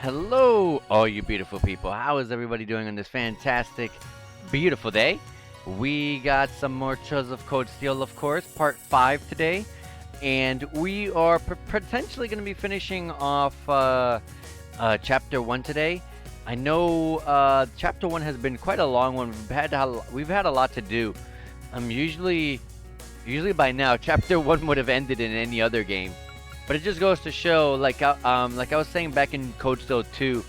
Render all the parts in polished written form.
Hello, all you beautiful people. How is everybody doing on this fantastic, beautiful day? We got some more Chuz of Code Steel, of course, part 5 today. And we are potentially going to be finishing off chapter 1 today. I know chapter 1 has been quite a long one. We've had a lot to do. Usually by now, chapter 1 would have ended in any other game. But it just goes to show, like I was saying back in Code Steel 2,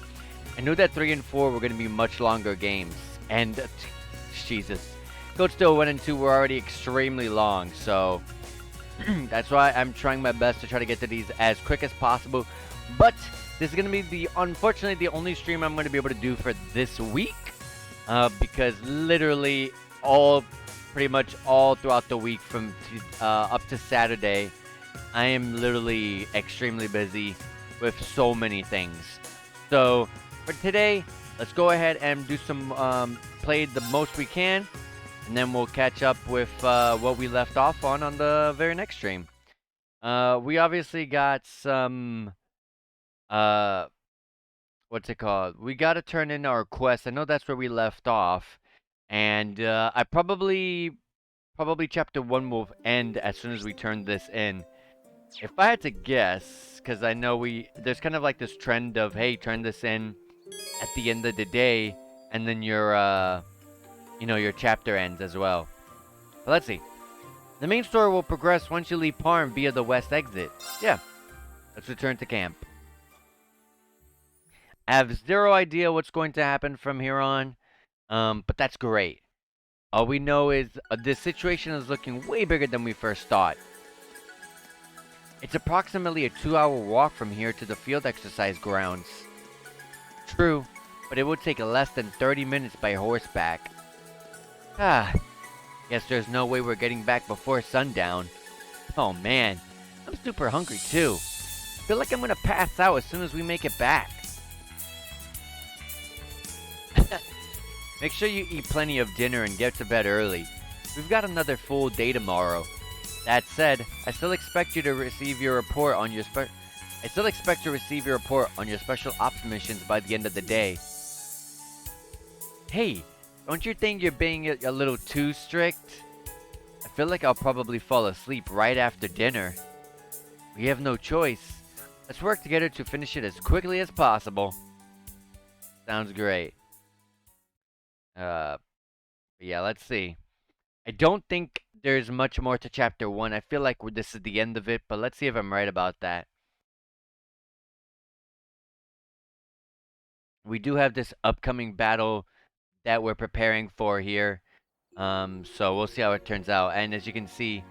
I knew that 3 and 4 were going to be much longer games. And, Jesus. Code Steel 1 and 2 were already extremely long, so that's why I'm trying my best to try to get to these as quick as possible. But this is going to be unfortunately, the only stream I'm going to be able to do for this week. Because literally pretty much all throughout the week from up to Saturday, I am literally extremely busy with so many things. So for today, let's go ahead and do some play the most we can, and then we'll catch up with what we left off on the very next stream. We obviously got some what's it called? We got to turn in our quest. I know that's where we left off, and I probably chapter 1 will end as soon as we turn this in. If I had to guess, because I know there's kind of like this trend of, hey, turn this in at the end of the day, and then your chapter ends as well. But let's see. The main story will progress once you leave Parm via the west exit. Yeah, let's return to camp. I have zero idea what's going to happen from here on, but that's great. All we know is this situation is looking way bigger than we first thought. It's approximately a 2-hour walk from here to the field exercise grounds. True, but it would take less than 30 minutes by horseback. Guess there's no way we're getting back before sundown. Oh man, I'm super hungry too. Feel like I'm gonna pass out as soon as we make it back. Make sure you eat plenty of dinner and get to bed early. We've got another full day tomorrow. That said, I still expect to receive your report on your special ops missions by the end of the day. Hey, don't you think you're being a little too strict? I feel like I'll probably fall asleep right after dinner. We have no choice. Let's work together to finish it as quickly as possible. Sounds great. Yeah, let's see. I don't think there's much more to chapter 1. I feel like this is the end of it, but let's see if I'm right about that. We do have this upcoming battle that we're preparing for here. So we'll see how it turns out. And as you can see,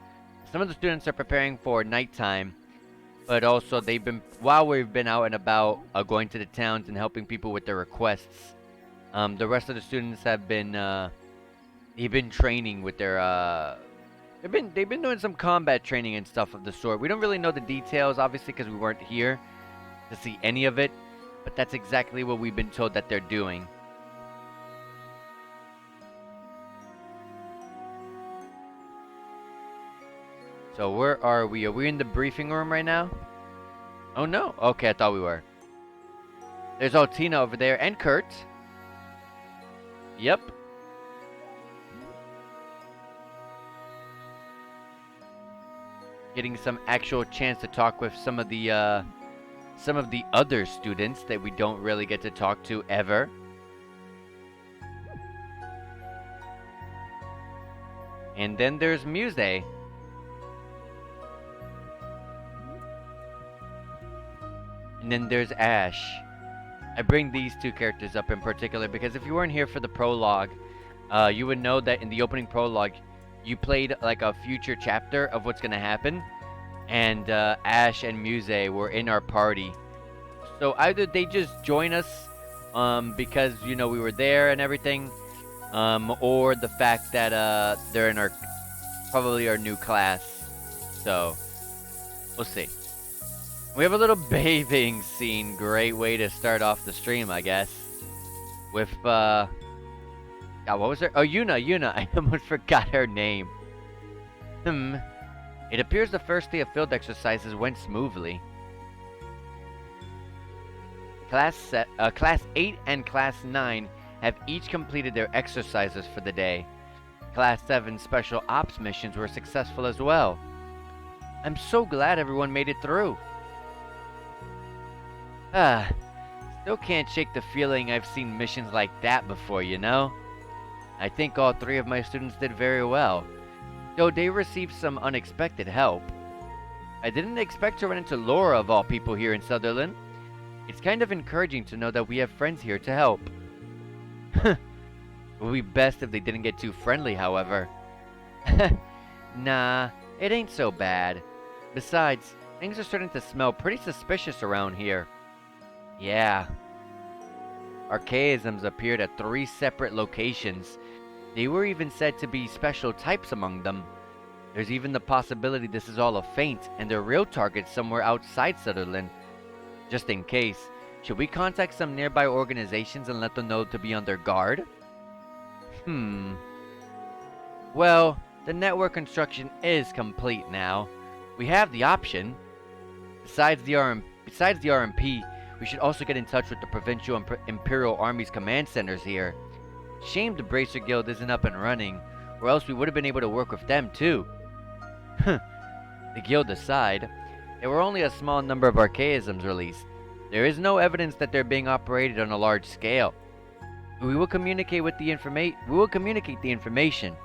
some of the students are preparing for nighttime, but also while we've been out and about, going to the towns and helping people with their requests. The rest of the students have been they've been training with their they've been doing some combat training and stuff of the sort. We don't really know the details, obviously, because we weren't here to see any of it, but that's exactly what we've been told that they're doing. So where are we? Are we in the briefing room right now? Oh no. Okay, I thought we were. There's Altina over there and Kurt. Yep. Getting some actual chance to talk with some of the other students that we don't really get to talk to ever. And then there's Muse. And then there's Ash. I bring these two characters up in particular because if you weren't here for the prologue, you would know that in the opening prologue, you played like a future chapter of what's gonna happen, and Ash and Muse were in our party. So either they just join us because we were there and everything, or the fact that they're in probably our new class. So we'll see. We have a little bathing scene. Great way to start off the stream, I guess. With God, what was her? Oh, Yuna. I almost forgot her name. It appears the first day of field exercises went smoothly. Class 8 and Class 9 have each completed their exercises for the day. Class 7 special ops missions were successful as well. I'm so glad everyone made it through. Still can't shake the feeling I've seen missions like that before, you know? I think all 3 of my students did very well, though they received some unexpected help. I didn't expect to run into Laura of all people here in Sutherland. It's kind of encouraging to know that we have friends here to help. It would be best if they didn't get too friendly, however. Nah, it ain't so bad. Besides, things are starting to smell pretty suspicious around here. Yeah. Archaisms appeared at 3 separate locations. They were even said to be special types among them. There's even the possibility this is all a feint and their real target somewhere outside Sutherland. Just in case, should we contact some nearby organizations and let them know to be on their guard? Well, the network construction is complete now. We have the option. Besides the RMP, we should also get in touch with the Provincial and Imperial Army's command centers here. Shame the Bracer Guild isn't up and running, or else we would have been able to work with them too. The guild aside, there were only a small number of archaisms released. There is no evidence that they're being operated on a large scale. We will communicate the information,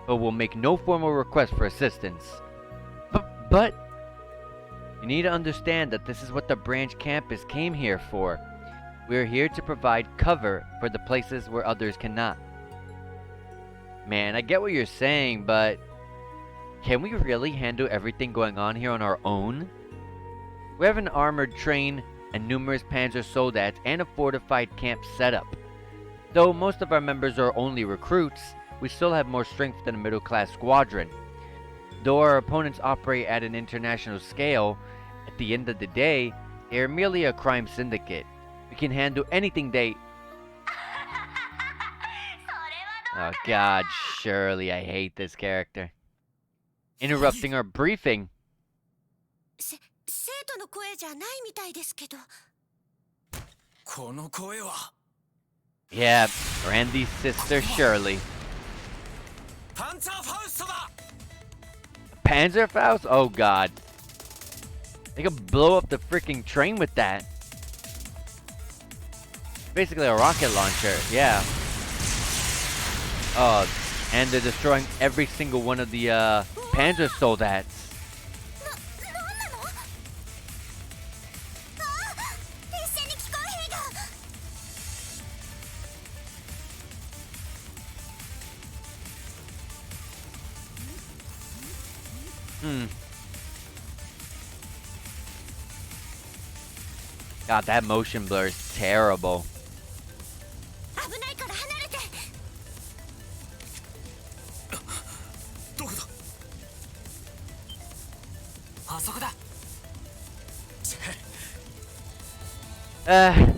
but we'll make no formal request for assistance. But you need to understand that this is what the branch campus came here for. We're here to provide cover for the places where others cannot. Man, I get what you're saying, but can we really handle everything going on here on our own? We have an armored train and numerous panzer soldats and a fortified camp setup. Though most of our members are only recruits, we still have more strength than a middle-class squadron. Though our opponents operate at an international scale, at the end of the day, they are merely a crime syndicate. We can handle anything they... Oh god, Shirley, I hate this character. Interrupting our briefing. Yeah, Randy's sister Shirley. Panzerfaust? Oh god. They could blow up the freaking train with that. Basically a rocket launcher, yeah. Oh, and they're destroying every single one of the panzer soldats. God, that motion blur is terrible.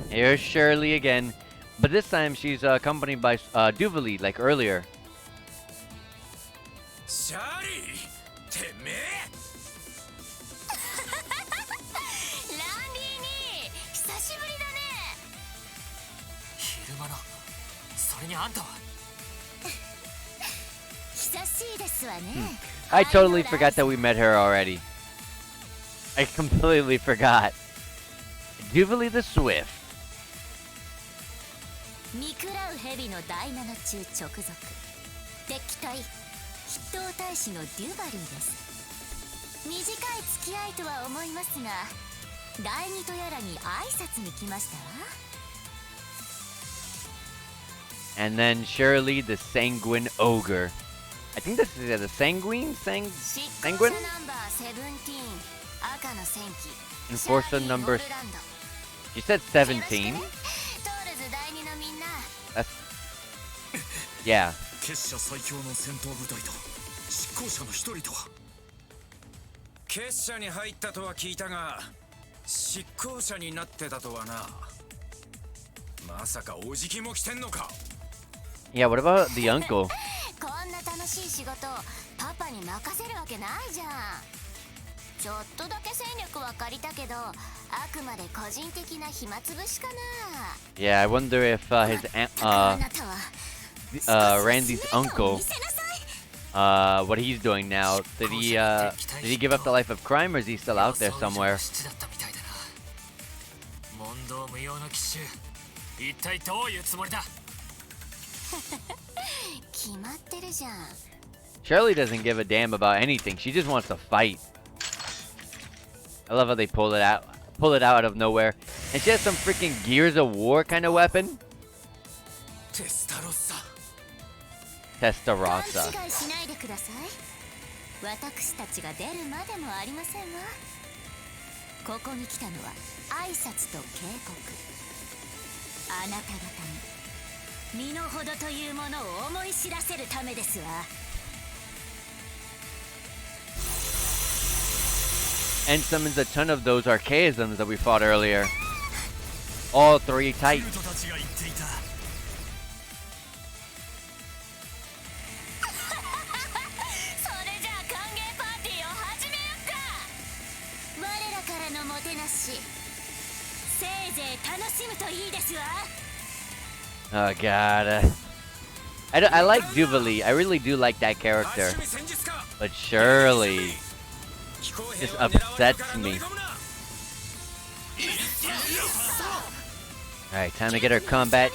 Here's Shirley again. But this time she's accompanied by Duvalie, like earlier. I totally forgot that we met her already. I completely forgot. Duvalie the Swift. And then Shirley the Sanguine Ogre. I think this is the Sanguine? Sanguine? Enforcer number... You said 17. That's... Yeah. Yeah, what about the uncle? Yeah, I wonder if Randy's uncle, what he's doing now. Did he give up the life of crime, or is he still out there somewhere? Shirley doesn't give a damn about anything. She just wants to fight. I love how they pull it out of nowhere. And she has some freaking Gears of War kind of weapon. Testarossa. And summons a ton of those archaisms that we fought earlier. All three types. Oh god. I like Duvalie. I really do like that character. But Shirley just upsets me. Alright, time to get our combat.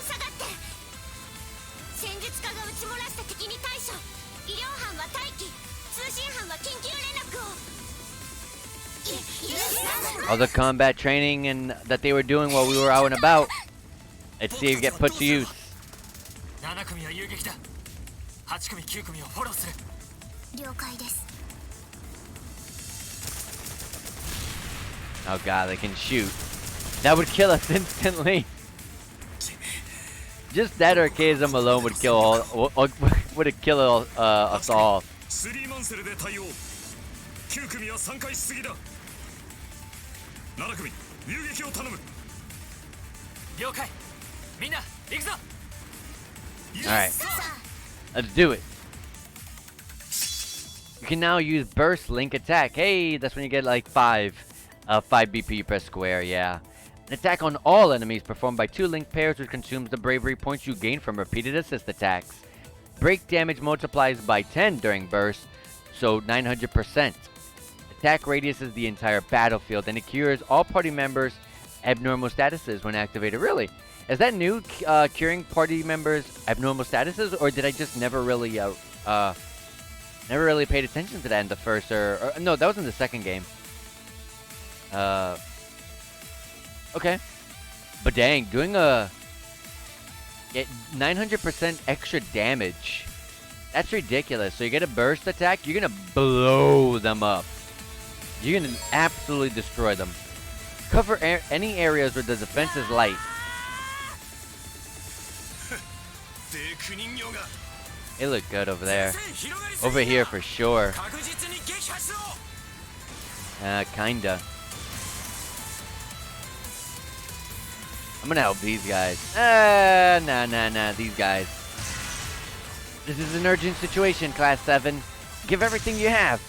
All the combat training and that they were doing while we were out and about. Let's see if you get put to use. Oh god, they can shoot. That would kill us instantly. Just that archaism alone would kill all. Would kill us all. Alright, let's do it. You can now use burst link attack. Hey, that's when you get like 5 BP per square, yeah. An attack on all enemies performed by 2 link pairs, which consumes the bravery points you gain from repeated assist attacks. Break damage multiplies by 10 during burst, so 900%. Attack radius is the entire battlefield, and it cures all party members' abnormal statuses when activated. Really? Is that new, curing party members' abnormal statuses, or did I just never really paid attention to that in the first, or no, that was in the second game. Okay. But dang, doing a 900% extra damage. That's ridiculous. So you get a burst attack, you're gonna blow them up. You're gonna absolutely destroy them. Cover any areas where the defense is light. It looked good over there. Over here for sure. Kinda. I'm gonna help these guys. Nah, these guys. This is an urgent situation, Class 7. Give everything you have.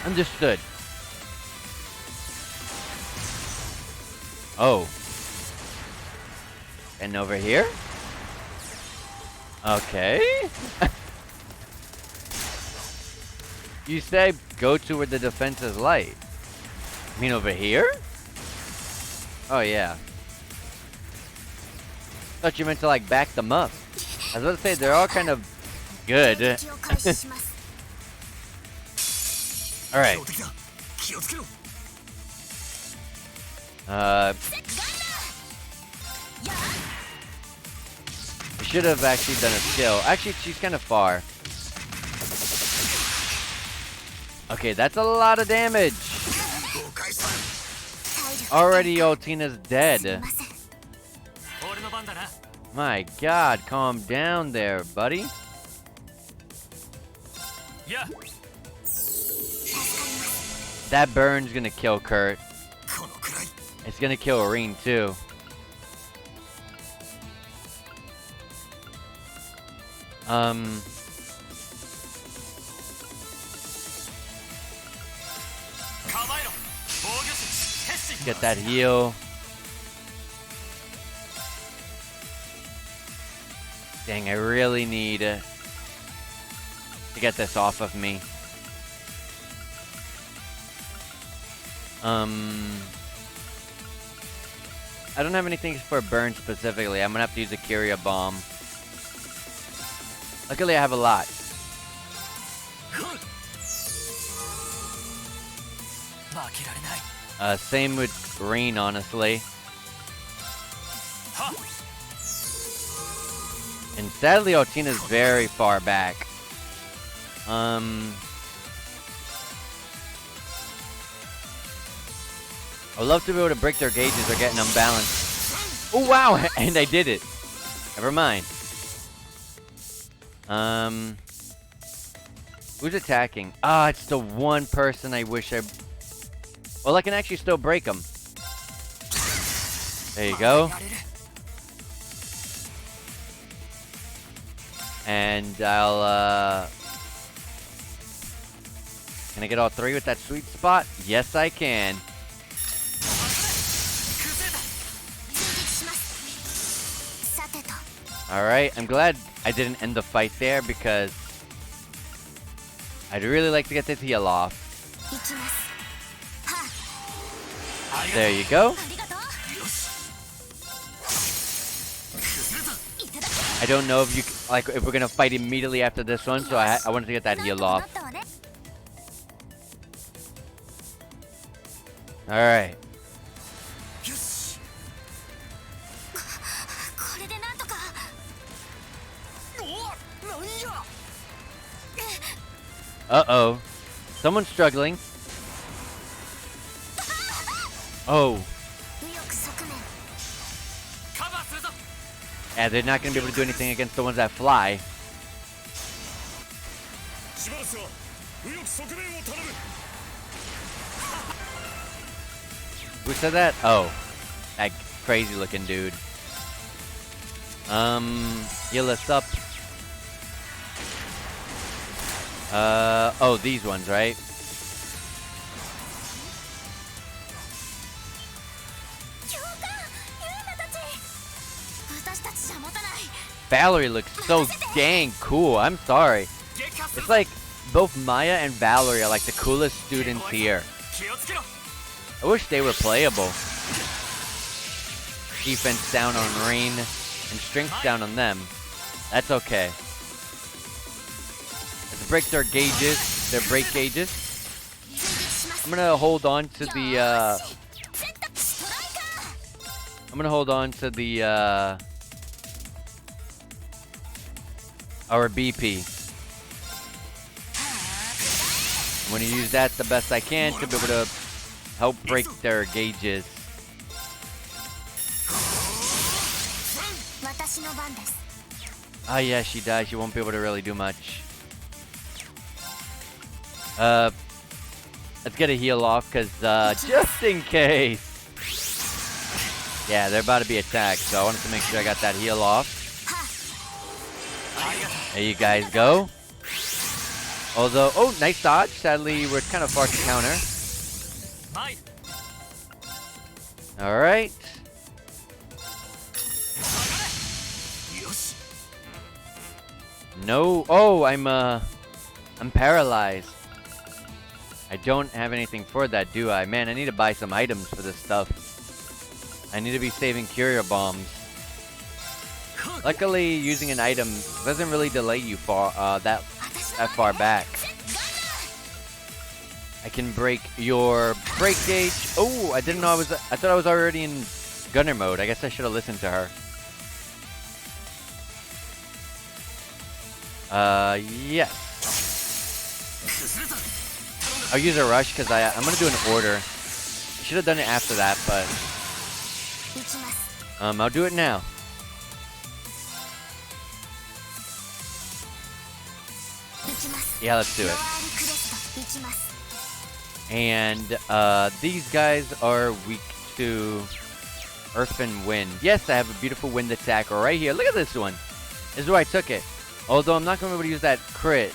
Understood. Oh. And over here? Okay. You say go to where the defense is light. I mean over here? Oh yeah. Thought you meant to like back them up. I was about to say they're all kind of good. Alright. We should have actually done a skill. Actually, she's kind of far. Okay, that's a lot of damage. Already, Altina's dead. My god, calm down there, buddy. Yeah. That burn's gonna kill Kurt. It's gonna kill Rean too. Get that heal. Dang, I really need to get this off of me. I don't have anything for burn specifically. I'm gonna have to use a Curia Bomb. Luckily, I have a lot. Same with Rean, honestly. And sadly, Otina's very far back. I would love to be able to break their gauges. They're getting unbalanced. Oh, wow! And I did it. Never mind. Who's attacking? Ah, it's the one person I wish I... Well, I can actually still break them. There you go. And I'll, Can I get all three with that sweet spot? Yes, I can. Alright, I'm glad I didn't end the fight there because I'd really like to get this heal off. There you go. I don't know if you like if we're gonna fight immediately after this one, so I wanted to get that heal off. All right. Uh-oh. Someone's struggling. Oh. Yeah, they're not going to be able to do anything against the ones that fly. Who said that? Oh. That crazy looking dude. Heal us up. Oh, these ones, right? Valerie looks so dang cool. I'm sorry. It's like both Maya and Valerie are like the coolest students here. I wish they were playable. Defense down on Rean and strength down on them. That's okay. Let's break their gauges, their break gauges. I'm gonna hold on to the our BP. I'm gonna use that the best I can to be able to help break their gauges. Oh yeah, she dies. She won't be able to really do much. Let's get a heal off, because, just in case. Yeah, they're about to be attacked, so I wanted to make sure I got that heal off. There you guys go. Although, oh, nice dodge. Sadly, we're kind of far to counter. Alright. No. Oh, I'm paralyzed. I don't have anything for that, do I? Man, I need to buy some items for this stuff. I need to be saving Curia Bombs. Luckily, using an item doesn't really delay you that far back. I can break your break gauge. Oh, I didn't know I thought I was already in gunner mode. I guess I should have listened to her. Yes. I'll use a rush because I'm gonna do an order. I should have done it after that, but I'll do it now. Yeah, let's do it. And these guys are weak to Earth and Wind. Yes, I have a beautiful wind attack right here. Look at this one. This is where I took it. Although I'm not going to be able to use that crit.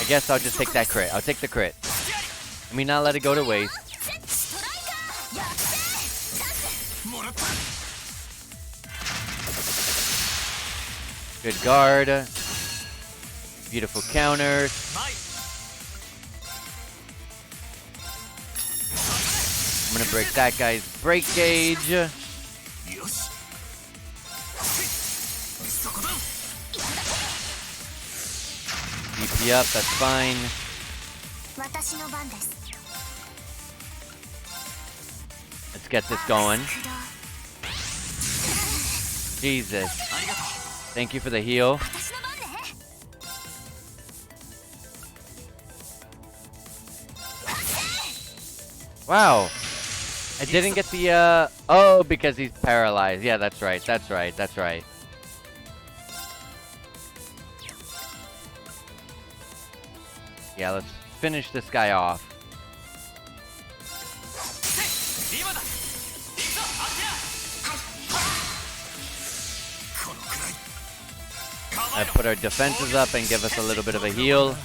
I guess I'll just take that crit. I'll take the crit. Let me not let it go to waste. Good guard. Beautiful counters. I'm gonna break that guy's break gauge. DP up, that's fine. Let's get this going. Jesus. Thank you for the heal. Wow. I didn't get the, oh, because he's paralyzed. Yeah, that's right, that's right, that's right. Yeah, let's finish this guy off. I put our defenses up and give us a little bit of a heal.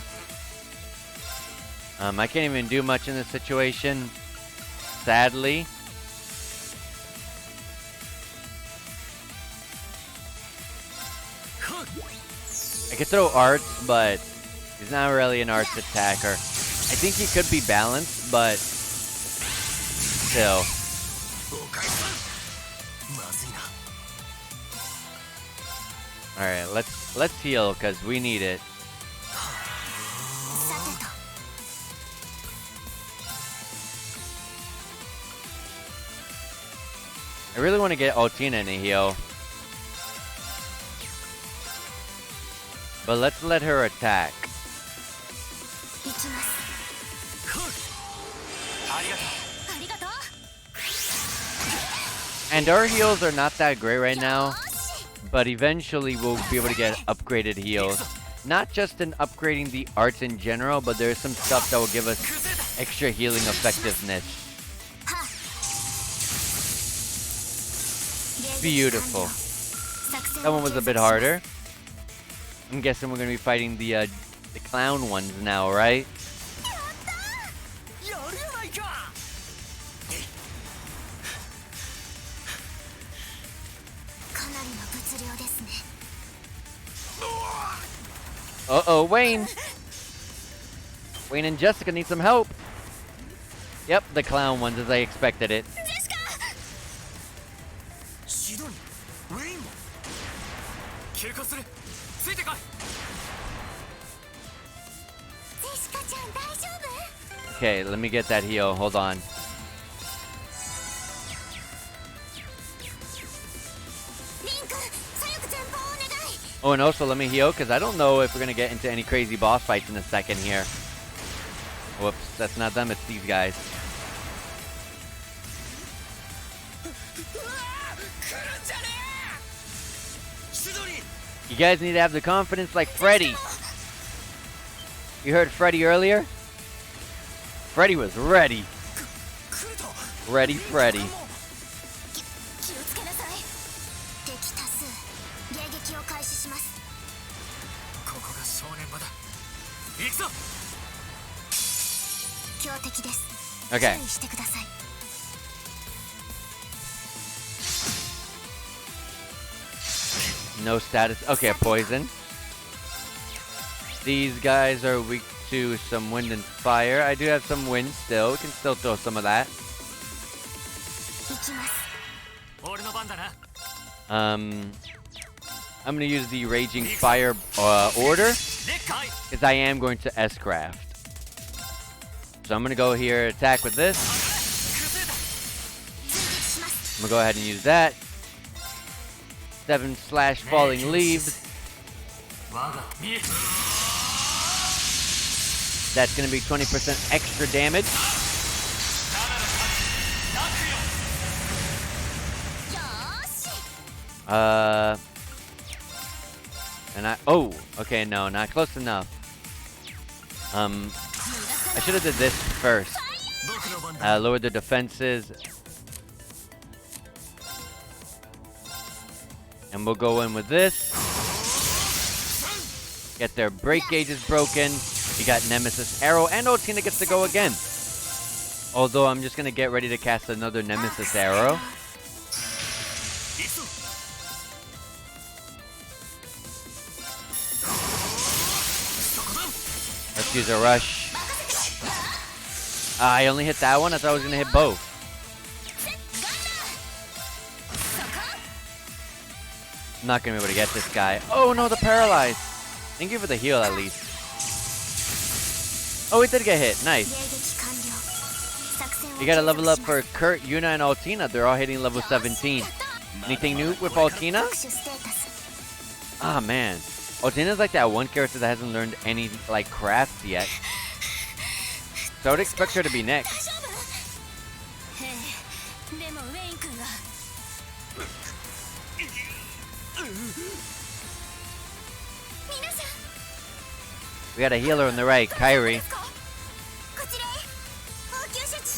I can't even do much in this situation, sadly. I could throw arts, but he's not really an arts attacker. I think he could be balanced, but still. Alright, let's heal because we need it. I really want to get Altina in a heal. But let's let her attack. And our heals are not that great right now, but eventually we'll be able to get upgraded heals. Not just in upgrading the arts in general, but there's some stuff that will give us extra healing effectiveness. Beautiful. That one was a bit harder. I'm guessing we're gonna be fighting the clown ones now, right? Uh-oh, Wayne! Wayne and Jessica need some help. Yep, the clown ones, as I expected it. Okay, let me get that heal. Hold on. Oh, and also let me heal, because I don't know if we're going to get into any crazy boss fights in a second here. Whoops, that's not them, it's these guys. You guys need to have the confidence like Freddy. You heard Freddy earlier? Freddy was ready. Ready, Freddy. Okay. No status. Okay, poison. These guys are weak to some wind and fire. I do have some wind still. We can still throw some of that. I'm gonna use the Raging Fire order, because I am going to S-craft. So I'm gonna go here, attack with this. I'm gonna go ahead and use that. 7 slash falling leaves. That's gonna be 20% extra damage. And oh, okay, no, not close enough. I should have did this first. Lower the defenses. And we'll go in with this. Get their break gauges broken. You got Nemesis Arrow, and Altina gets to go again. Although I'm just gonna get ready to cast another Nemesis Arrow. Let's use a rush. I only hit that one. I thought I was gonna hit both. I'm not gonna be able to get this guy. Oh no, the paralyzed. Thank you for the heal at least. Oh, it did get hit. Nice. You gotta level up for Kurt, Yuna, and Altina. They're all hitting level 17. Anything new with Altina? Ah, man. Altina's like that one character that hasn't learned any, like, crafts yet. So I would expect her to be next. We got a healer on the right, Kairi.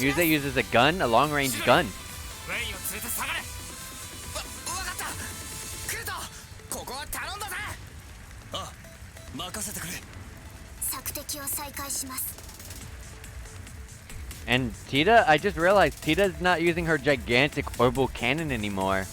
Yuze uses a gun, a long-range gun. And Tita, I just realized Tita's not using her gigantic orbital cannon anymore.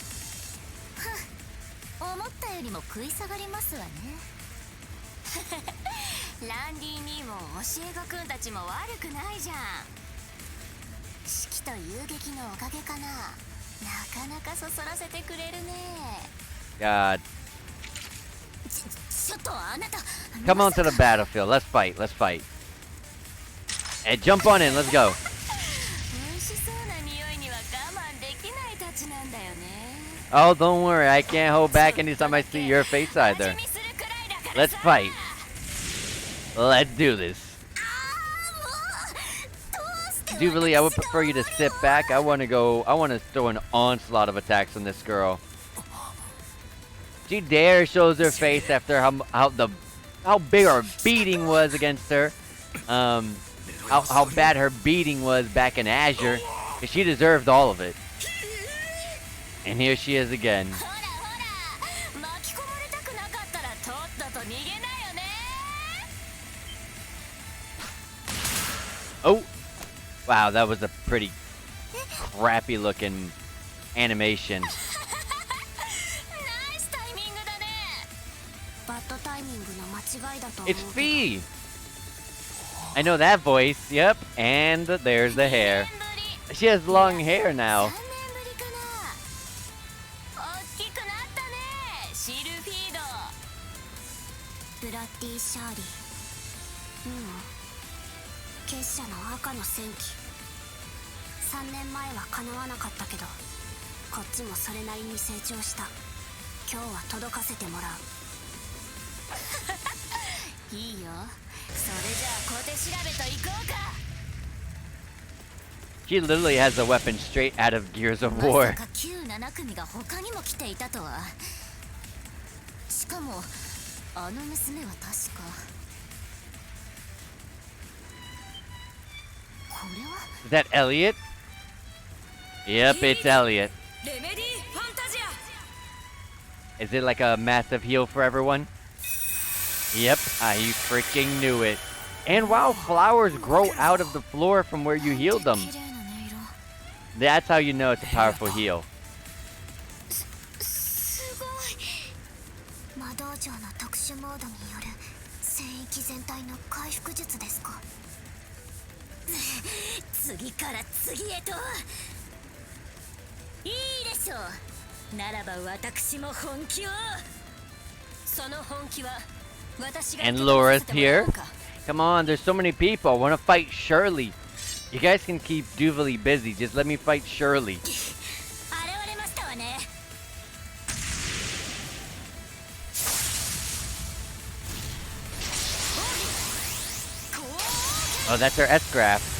God. Come on to the battlefield. Let's fight. Let's fight. Hey, jump on in. Let's go. Oh, don't worry. I can't hold back anytime I see your face either. Let's fight. Let's do this. Duvalie, I would prefer you to sit back. I want to throw an onslaught of attacks on this girl. She dares shows her face after how big her beating was against her. How bad her beating was back in Azure. She deserved all of it. And here she is again. Oh! Wow, that was a pretty crappy looking animation. It's Fee! I know that voice, yep. And there's the hair. She has long hair now. She literally has a weapon straight out of Gears of War. Is that Elliot? Yep, it's Elliot. Is it like a massive heal for everyone? Yep, I freaking knew it. And wow, flowers grow out of the floor from where you healed them. That's how you know it's a powerful heal. And Laura's here. Come on, there's so many people. I want to fight Shirley. You guys can keep Duvalie busy. Just let me fight Shirley. Oh, that's her S-graph.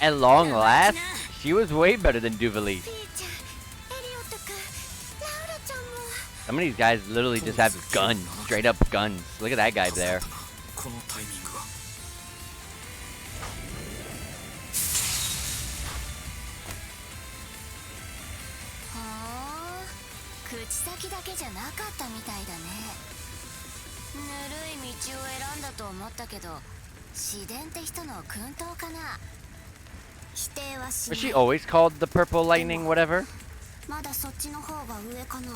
At long last, she was way better than Duvalie. Some of these guys literally just have guns, straight up guns. Look at that guy there. このタイミングは。はあ、口先だけじゃなかったみたいだね。ぬるい道を選んだと思ったけど、自然って人の薫陶かな。否定はしない。 Was she always called the Purple Lightning whatever? まだそっちの方が上かな。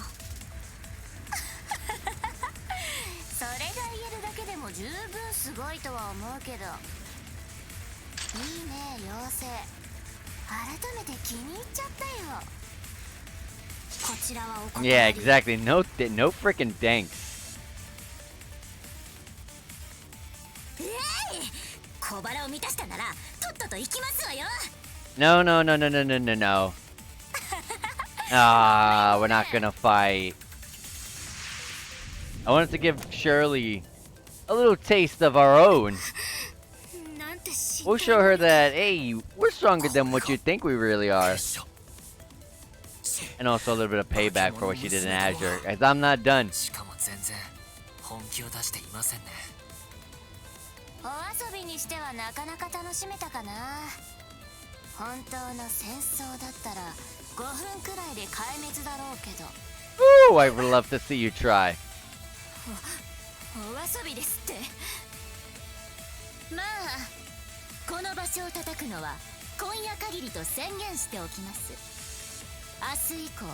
それが言えるだけでも十分すごいとは思うけど。いいね、妖精。改めて気に入っちゃったよ。こちらはお断り。 Yeah, exactly. No freaking thanks. 小腹を満たしたならとっとと行きますわよ。 No. Ah, we're not gonna fight. I wanted to give Shirley a little taste of our own. We'll show her that, hey, we're stronger than what you think we really are. And also a little bit of payback for what she did in Azure, as I'm not done. しかも全然本気を出していませんね。お遊びにしてはなかなか楽しめたかな。本当の戦争だったら5分くらいで壊滅だろうけど。 Ooh, I would love to see you try. お遊びですって。まあこの場所を叩くのは今夜限りと宣言しておきます。明日以降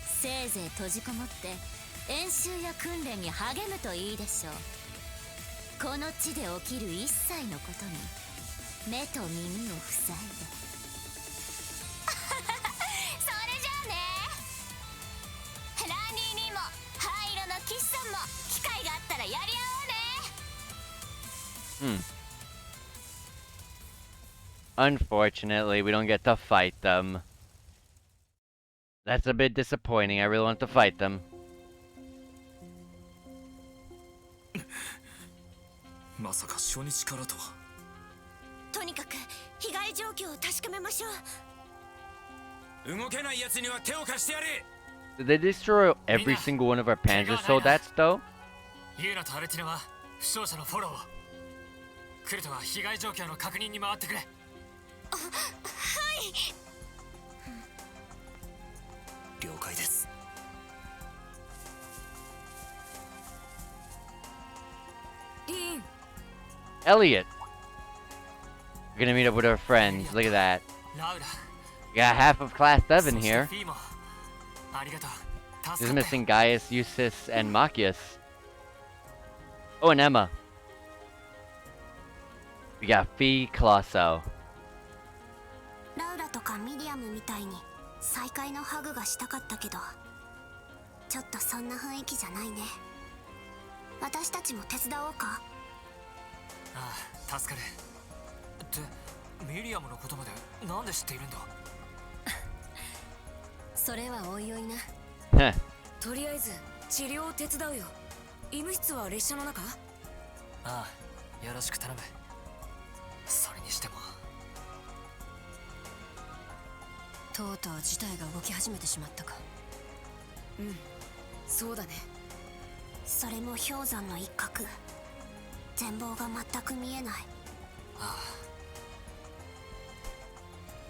せいぜい閉じこもって演習や訓練に励むといいでしょう。この地で起きる一切のことに目と耳を塞いで。それじゃあね。ラニーにも灰色のキッさんも機会があったらやり合おうね。Unfortunately, we don't get to fight them. That's a bit disappointing. I really want to fight them. まさか初日からとは。とにかく被害状況を確かめましょう。動けない奴には手を貸してやれ。 Did they destroy every single one of our Panzer soldats, though? ユーナとアルティナは負傷者のフォローを。クルトは被害状況の確認に回ってくれ。はい。了解です。リーン。 Elliot. We're gonna meet up with our friends. Look at that. ラウラ。 We got half of Class 7 here. フィーもありがとう。 Just missing Gaius, Eustace, and Machias. Oh, and Emma. We got Fee, Colosso. ラウラとかミリアムみたいに再会のハグがしたかったけど、ちょっとそんな雰囲気じゃないね。私たちも手伝おうか。ああ、助かる。ってミリアムのことまでなんで知っているんだ。それはおいおいな。Heh. とりあえず治療を手伝うよ。医務室は列車の中？ああ、よろしく頼む。それにしてもとうとう事態が動き始めてしまったか。うん、そうだね。それも氷山の一角。全貌が全く見えない。あ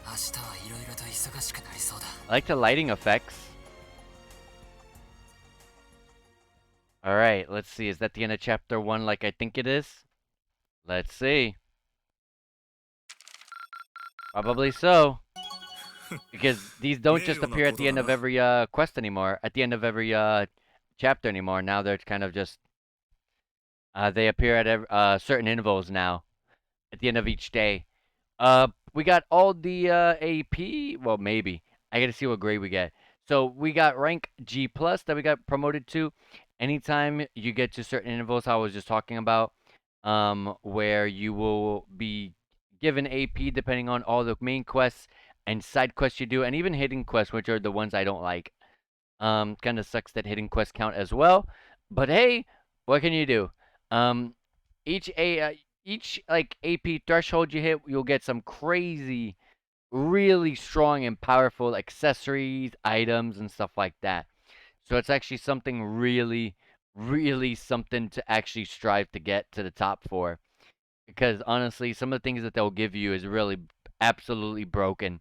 あ、明日はいろいろと忙しくなりそうだ。I like the lighting effects. Alright, let's see. Is that the end of chapter 1 like I think it is? Let's see. Probably so. Because these don't just appear at the end of every quest anymore. At the end of every chapter anymore. Now they're kind of just... they appear at certain intervals now. At the end of each day. We got all the AP. Well, maybe. I gotta see what grade we get. So we got rank G+ that we got promoted to. Anytime you get to certain intervals, how I was just talking about, where you will be given AP depending on all the main quests and side quests you do, and even hidden quests, which are the ones I don't like. Kind of sucks that hidden quests count as well, but hey, what can you do? Each like AP threshold you hit, you'll get some crazy, really strong and powerful accessories, items, and stuff like that. So it's actually something really, really something to actually strive to get to the top for. Because honestly, some of the things that they'll give you is really absolutely broken.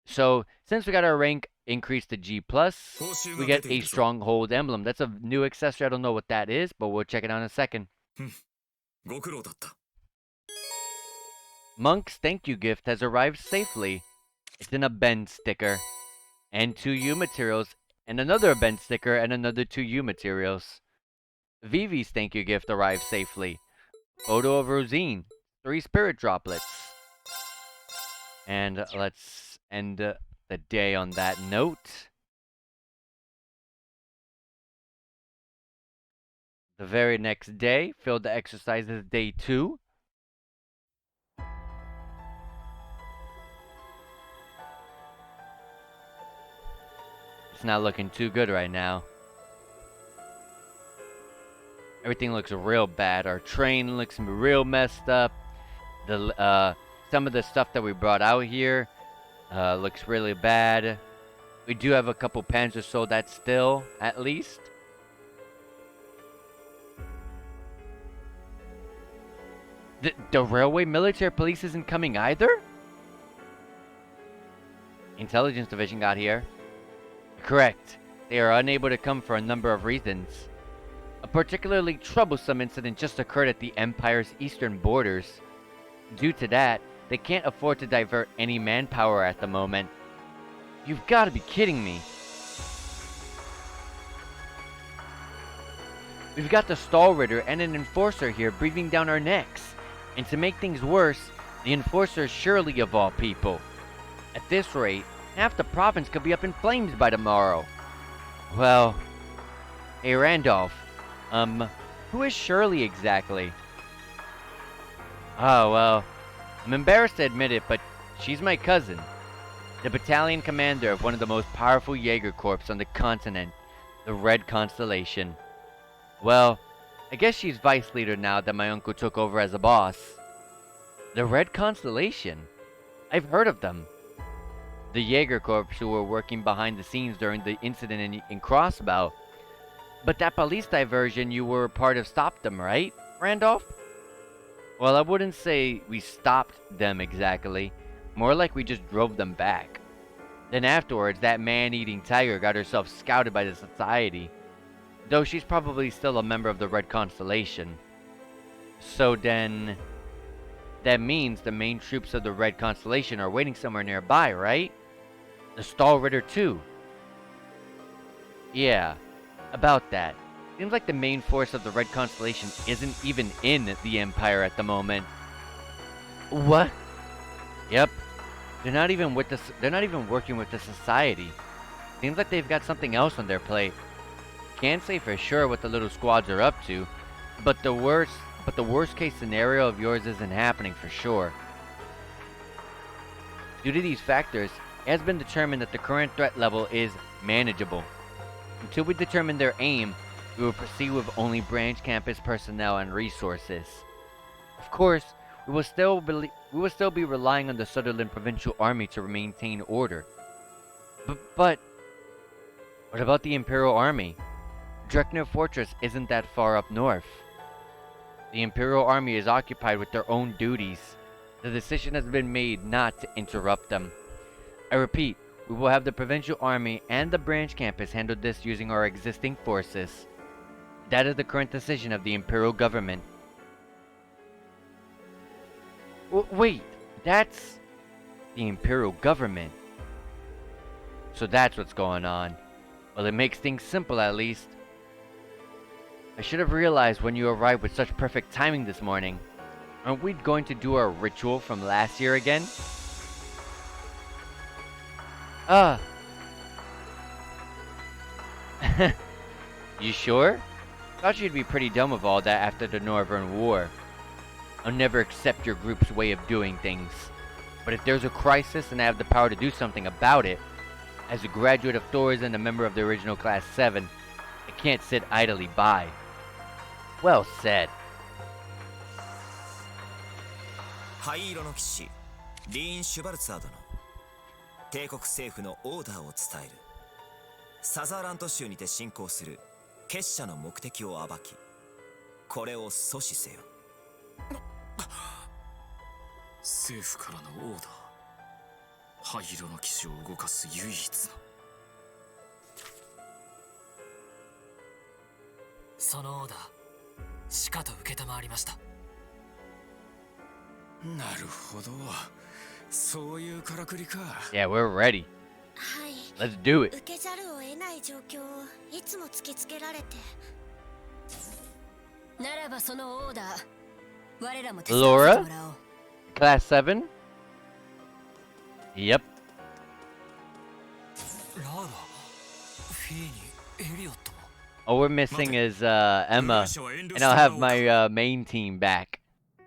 So since we got our rank increased to G plus, we get a stronghold emblem. That's a new accessory. I don't know what that is, but we'll check it out in a second. Monk's thank you gift has arrived safely. It's in a bend sticker and 2U materials and another bend sticker and another 2U materials. Vivi's thank you gift arrived safely. Photo of Rosine, 3 spirit droplets. And let's end the day on that note. The very next day, field the exercises day 2. It's not looking too good right now. Everything looks real bad. Our train looks real messed up. Some of the stuff that we brought out here looks really bad. We do have a couple panzers sold that still, at least. The railway military police isn't coming either? Intelligence division got here. Correct. They are unable to come for a number of reasons. A particularly troublesome incident just occurred at the Empire's eastern borders. Due to that, they can't afford to divert any manpower at the moment. You've got to be kidding me. We've got the stall ritter and an enforcer here breathing down our necks. And to make things worse, the enforcer is Shirley of all people. At this rate, half the province could be up in flames by tomorrow. Well, hey Randolph, who is Shirley exactly? Oh, well, I'm embarrassed to admit it, but she's my cousin. The battalion commander of one of the most powerful Jaeger Corps on the continent, the Red Constellation. Well, I guess she's vice leader now that my uncle took over as a boss. The Red Constellation? I've heard of them. The Jaeger Corps who were working behind the scenes during the incident in Crossbow. But that police diversion you were a part of stopped them, right, Randolph? Well, I wouldn't say we stopped them exactly. More like we just drove them back. Then afterwards, that man-eating tiger got herself scouted by the society. Though she's probably still a member of the Red Constellation. So then, that means the main troops of the Red Constellation are waiting somewhere nearby, right? The stall ritter too. Yeah, about that. Seems like the main force of the Red Constellation isn't even in the Empire at the moment. What? Yep. They're not even working with the society. Seems like they've got something else on their plate. Can't say for sure what the little squads are up to, but the worst case scenario of yours isn't happening for sure. Due to these factors, it has been determined that the current threat level is manageable. Until we determine their aim, we will proceed with only branch campus personnel and resources. Of course, we will still be relying on the Sutherland Provincial Army to maintain order. But what about the Imperial Army? Drekner Fortress isn't that far up north. The Imperial Army is occupied with their own duties. The decision has been made not to interrupt them. I repeat, we will have the Provincial Army and the branch campus handle this using our existing forces. That is the current decision of the Imperial government. Wait, that's the Imperial government. So that's what's going on. Well, it makes things simple at least. I should have realized when you arrived with such perfect timing this morning. Aren't we going to do our ritual from last year again? You sure? Thought you'd be pretty done with all that after the Northern War. I'll never accept your group's way of doing things. But if there's a crisis and I have the power to do something about it, as a graduate of Thor's and a member of the original Class 7, I can't sit idly by. Well said. 灰色の騎士リーン・シュバルツァー殿、帝国政府のオーダーを伝える。サザーラント州にて進行する結社の目的を暴き、これを阻止せよ。政府からのオーダー。灰色の騎士を動かす唯一の。そのオーダー、しかと受けたまわりました。なるほど、そういうからくりか。 Yeah, we're ready. はい。 Let's do it. 受けざるを得ない状況をいつも突きつけられて。ならばそのオーダー、我らも手伝わせてもらおう。Class 7? Yep. ラウラ、フィーにエリオットも。All we're missing is Emma, and I'll have my main team back.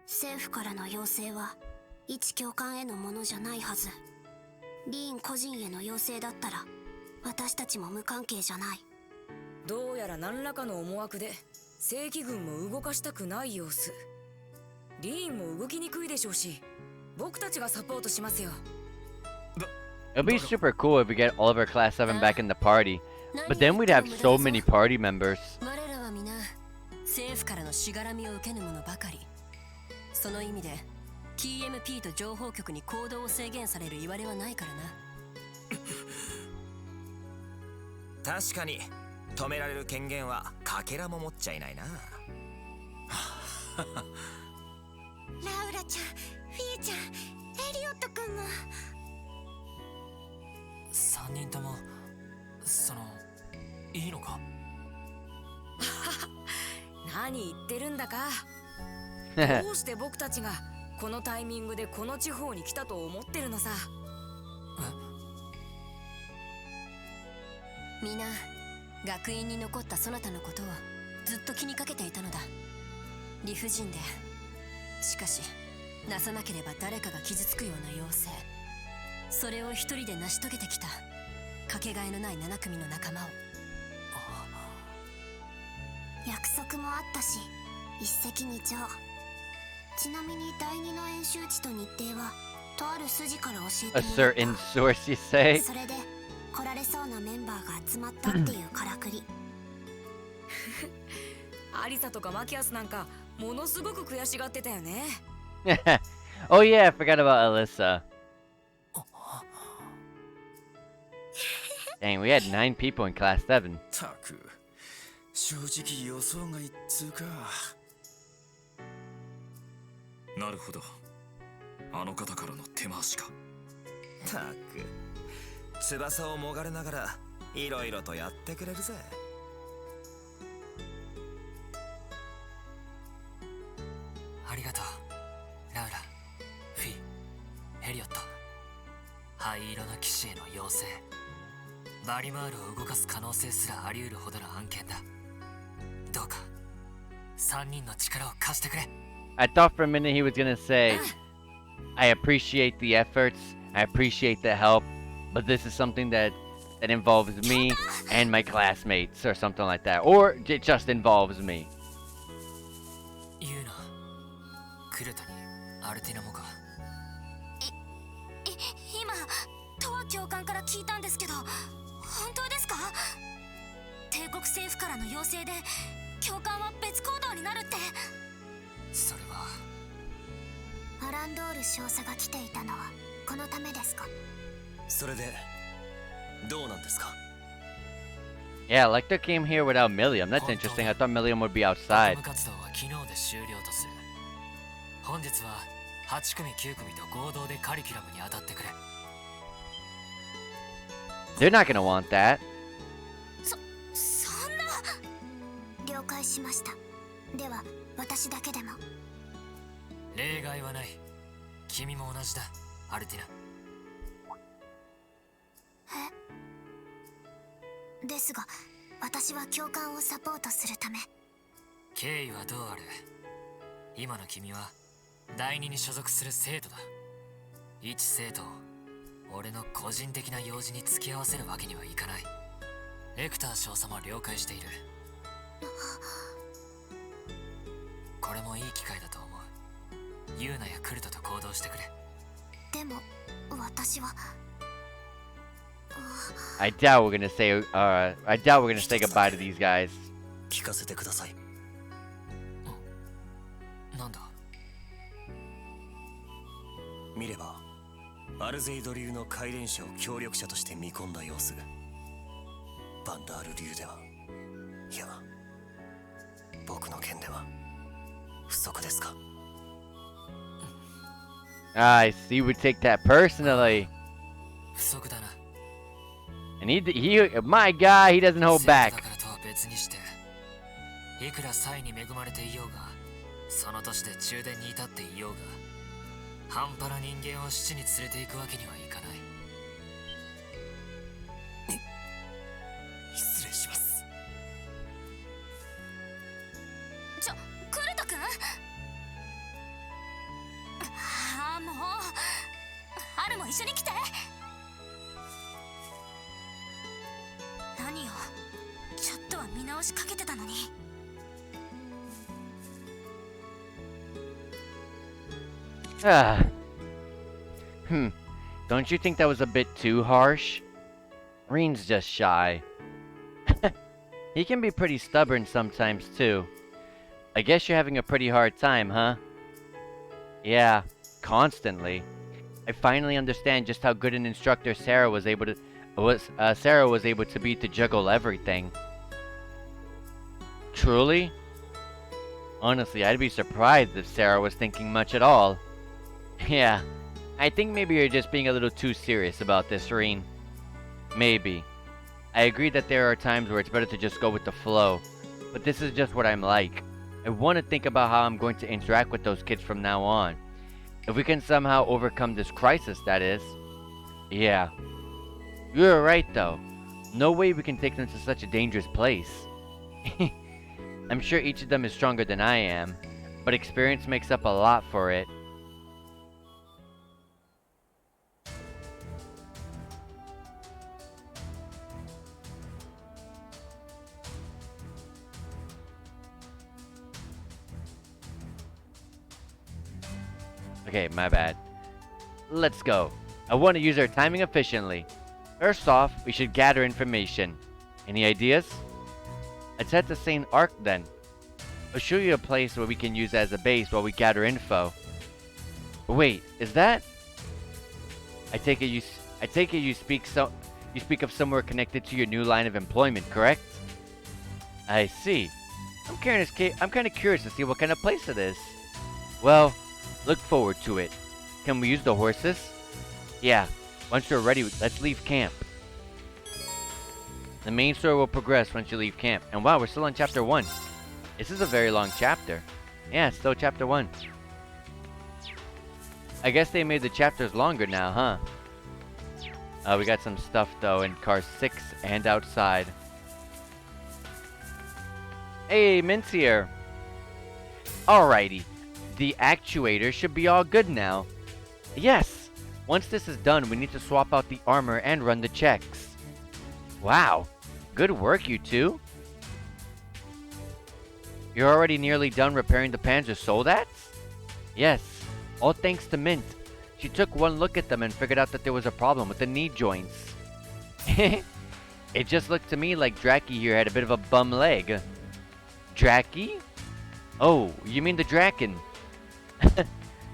政府からの要請は一教官へのものじゃないはず。リーン個人への要請だったら私たちも無関係じゃない。どうやら何らかの思惑で正規軍も動かしたくない様子。リーンも動きにくいでしょうし、僕たちがサポートしますよ。 It'll be super cool if we get all of our Class 7 back in the party, but then we'd have so many party members. 我らは皆政府からのしがらみを受けぬ者ばかり。その意味で TMP と情報局に行動を制限される言われはないからな。確かに止められる権限はかけらも持っちゃいないな。ラウラちゃん、フィーちゃん、エリオット君も。3人とも、いいのか？何言ってるんだか。どうして僕たちがこのタイミングでこの地方に来たと思ってるのさ。皆学院に残ったそなたのことをずっと気にかけていたのだ。理不尽で、しかしなさなければ誰かが傷つくような要請、それを一人で成し遂げてきたかけがえのない7組の仲間を。約束もあったし一石二鳥。ちなみに第2の演習地と日程はとある筋から教え A てもらっ certain source, you say? た。それで来られそうなメンバーが集まったっていうからくり。アリサとかマキアスなんかものすごく悔しがってたよね。Oh yeah, I forgot about Alyssa. Dang, we had 9 people in Class 7. たく、正直予想外っつうか。なるほど。あの方からの手回しか。たく、翼をもがれながらいろいろとやってくれるぜ。ありがとう、ラウラ、フィー、エリオット。灰色の騎士への要請。バリマールを動かす可能性すらあり得るほどの案件だ。どうか3人の力を貸してくれ。I thought for a minute he was gonna say, I appreciate the efforts, I appreciate the help, but this is something that involves me and my classmates or something like that. Or it just involves me. ユーナ、クルトにアルティナもか。今トワ教官から聞いたんですけど、本当ですか？帝国政府からの要請で教官は別行動になるって。それはアランドール少佐が来ていたのはこのためですか？それでどうなんですか？ Yeah, Lecter came here without Milliam. That's interesting. I thought Milliam would be outside. 国務活動は昨日で終了とする。本日は8組9組と合同でカリキュラムに当たってくれ。They're not gonna want that. そんな。了解しました。では私だけでも。例外はない。君も同じだ、アルティナ。ですが私は教官をサポートするため。経緯はどうあれ、今の君は第二に所属する生徒だ。一生徒を俺の個人的な用事に付き合わせるわけにはいかない。レクター少佐も了解している。これもいい機会だと思う。ユーナやクルトと行動してくれ。でも私は I doubt we're gonna say goodbye to these guys. 聞かせてください。なんだ。見ればアルゼイド流の開連者を協力者として見込んだ様子。バンダール流ではいや僕の件では不足ですか。 I see you would take that personally. 不足だな。 And my guy, he doesn't hold 生徒 back. だからとは別にして、いくら才に恵まれていようが、その年で中殿に至っていようが、半端な人間を死地に連れて行くわけにはいかない。失礼します。クルト君。ああ、もうハルも一緒に来て。何よ、ちょっとは見直しかけてたのに。Don't you think that was a bit too harsh? Rean's just shy. He can be pretty stubborn sometimes too. I guess you're having a pretty hard time, huh? Yeah, constantly. I finally understand just how good an instructor Sarah was able to be to juggle everything. Truly? Honestly, I'd be surprised if Sarah was thinking much at all. Yeah, I think maybe you're just being a little too serious about this, Rean. Maybe. I agree that there are times where it's better to just go with the flow, but this is just what I'm like. I want to think about how I'm going to interact with those kids from now on. If we can somehow overcome this crisis, that is. Yeah. You're right, though. No way we can take them to such a dangerous place. I'm sure each of them is stronger than I am, but experience makes up a lot for it. Okay, my bad. Let's go. I want to use our timing efficiently. First off, we should gather information. Any ideas? Let's head to St. Arc then. I'll show you a place where we can use as a base while we gather info. Wait, is that? I take it you speak of somewhere connected to your new line of employment, correct? I see. I'm kind of curious to see what kind of place it is. Well, look forward to it. Can we use the horses? Yeah. Once you're ready, let's leave camp. The main story will progress once you leave camp. And wow, we're still on chapter 1. This is a very long chapter. Yeah, it's still chapter 1. I guess they made the chapters longer now, huh? We got some stuff though in car 6 and outside. Hey, Mint's here. Alrighty. The actuator should be all good now. Yes. Once this is done, we need to swap out the armor and run the checks. Wow. Good work, you two. You're already nearly done repairing the Panzer Soldats? Yes. All thanks to Mint. She took one look at them and figured out that there was a problem with the knee joints. It just looked to me like Draki here had a bit of a bum leg. Draki? Oh, you mean the Draken?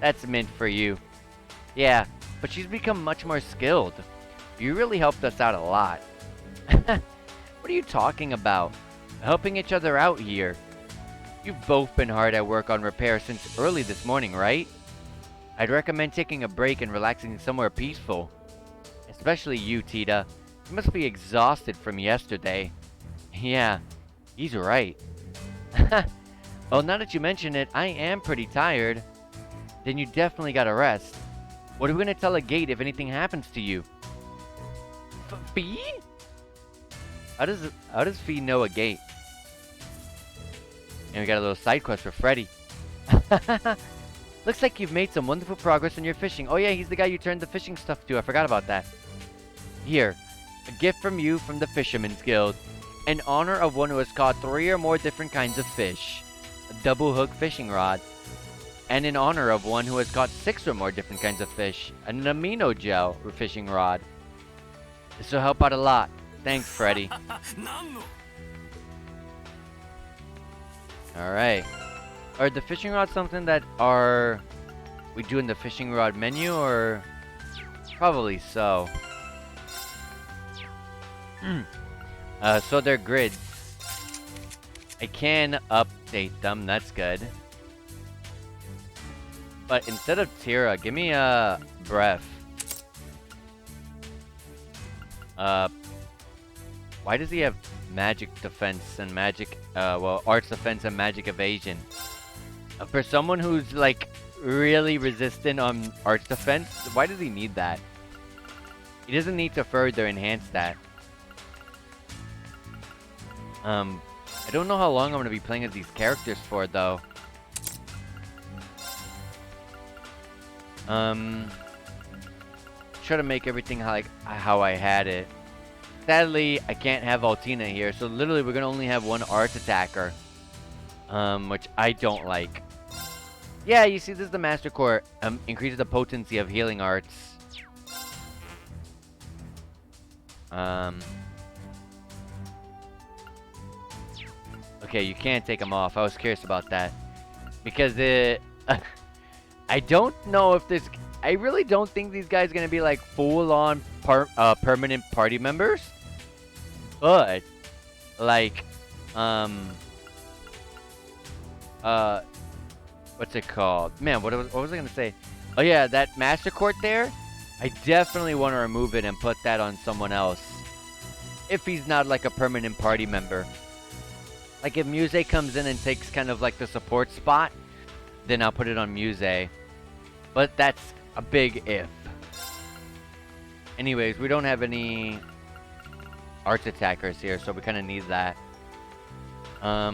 That's Mint for you. Yeah, but she's become much more skilled. You really helped us out a lot. What are you talking about? Helping each other out here. You've both been hard at work on repair since early this morning, right? I'd recommend taking a break and relaxing somewhere peaceful. Especially you, Tita. You must be exhausted from yesterday. Yeah, he's right. Well, now that you mention it, I am pretty tired. Then you definitely gotta rest. What are we gonna tell a gate if anything happens to you? Fee? How does Fee know a gate? And we got a little side quest for Freddy. Looks like you've made some wonderful progress in your fishing. Oh yeah, he's the guy you turned the fishing stuff to. I forgot about that. Here, a gift from you from the Fisherman's Guild. In honor of one who has caught 3 or more different kinds of fish. A double hook fishing rod. And in honor of one who has caught 6 or more different kinds of fish. An amino gel fishing rod. This will help out a lot. Thanks, Freddy. 何の Alright. Are the fishing rods something that we do in the fishing rod menu, or probably so? So they're grids. I can update them, that's good. But instead of Tira, give me a breath. Why does he have magic defense and magic, well, arts defense and magic evasion? For someone who's like really resistant on arts defense, why does he need that? He doesn't need to further enhance that. I don't know how long I'm going to be playing as these characters for, though. Try to make everything like how I had it. Sadly, I can't have Altina here, so literally we're gonna only have one arts attacker, which I don't like. Yeah, you see, this is the Master Core. Increases the potency of healing arts. Okay, you can't take them off. I was curious about that because I don't know if this. I really don't think these guys are gonna be like full-on permanent party members. But like, what's it called? Man, what was I gonna say? Oh yeah, that Master Court there. I definitely want to remove it and put that on someone else. If he's not like a permanent party member. Like if Muse comes in and takes kind of like the support spot, then I'll put it on Muse. But that's a big if. Anyways, we don't have any arts attackers here, so we kind of need that. I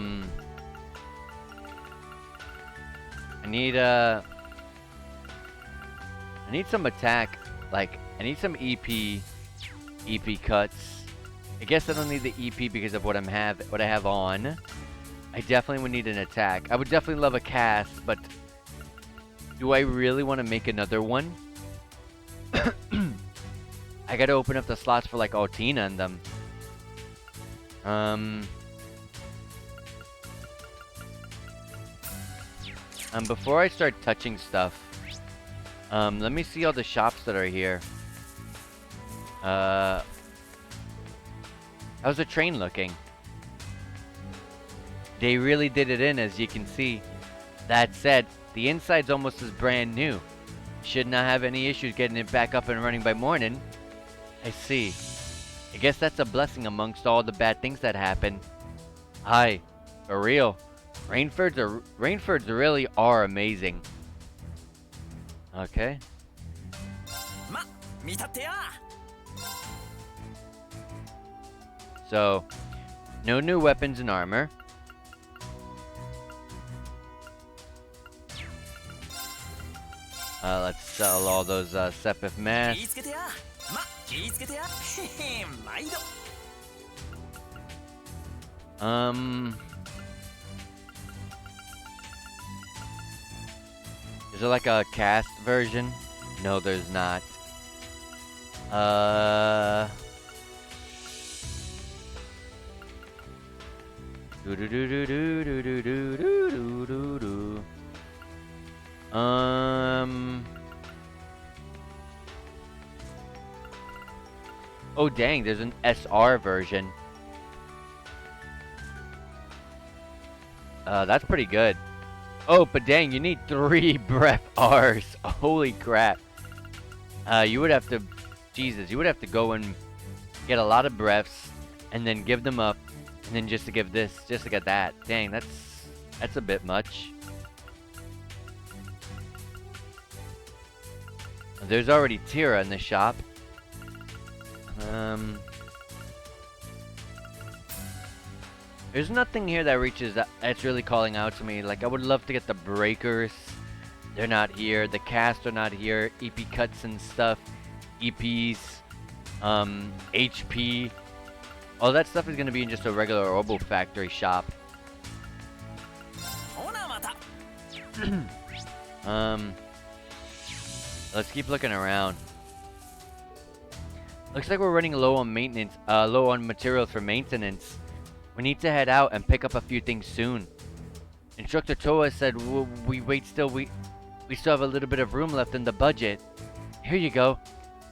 need some attack. Like, I need some EP cuts. I guess I don't need the EP because of what I have on. I definitely would need an attack. I would definitely love a cast, but do I really want to make another one? I gotta open up the slots for like Altina and them. Before I start touching stuff, let me see all the shops that are here. How's the train looking? They really did it in, as you can see. That said, the inside's almost as brand new. Should not have any issues getting it back up and running by morning. I see. I guess that's a blessing amongst all the bad things that happen. Hi, for real. Rainfords really are amazing. Okay. So, no new weapons and armor. Let's sell all those Sepith masks. Is there like a cast version? No, there's not. Oh dang, there's an SR version. That's pretty good. Oh, but dang, you need 3 breath R's. Holy crap. You would have to, Jesus, you would have to go and get a lot of breaths and then give them up and then just to give this, just to get that. Dang, that's a bit much. There's already Tira in the shop. There's nothing here that reaches that's really calling out to me. Like, I would love to get the breakers. They're not here. The cast are not here. EP cuts and stuff. EPs. HP. All that stuff is going to be in just a regular Orbo Factory shop. Let's keep looking around. Looks like we're running low on maintenance, low on materials for maintenance. We need to head out and pick up a few things soon. Instructor Toa said we still have a little bit of room left in the budget. Here you go.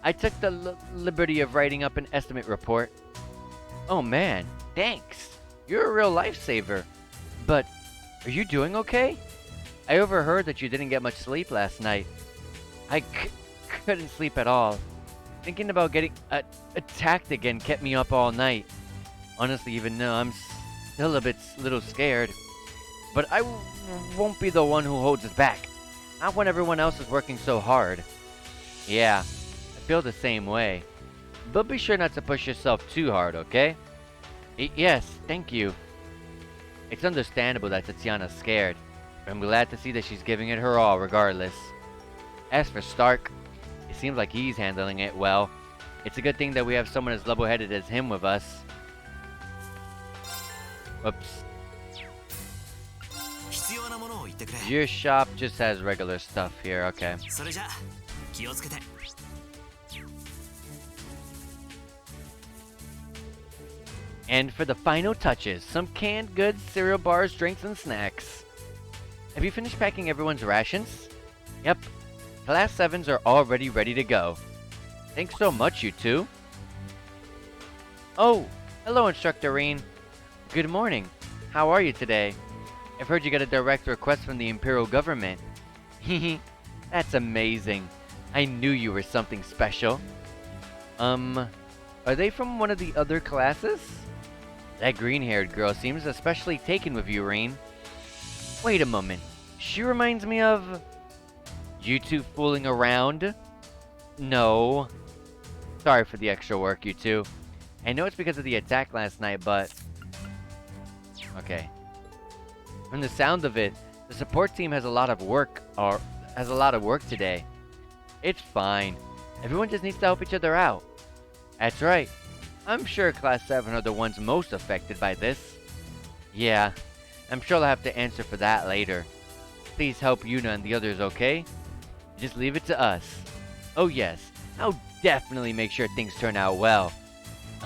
I took the liberty of writing up an estimate report. Oh man, thanks. You're a real lifesaver. But are you doing okay? I overheard that you didn't get much sleep last night. I couldn't sleep at all. Thinking about getting attacked again kept me up all night. Honestly, even though I'm still a little scared. But I won't be the one who holds it back. Not when everyone else is working so hard. Yeah, I feel the same way. But be sure not to push yourself too hard, okay? Yes, thank you. It's understandable that Tatiana's scared, but I'm glad to see that she's giving it her all regardless. As for Stark, it seems like he's handling it well. It's a good thing that we have someone as level-headed as him with us. Whoops. Your shop just has regular stuff here, okay. And for the final touches, some canned goods, cereal bars, drinks, and snacks. Have you finished packing everyone's rations? Yep. Class 7s are already ready to go. Thanks so much, you two. Oh, hello, Instructor Rean. Good morning. How are you today? I've heard you got a direct request from the Imperial government. Hehe, that's amazing. I knew you were something special. Are they from one of the other classes? That green-haired girl seems especially taken with you, Rean. Wait a moment. She reminds me of... You two fooling around? No. Sorry for the extra work, you two. I know it's because of the attack last night, but... Okay. From the sound of it, the support team has a lot of work, today. It's fine. Everyone just needs to help each other out. That's right. I'm sure Class 7 are the ones most affected by this. Yeah, I'm sure I'll have to answer for that later. Please help Yuna and the others, okay? Just leave it to us. Oh yes, I'll definitely make sure things turn out well.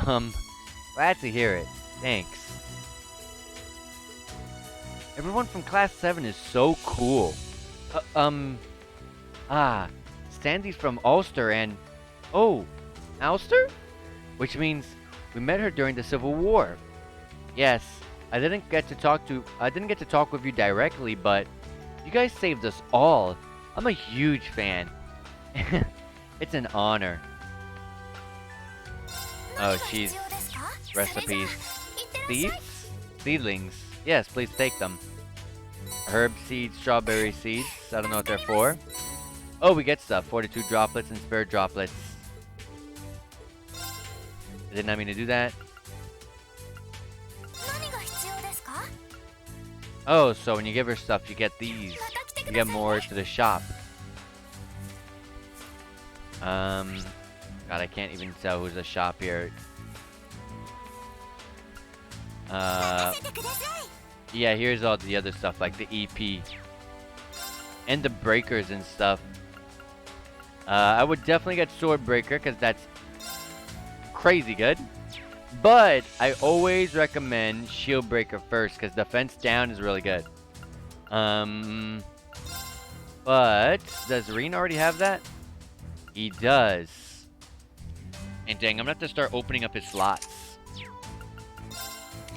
Glad to hear it. Thanks. Everyone from Class 7 is so cool. Sandy's from Ulster and... Oh, Ulster? Which means we met her during the Civil War. Yes, I didn't get to talk with you directly, but you guys saved us all. I'm a huge fan. It's an honor. Oh, jeez. Recipes. Seeds? Seedlings. Yes, please take them. Herb seeds, strawberry seeds. I don't know what they're for. Oh, we get stuff. 42 droplets and spirit droplets. I did not mean to do that. Oh, so when you give her stuff, you get these. You get more to the shop. God, I can't even tell who's the shop here. Yeah, here's all the other stuff, like the EP. And the breakers and stuff. I would definitely get Sword Breaker, because that's crazy good. But I always recommend Shield Breaker first, because Defense Down is really good. But does Rean already have that? He does. And dang, I'm going to have to start opening up his slots.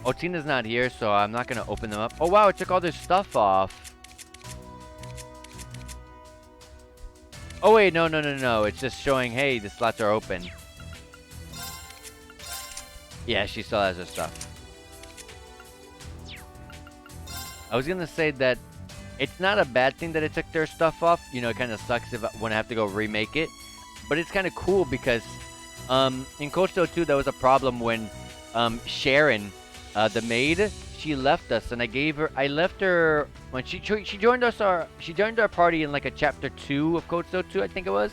Oh, Tina's not here, so I'm not going to open them up. Oh, wow, it took all this stuff off. Oh, wait, no. It's just showing, hey, the slots are open. Yeah, she still has her stuff. I was going to say that it's not a bad thing that it took their stuff off. You know, it kind of sucks when I have to go remake it. But it's kind of cool because in Coach 2, there was a problem when Sharon, the maid, she left us, and I left her when she joined us. She joined our party in like a chapter 2 of Coach 2, I think it was,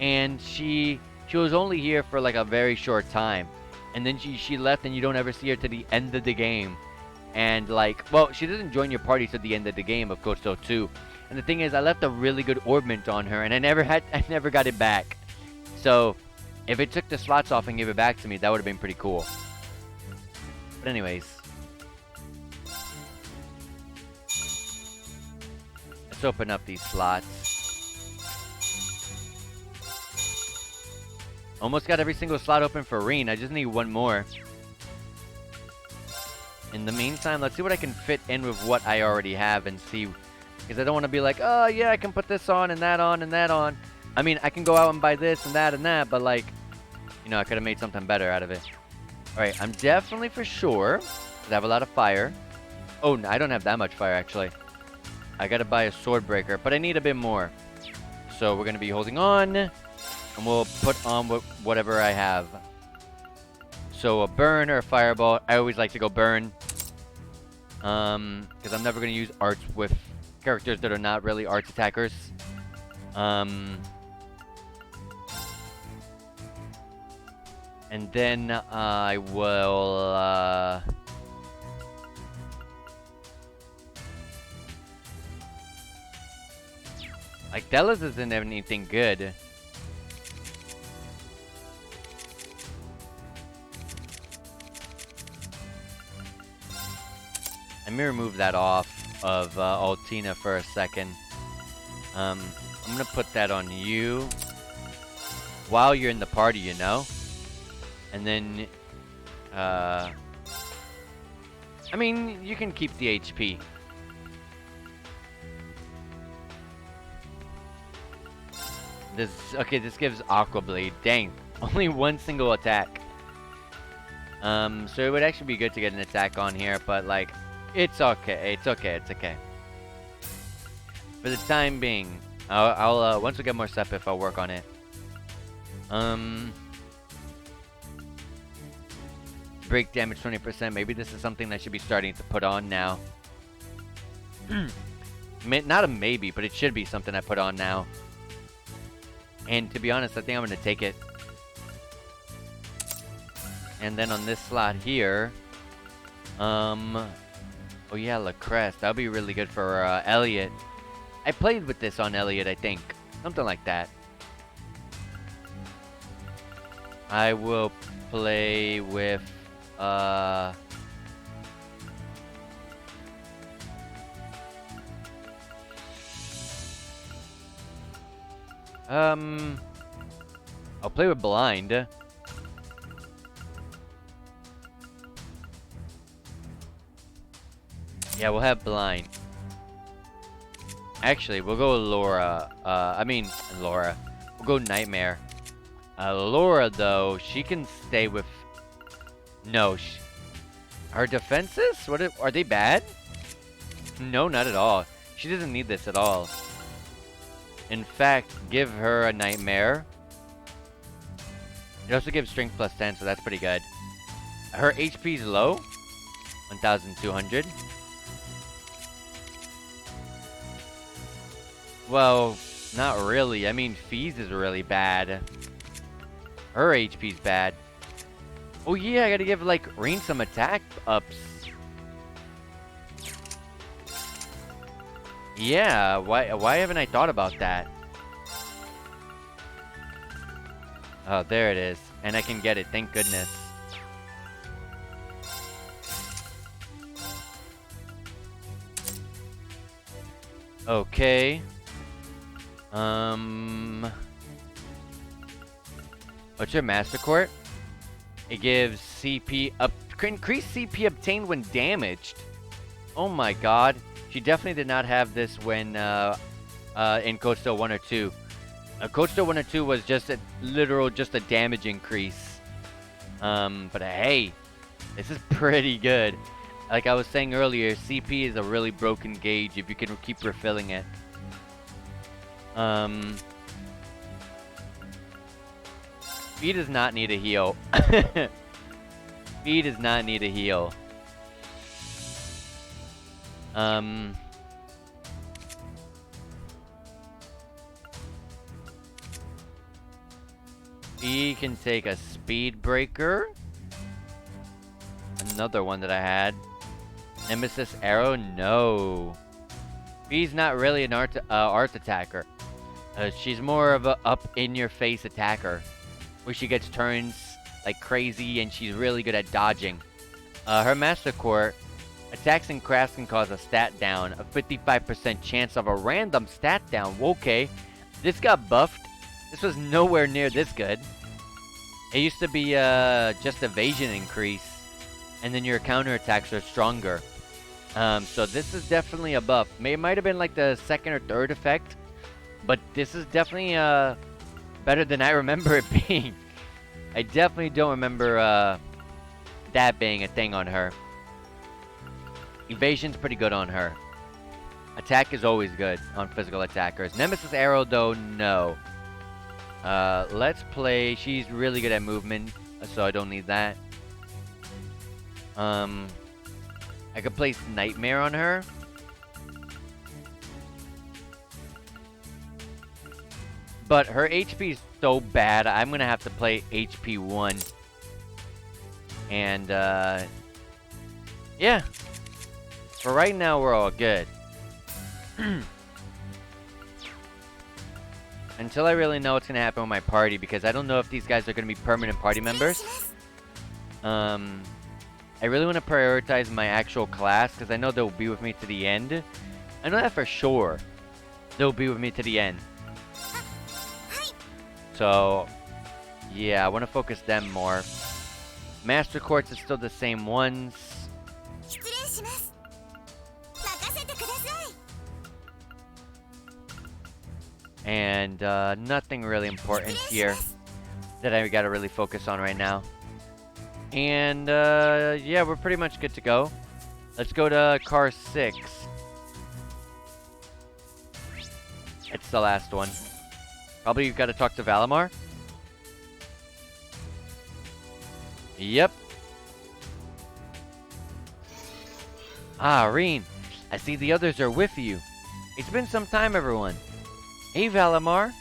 and she was only here for like a very short time, and then she left, and you don't ever see her to the end of the game. And like, well, she doesn't join your party to the end of the game of Coach 2. And the thing is, I left a really good orbment on her, and I never got it back. So If it took the slots off and gave it back to me, that would have been pretty cool. But anyways. Let's open up these slots. Almost got every single slot open for Rean. I just need one more. In the meantime, let's see what I can fit in with what I already have and see. Because I don't want to be like, oh yeah, I can put this on and that on and that on. I mean, I can go out and buy this and that, but like, you know, I could have made something better out of it. Alright, I'm definitely for sure, because I have a lot of fire. Oh, no, I don't have that much fire, actually. I gotta buy a sword breaker, but I need a bit more. So we're gonna be holding on, and we'll put on whatever I have. So a burn or a fireball. I always like to go burn. Because I'm never gonna use arts with characters that are not really arts attackers. And then I will, like, Della's isn't anything good. Let me remove that off of Altina for a second. I'm gonna put that on you while you're in the party, you know? And then, I mean, you can keep the HP. Okay, this gives Aqua Blade. Dang, only one single attack. So it would actually be good to get an attack on here, but like, it's okay. It's okay. It's okay. For the time being, I'll once we get more Sepith, I'll work on it. Break damage 20%. Maybe this is something I should be starting to put on now. Not a maybe, but it should be something I put on now. And to be honest, I think I'm going to take it. And then on this slot here, oh yeah, Lacrest. That'll be really good for Elliot. I played with this on Elliot, I think. Something like that. I will play with I'll play with Blind. Yeah, we'll have Blind. Actually, we'll go Laura. Laura. We'll go Nightmare. Laura, though, she can stay with... No, her defenses? Are they bad? No, not at all. She doesn't need this at all. In fact, give her a Nightmare. It also gives Strength plus 10, so that's pretty good. Her HP is low. 1,200. Well, not really. I mean, Fees is really bad. Her HP's bad. Oh yeah, I gotta give, like, Rean some attack ups. Yeah, why haven't I thought about that? Oh, there it is. And I can get it, thank goodness. Okay. What's your Master Court? It gives CP up, increased CP obtained when damaged. Oh my god. She definitely did not have this when in Code Steel 1 or 2. Code Steel 1 or 2 was just a literal, just a damage increase. But hey, this is pretty good. Like I was saying earlier, CP is a really broken gauge if you can keep refilling it. He does not need a heal. He does not need a heal. He can take a speed breaker. Another one that I had. Nemesis arrow? No. He's not really an art attacker. She's more of a up-in-your-face attacker. where she gets turns like crazy and she's really good at dodging. Her Master Core, attacks and crafts can cause a stat down, a 55% chance of a random stat down. Okay, this got buffed. This was nowhere near this good. It used to be just evasion increase, and then your counterattacks are stronger. So this is definitely a buff. It might have been like the second or third effect, but this is definitely better than I remember it being. I definitely don't remember that being a thing on her. Evasion's pretty good on her. Attack is always good on physical attackers. Nemesis Arrow, though, no. Let's play... She's really good at movement, so I don't need that. I could place Nightmare on her. But her HP is so bad, I'm going to have to play HP 1. And, yeah. For right now, we're all good. Until I really know what's going to happen with my party, because I don't know if these guys are going to be permanent party members. I really want to prioritize my actual class, because I know they'll be with me to the end. I know that for sure. They'll be with me to the end. So, yeah, I want to focus them more. Master Quartz is still the same ones. And nothing really important here that I gotta really focus on right now. And yeah, we're pretty much good to go. Let's go to car 6. It's the last one. Probably you've got to talk to Valimar. Yep. Ah, Rean. I see the others are with you. It's been some time, everyone. Hey, Valimar.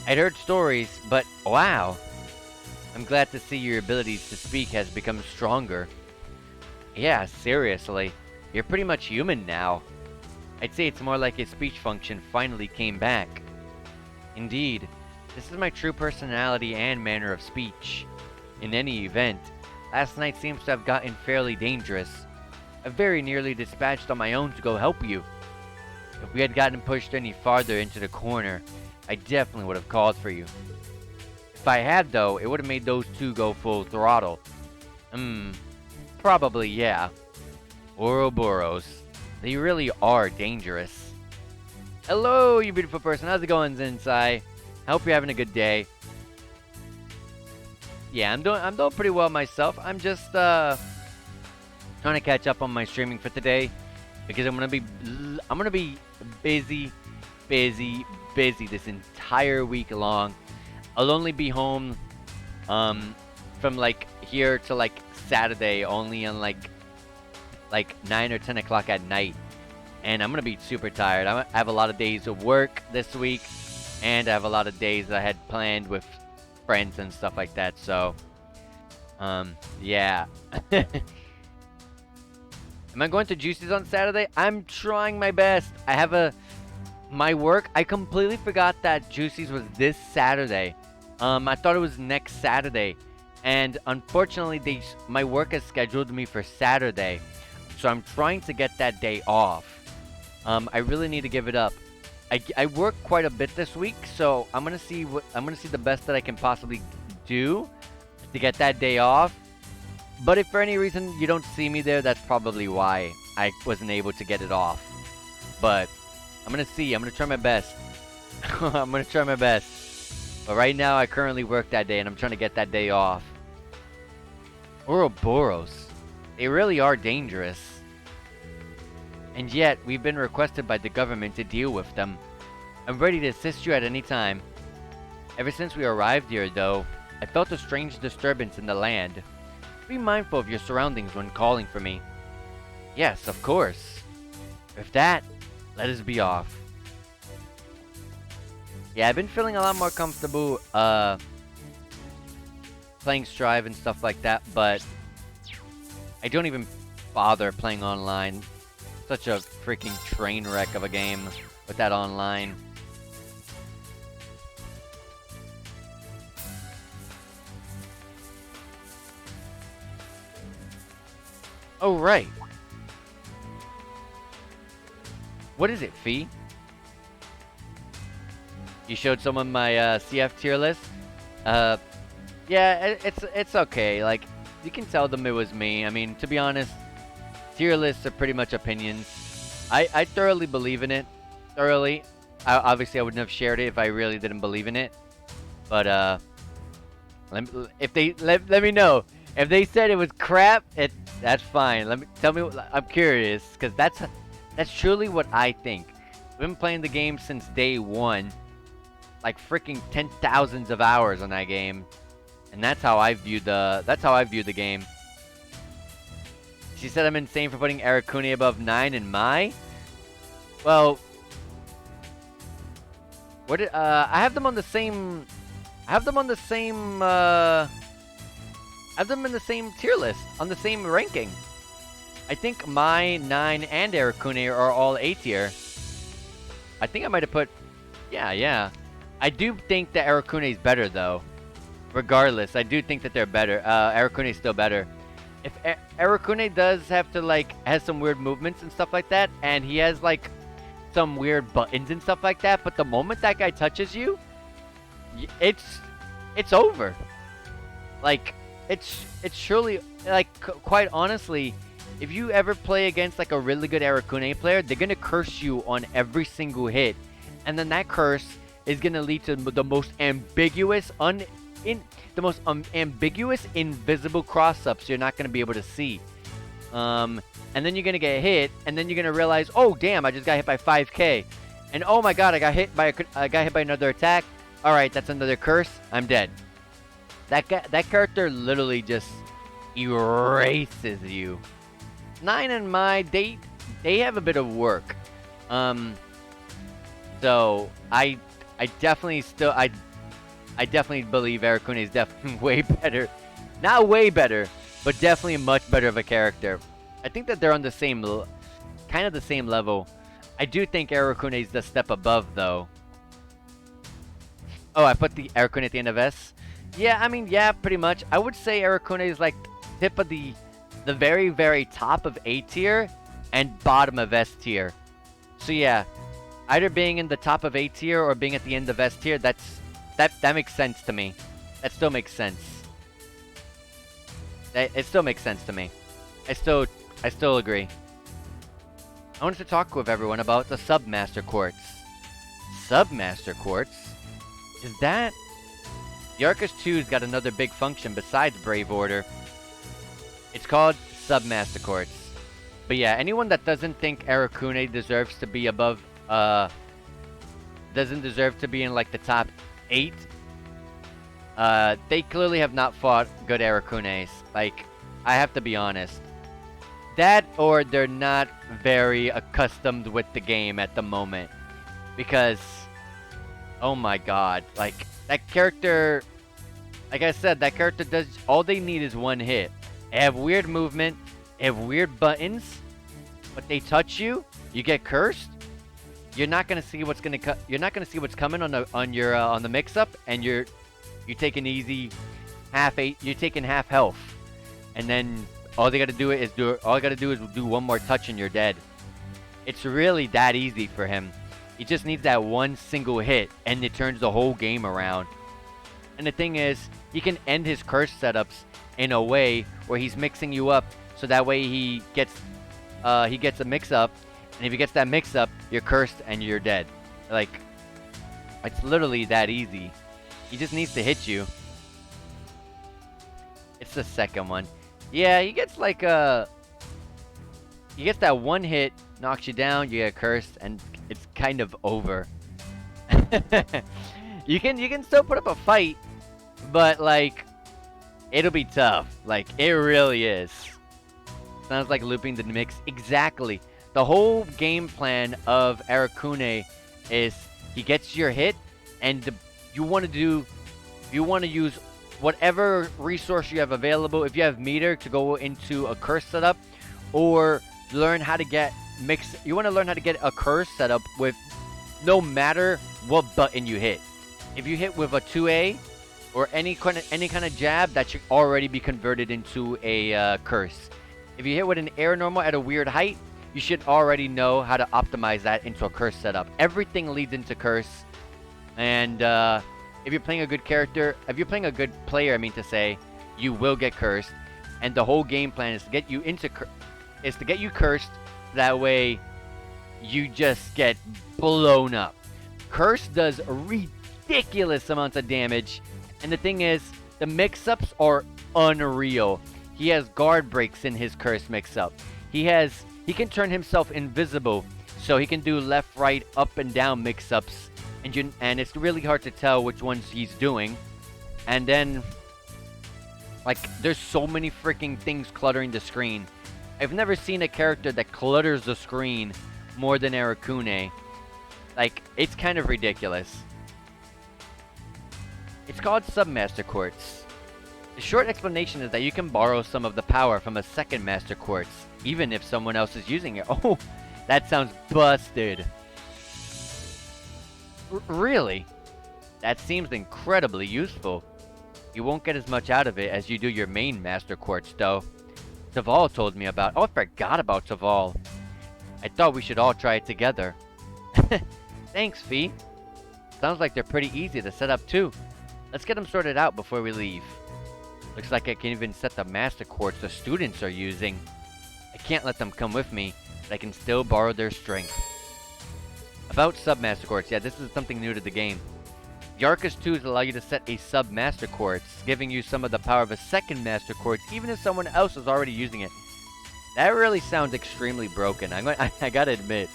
I'd heard stories, but wow. I'm glad to see your abilities to speak has become stronger. Yeah, seriously. You're pretty much human now. I'd say it's more like his speech function finally came back. Indeed, this is my true personality and manner of speech. In any event, last night seems to have gotten fairly dangerous. I very nearly dispatched on my own to go help you. If we had gotten pushed any farther into the corner, I definitely would have called for you. If I had, though, it would have made those two go full throttle. Probably, yeah. Ouroboros. They really are dangerous. Hello, you beautiful person. How's it going, Zensai? I hope you're having a good day. Yeah, I'm doing pretty well myself. I'm just trying to catch up on my streaming for today because I'm gonna be busy this entire week long. I'll only be home from like here to like Saturday only on like 9 or 10 o'clock at night. And I'm going to be super tired. I have a lot of days of work this week. And I have a lot of days that I had planned with friends and stuff like that. So, yeah. Am I going to Juicy's on Saturday? I'm trying my best. I have my work. I completely forgot that Juicy's was this Saturday. I thought it was next Saturday. And unfortunately, my work has scheduled me for Saturday. So I'm trying to get that day off. I really need to give it up. I work quite a bit this week, so I'm gonna see the best that I can possibly do to get that day off. But if for any reason you don't see me there, that's probably why I wasn't able to get it off. But I'm gonna see. I'm gonna try my best. I'm gonna try my best. But right now, I currently work that day, and I'm trying to get that day off. Ouroboros. They really are dangerous. And yet, we've been requested by the government to deal with them. I'm ready to assist you at any time. Ever since we arrived here, though, I felt a strange disturbance in the land. Be mindful of your surroundings when calling for me. Yes, of course. With that, let us be off. Yeah, I've been feeling a lot more comfortable, playing Strive and stuff like that, but I don't even bother playing online. Such a freaking train wreck of a game with that online. Oh, right. What is it, Fee? You showed someone my CF tier list? Yeah, it's okay. Like, you can tell them it was me. I mean, to be honest, tier lists are pretty much opinions. I thoroughly believe in it. Thoroughly. Obviously, I wouldn't have shared it if I really didn't believe in it. But, let me know. If they said it was crap, that's fine. Tell me. I'm curious, because that's truly what I think. I've been playing the game since day one, like freaking 10,000s of hours on that game, and that's how I view the game. She said I'm insane for putting Arakune above 9 in my. Well, I have them on the same. I have them on the same. I have them in the same tier list, on the same ranking. I think my 9 and Arakune are all A tier. I think I might have put. Yeah. I do think that Arakune is better though. Regardless, I do think that they're better. Arakune is still better. If Arakune does have to has some weird movements and stuff like that, and he has some weird buttons and stuff like that, but the moment that guy touches you, it's over. It's surely quite honestly, if you ever play against a really good Arakune player, they're gonna curse you on every single hit, and then that curse is gonna lead to the most ambiguous invisible cross-ups you're not gonna be able to see. And then you're gonna get hit, and then you're gonna realize, oh damn, I just got hit by 5k, and oh my god, I got hit by another attack. All right, that's another curse. I'm dead. That character literally just erases you. 9 and my they have a bit of work. So I definitely believe Arakune is definitely way better. Not way better, but definitely much better of a character. I think that they're on the same, kind of the same level. I do think Arakune is the step above, though. Oh, I put the Arakune at the end of S? Yeah, I mean, yeah, pretty much. I would say Arakune is tip of the very, very top of A tier and bottom of S tier. So yeah, either being in the top of A tier or being at the end of S tier, that makes sense to me. That still makes sense. It still makes sense to me. I still agree. I wanted to talk with everyone about the Submaster Quartz. Submaster Quartz? Is that... The Arcus 2's got another big function besides Brave Order. It's called Submaster Quartz. But yeah, anyone that doesn't think Arakune deserves to be above... doesn't deserve to be in the top 8... they clearly have not fought good Arakunes. I have to be honest. That or they're not very accustomed with the game at the moment. Because, oh my god, that character, like I said, that character does, all they need is one hit. They have weird movement, they have weird buttons, but they touch you, you get cursed. You're not gonna see what's coming on the mix-up, and you're taking easy you're taking half health, and then all you gotta do is do one more touch and you're dead. It's really that easy for him. He just needs that one single hit, and it turns the whole game around. And the thing is, he can end his curse setups in a way where he's mixing you up, so that way he gets a mix-up, and if he gets that mix-up, you're cursed and you're dead. It's literally that easy. He just needs to hit you. It's the second one. Yeah, he gets he gets that one hit, knocks you down, you get cursed, and it's kind of over. You can still put up a fight, but it'll be tough. It really is. Sounds like looping the mix. Exactly. The whole game plan of Arakune is he gets your hit, and you want to use whatever resource you have available. If you have meter to go into a curse setup, or learn how to get you want to learn how to get a curse setup with no matter what button you hit. If you hit with a 2A or any kind of jab, that should already be converted into a curse. If you hit with an air normal at a weird height, you should already know how to optimize that into a curse setup. Everything leads into curse. And if you're playing a good character, if you're playing a good player, I mean to say, you will get cursed. And the whole game plan is to get you cursed. That way, you just get blown up. Curse does ridiculous amounts of damage. And the thing is, the mix-ups are unreal. He has guard breaks in his curse mix-up. He can turn himself invisible, so he can do left, right, up, and down mix-ups. And it's really hard to tell which ones he's doing. And then, like, there's so many freaking things cluttering the screen. I've never seen a character that clutters the screen more than Arakune. Like, it's kind of ridiculous. It's called Submaster Quartz. The short explanation is that you can borrow some of the power from a second Master Quartz, even if someone else is using it. Oh, that sounds busted. Really? That seems incredibly useful. You won't get as much out of it as you do your main Master Quartz, though. Duvalie told me about... Oh, I forgot about Duvalie. I thought we should all try it together. Thanks, Fee. Sounds like they're pretty easy to set up, too. Let's get them sorted out before we leave. Looks like I can even set the Master Quartz the students are using. I can't let them come with me, but I can still borrow their strength. About Sub-Master Quartz, yeah, this is something new to the game. The Arcus 2s allow you to set a Sub-Master Quartz, giving you some of the power of a second Master Quartz, even if someone else is already using it. That really sounds extremely broken, I gotta admit.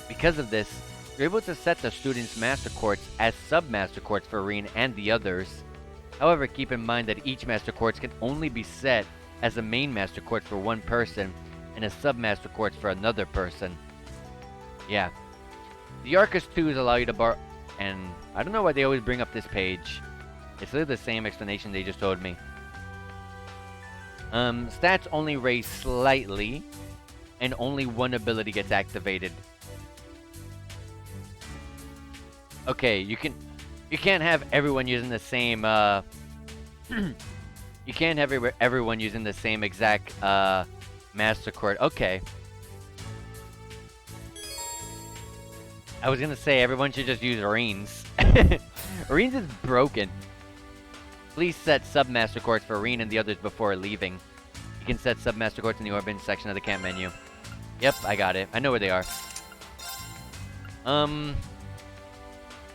Because of this, you're able to set the student's Master Quartz as Sub-Master Quartz for Rean and the others. However, keep in mind that each Master Quartz can only be set as a main Master Quartz for one person, and a Sub-Master Quartz for another person. Yeah. The Arcus 2s allow you to borrow... And I don't know why they always bring up this page. It's literally the same explanation they just told me. Stats only raise slightly, and only one ability gets activated. Okay, you can't have everyone using the same you can't have everyone using the same exact Master Quartz. Okay. I was gonna say everyone should just use Rean's. Rean's is broken. Please set Sub-Master Quartz for Rean and the others before leaving. You can set Sub-Master Quartz in the Orbin section of the camp menu. Yep, I got it. I know where they are.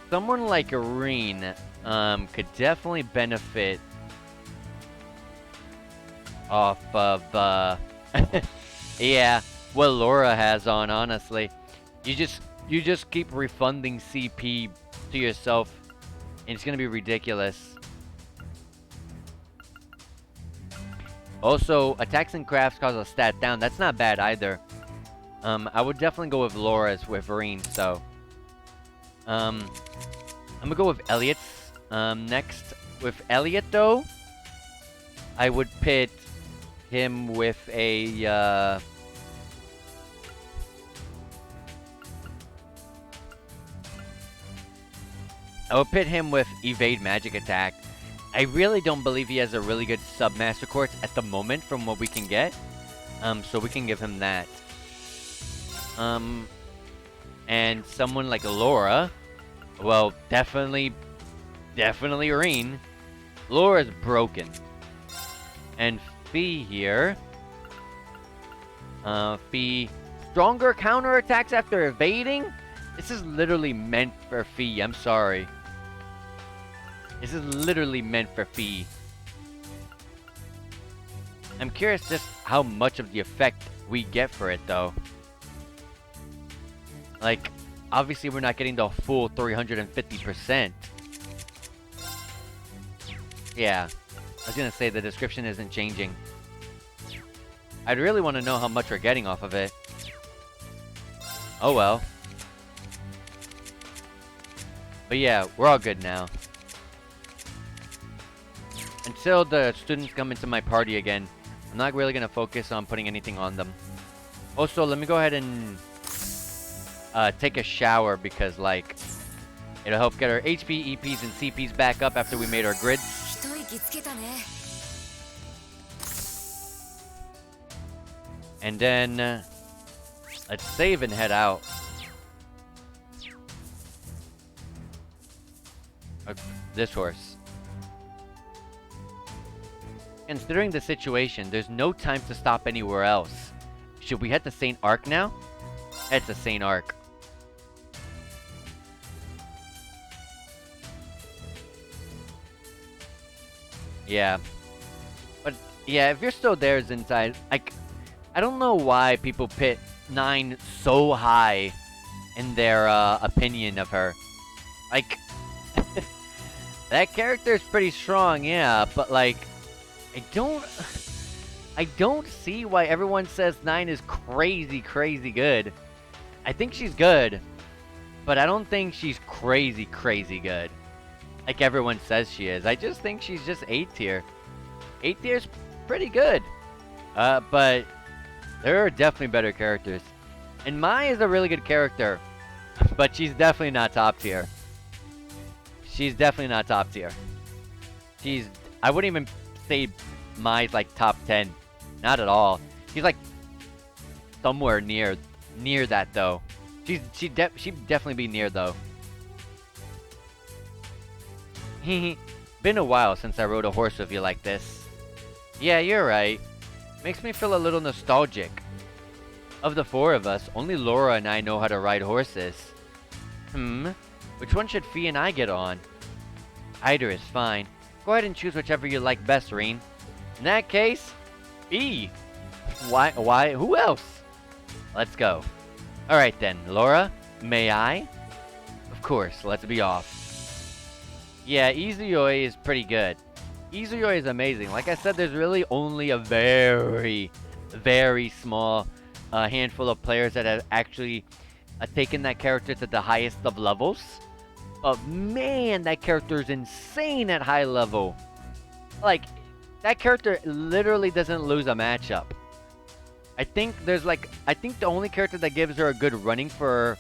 Someone like Rean could definitely benefit off of yeah, what Laura has on, honestly. You just keep refunding CP to yourself, and it's gonna be ridiculous. Also, attacks and crafts cause a stat down. That's not bad either. I would definitely go with Laura's with Rean, so. I'm gonna go with Elliot's next. With Elliot, though, I would pit him with a I would pit him with Evade Magic Attack. I really don't believe he has a really good Sub-Master Quartz at the moment from what we can get. So we can give him that. And someone like Laura, well, definitely Rean. Laura's broken. And Fee here. Fee, stronger counterattacks after evading? This is literally meant for Fee, I'm sorry. This is literally meant for Fee. I'm curious just how much of the effect we get for it, though. Like, obviously we're not getting the full 350%. Yeah, I was gonna say the description isn't changing. I'd really want to know how much we're getting off of it. Oh well. But yeah, we're all good now. Until the students come into my party again, I'm not really going to focus on putting anything on them. Also, let me go ahead and take a shower because, like, it'll help get our HP, EPs, and CPs back up after we made our grids. And then let's save and head out. This horse. Considering the situation, there's no time to stop anywhere else. Should we head to St. Arc now? Head to St. Arc. Yeah. But, yeah, if you're still there, Zinside, I don't know why people pit 9 so high in their opinion of her. Like, that character is pretty strong, yeah, but like, I don't see why everyone says 9 is crazy good. I think she's good, but I don't think she's crazy good. Like everyone says she is. I just think she's just A tier. A tier is pretty good. But there are definitely better characters. And Mai is a really good character, but she's definitely not top tier. She's definitely not top tier. I wouldn't even say Mai's like top 10. Not at all. She's like somewhere near that though. She'd definitely be near though. Been a while since I rode a horse with you like this. Yeah, you're right. Makes me feel a little nostalgic. Of the 4 of us, only Laura and I know how to ride horses. Which one should Fee and I get on? Either is fine. Go ahead and choose whichever you like best, Rean. In that case, Fee. Why? Who else? Let's go. Alright then, Laura, may I? Of course, let's be off. Yeah, Izuyoi is pretty good. Izuyoi is amazing. Like I said, there's really only a very small handful of players that have actually taken that character to the highest of levels. But man, that character is insane at high level. Like, that character literally doesn't lose a matchup. I think the only character that gives her a good running for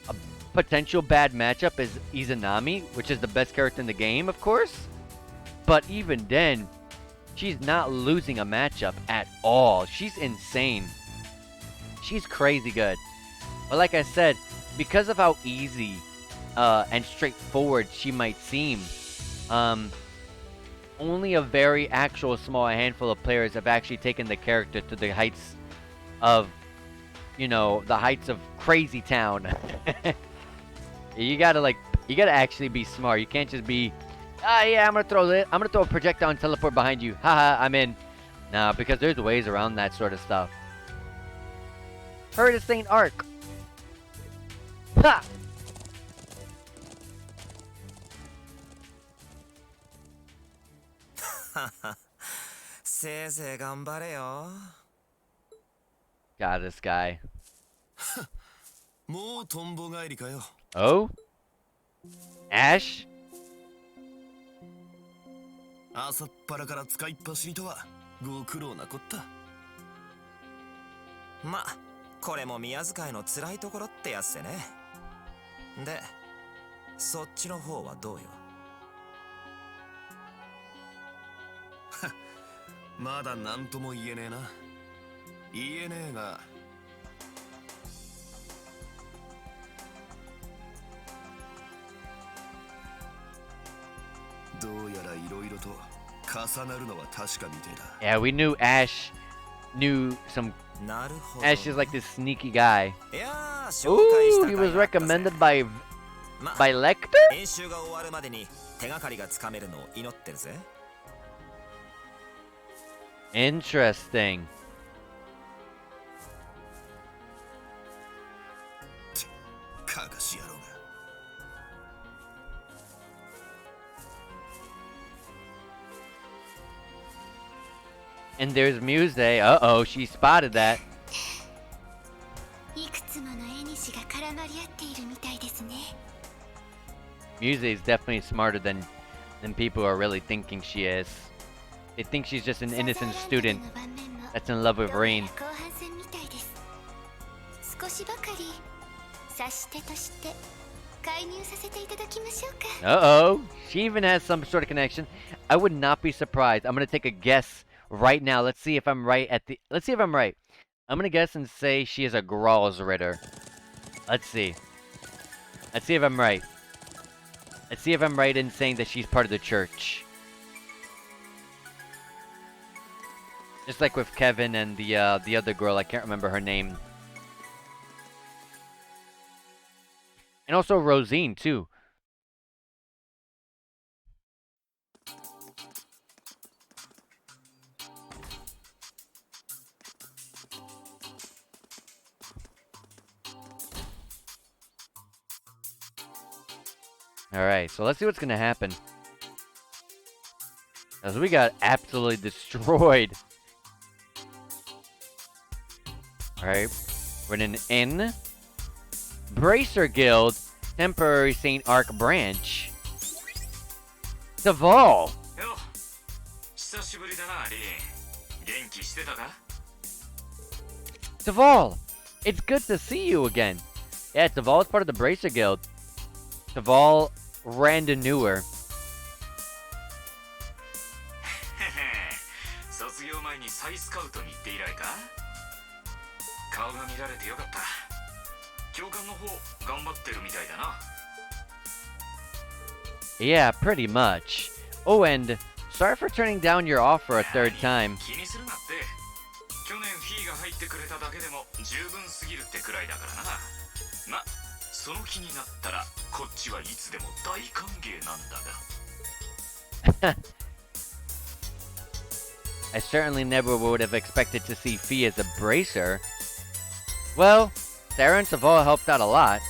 a potential bad matchup is Izanami, which is the best character in the game, of course. But even then, she's not losing a matchup at all. She's insane. She's crazy good. But like I said, because of how easy and straightforward she might seem, only a very small handful of players have actually taken the character to the heights of, the heights of Crazy Town. You gotta actually be smart. You can't just be, yeah, I'm gonna throw a projectile and teleport behind you. Haha, I'm in. Nah, because there's ways around that sort of stuff. Hurry to St. Arc. Ha! God, this guy. Oh? Ash? 朝っぱらから使いっ走りとはご苦労なこった。ま、これも宮遣いの辛いところってやつでね。で、そっちの方はどうよ。まだ何とも言えねえな。言えねえが。どうやらいろいろと重なるのは確かみてえだ。Yeah, we knew Ash knew some. Ash is like this sneaky guy. Ooh, he was recommended by Lecter? 演習が終わるまでに手がかりがつかめるのを祈ってるぜ。Interesting. And there's Muse. Uh-oh, she spotted that. Muse is definitely smarter than people are really thinking she is. They think she's just an innocent student that's in love with Rean. Uh-oh, she even has some sort of connection. I would not be surprised. I'm gonna take a guess right now. Let's see if I'm right. I'm gonna guess and say she is a Gralls Ritter. Let's see. Let's see if I'm right. Let's see if I'm right in saying that she's part of the church. Just like with Kevin and the other girl, I can't remember her name. And also Rosine too. Alright, so let's see what's gonna happen. As we got absolutely destroyed. Alright, we're in an inn. Bracer Guild, Temporary Saint Arc Branch. Duvalie! よ久しぶりだなリン元気してたか Duvalie! It's good to see you again. Yeah, Duvalie is part of the Bracer Guild. Duvalie Randanewer. 卒業前に再スカウトに行って以来か顔が見られてよかった教官の方頑張ってるみたいだな Yeah, pretty much. Oh, and sorry for turning down your offer a third time. 気にするなって去年フィーが入ってくれただけでも十分すぎるってくらいだからなまその気になったらこっちはいつでも大歓迎なんだが I certainly never would have expected to see Fee as a bracer. Well, Sarah and Duvalie helped out a lot.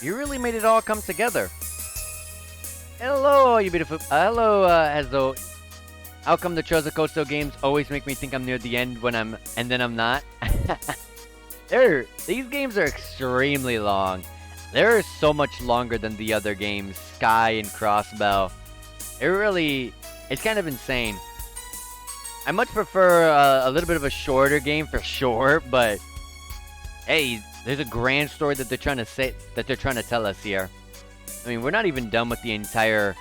You really made it all come together. Hello, you beautiful. Hello, Hazo. How come the Chozo Kosto games always make me think I'm near the end when and then I'm not? These games are extremely long. They're so much longer than the other games, Sky and Crossbow. It's kind of insane. I much prefer a little bit of a shorter game for sure, but hey, there's a grand story that they're trying to tell us here. I mean, we're not even done with the entire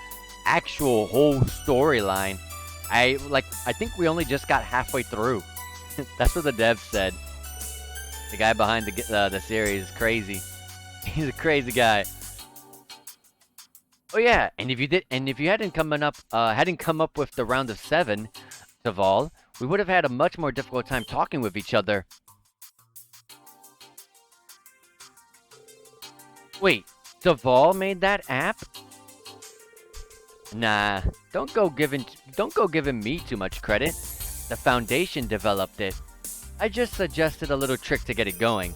actual whole storyline. I think we only just got halfway through. That's what the dev said. The guy behind the series is crazy. He's a crazy guy. Oh yeah, and if you hadn't come up with the round of 7, Duvalie, we would have had a much more difficult time talking with each other. Wait, Duvalie made that app? Nah, don't go giving me too much credit. The Foundation developed it. I just suggested a little trick to get it going.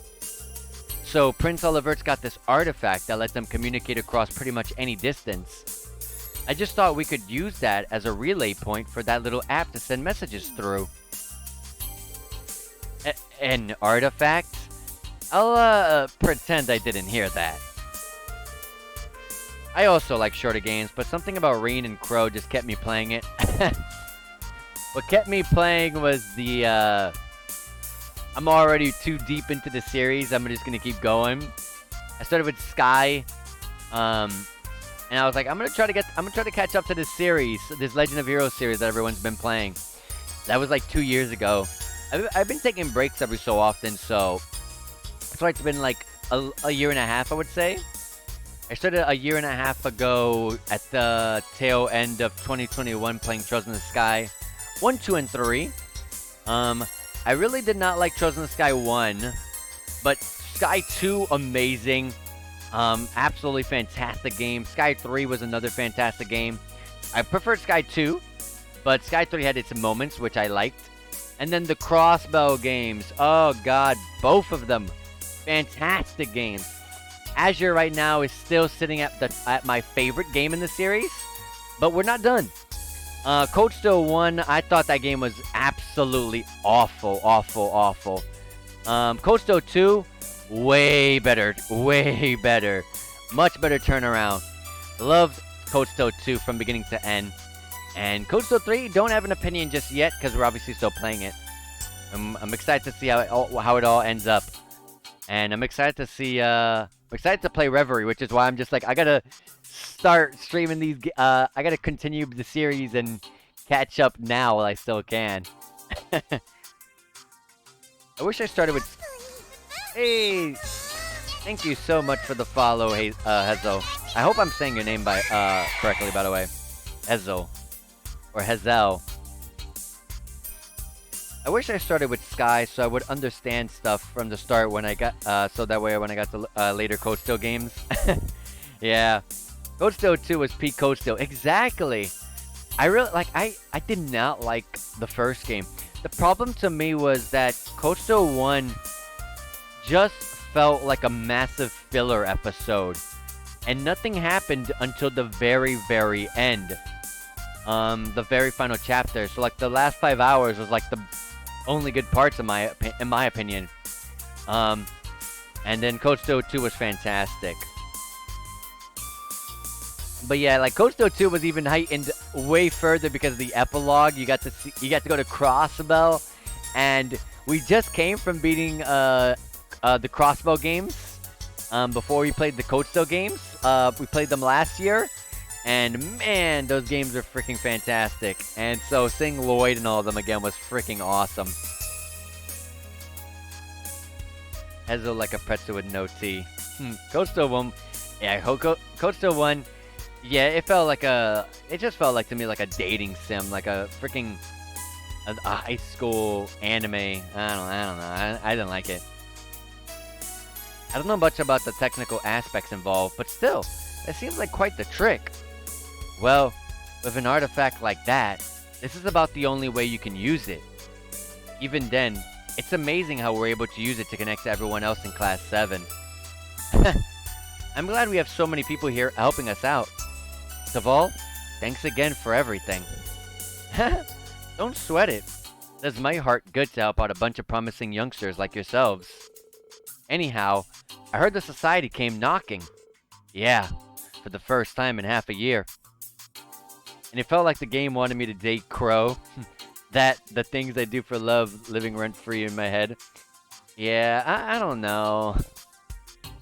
So Prince Olivert's got this artifact that lets them communicate across pretty much any distance. I just thought we could use that as a relay point for that little app to send messages through. An artifact? I'll pretend I didn't hear that. I also like shorter games, but something about Rean and Crow just kept me playing it. What kept me playing was the, I'm already too deep into the series, I'm just gonna keep going. I started with Sky, and I was like, I'm gonna try to catch up to this series, this Legend of Heroes series that everyone's been playing. That was like 2 years ago. I've been taking breaks every so often, so it's been like a year and a half, I would say. I started a year and a half ago at the tail end of 2021 playing Trails in the Sky 1, 2, and 3. I really did not like Trails in the Sky 1, but Sky 2, amazing. Absolutely fantastic game. Sky 3 was another fantastic game. I preferred Sky 2, but Sky 3 had its moments, which I liked. And then the Crossbow games. Oh god, both of them. Fantastic games. Azure right now is still sitting at my favorite game in the series, but we're not done. Code Still 1, I thought that game was absolutely awful. Code Still 2, way better. Much better turnaround. Loved Code Still 2 from beginning to end. And Code Still 3, don't have an opinion just yet, because we're obviously still playing it. I'm excited to see how it all ends up. And I'm excited to see, excited to play Reverie, which is why I'm just like, I gotta start streaming these, I gotta continue the series and catch up now while I still can. I wish I started with... Hey! Thank you so much for the follow, Hezo. I hope I'm saying your name correctly, by the way. Hezo. Or Hezel. I wish I started with Sky so I would understand stuff from the start when I got... so that way when I got to later Code Steel games. Yeah. Code Steel 2 was peak Code Steel. Exactly! I really... I did not like the first game. The problem to me was that Code Steel 1 just felt like a massive filler episode. And nothing happened until the very, very end. The very final chapter. So like the last 5 hours was like the only good parts in my opinion. And then Code Steel 2 was fantastic. But yeah, like Code Steel 2 was even heightened way further because of the epilogue. You got to go to Crossbow, and we just came from beating the Crossbow games before we played the Code Steel games. We played them last year, and man, those games are freaking fantastic. And so seeing Lloyd and all of them again was freaking awesome. Hezo like a pretzel with no tea. Code Steel 1, yeah, Code Steel 1. Yeah, it just felt like to me like a dating sim, like a freaking a high school anime. I don't know. I didn't like it. I don't know much about the technical aspects involved, but still, it seems like quite the trick. Well, with an artifact like that, this is about the only way you can use it. Even then, it's amazing how we're able to use it to connect to everyone else in Class 7. I'm glad we have so many people here helping us out. Duval, thanks again for everything. Don't sweat it. It does my heart good to help out a bunch of promising youngsters like yourselves. Anyhow, I heard the society came knocking. Yeah, for the first time in half a year. And it felt like the game wanted me to date Crow. The things I do for love living rent-free in my head. Yeah, I don't know.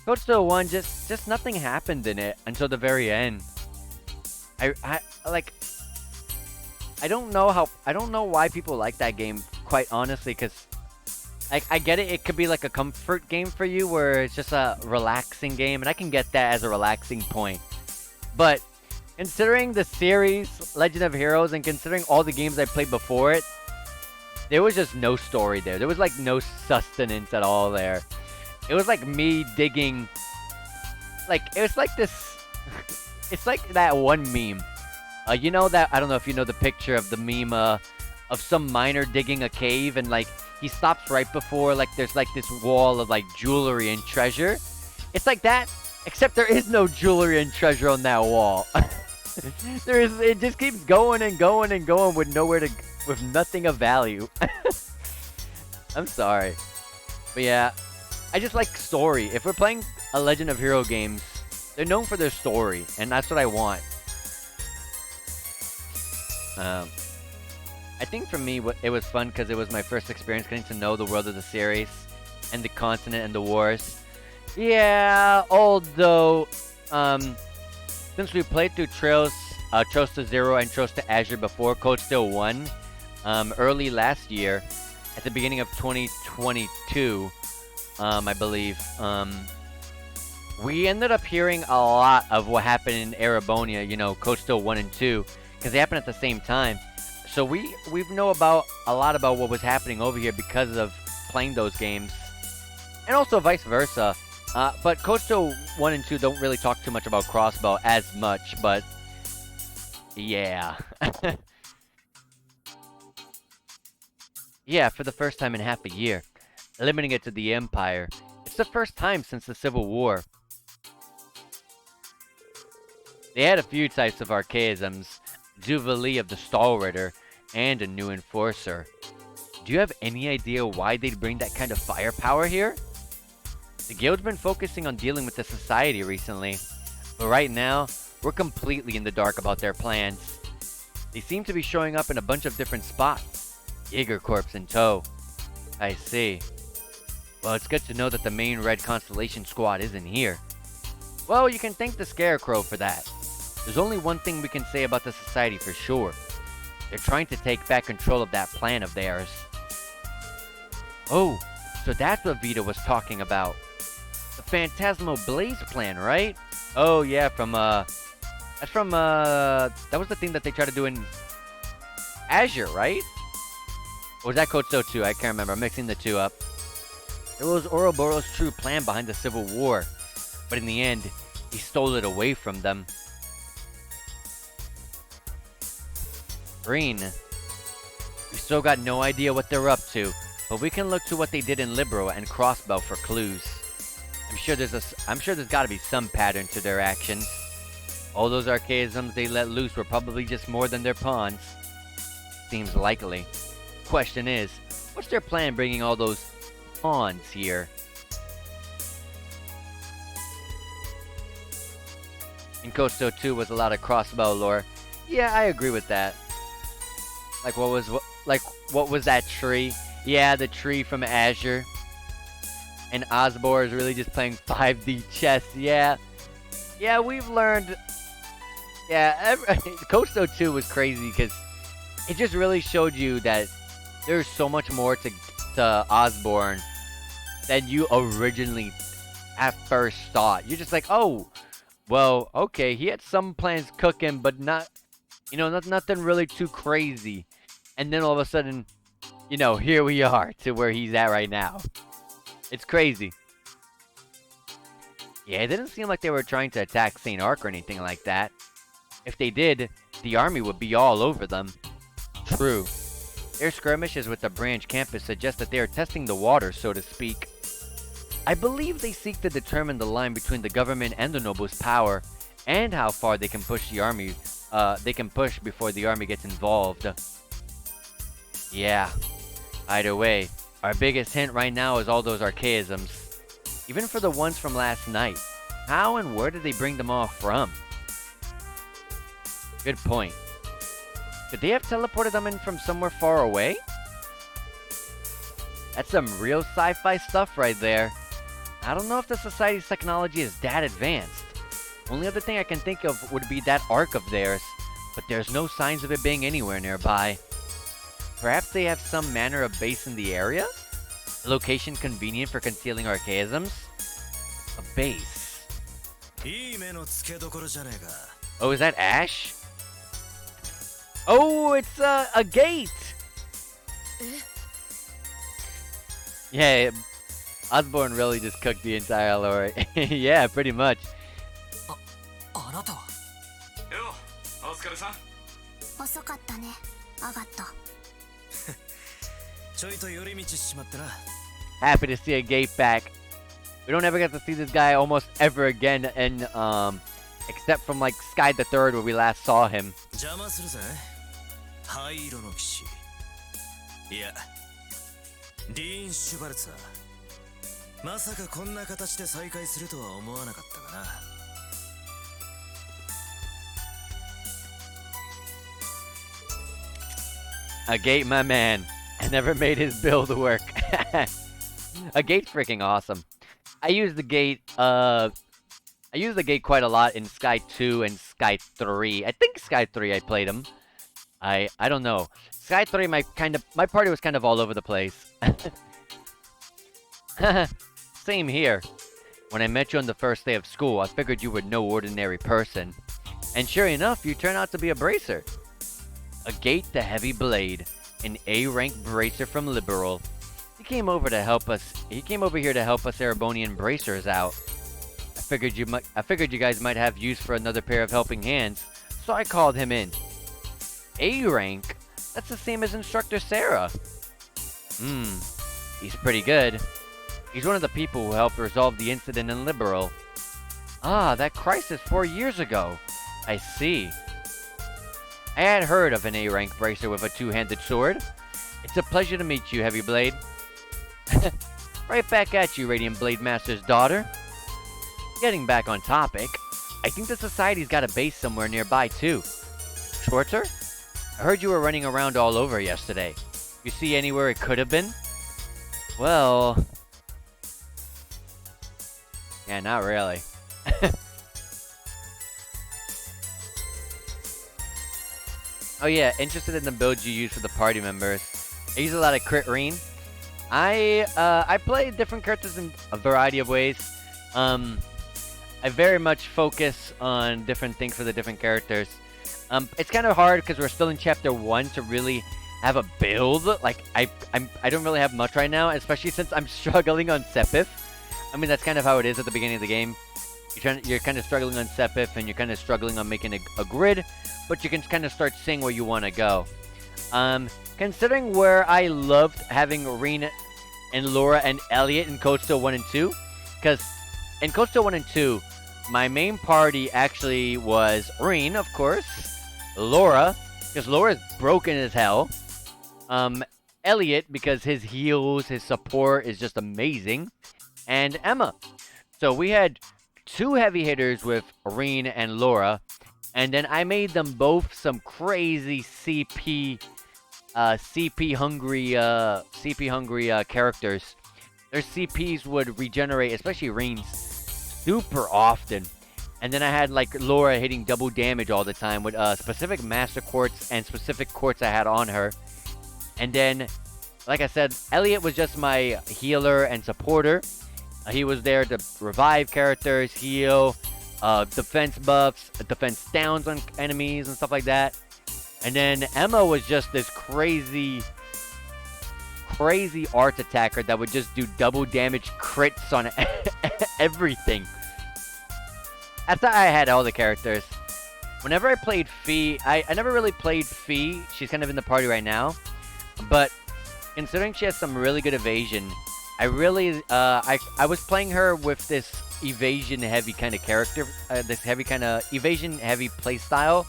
Code Steel 1, just nothing happened in it until the very end. I don't know why people like that game, quite honestly, because I get it. It could be like a comfort game for you where it's just a relaxing game, and I can get that as a relaxing point. But considering the series, Legend of Heroes, and considering all the games I played before it, there was just no story there. There was like no sustenance at all there. It was like me digging, it was like this, it's like that one meme. You know that, I don't know if you know the picture of the meme of some miner digging a cave, and like he stops right before there's like this wall of like jewelry and treasure. It's like that, except there is no jewelry and treasure on that wall. It just keeps going and going and going with nothing of value. I'm sorry. But yeah, I just like story. If we're playing a Legend of Hero games, they're known for their story, and that's what I want. I think for me, it was fun because it was my first experience getting to know the world of the series, and the continent and the wars. Yeah, although, since we played through Trails to Zero and Trails to Azure before Code Steel 1, early last year, at the beginning of 2022, I believe, we ended up hearing a lot of what happened in Erebonia, Code Steel 1 and 2, because they happened at the same time. So we know about a lot about what was happening over here because of playing those games, and also vice versa. But Code Steel 1 and 2 don't really talk too much about Crossbow as much, but yeah. Yeah, for the first time in half a year, limiting it to the Empire. It's the first time since the Civil War. They had a few types of archaisms, Duvalie of the Stalwarter, and a new enforcer. Do you have any idea why they'd bring that kind of firepower here? The guild's been focusing on dealing with the society recently, but right now, we're completely in the dark about their plans. They seem to be showing up in a bunch of different spots. Jaeger Corps in tow. I see. Well, it's good to know that the main Red Constellation squad isn't here. Well, you can thank the Scarecrow for that. There's only one thing we can say about the society for sure. They're trying to take back control of that plan of theirs. Oh, So that's what Vita was talking about. The Phantasmal Blaze plan, right? Oh yeah, that's from that was the thing that they tried to do in Azure, right? Or was that Code Stone 2? I can't remember. I'm mixing the two up. It was Ouroboros' true plan behind the Civil War, but in the end, he stole it away from them. Rean, we still got no idea what they're up to, but we can look to what they did in Libero and Crossbow for clues. I'm sure there's got to be some pattern to their actions. All those archaisms they let loose were probably just more than their pawns. Seems likely. Question is, what's their plan bringing all those pawns here? In Costo 2 was a lot of crossbow lore. Yeah, I agree with that. Like what was that tree? Yeah, the tree from Azure. And Osbor is really just playing 5D chess. Yeah. Yeah, we've learned. Yeah, Costo 2 was crazy because it just really showed you that there's so much more to Osborne than you originally at first thought. You're just like, oh, well, okay, he had some plans cooking, but not, nothing really too crazy. And then all of a sudden, here we are to where he's at right now. It's crazy. Yeah, it didn't seem like they were trying to attack St. Ark or anything like that. If they did, the army would be all over them. True. Their skirmishes with the branch campus suggest that they are testing the waters, so to speak. I believe they seek to determine the line between the government and the nobles' power, and how far they can push the army. They can push before the army gets involved. Yeah. Either way, our biggest hint right now is all those archaisms. Even for the ones from last night. How and where did they bring them all from? Good point. Could they have teleported them in from somewhere far away? That's some real sci-fi stuff right there. I don't know if the Society's technology is that advanced. Only other thing I can think of would be that ark of theirs, but there's no signs of it being anywhere nearby. Perhaps they have some manner of base in the area? A location convenient for concealing archaisms? A base. Oh, is that Ash? Oh, it's a gate! Yeah, Osborne really just cooked the entire lore. Yeah, pretty much. あなたはようお疲れさん遅かったねアガットちょいと寄り道しちまってな Happy to see a gate back. We don't ever get to see this guy almost ever again, and except from like Sky the Third where we last saw him. 邪魔するぜ灰色の騎士いやリーン・シュバルツァーまさかこんな形で再会するとは思わなかったがな A gate, my man. I never made his build work. A gate's freaking awesome. I use the gate quite a lot in Sky 2 and Sky 3. I think Sky 3 I played him. I don't know. Sky 3 my party was kind of all over the place. Same here. When I met you on the first day of school, I figured you were no ordinary person. And sure enough, you turn out to be a bracer. A Gate the Heavy Blade, an A-rank bracer from Liberal. He came over here to help us Erebonian bracers out. I figured you guys might have use for another pair of helping hands, so I called him in. A-rank? That's the same as Instructor Sarah. He's pretty good. He's one of the people who helped resolve the incident in Liberal. Ah, that crisis 4 years ago. I see. I had heard of an A-rank bracer with a two-handed sword. It's a pleasure to meet you, Heavy Blade. Right back at you, Radiant Blade Master's daughter. Getting back on topic, I think the Society's got a base somewhere nearby, too. Schwarzer? I heard you were running around all over yesterday. You see anywhere it could have been? Well... yeah, not really. Oh yeah, interested in the builds you use for the party members. I use a lot of Crit Rean. I play different characters in a variety of ways. I very much focus on different things for the different characters. It's kind of hard because we're still in chapter 1 to really have a build. Like I don't really have much right now, especially since I'm struggling on Sepith. I mean, that's kind of how it is at the beginning of the game. You're kind of struggling on Sepith, and you're kind of struggling on making a grid, but you can kind of start seeing where you want to go. Considering where I loved having Rean and Laura and Elliot in Code Steel 1 and 2, because in Code Steel 1 and 2, my main party actually was Rean, of course, Laura, because Laura's broken as hell, Elliot, because his heals, his support is just amazing, and Emma. So we had 2 heavy hitters with Rean and Laura, and then I made them both some crazy CP hungry characters. Their CPs would regenerate, especially Rean's, super often. And then I had like Laura hitting double damage all the time with specific master quartz and specific quartz I had on her. And then, like I said, Elliot was just my healer and supporter. He was there to revive characters, heal, defense buffs, defense downs on enemies and stuff like that. And then Emma was just this crazy art attacker that would just do double damage crits on everything. I thought I had all the characters. Whenever I played Fee, I never really played Fee. She's kind of in the party right now. But considering she has some really good evasion, I really, I was playing her with this evasion heavy kind of character, this heavy kind of evasion heavy playstyle,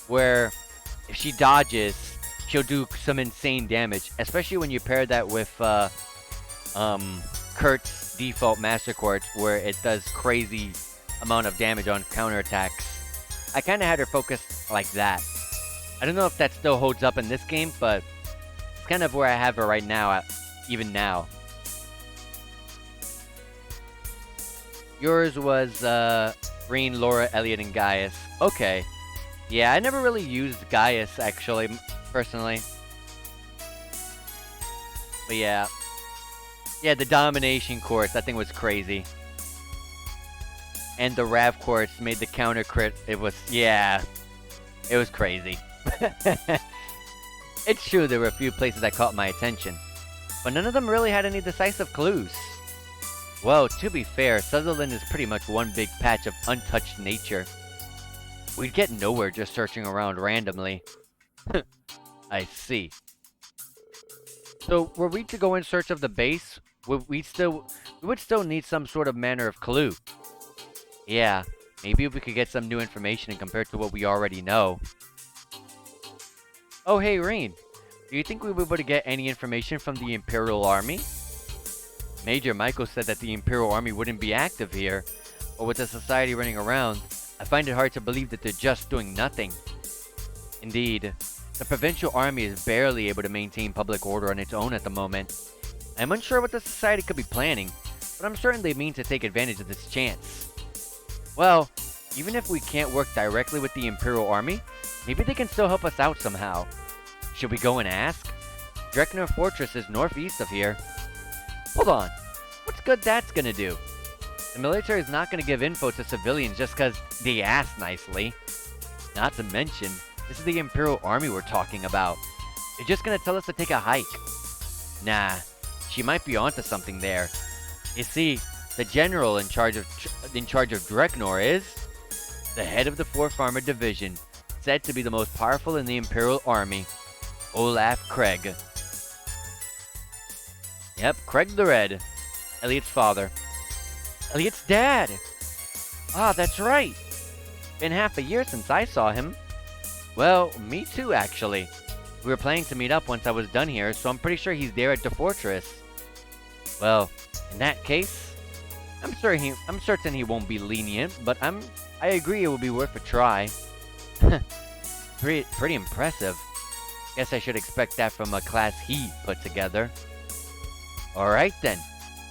where if she dodges, she'll do some insane damage, especially when you pair that with Kurt's default Master Quartz, where it does crazy amount of damage on counterattacks. I kind of had her focused like that. I don't know if that still holds up in this game, but it's kind of where I have her right now, even now. Yours was Rean, Laura, Elliot, and Gaius. Okay. Yeah, I never really used Gaius, actually, personally. But yeah. Yeah, the Domination Quartz, that thing was crazy. And the Rav Quartz made the counter crit. It was, yeah. It was crazy. It's true there were a few places that caught my attention, but none of them really had any decisive clues. Well, to be fair, Sutherland is pretty much one big patch of untouched nature. We'd get nowhere just searching around randomly. I see. So, were we to go in search of the base, we would still need some sort of manner of clue. Yeah, maybe if we could get some new information compared to what we already know. Oh, hey, Rean. Do you think we would be able to get any information from the Imperial Army? Major Michael said that the Imperial Army wouldn't be active here, but with the society running around, I find it hard to believe that they're just doing nothing. Indeed, the provincial army is barely able to maintain public order on its own at the moment. I'm unsure what the society could be planning, but I'm certain they mean to take advantage of this chance. Well, even if we can't work directly with the Imperial Army, maybe they can still help us out somehow. Should we go and ask? Dreknor Fortress is northeast of here. Hold on, what's good that's gonna do? The military is not gonna give info to civilians just cause they ask nicely. Not to mention, this is the Imperial Army we're talking about. They're just gonna tell us to take a hike. Nah, she might be onto something there. You see, the general in charge of Dreknor is the head of the 4th Armored Division, said to be the most powerful in the Imperial Army, Olaf Craig. Yep, Craig the Red, Elliot's father. Elliot's dad! Ah, that's right! Been half a year since I saw him. Well, me too, actually. We were planning to meet up once I was done here, so I'm pretty sure he's there at the fortress. Well, in that case, I'm certain he won't be lenient, but I agree it would be worth a try. Pretty impressive. Guess I should expect that from a class he put together. Alright then,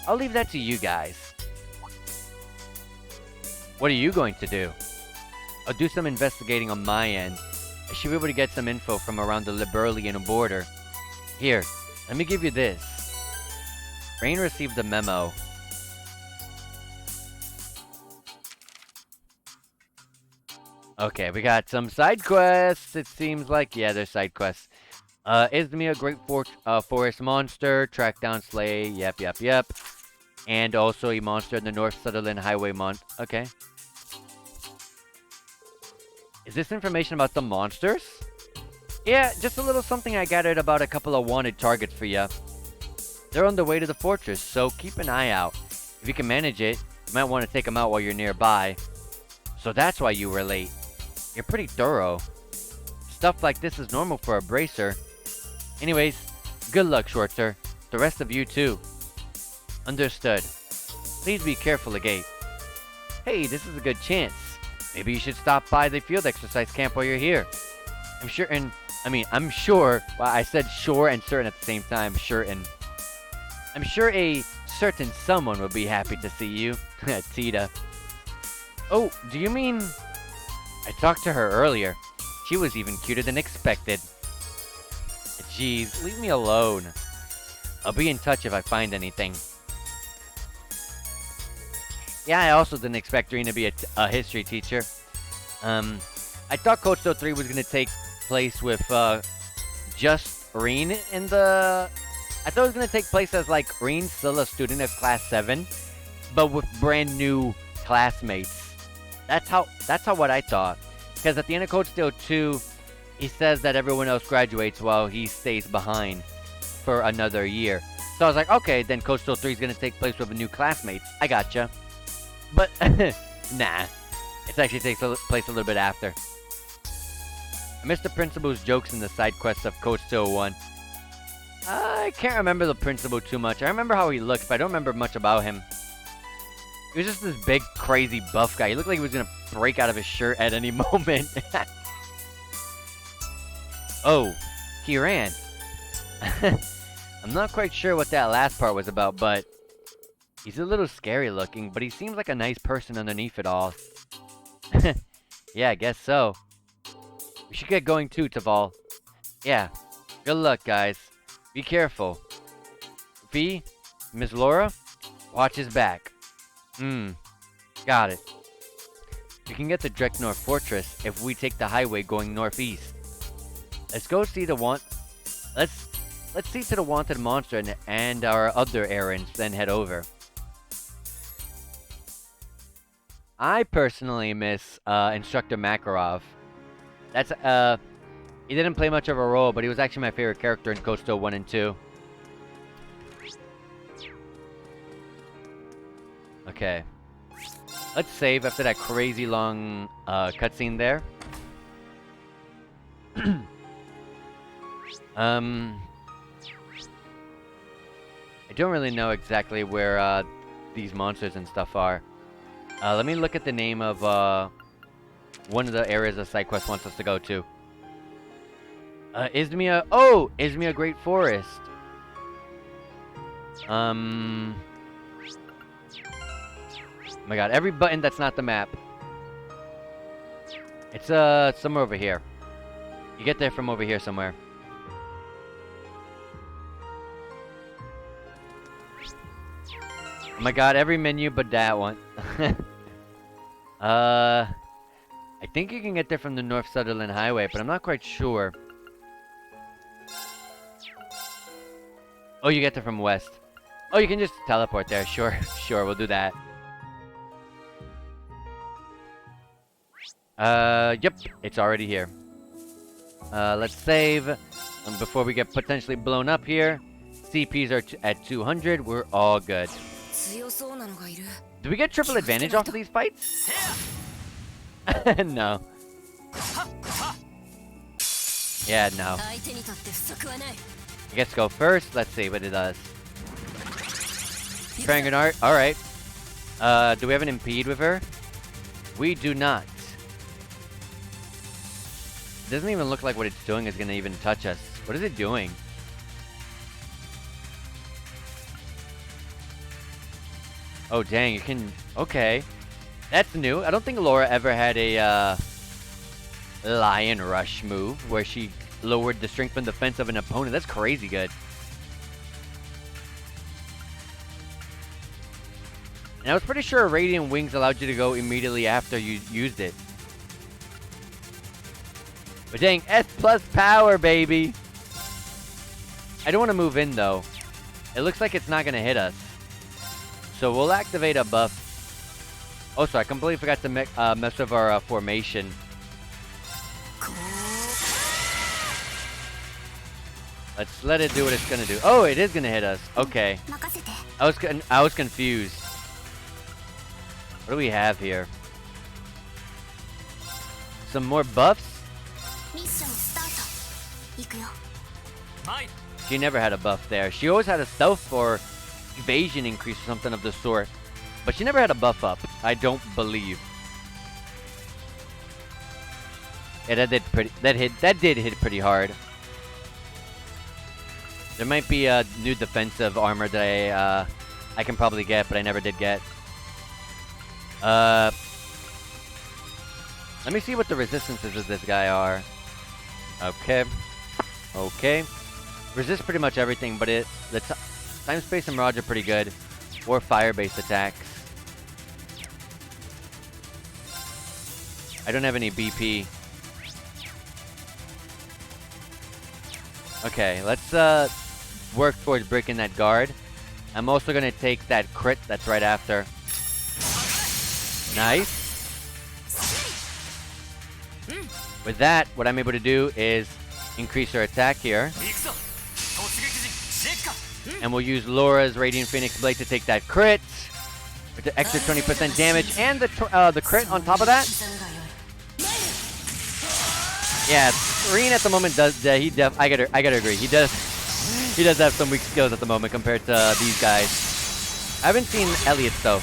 I'll leave that to you guys. What are you going to do? I'll do some investigating on my end. I should be able to get some info from around the Liberlian border. Here, let me give you this. Rean received the memo. Okay, we got some side quests. It seems like, yeah, there's side quests. Izmir, great forest monster. Track down, slay. Yep. And also a monster in the North Sutherland Highway Okay. Is this information about the monsters? Yeah, just a little something I gathered about a couple of wanted targets for ya. They're on the way to the fortress, so keep an eye out. If you can manage it, you might want to take them out while you're nearby. So that's why you were late. You're pretty thorough. Stuff like this is normal for a bracer. Anyways, good luck, Schwarzer. The rest of you too. Understood. Please be careful again. Hey, this is a good chance. Maybe you should stop by the field exercise camp while you're here. I'm sure, well, I said sure and certain at the same time, I'm sure a certain someone will be happy to see you. Tita. Oh, do you mean... I talked to her earlier. She was even cuter than expected. Jeez, leave me alone. I'll be in touch if I find anything. Yeah, I also didn't expect Rean to be a history teacher. I thought Code Steel 3 was going to take place with just Rean in the... I thought it was going to take place as like Rean still a student of class 7, but with brand new classmates. That's how what I thought. Because at the end of Code Steel 2, he says that everyone else graduates while he stays behind for another year. So I was like, okay, then Code Steel 3 is going to take place with new classmates. I gotcha. But, nah. It actually takes place a little bit after. I missed the principal's jokes in the side quests of Code Steel 1. I can't remember the principal too much. I remember how he looked, but I don't remember much about him. He was just this big, crazy, buff guy. He looked like he was going to break out of his shirt at any moment. Oh, he ran. I'm not quite sure what that last part was about, but he's a little scary looking, but he seems like a nice person underneath it all. Yeah, I guess so. We should get going too, Taval. Yeah, good luck, guys. Be careful. V, Miss Laura, watch his back. Got it. We can get to Dreknor Fortress if we take the highway going northeast. Let's go see the Let's see to the wanted monster and our other errands, then head over. I personally miss Instructor Makarov. That's he didn't play much of a role, but he was actually my favorite character in Code Steel 1 and 2. Okay. Let's save after that crazy long cutscene there. I don't really know exactly where these monsters and stuff are. Let me look at the name of one of the areas of SideQuest wants us to go to. Izmir. Oh, Izmir Great Forest. Oh my god, every button that's not the map. It's somewhere over here. You get there from over here somewhere. Oh my god, every menu but that one. I think you can get there from the North Sutherland Highway, but I'm not quite sure. Oh, you get there from west. Oh, you can just teleport there. Sure, sure, we'll do that. Yep, it's already here. Let's save before we get potentially blown up here. CPs are at 200. We're all good. Do we get triple advantage off of these fights? No. Yeah, no. I guess go first. Let's see what it does. Prangin Art. Alright. Do we have an impede with her? We do not. It doesn't even look like what it's doing is going to even touch us. What is it doing? Oh, dang, you can... Okay. That's new. I don't think Laura ever had a, Lion Rush move where she lowered the strength and defense of an opponent. That's crazy good. And I was pretty sure Radiant Wings allowed you to go immediately after you used it. But dang, S plus power, baby! I don't want to move in, though. It looks like it's not going to hit us. So we'll activate a buff. Oh, sorry, I completely forgot to mess with our formation. Let's let it do what it's going to do. Oh, it is going to hit us. Okay. I was confused. What do we have here? Some more buffs? She never had a buff there. She always had a stealth or evasion increase or something of the sort. But she never had a buff up. I don't believe. Yeah, that did hit pretty hard. There might be a new defensive armor that I can probably get, but I never did get. Let me see what the resistances of this guy are. Okay. Okay. Resist pretty much everything, but the time, space, and mirage are pretty good. Or fire-based attacks. I don't have any BP. Okay, let's work towards breaking that guard. I'm also gonna take that crit that's right after. Nice. With that, what I'm able to do is increase her attack here. And we'll use Laura's Radiant Phoenix Blade to take that crit. With the extra 20% damage and the crit on top of that. Yeah, Rean at the moment does. I gotta agree. He does have some weak skills at the moment compared to these guys. I haven't seen Elliot's though.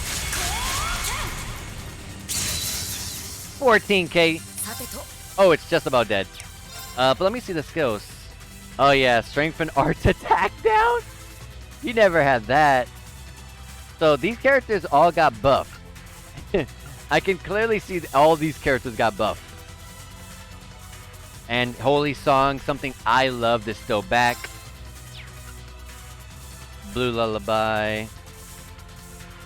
14k. Oh, it's just about dead. But let me see the skills. Oh yeah, strength and arts attack down. You never had that. So these characters all got buffed. I can clearly see all these characters got buffed. And Holy Song, something I loved, is still back. Blue Lullaby.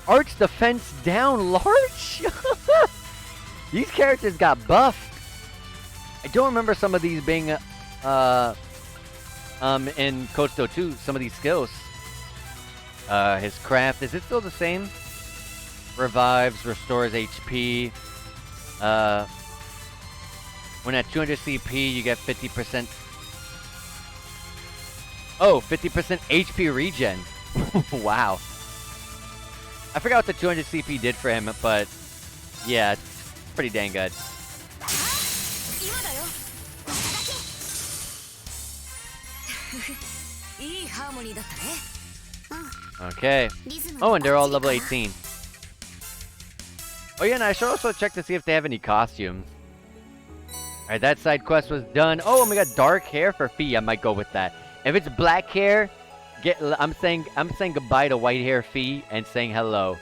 Arch defense down large. These characters got buffed. I don't remember some of these being in Code Steel 2, some of these skills. His craft, is it still the same? Revives, restores HP. When at 200 CP, you get 50%. Oh, 50% HP regen. Wow. I forgot what the 200 CP did for him, but yeah, it's pretty dang good. Okay. Oh, and they're all level 18. Oh yeah, and I should also check to see if they have any costumes. Alright, that side quest was done. Oh, and we got dark hair for Fee. I might go with that. If it's black hair, I'm saying goodbye to white hair Fee and saying hello.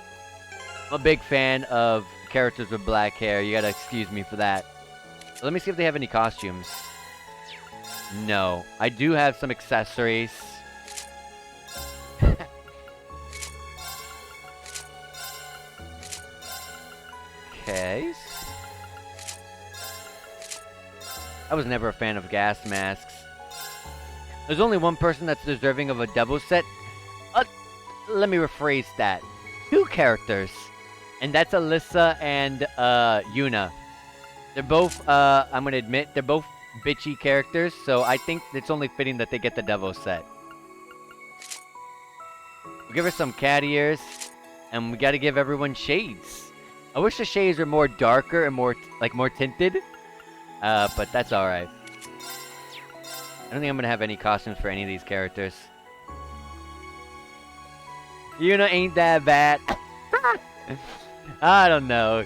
I'm a big fan of characters with black hair. You gotta excuse me for that. Let me see if they have any costumes. No. I do have some accessories. Okay. I was never a fan of gas masks. There's only one person that's deserving of a devil set. Let me rephrase that. Two characters. And that's Alyssa and Yuna. They're both, I'm gonna admit, they're both bitchy characters. So I think it's only fitting that they get the devil set. We'll give her some cat ears. And we gotta give everyone shades. I wish the shades were more darker and more tinted. But that's alright. I don't think I'm gonna have any costumes for any of these characters. Yuna ain't that bad. I don't know.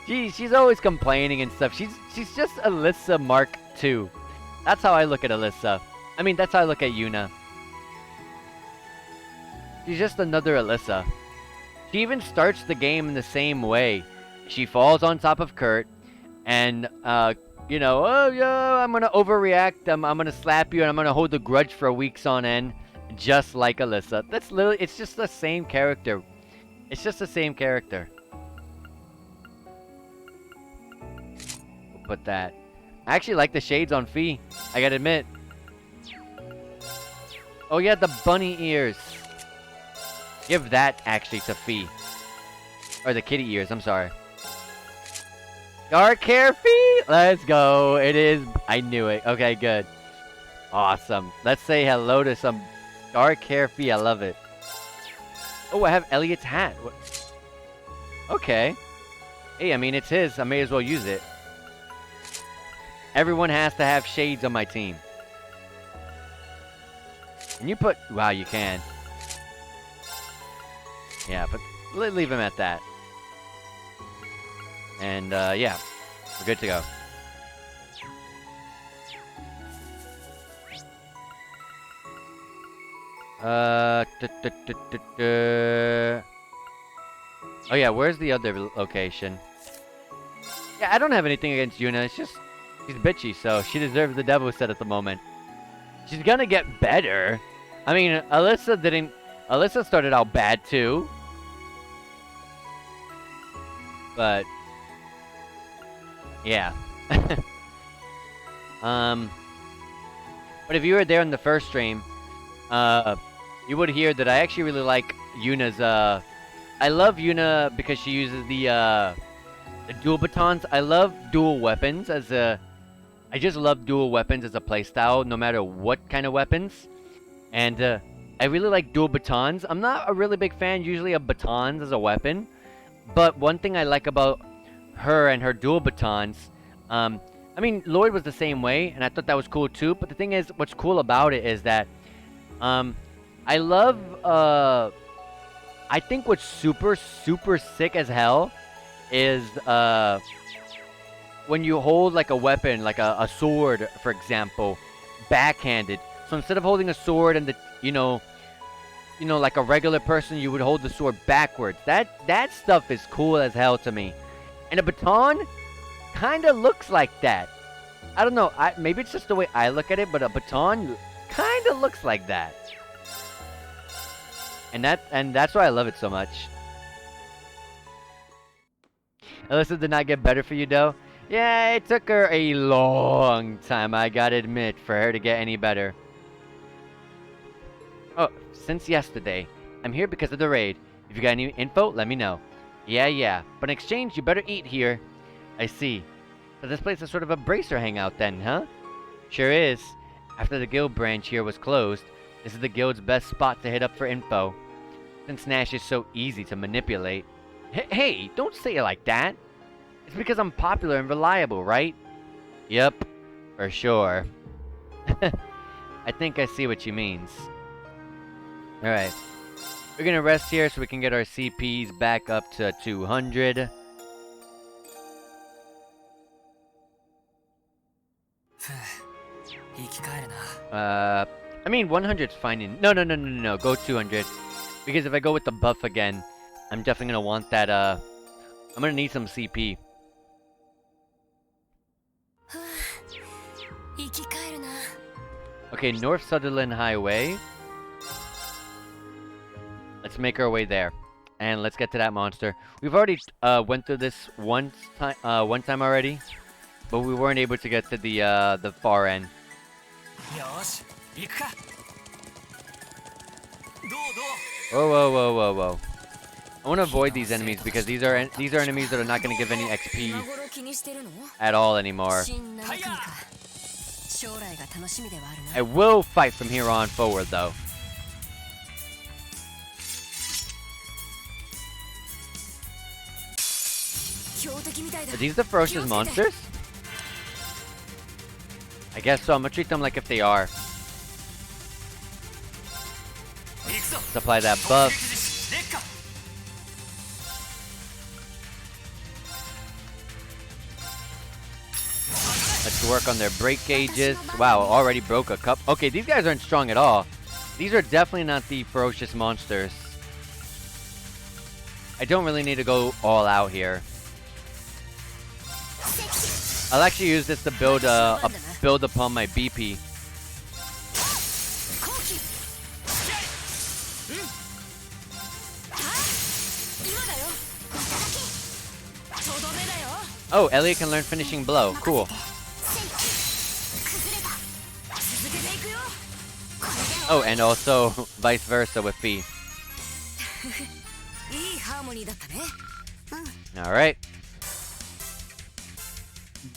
She's always complaining and stuff. She's just Alyssa Mark II. That's how I look at Alyssa. I mean, that's how I look at Yuna. She's just another Alyssa. She even starts the game in the same way. She falls on top of Kurt, and you know, oh yeah, I'm gonna overreact. I'm gonna slap you, and I'm gonna hold a grudge for weeks on end, just like Alyssa. That's literally, it's just the same character. It's just the same character. We'll put that. I actually like the shades on Fee. I gotta admit. Oh yeah, the bunny ears. Give that actually to Fee. Or the kitty ears, I'm sorry. Dark hair Fee! Let's go. It is. I knew it. Okay, good. Awesome. Let's say hello to some dark hair Fee. I love it. Oh, I have Elliot's hat. What? Okay. Hey, I mean, it's his. I may as well use it. Everyone has to have shades on my team. Can you put... Wow, you can. Yeah, but leave him at that. And, yeah. We're good to go. Oh yeah, where's the other location? Yeah, I don't have anything against Yuna. It's just she's bitchy, so she deserves the devil set at the moment. She's gonna get better. I mean, Alyssa started out bad too, but yeah. But if you were there in the first stream, you would hear that I actually really like Yuna's, I love Yuna because she uses the dual batons. I love dual weapons as a... I just love dual weapons as a playstyle, no matter what kind of weapons. And, I really like dual batons. I'm not a really big fan usually of batons as a weapon. But one thing I like about her and her dual batons... I mean, Lloyd was the same way, and I thought that was cool too. But the thing is, what's cool about it is that... I love, I think what's super sick as hell is, when you hold, like, a weapon, like a sword, for example, backhanded. So instead of holding a sword and you know, like a regular person, you would hold the sword backwards. That stuff is cool as hell to me. And a baton kind of looks like that. I don't know, maybe it's just the way I look at it, but a baton kind of looks like that. And that's why I love it so much. Alyssa did not get better for you, though. Yeah, it took her a long time, I gotta admit, for her to get any better. Oh, since yesterday. I'm here because of the raid. If you got any info, let me know. Yeah. But in exchange, you better eat here. I see. So this place is sort of a bracer hangout then, huh? Sure is. After the guild branch here was closed, this is the guild's best spot to hit up for info. Since Nash is so easy to manipulate. Hey, don't say it like that. It's because I'm popular and reliable, right? Yep, for sure. I think I see what she means. Alright. We're gonna rest here so we can get our CPs back up to 200. I mean, 100's fine. No. Go 200. Because if I go with the buff again, I'm definitely gonna want that, I'm gonna need some CP. Okay, North Sutherland Highway. Let's make our way there. And let's get to that monster. We've already, went through this one time already. But we weren't able to get to the far end. Whoa. I want to avoid these enemies because these are enemies that are not going to give any XP at all anymore. I will fight from here on forward though. Are these the ferocious monsters? I guess so. I'm gonna treat them like if they are. Let's apply that buff. Let's work on their break gauges. Wow, already broke a cup. Okay, these guys aren't strong at all. These are definitely not the ferocious monsters. I don't really need to go all out here. I'll actually use this to build upon my BP. Oh, Elliot can learn finishing blow. Cool. 崩れた。 続けていくよ。 Oh, and also vice versa with Fee. いいハーモニーだったね。 All right.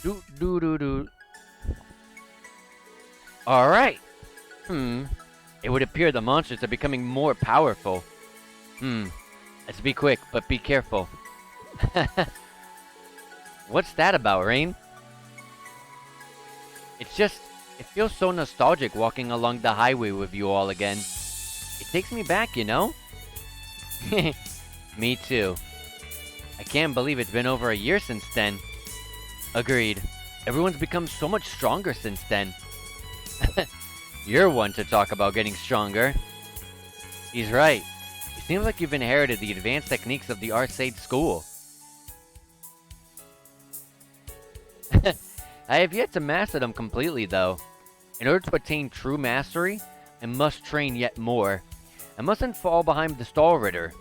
Do do do do. All right. It would appear the monsters are becoming more powerful. Let's be quick, but be careful. What's that about, Rean? It's just, it feels so nostalgic walking along the highway with you all again. It takes me back, you know? Me too. I can't believe it's been over a year since then. Agreed. Everyone's become so much stronger since then. You're one to talk about getting stronger. He's right. It seems like you've inherited the advanced techniques of the Arcade school. I have yet to master them completely, though. In order to attain true mastery, I must train yet more. I mustn't fall behind the Stall Ritter,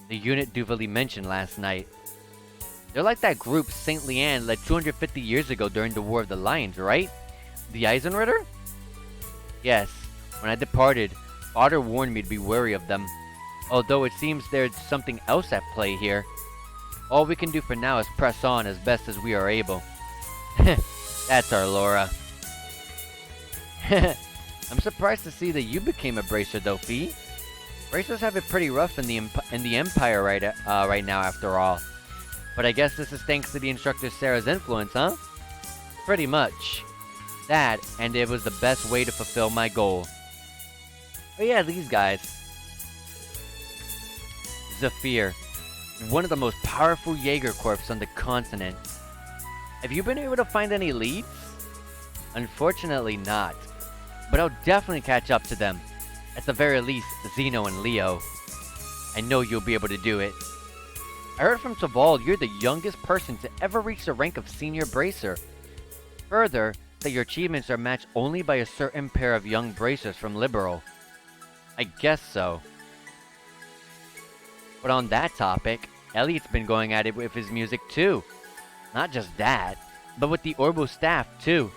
the unit Duvalie mentioned last night. They're like that group Saint Leanne led 250 years ago during the War of the Lions, right? The Eisenritter? Yes, when I departed, Father warned me to be wary of them. Although it seems there's something else at play here. All we can do for now is press on as best as we are able. That's our Laura. I'm surprised to see that you became a bracer though, Fee. Bracers have it pretty rough in the Empire right now after all. But I guess this is thanks to the instructor Sarah's influence, huh? Pretty much. That, and it was the best way to fulfill my goal. Oh yeah, these guys. Zephyr, one of the most powerful Jaeger Corps on the continent. Have you been able to find any leads? Unfortunately not, but I'll definitely catch up to them. At the very least, Zeno and Leo. I know you'll be able to do it. I heard from Duvalie you're the youngest person to ever reach the rank of Senior Bracer. Further, that your achievements are matched only by a certain pair of young bracers from Liberal. I guess so. But on that topic, Elliot's been going at it with his music too. Not just that, but with the Orbo staff too.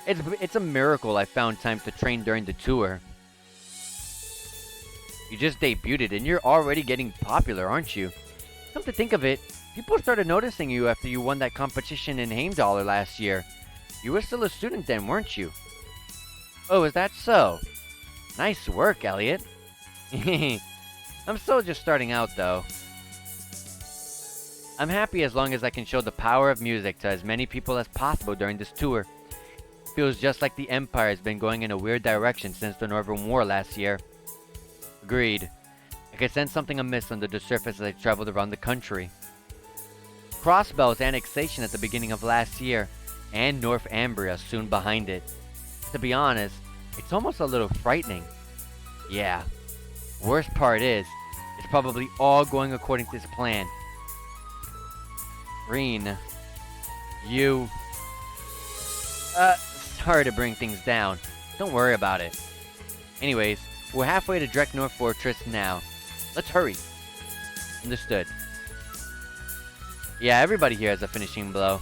It's a miracle I found time to train during the tour. You just debuted and you're already getting popular, aren't you? Come to think of it, people started noticing you after you won that competition in Heimdallr last year. You were still a student then, weren't you? Oh, is that so? Nice work, Elliot. I'm still just starting out, though. I'm happy as long as I can show the power of music to as many people as possible during this tour. Feels just like the Empire has been going in a weird direction since the Northern War last year. Agreed. I could sense something amiss under the surface as I traveled around the country. Crossbell's annexation at the beginning of last year, and North Ambria soon behind it. To be honest, it's almost a little frightening. Yeah. Worst part is, it's probably all going according to this plan. Rean, you... sorry to bring things down. Don't worry about it. Anyways, we're halfway to Drek North Fortress now. Let's hurry. Understood. Yeah, everybody here has a finishing blow.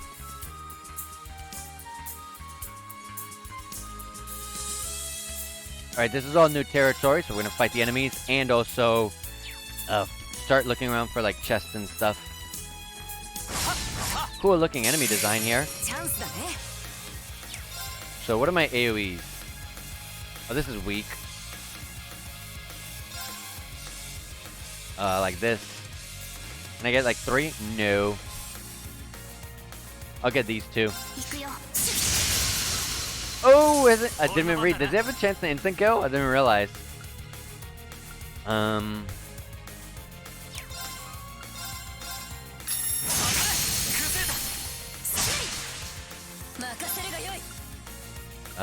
Alright, this is all new territory, so we're gonna fight the enemies and also start looking around for like chests and stuff. Cool looking enemy design here. So what are my AoEs? Oh, this is weak. Like this. Can I get like 3? No. I'll get these 2. Oh, is it? I didn't even read. Does it have a chance to instant kill? I didn't realize.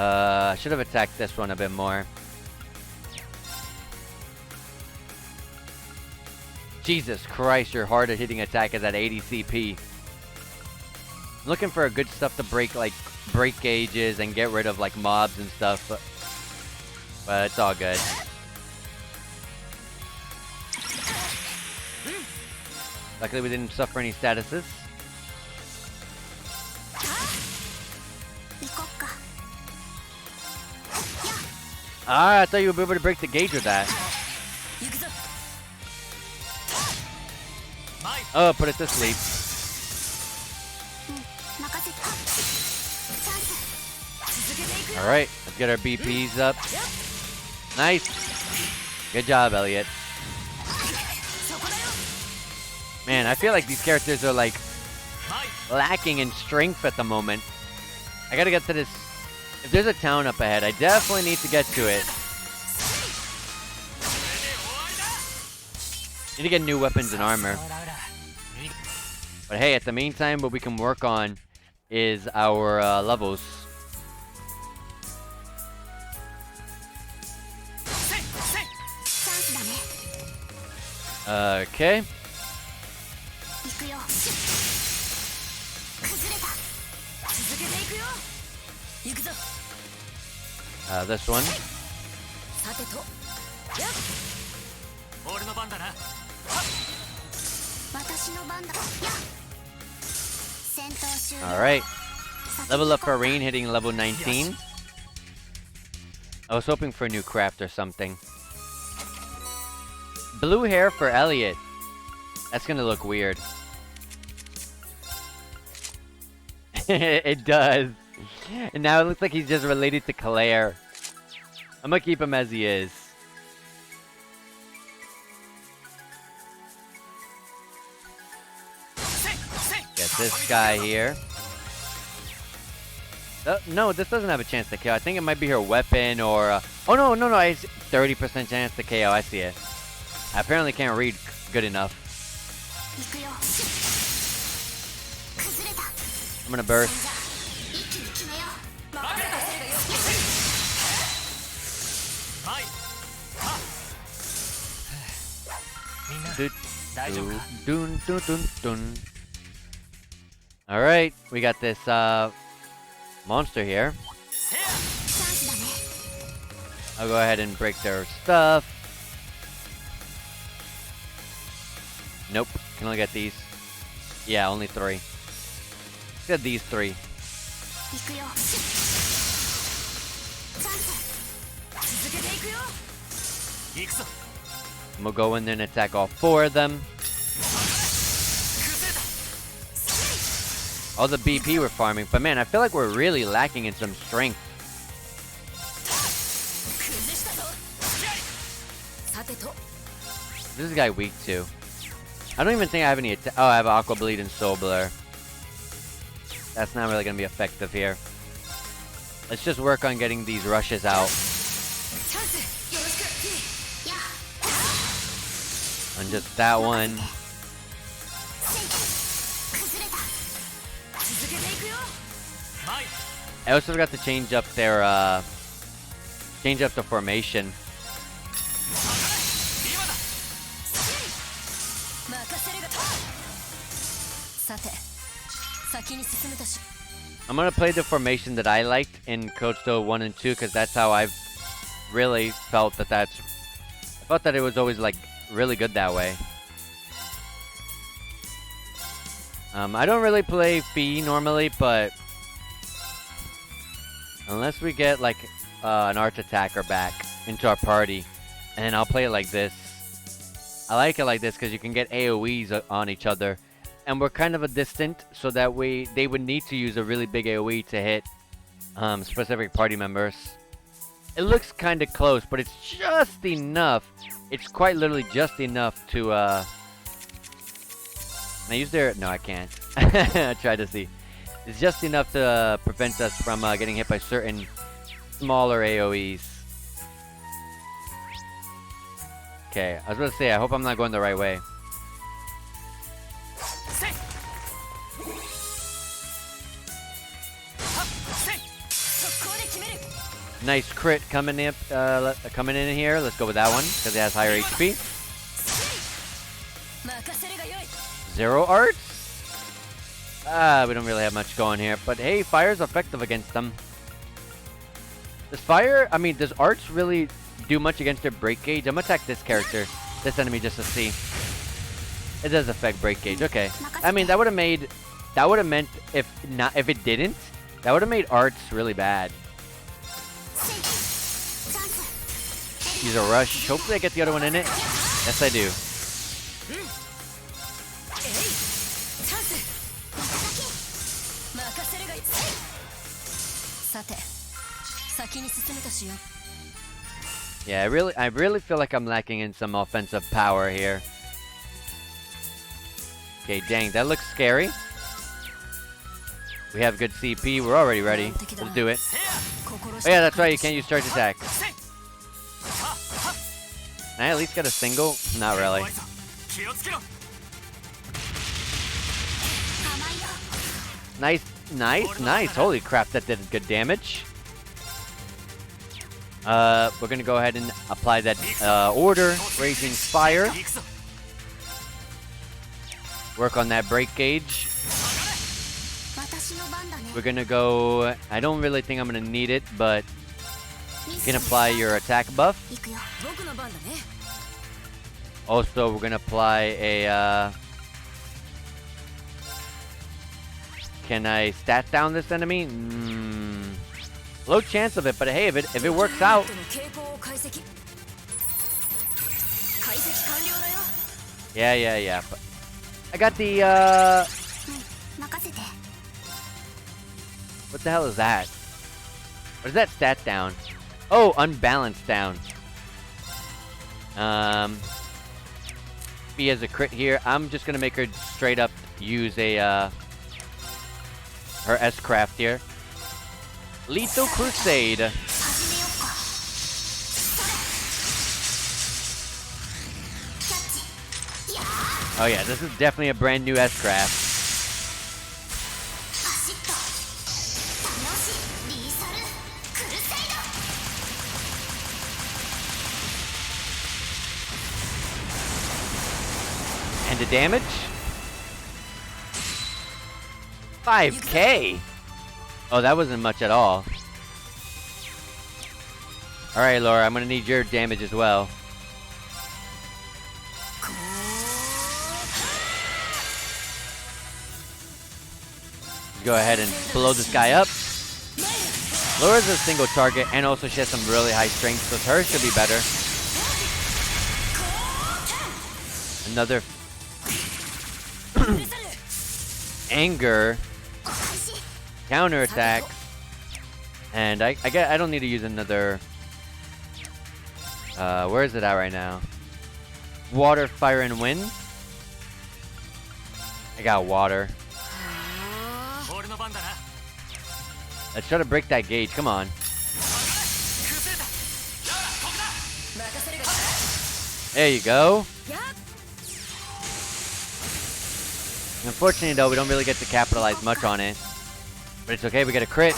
I should have attacked this one a bit more. Jesus Christ, your hard hitting attack is at 80 CP. I'm looking for a good stuff to break, like, break gauges and get rid of, like, mobs and stuff, but it's all good. Luckily we didn't suffer any statuses. Ah, I thought you would be able to break the gauge with that. 行くぞ Oh, put it to sleep. 任せて。チャンス。 続けていくよ Alright, let's get our BPs up. Nice. Good job, Elliot. そこだよ Man, I feel like these characters are like lacking in strength at the moment. I gotta get to this. If there's a town up ahead, I definitely need to get to it. Need to get new weapons and armor. But hey, at the meantime, what we can work on is our levels. チャンスだね。 Okay. 行くよ。崩れた。続けていくよ行くぞ This one. さてとやっ俺の番だな私の番だ。やっ。戦闘終了。 Alright. Level up for Rean, hitting level 19. I was hoping for a new craft or something. Blue hair for Elliot. That's gonna look weird. It does. And now it looks like he's just related to Claire. I'm gonna keep him as he is. Get this guy here. No, this doesn't have a chance to KO. I think it might be her weapon or... oh, no. It's 30% chance to KO. I see it. I apparently can't read good enough. 行くよ。崩れた。 I'm gonna burst. 一気に決めよう。任せてよ はいはっみんな Dun, 大丈夫か dun, dun, dun, dun. Alright, we got this monster here. せやチャンスだね。 I'll go ahead and break their stuff. Nope, can only get these. Yeah, only 3. Let's get these 3. 行くよ。チャンス。続けていくよ行くぞ And we'll go in there and attack all 4 of them. 崩れた All the BP we're farming, but man, I feel like we're really lacking in some strength. 崩したぞさてと This is guy weak too. I don't even think I have any oh, I have Aqua Bleed and Soul Blur. That's not really gonna be effective here. Let's just work on getting these rushes out. チャンスよろしくやっ。 On just that one. 崩れた。続けていくよ はい I also forgot to change up their change up the formation. 今だ任せるがさて先に進むとし I'm gonna play the formation that I liked in Code Steel 1 and 2 because that's how I've really felt that I felt that it was always like really good that way. I don't really play Fee normally, but unless we get like an arch attacker back into our party, and then I'll play it like this. I like it like this because you can get AoEs on each other, and we're kind of a distant, so that they would need to use a really big AoE to hit specific party members. It looks kind of close, but it's just enough. It's quite literally just enough to can I use their... no, I can't. I tried to see. It's just enough to prevent us from getting hit by certain smaller AoEs. Okay, I was about to say, I hope I'm not going the right way. せいはっせい 速攻で決める Nice crit coming in here. Let's go with that one because it has higher HP. 任せるがよい Zero arts? We don't really have much going here, but hey, fire's effective against them. Does arts really do much against their break gauge? I'm gonna attack this character, this enemy, just to see. It does affect break gauge. Okay. I mean, that would have meant if it didn't, that would have made arts really bad. use a rush. Hopefully I get the other one in it. Yes, I do. さて先に進むとしよう Yeah, I really feel like I'm lacking in some offensive power here. Okay, dang, that looks scary. We have good CP. We're already ready. Let's do it. Oh yeah, that's right. You can't use charge attack. Can I at least get a single? Not really. Nice, nice, nice. Holy crap, that did good damage. We're gonna go ahead and apply that order, Raging Fire. Work on that break gauge. We're gonna go. I don't really think I'm gonna need it, but you can apply your attack buff. Also, we're gonna apply a. Can I stat down this enemy? Low chance of it, but hey, if it works out. Yeah. But I got the what the hell is that? What is that stat down? Oh, unbalanced down. B has a crit here. I'm just gonna make her straight up use a her S-craft here. Lethal Crusade. Oh yeah, this is definitely a brand new S-craft. And the damage? 5k? Oh, that wasn't much at all. Alright, Laura, I'm gonna need your damage as well. Let's go ahead and blow this guy up. Laura's a single target, and also she has some really high strength, so hers should be better. Another anger. Counterattack. And I don't need to use another. Where is it at right now? Water, fire, and wind. I got water. Let's try to break that gauge. Come on. There you go. Unfortunately, though, we don't really get to capitalize much on it. But it's okay, we get a crit.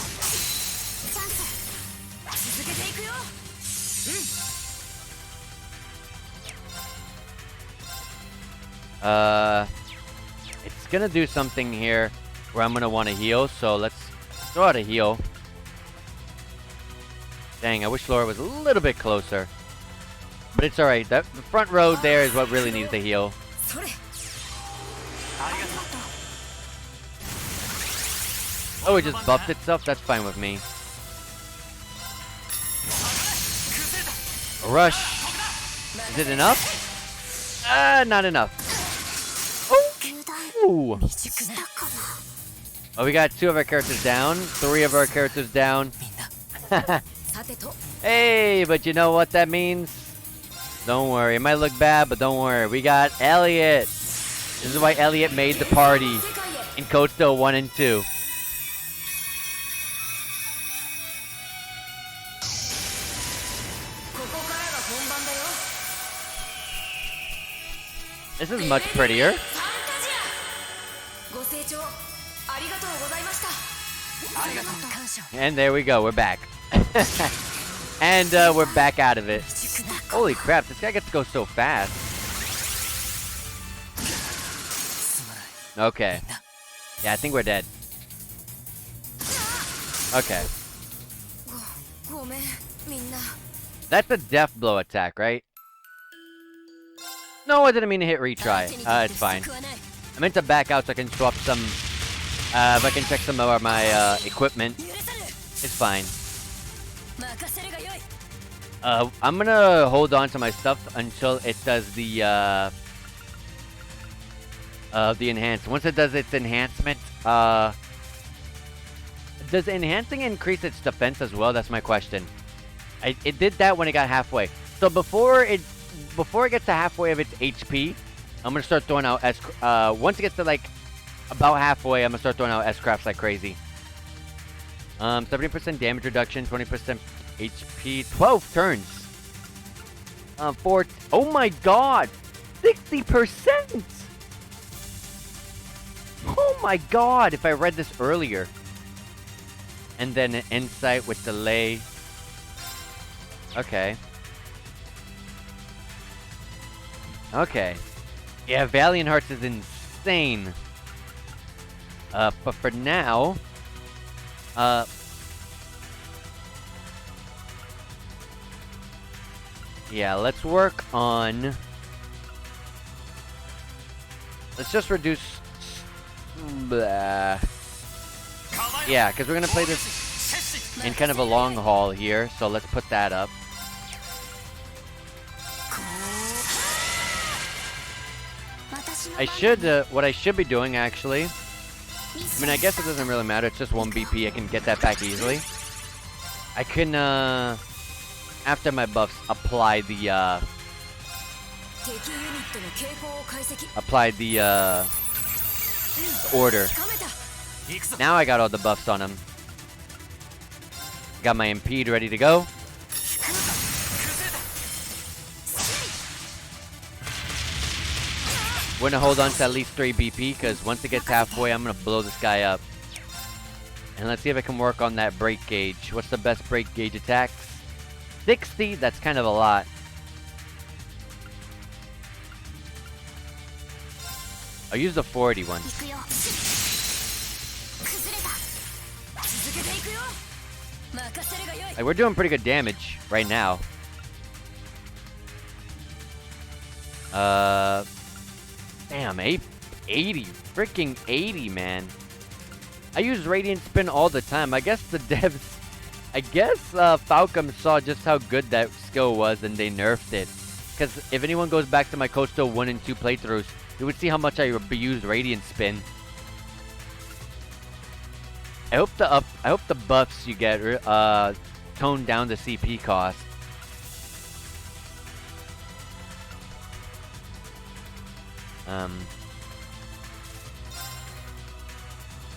It's gonna do something here where I'm gonna want to heal, so let's throw out a heal. Dang, I wish Laura was a little bit closer. But it's alright, the front row there is what really needs to heal. Oh, it just buffed itself? That's fine with me. A rush. Is it enough? Not enough. Oh! Oh, we got 2 of our characters down. 3 of our characters down. Hey, but you know what that means? Don't worry. It might look bad, but don't worry. We got Elliot. This is why Elliot made the party in Code Still 1 and 2. This is much prettier. And there we go, we're back. And we're back out of it. Holy crap, this guy gets to go so fast. Okay. Yeah, I think we're dead. Okay. That's a death blow attack, right? No, I didn't mean to hit retry. It's fine. I meant to back out so I can swap some... if I can check some of my equipment. It's fine. I'm gonna hold on to my stuff until it does the enhance. Once it does its enhancement, does enhancing increase its defense as well? That's my question. It did that when it got halfway. So before it gets to halfway of its HP, I'm gonna start throwing out once it gets to like about halfway, I'm gonna start throwing out S-crafts like crazy. 70% damage reduction, 20% HP, 12 turns. 4. Oh my god! 60%! Oh my god! If I read this earlier. And then an insight with delay. Okay. Okay. Yeah, Valiant Hearts is insane. But for now, yeah, let's work on. Let's just reduce. Blah. Yeah, because we're gonna play this in kind of a long haul here, so let's put that up. I should, what I should be doing actually, I mean, I guess it doesn't really matter, it's just 1 BP, I can get that back easily. I can, after my buffs, apply the order. Now I got all the buffs on him. Got my impede ready to go. We're gonna hold on to at least 3 BP, because once it gets halfway, I'm gonna blow this guy up. And let's see if I can work on that break gauge. What's the best break gauge attacks? 60? That's kind of a lot. I'll use the 40 one. Like, we're doing pretty good damage right now. Damn, 80. Freaking 80, man. I use Radiant Spin all the time. I guess the devs... I guess Falcom saw just how good that skill was and they nerfed it. Because if anyone goes back to my Coastal 1 and 2 playthroughs, you would see how much I abused Radiant Spin. I hope the buffs you get tone down the CP cost.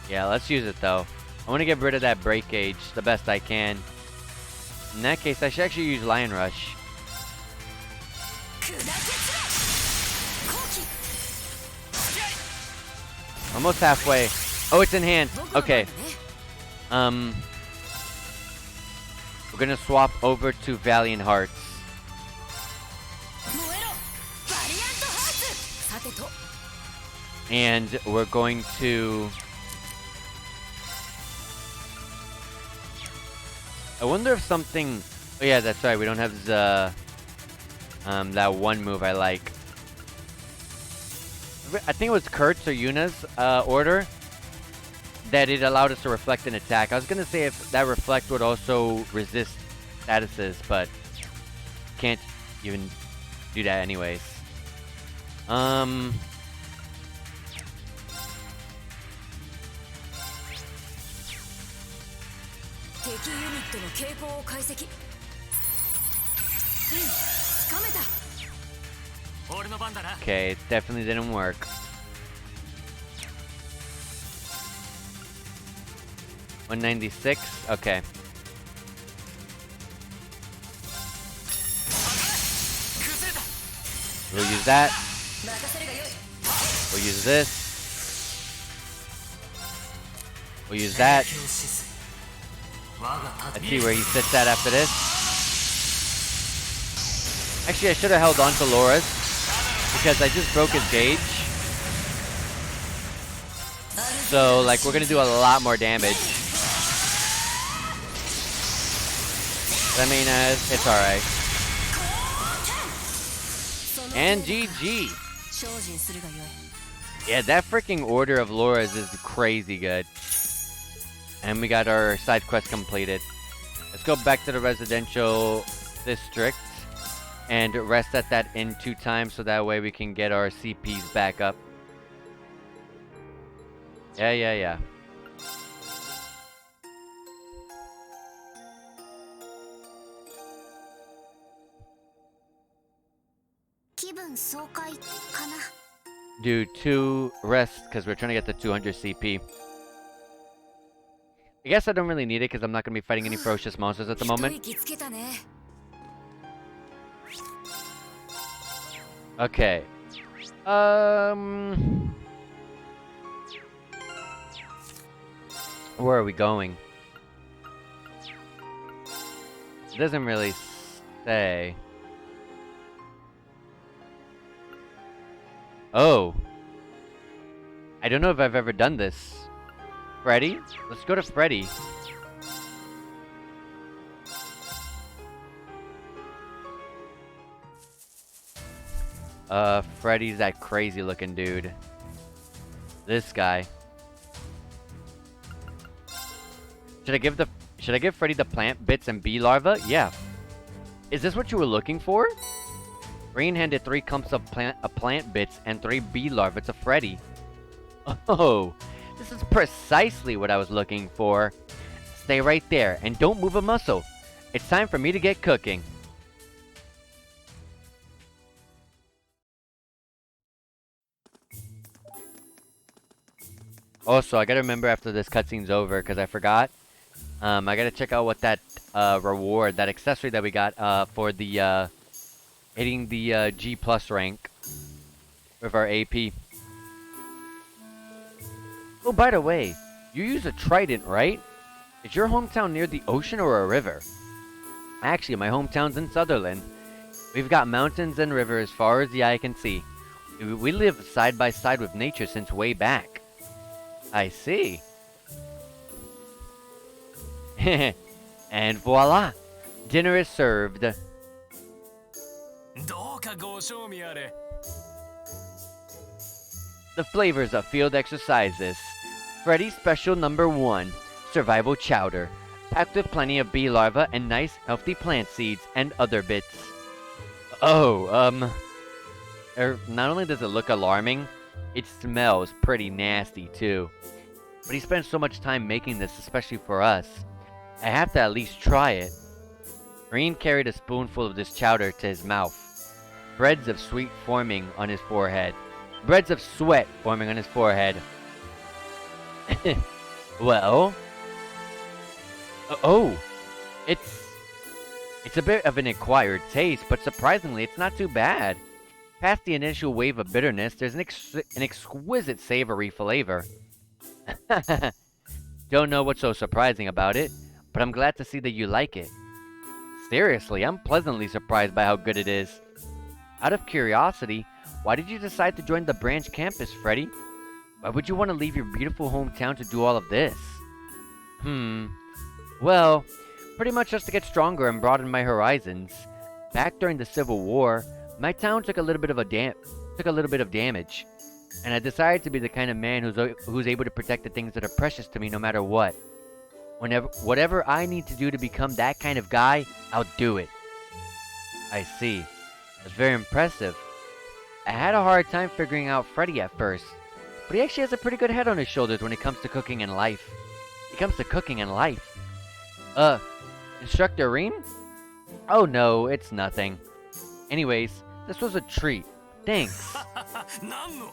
Yeah, let's use it though. I want to get rid of that break gauge the best I can. In that case, I should actually use Lion Rush. Almost halfway. Oh, it's enhanced. Okay. We're gonna swap over to Valiant Hearts. And we're going to... I wonder if something... Oh yeah, that's right. We don't have the... that one move I like. I think it was Kurt's or Yuna's order that it allowed us to reflect an attack. I was gonna say if that reflect would also resist statuses, but can't even do that anyways. Okay, it definitely didn't work. $196? Okay. We'll use that. We'll use this. We'll use that. Let's see where he sits at after this. Actually, I should have held on to Laura's because I just broke his gauge. So, like, we're gonna do a lot more damage. But, I mean, it's alright. And GG. Yeah, that freaking order of Laura's is crazy good. And we got our side quest completed. Let's go back to the residential district and rest at that inn 2 times so that way we can get our CPs back up. Yeah. 気分爽快かな。 Do 2 rest because we're trying to get the 200 CP. I guess I don't really need it because I'm not going to be fighting any ferocious monsters at the moment. 一息つけたね。 Okay. Where are we going? It doesn't really say. Oh. I don't know if I've ever done this. Freddy? Let's go to Freddy. Freddy's that crazy looking dude. This guy. Should I give Freddy the plant bits and bee larva? Yeah. Is this what you were looking for? Rean handed 3 clumps of plant bits and 3 bee larvae to Freddy. Oh, this is precisely what I was looking for. Stay right there and don't move a muscle. It's time for me to get cooking. Also, I gotta remember after this cutscene's over, because I forgot. I gotta check out what that reward, that accessory that we got for the hitting the G+ rank with our AP. Oh, by the way, you use a trident, right? Is your hometown near the ocean or a river? Actually, my hometown's in Sutherland. We've got mountains and rivers as far as the eye can see. We live side by side with nature since way back. I see. And voila! Dinner is served. どうかご賞味あれ。 The flavors of field exercises. Freddy's special number 1, survival chowder, packed with plenty of bee larvae and nice healthy plant seeds and other bits. Oh, not only does it look alarming, it smells pretty nasty too. But he spent so much time making this especially for us. I have to at least try it. Rean carried a spoonful of this chowder to his mouth. Breads of sweat forming on his forehead. Well, oh, it's a bit of an acquired taste, but surprisingly, it's not too bad. Past the initial wave of bitterness, there's an exquisite savory flavor. Don't know what's so surprising about it, but I'm glad to see that you like it. Seriously, I'm pleasantly surprised by how good it is. Out of curiosity, why did you decide to join the branch campus, Freddy? Why would you want to leave your beautiful hometown to do all of this? Well, pretty much just to get stronger and broaden my horizons. Back during the Civil War, my town took a little bit of damage, and I decided to be the kind of man who's able to protect the things that are precious to me no matter what. Whatever I need to do to become that kind of guy, I'll do it. I see. That's very impressive. I had a hard time figuring out Freddy at first, but he actually has a pretty good head on his shoulders when it comes to cooking and life. Instructor Rean? Oh no, it's nothing. Anyways, this was a treat. Thanks. 何の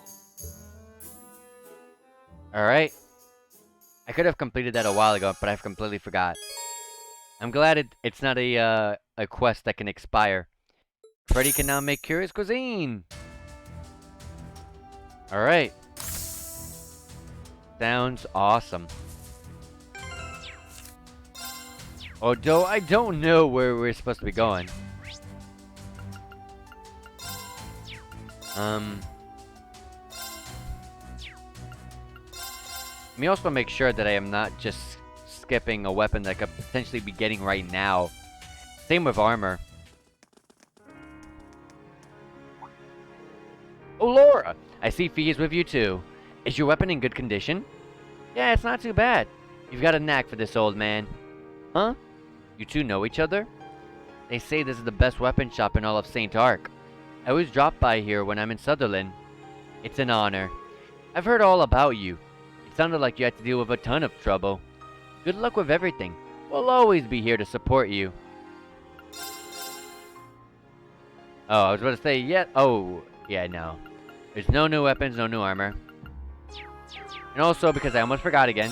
Alright. I could have completed that a while ago, but I've completely forgot. I'm glad it's not a quest that can expire. Freddy can now make curious cuisine! Alright. Sounds awesome. Although I don't know where we're supposed to be going. Let me also make sure that I am not just skipping a weapon that I could potentially be getting right now. Same with armor. Oh, Laura! I see Fee is with you too. Is your weapon in good condition? Yeah, it's not too bad. You've got a knack for this, old man. Huh? You two know each other? They say this is the best weapon shop in all of St. Ark. I always drop by here when I'm in Sutherland. It's an honor. I've heard all about you. It sounded like you had to deal with a ton of trouble. Good luck with everything. We'll always be here to support you. Oh, I was about to say, yeah. Oh, yeah, no. There's no new weapons, no new armor. And also, because I almost forgot again.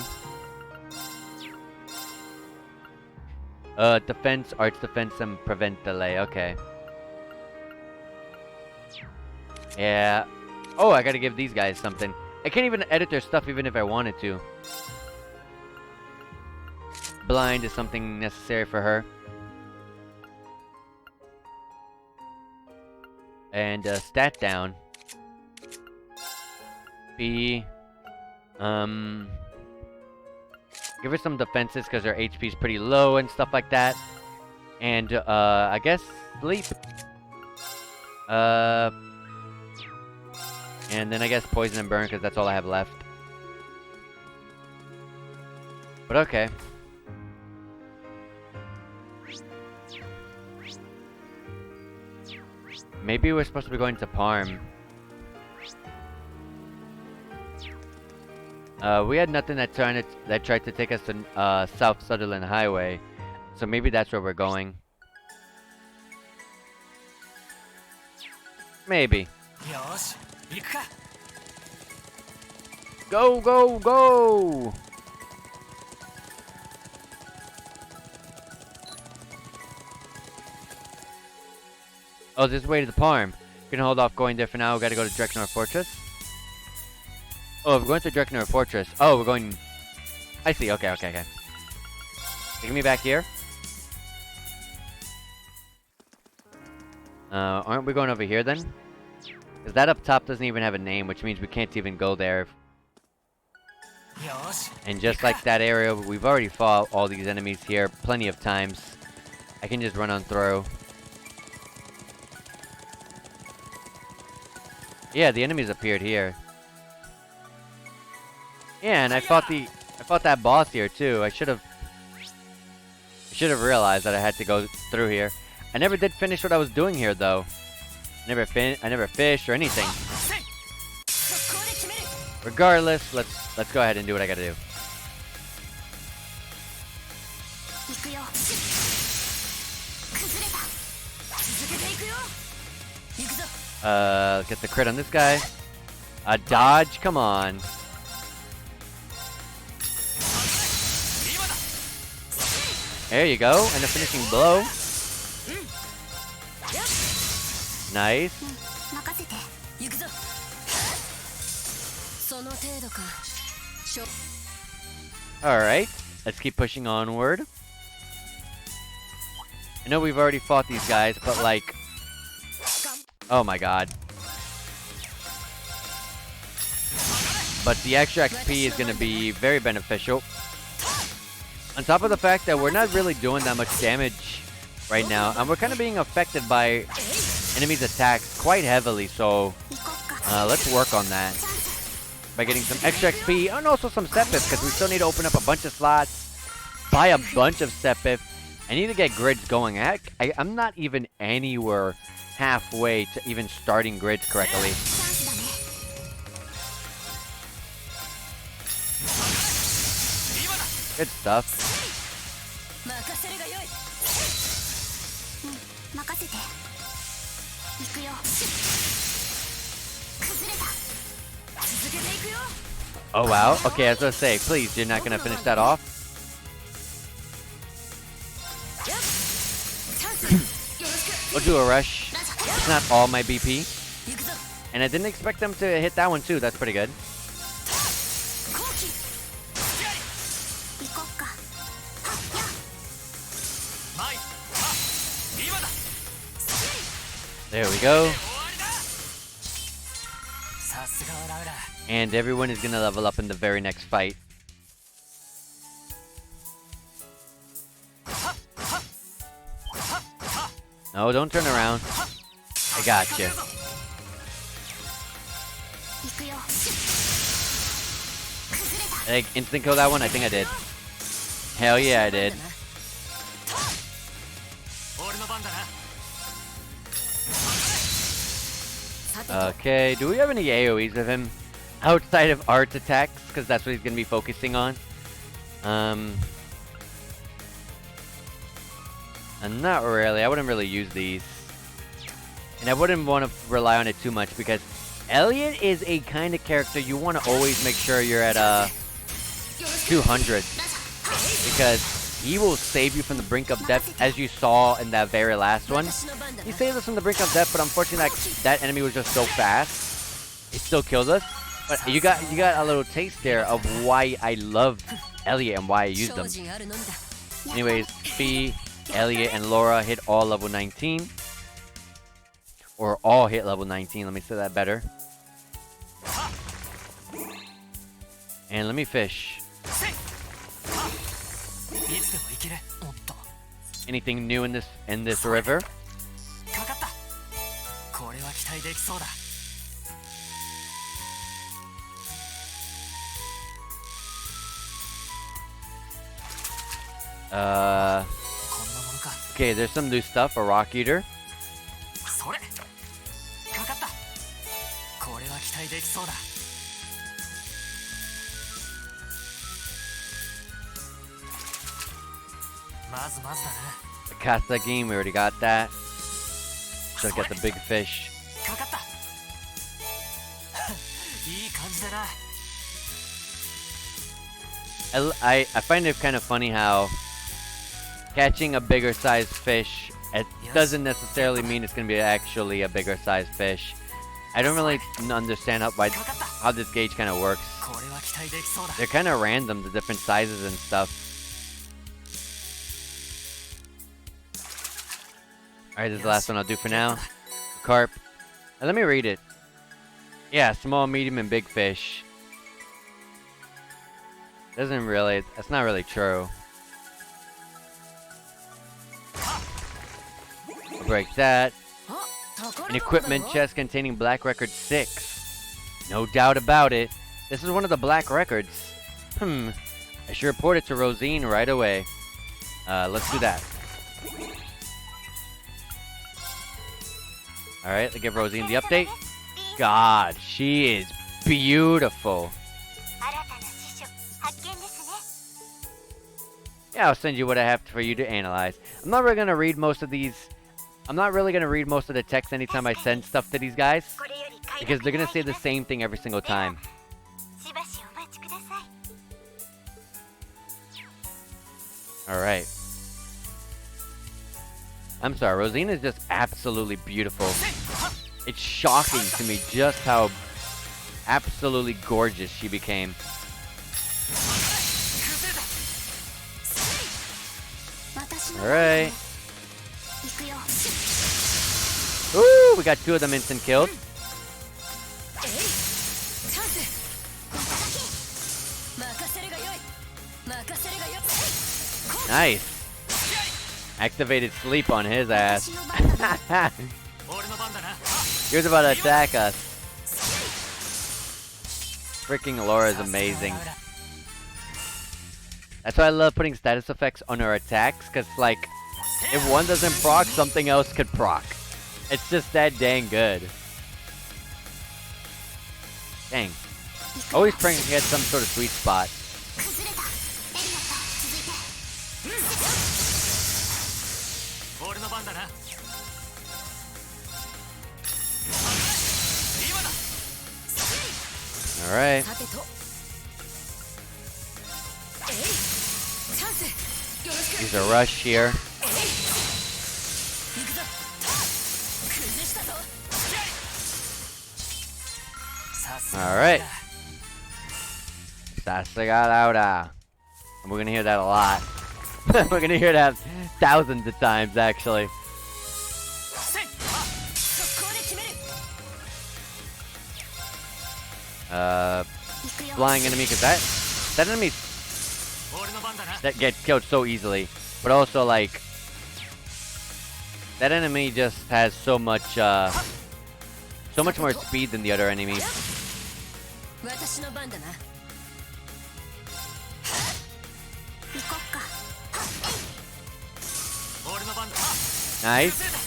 Defense, arts defense, and prevent delay. Okay. Yeah. Oh, I gotta give these guys something. I can't even edit their stuff even if I wanted to. Blind is something necessary for her. And stat down. B. Give her some defenses because her HP is pretty low and stuff like that. And I guess sleep. And then I guess poison and burn because that's all I have left. But okay. Maybe we're supposed to be going to Parm. We had nothing that tried to take us to South Sutherland Highway, so maybe that's where we're going. Maybe. Go, go, go! Oh, this is way to the Parm. Gonna hold off going there for now. We gotta go to Dreknor Fortress. Oh, we're going to Dreknor Fortress. Oh, we're going... I see. Okay, okay, okay. Take me back here. Aren't we going over here then? Because that up top doesn't even have a name, which means we can't even go there. And just like that area, we've already fought all these enemies here plenty of times. I can just run on through. Yeah, the enemies appeared here. Yeah, and I fought that boss here too. I should have realized that I had to go through here. I never did finish what I was doing here though. I never fished or anything. Regardless, let's go ahead and do what I gotta do. Get the crit on this guy. Dodge, come on. There you go, and a finishing blow. Nice. Alright, let's keep pushing onward. I know we've already fought these guys, but like... Oh my god. But the extra XP is going to be very beneficial. On top of the fact that we're not really doing that much damage right now, and we're kind of being affected by enemies' attacks quite heavily, so let's work on that. By getting some extra XP, and also some Sepith, because we still need to open up a bunch of slots, buy a bunch of Sepith. I need to get grids going. I'm not even anywhere halfway to even starting grids correctly. Good stuff. Oh wow, okay, I was gonna say, please, you're not gonna finish that off? We'll do a rush. It's not all my BP. And I didn't expect them to hit that one too, that's pretty good. There we go. And everyone is gonna level up in the very next fight. No, don't turn around. I got you. Did I instant kill that one? I think I did. Hell yeah, I did. Okay, do we have any AoEs with him? Outside of art attacks, because that's what he's going to be focusing on. And not really. I wouldn't really use these. And I wouldn't want to rely on it too much, because Elliot is a kind of character you want to always make sure you're at 200. Because he will save you from the brink of death, as you saw in that very last one. He saved us from the brink of death, but unfortunately that enemy was just so fast. It still killed us. But you got a little taste there of why I love Elliot and why I used them. Anyways, Fee, Elliot, and Laura hit all level 19. Or all hit level 19, let me say that better. And let me fish. Anything new in this river? Okay, there's some new stuff. A rock eater. The Kasta game, we already got that. Should get the big fish. I find it kind of funny how catching a bigger sized fish, it doesn't necessarily mean it's going to be actually a bigger sized fish. I don't really understand how this gauge kind of works. They're kind of random, the different sizes and stuff. Alright, this is the last one I'll do for now. Carp. And let me read it. Yeah, small, medium, and big fish. That's not really true. I'll break that. An equipment chest containing Black Record 6. No doubt about it. This is one of the Black Records. I should report it to Rosine right away. Let's do that. Alright, let's give Rosine the update. God, she is beautiful. Yeah, I'll send you what I have for you to analyze. I'm not really going to read most of the text anytime I send stuff to these guys, because they're going to say the same thing every single time. Alright. I'm sorry, Rosine is just absolutely beautiful. It's shocking to me just how absolutely gorgeous she became. Alright. Ooh, we got 2 of them instant killed. Nice. Activated sleep on his ass. He was about to attack us. Freaking Laura is amazing. That's why I love putting status effects on her attacks, because, like, if one doesn't proc, something else could proc. It's just that dang good. Dang. Always praying to get some sort of sweet spot. Alright. Use a rush here. Alright. Sasuga Laura. And we're gonna hear that a lot. We're gonna hear that thousands of times, actually. Flying enemy, because that enemy that gets killed so easily, but also, like, that enemy just has so much more speed than the other enemies. Nice.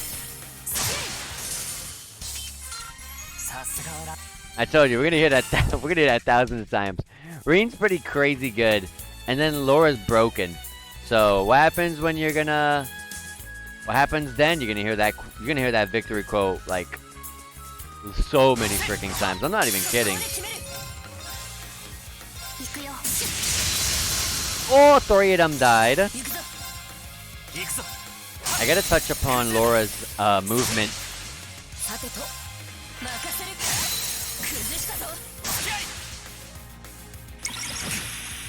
I told you, we're gonna hear that. We're gonna hear that thousands of times. Rean's pretty crazy good, and then Laura's broken. So what happens when you're gonna? What happens then? You're gonna hear that. You're gonna hear that victory quote like so many freaking times. I'm not even kidding. Oh, 3 of them died. I gotta touch upon Laura's movement.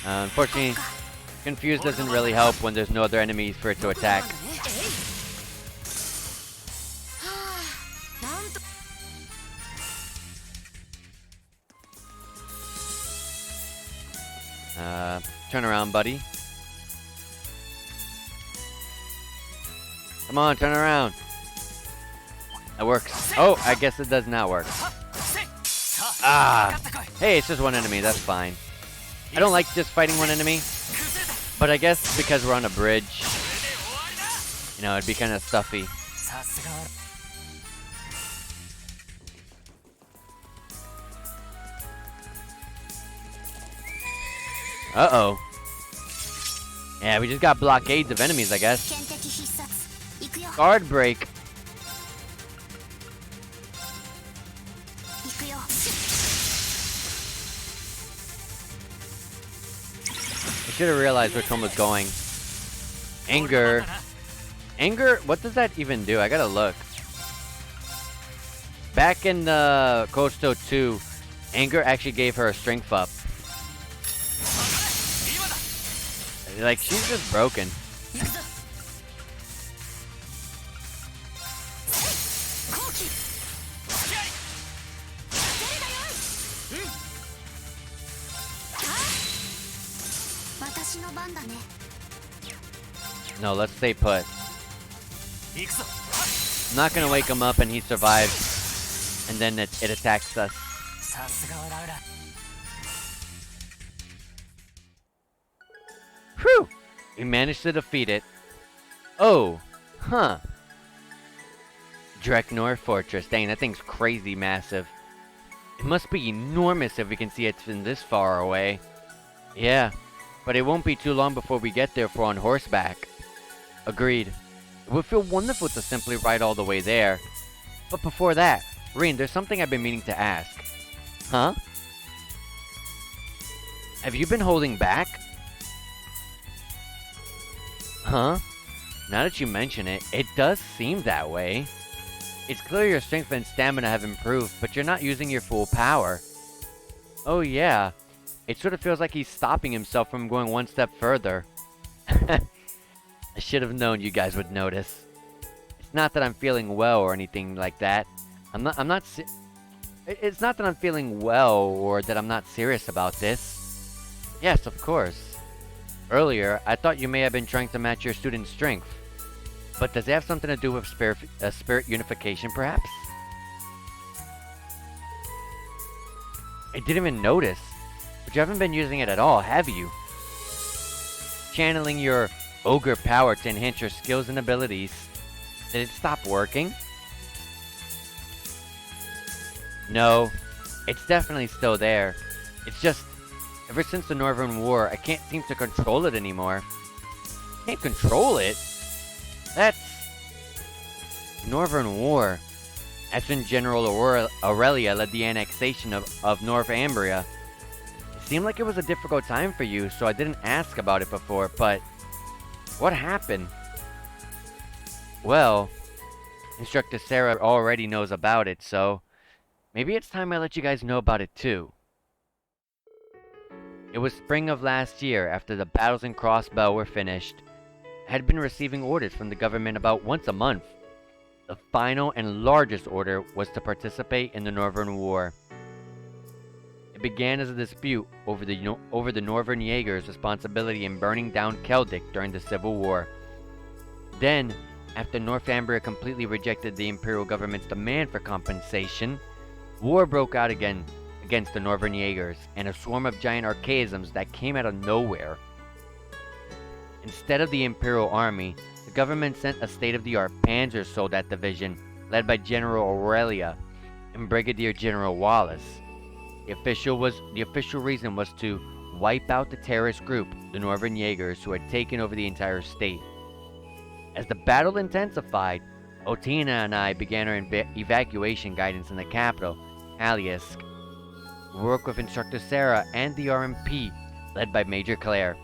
Unfortunately, confused doesn't really help when there's no other enemies for it to attack. Turn around, buddy. Come on, turn around. That works. Oh, I guess it does not work. Ah! Hey, it's just one enemy, that's fine. I don't like just fighting one enemy, but I guess because we're on a bridge, you know, it'd be kind of stuffy. Uh-oh. Yeah, we just got blockades of enemies, I guess. Guard break. I should have realized which one was going. Anger. Anger, what does that even do? I gotta look. Back in the Coastal 2, Anger actually gave her a strength up. Like, she's just broken. No, let's stay put. I'm not gonna wake him up and he survives, and then it attacks us. Whew! We managed to defeat it. Oh, huh. Dreknor Fortress. Dang, that thing's crazy massive. It must be enormous if we can see it from this far away. Yeah, but it won't be too long before we get there if we're on horseback. Agreed. It would feel wonderful to simply ride all the way there. But before that, Rean, there's something I've been meaning to ask. Huh? Have you been holding back? Huh? Now that you mention it, it does seem that way. It's clear your strength and stamina have improved, but you're not using your full power. Oh yeah, it sort of feels like he's stopping himself from going one step further. I should have known you guys would notice. It's not that I'm feeling well or anything like that. It's not that I'm feeling well or that I'm not serious about this. Yes, of course. Earlier, I thought you may have been trying to match your student's strength. But does it have something to do with spirit unification, perhaps? I didn't even notice. But you haven't been using it at all, have you? Channeling your ogre power to enhance your skills and abilities. Did it stop working? No, it's definitely still there. It's just, ever since the Northern War, I can't seem to control it anymore. Can't control it? That's... Northern War. That's when General Aurelia led the annexation of Northumbria. It seemed like it was a difficult time for you, so I didn't ask about it before, but... What happened? Well, Instructor Sarah already knows about it, so... Maybe it's time I let you guys know about it too. It was spring of last year, after the battles in Crossbell were finished. I had been receiving orders from the government about once a month. The final and largest order was to participate in the Northern War. It began as a dispute over the Northern Jaegers' responsibility in burning down Keldic during the Civil War. Then, after Northumbria completely rejected the Imperial government's demand for compensation, war broke out again against the Northern Jaegers and a swarm of giant archaisms that came out of nowhere. Instead of the Imperial army, the government sent a state-of-the-art Panzer Soldat division led by General Aurelia and Brigadier General Wallace. The official reason was to wipe out the terrorist group, the Northern Jaegers, who had taken over the entire state. As the battle intensified, Otina and I began our evacuation guidance in the capital, Aliesk. We worked with Instructor Sarah and the RMP, led by Major Claire,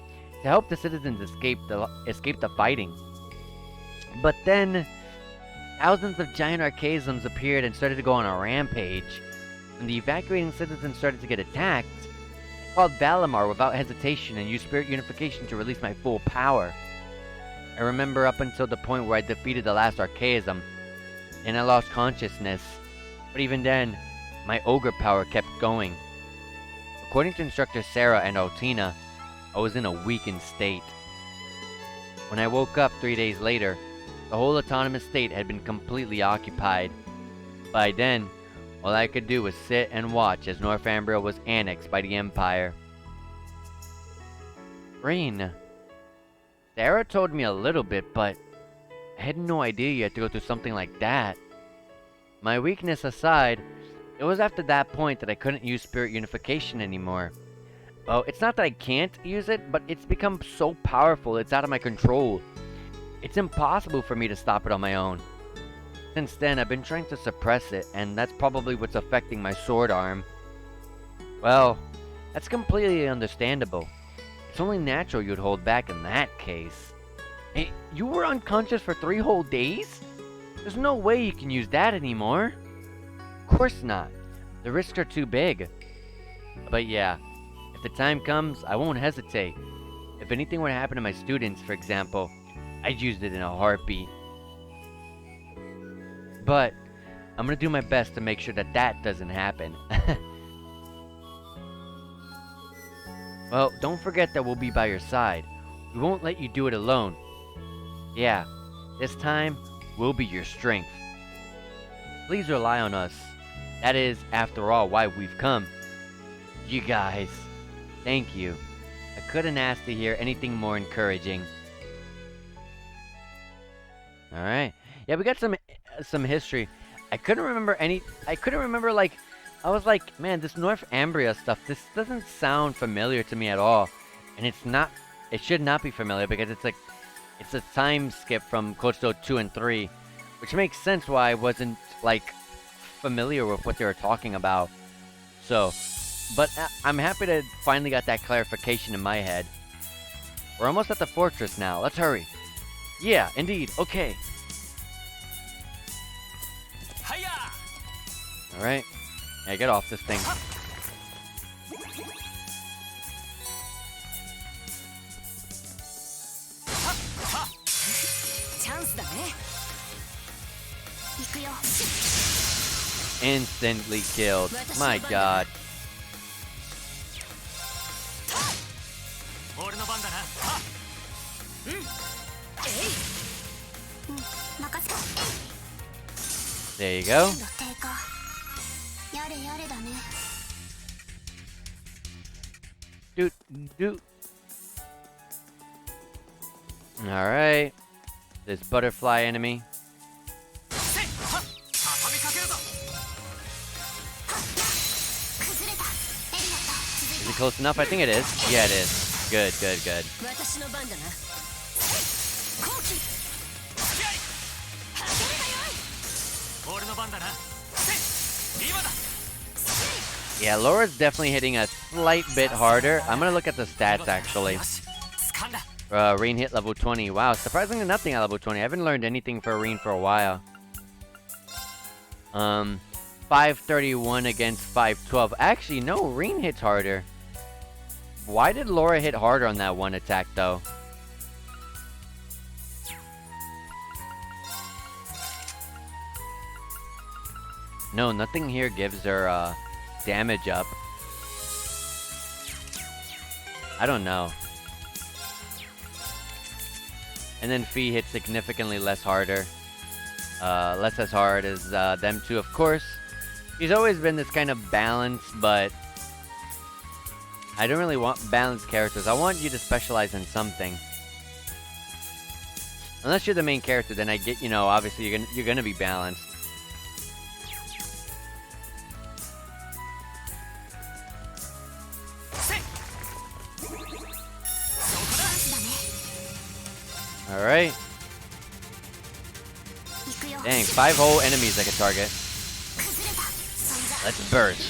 to help the citizens escape the fighting. But then, thousands of giant archaisms appeared and started to go on a rampage. When the evacuating citizens started to get attacked, I called Valimar without hesitation and used Spirit Unification to release my full power. I remember up until the point where I defeated the last archaism, and I lost consciousness, but even then, my ogre power kept going. According to Instructor Sarah and Altina, I was in a weakened state. When I woke up 3 days later, the whole autonomous state had been completely occupied. By then, all I could do was sit and watch as Northumbria was annexed by the Empire. Rean. Sarah told me a little bit, but I had no idea you had to go through something like that. My weakness aside, it was after that point that I couldn't use Spirit Unification anymore. Oh, it's not that I can't use it, but it's become so powerful it's out of my control. It's impossible for me to stop it on my own. Since then, I've been trying to suppress it, and that's probably what's affecting my sword arm. Well, that's completely understandable. It's only natural you'd hold back in that case. Hey, you were unconscious for 3 whole days? There's no way you can use that anymore. Of course not. The risks are too big. But yeah, if the time comes, I won't hesitate. If anything were to happen to my students, for example, I'd use it in a heartbeat. But I'm gonna do my best to make sure that that doesn't happen. Well, don't forget that we'll be by your side. We won't let you do it alone. Yeah, this time, we'll be your strength. Please rely on us. That is, after all, why we've come. You guys, thank you. I couldn't ask to hear anything more encouraging. Alright. Yeah, we got some history. I couldn't remember like, I was like, man, this Northumbria stuff, this doesn't sound familiar to me at all. And it should not be familiar because it's a time skip from Kochito 2 and 3. Which makes sense why I wasn't, like, familiar with what they were talking about. So, but I'm happy to finally got that clarification in my head. We're almost at the fortress now. Let's hurry. Yeah, indeed. Okay. Alright. Yeah, get off this thing. チャンスだね。行くよ。 Instantly killed. My god. 俺の番だな。任せた。 There you go. 度低下。やれやれだね。 Doot, doot. Alright. This butterfly enemy. Is it close enough? I think it is. Yeah, it is. Good, good, good. 私の番だな。 俺の番だな。今だ。 Yeah, Laura's definitely hitting a slight bit harder. I'm gonna look at the stats actually. 掴んだ。 Rean hit level 20. Wow, surprisingly nothing at level 20. I haven't learned anything for Rean for a while. 531 against 512. Actually, no, Rean hits harder. Why did Laura hit harder on that one attack, though? No, nothing here gives her damage up. I don't know. And then Fee hits significantly less harder. Less as hard as them two, of course. She's always been this kind of balance, but I don't really want balanced characters. I want you to specialize in something. Unless you're the main character, then I get, you know, obviously you're gonna be balanced. All right. Dang, 5 whole enemies I can target. Let's burst.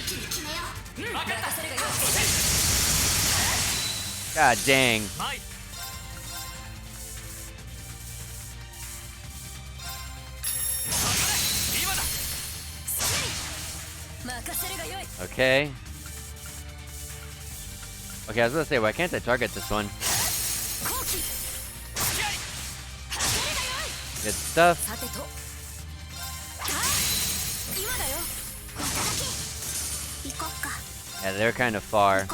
God dang. Okay. Okay, I was gonna say, why can't I target this one? Good stuff. Yeah, they're kind of far.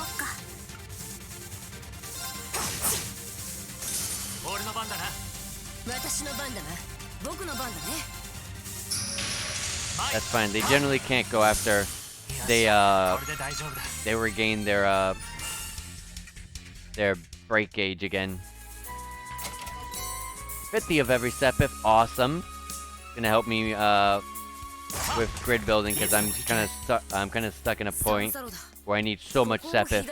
That's fine. They generally can't go after they regain their break gauge again. 50 of every Sepith, awesome. Gonna help me with grid building because I'm kind of stuck in a point where I need so much Sepith.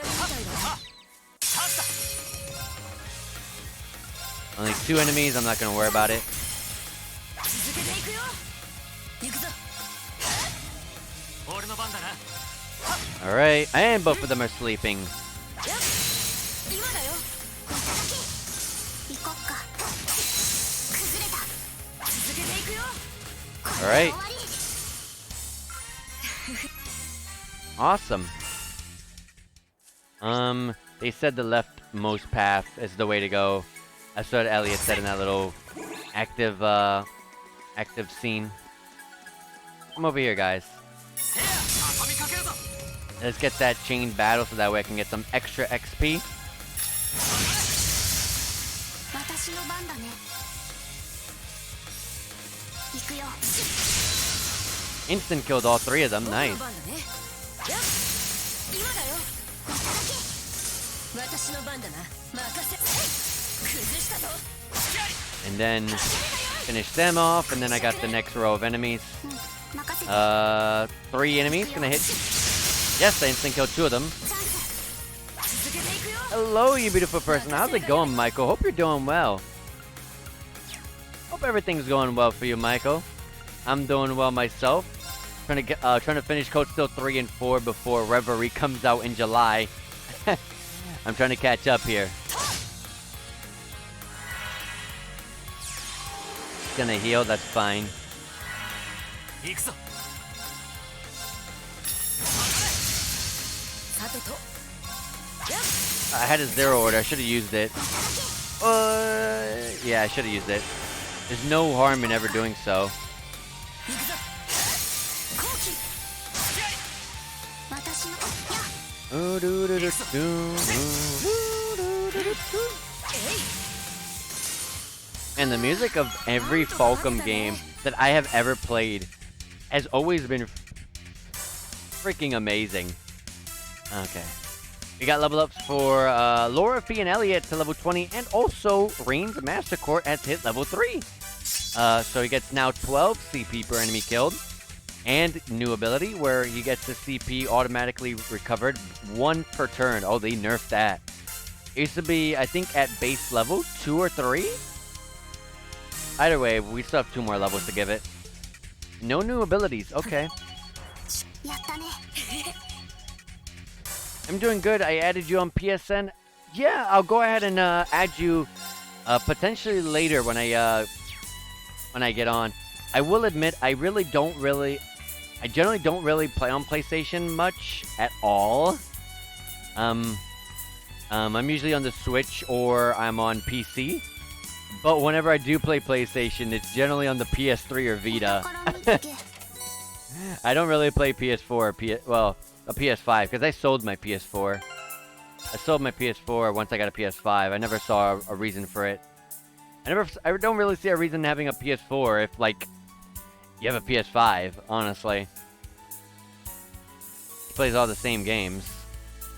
Only 2 enemies, I'm not gonna worry about it. Alright, and both of them are sleeping. Alright. Awesome. They said the leftmost path is the way to go. That's what Elliot said in that little active scene. Come over here, guys. Let's get that chain battle so that way I can get some extra XP. Instant killed all 3 of them. Nice. And then finish them off, and then I got the next row of enemies. 3 enemies gonna hit. Yes, I instant killed 2 of them. Hello, you beautiful person. How's it going, Michael? Hope you're doing well. Hope everything's going well for you, Michael. I'm doing well myself. Trying to finish Code Steel 3 and 4 before Reverie comes out in July. I'm trying to catch up here. Gonna heal, that's fine. I had a 0 order, I should have used it. Yeah, I should have used it. There's no harm in ever doing so. And the music of every Falcom game that I have ever played has always been freaking amazing. Okay. We got level ups for Laura, Fee, and Elliot to level 20, and also Rean's Master Court has hit level 3. So he gets now 12 CP per enemy killed. And new ability where he gets the CP automatically recovered 1 per turn. Oh, they nerfed that. It used to be, I think, at base level 2 or 3. Either way, we still have 2 more levels to give it. No new abilities. Okay. I'm doing good. I added you on PSN. Yeah, I'll go ahead and add you potentially later when I get on. I will admit, I generally don't really play on PlayStation much at all. I'm usually on the Switch or I'm on PC. But whenever I do play PlayStation, it's generally on the PS3 or Vita. I don't really play PS4 or a PS5 because I sold my PS4. I sold my PS4 once I got a PS5. I never saw a reason for it. I don't really see a reason having a PS4 if, like, you have a PS5, honestly. It plays all the same games.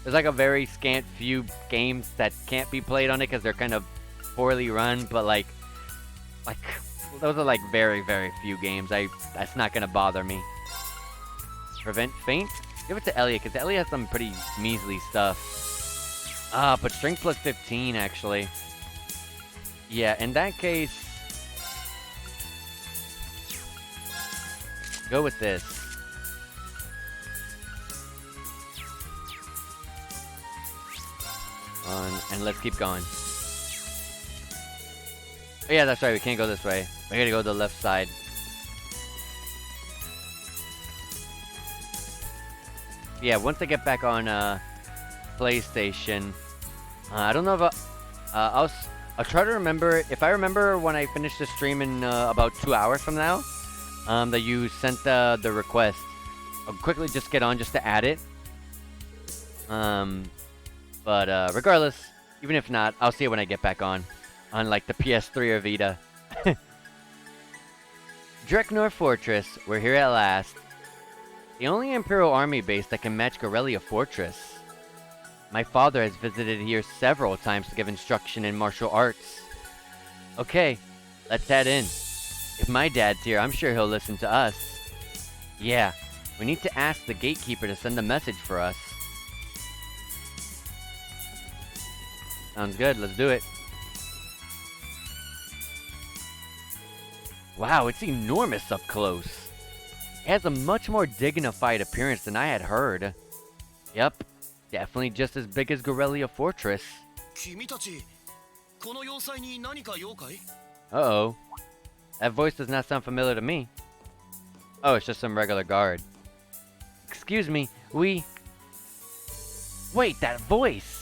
There's like a very scant few games that can't be played on it because they're kind of poorly run, but like, Like, those are like very, very few games. That's not gonna bother me. Prevent faint? Give it to Elliot, because Elliot has some pretty measly stuff. But strength plus 15, actually. Yeah, in that case, go with this. And let's keep going. Oh yeah, that's right, we can't go this way. We gotta go to the left side. Yeah, once I get back on PlayStation, I don't know if I'll try to remember. If I remember when I finish the stream in about 2 hours from now, that you sent the request, I'll quickly just get on just to add it. But regardless, even if not, I'll see it when I get back on like the PS3 or Vita. Dreknor Fortress, we're here at last. The only Imperial Army base that can match Corellia Fortress. My father has visited here several times to give instruction in martial arts. Okay, let's head in. If my dad's here, I'm sure he'll listen to us. Yeah, we need to ask the gatekeeper to send a message for us. Sounds good, let's do it. Wow, it's enormous up close. It has a much more dignified appearance than I had heard. Yep, definitely just as big as Corellia Fortress. Uh-oh. That voice does not sound familiar to me. Oh, it's just some regular guard. Excuse me, we... Wait, that voice!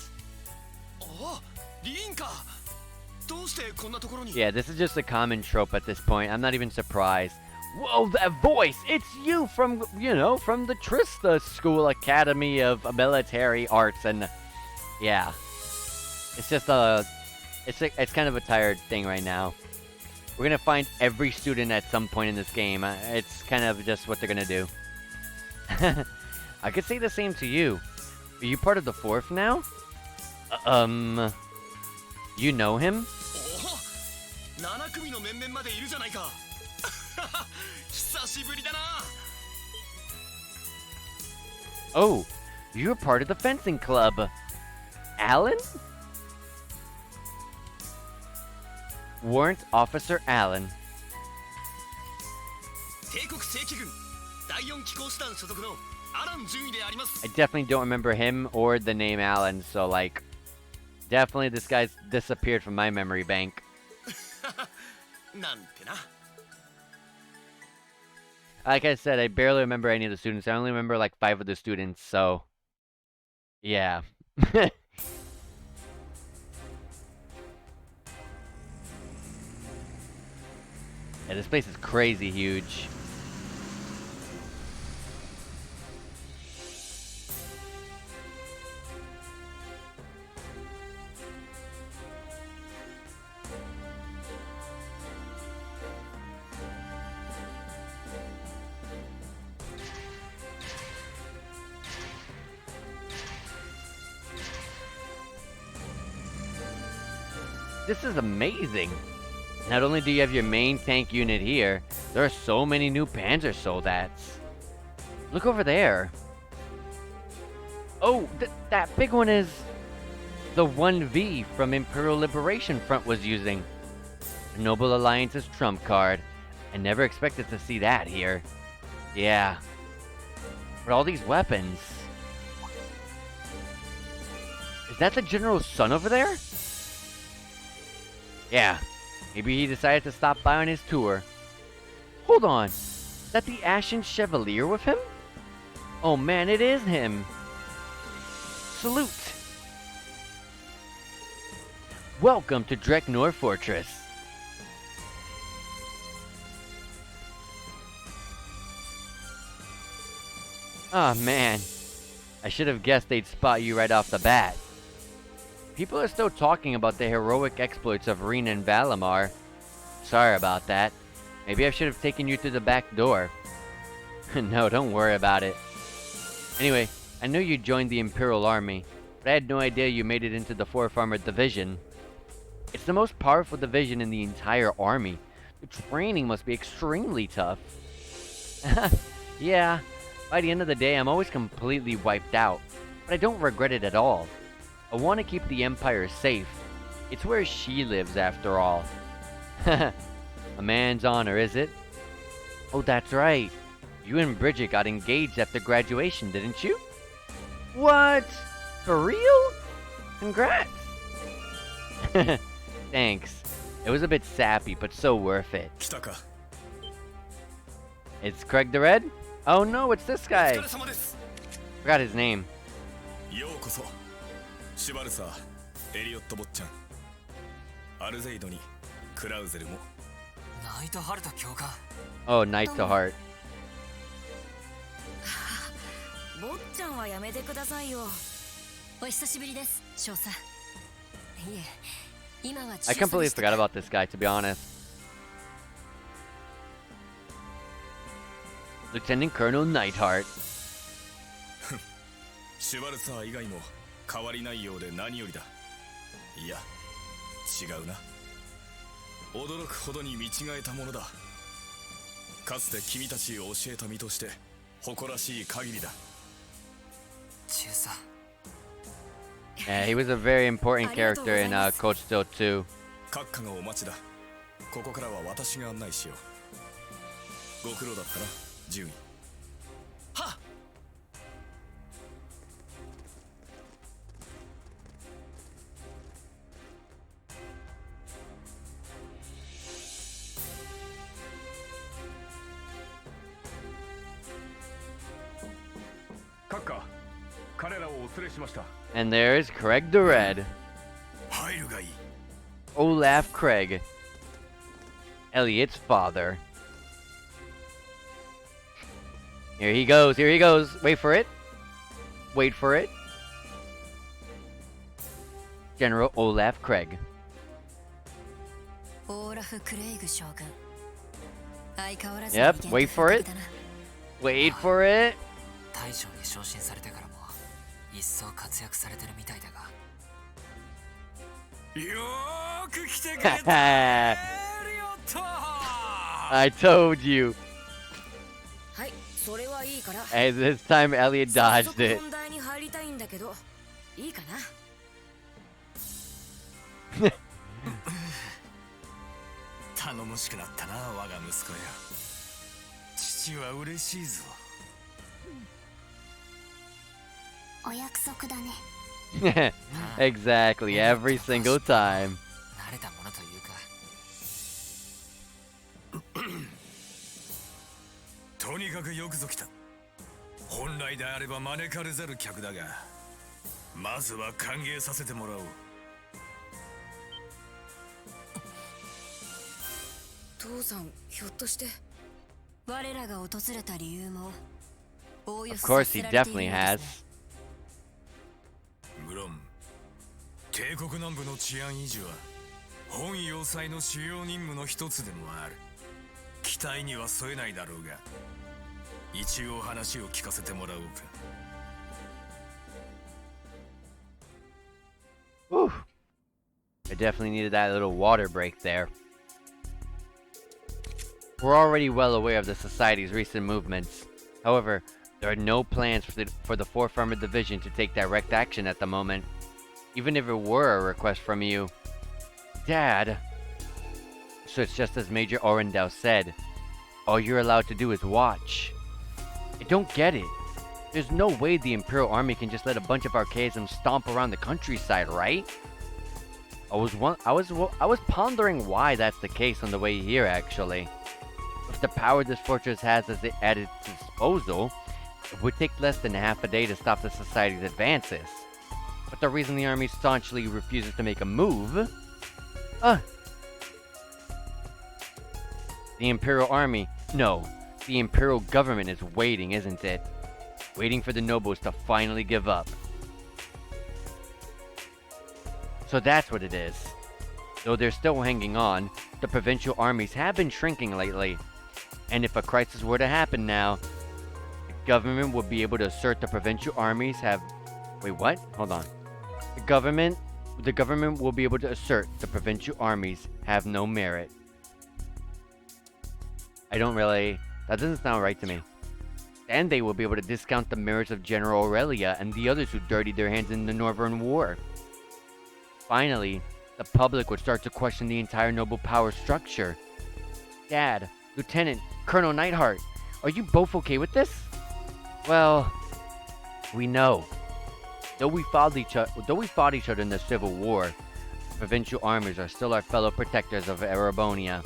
Yeah, this is just a common trope at this point. I'm not even surprised. Whoa, that voice! It's you from, you know, from the Trista School Academy of Military Arts, and yeah. It's just it's kind of a tired thing right now. We're gonna find every student at some point in this game. It's kind of just what they're gonna do. I could say the same to you. Are you part of the 4th now? You know him? Oh, you're part of the fencing club. Alan? Warrant Officer Alan. I definitely don't remember him or the name Alan, so like, definitely this guy's disappeared from my memory bank. Like I said, I barely remember any of the students. I only remember like 5 of the students, so yeah. Yeah, this place is crazy huge. This is amazing. Not only do you have your main tank unit here, there are so many new Panzer Soldats. Look over there. Oh, that big one is the 1V from Imperial Liberation Front was using. The Noble Alliance's trump card. I never expected to see that here. Yeah. But all these weapons. Is that the General's son over there? Yeah. Maybe he decided to stop by on his tour. Hold on. Is that the Ashen Chevalier with him? Oh man, it is him. Salute. Welcome to Dreknor Fortress. Oh man. I should have guessed they'd spot you right off the bat. People are still talking about the heroic exploits of Rean and Valimar. Sorry about that. Maybe I should have taken you through the back door. No, don't worry about it. Anyway, I knew you joined the Imperial Army, but I had no idea you made it into the 4th Armored Division. It's the most powerful division in the entire army, Training must be extremely tough. Yeah, by the end of the day, I'm always completely wiped out, but I don't regret it at all. I want to keep the Empire safe. It's where she lives, after all. A man's honor, is it? Oh, that's right. You and Bridget got engaged after graduation, didn't you? What? For real? Congrats! Thanks. It was a bit sappy, but so worth it. 来たか。 It's Craig the Red? Oh no, it's this お guy. 疲れ様です。 Forgot his name. ようこそ。シュバルサー、エリオット坊ちゃん。アルゼイドにクラウゼルも。ナイトハルト教官。 Oh, Knight to Heart. 坊ちゃんはやめてくださいよ。お久しぶりです少佐。いえ今は I completely forgot about this guy, to be honest. Lieutenant Colonel Nightheart. シュバルサー以外も変わりないようで何よりだ。いや、違うな。驚くほどに見違えたものだ。かつて君たちを教えた身として誇らしい限りだ。中佐。 Yeah, he was a very important character in Coach Steel 2. 閣下がお待ちだ。ここからは私が案内しよう。ご苦労だったな、獣医。はっ。閣下、彼らをお連れしました。 And there's Craig the Red. 入るがいい。 Olaf Craig. Elliot's father. Here he goes, here he goes. Wait for it. Wait for it. General Olaf Craig. オーラフ・クレイグ将軍。相変わらず Yep, wait for it. Wait for it. 大将に昇進されてからも一層活躍されてるみたいだが。よーく来てくれた。エリオット。I told you. はい、それはいいから。 Hey, this time Elliot 早 dodged 速 it. 本題に入りたいんだけど、いいかな。頼もしくなったな、我が息子よ。父は嬉しいぞ。お約束だね。Exactly, every single time. 慣れたものというか。とにかくよくぞ来た。本来であれば招かれざる客だが、まずは歓迎させてもらおう。父さん、ひょっとして。我らが訪れた理由もおおよ Of そ course, さ he せられている definitely よう has. ですね。無論、帝国南部の治安維持は本要塞の主要任務の一つでもある。期待には添えないだろうが、一応話を聞かせてもらおうか。Whew. I definitely needed that little water break there. We're already well aware of the Society's recent movements. However, there are no plans for the 4th Armored Division to take direct action at the moment, even if it were a request from you. Dad! So it's just as Major Orendell said. All you're allowed to do is watch. I don't get it. There's no way the Imperial Army can just let a bunch of Archaisms stomp around the countryside, right? I was pondering why that's the case on the way here, actually. With the power this fortress has at its disposal, it would take less than half a day to stop the Society's advances. But the reason the army staunchly refuses to make a move... The Imperial Army... No, the Imperial government is waiting, isn't it? Waiting for the nobles to finally give up. So that's what it is. Though they're still hanging on, the provincial armies have been shrinking lately. And if a crisis were to happen now, the government would be able to assert the provincial armies have... Wait, what? Hold on. The government will be able to assert the provincial armies have no merit. That doesn't sound right to me. And they will be able to discount the merits of General Aurelia and the others who dirtied their hands in the Northern War. Finally, the public would start to question the entire noble power structure. Dad, Lieutenant, Colonel Neidhart, are you both okay with this? Well, we know. Though we fought each other in the Civil War, provincial armies are still our fellow protectors of Erebonia.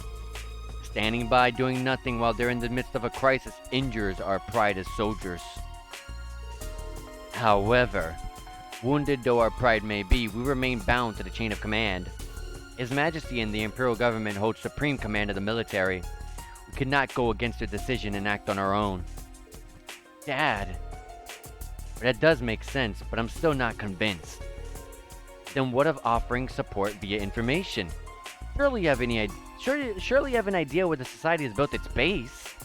Standing by doing nothing while they're in the midst of a crisis injures our pride as soldiers. However, wounded though our pride may be, we remain bound to the chain of command. His Majesty and the Imperial Government hold supreme command of the military. We could not go against their decision and act on our own. Dad. That does make sense, but I'm still not convinced. Then what of offering support via information? Surely you have an idea where the society has built its base.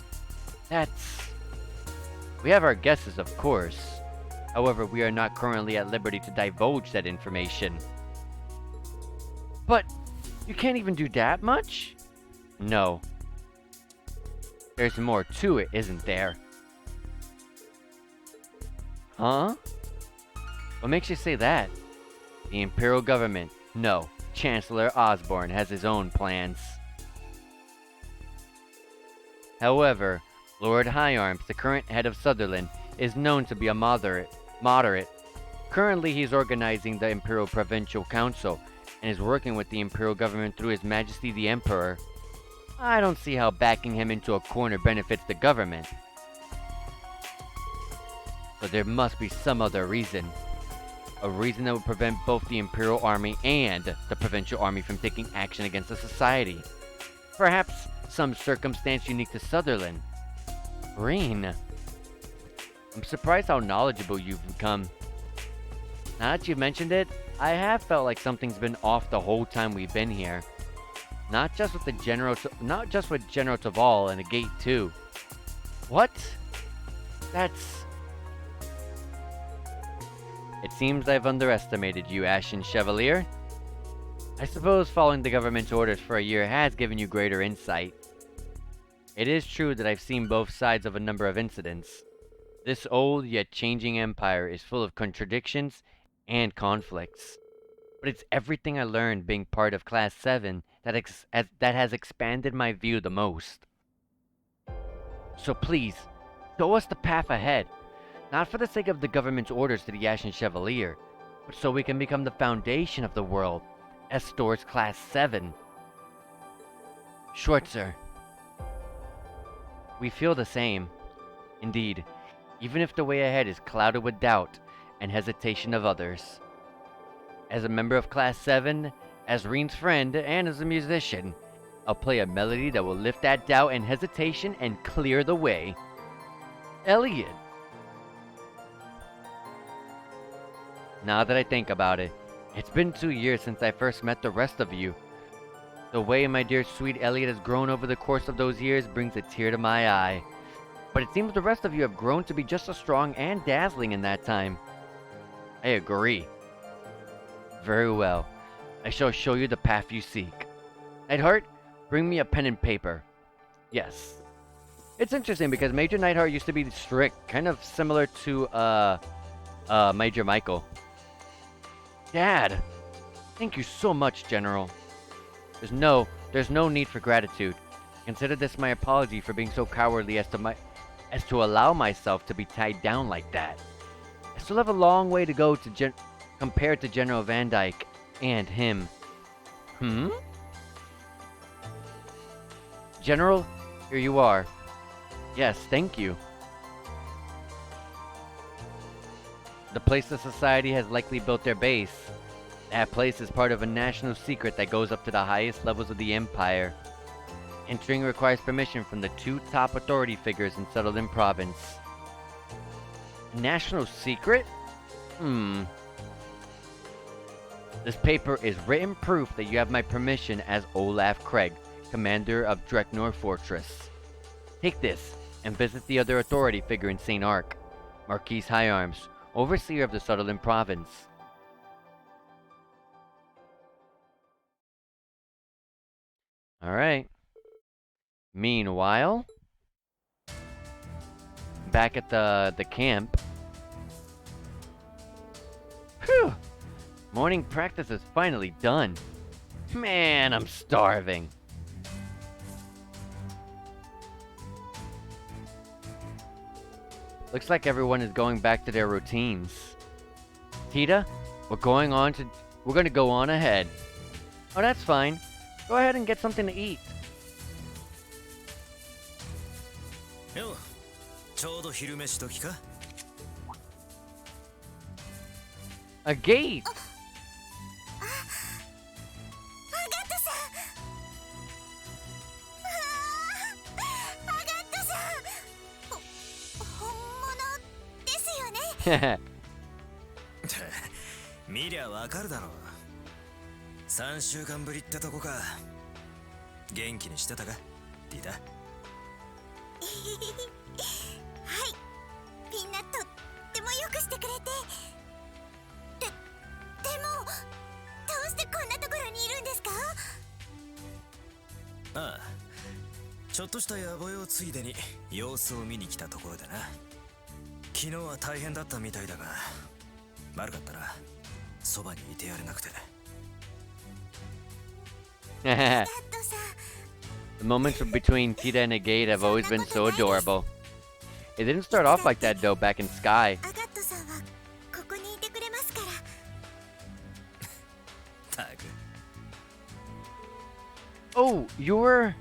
We have our guesses, of course. However, we are not currently at liberty to divulge that information. But you can't even do that much? No. There's more to it, isn't there? Huh? What makes you say that? The Imperial Government. No. Chancellor Osborne has his own plans. However, Lord Higharms, the current head of Sutherland, is known to be a moderate. Currently, he's organizing the Imperial Provincial Council and is working with the Imperial Government through His Majesty the Emperor. I don't see how backing him into a corner benefits the government. So there must be some other reason. A reason that would prevent both the Imperial Army and the Provincial Army from taking action against the society. Perhaps some circumstance unique to Sutherland. Rean. I'm surprised how knowledgeable you've become. Now that you've mentioned it, I have felt like something's been off the whole time we've been here. Not just with General Duvalie and the gate too. What? It seems I've underestimated you, Ashen Chevalier. I suppose following the government's orders for a year has given you greater insight. It is true that I've seen both sides of a number of incidents. This old yet changing empire is full of contradictions and conflicts. But it's everything I learned being part of Class 7 that has expanded my view the most. So please, show us the path ahead. Not for the sake of the government's orders to the Ashen Chevalier, but so we can become the foundation of the world, as stores Class 7. Schwarzer. We feel the same. Indeed, even if the way ahead is clouded with doubt and hesitation of others. As a member of Class 7, as Rean's friend, and as a musician, I'll play a melody that will lift that doubt and hesitation and clear the way. Elliot. Now that I think about it, it's been 2 years since I first met the rest of you. The way my dear sweet Elliot has grown over the course of those years brings a tear to my eye. But it seems the rest of you have grown to be just as strong and dazzling in that time. I agree. Very well. I shall show you the path you seek. Neidhart, bring me a pen and paper. Yes. It's interesting because Major Neidhart used to be strict, kind of similar to Major Michael. Dad! Thank you so much, General. There's no need for gratitude. Consider this my apology for being so cowardly as to allow myself to be tied down like that. I still have a long way to go compared to General Van Dyke and him. General, here you are. Yes, thank you. The place the society has likely built their base. That place is part of a national secret that goes up to the highest levels of the Empire. Entering requires permission from the 2 top authority figures in Sutherland Province. National secret? This paper is written proof that you have my permission as Olaf Craig, commander of Dreknor Fortress. Take this and visit the other authority figure in St. Ark, Marquis Higharms, overseer of the Sutherland Province. Alright. Meanwhile, back at the camp. Whew! Morning practice is finally done. Man, I'm starving. Looks like everyone is going back to their routines. Tita, we're gonna go on ahead. Oh, that's fine. Go ahead and get something to eat. よう、ちょうど昼飯時か? A gate! 見りゃわかるだろう。3週間ぶりってとこか。元気にしてたか、ティタ。はい、みんなとってもよくしてくれて。でもどうしてこんなところにいるんですか？ああ、ちょっとした野暮用ついでに様子を見に来たところだな。昨日は大変だったみたいだが、悪かったな。そばにいてやれなくて。The moments between Tita and Agate have always been so adorable. It didn't start off like that though back in Sky. Oh, you're...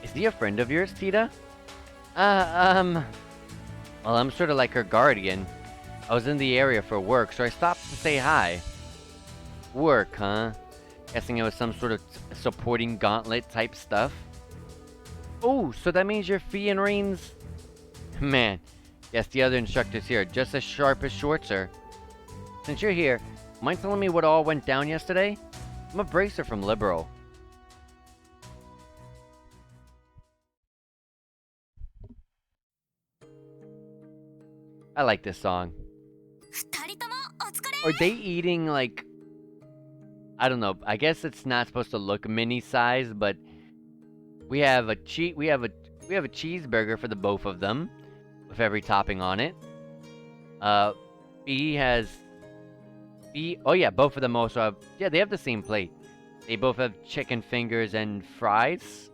Is he a friend of yours, Tita? Well, I'm sort of like her guardian. I was in the area for work, so I stopped to say hi. Work, huh? Guessing it was some sort of supporting gauntlet type stuff. Oh, so that means you're Fee and Rean's... Man, guess the other instructors here are just as sharp as Schwartzer. Since you're here, mind telling me what all went down yesterday? I'm a bracer from Liberal. I like this song. Are they eating like... I don't know. I guess it's not supposed to look mini-sized, but we have a cheeseburger for the both of them with every topping on it. B has... Oh yeah, both of them also have... Yeah, they have the same plate. They both have chicken fingers and fries.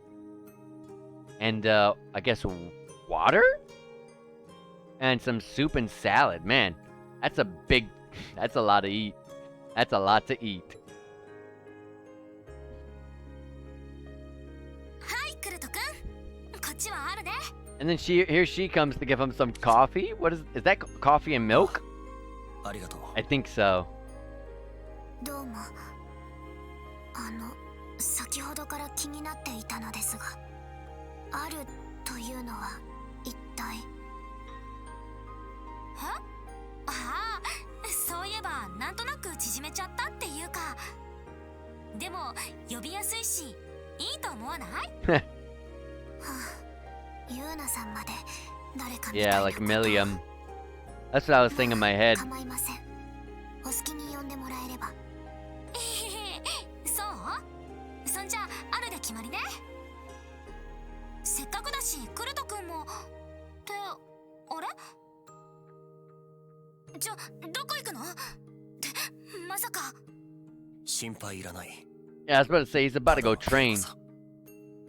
And, I guess water? And some soup and salad. Man, that's a big... That's a lot to eat. That's a lot to eat. And then here she comes to give him some coffee. What is that coffee and milk? I think so. 先ほどから気になっていたのですが、あるというのは一体？ああ、そういえばなんとなく縮めちゃったっていうか、でも呼びやすいしいいと思わない？はあ、ユーナさんまで誰かみたいな。 Yeah, like Milliam. That's what I was thinking in my head. 構いません。お好きに呼んでもらえれば。そう？そんじゃあるで決まりね。せっかくだしクルト君もってあれ？じゃどこ行くの？ってまさか。心配いらない。Yeah, I was about to say he's about to go train.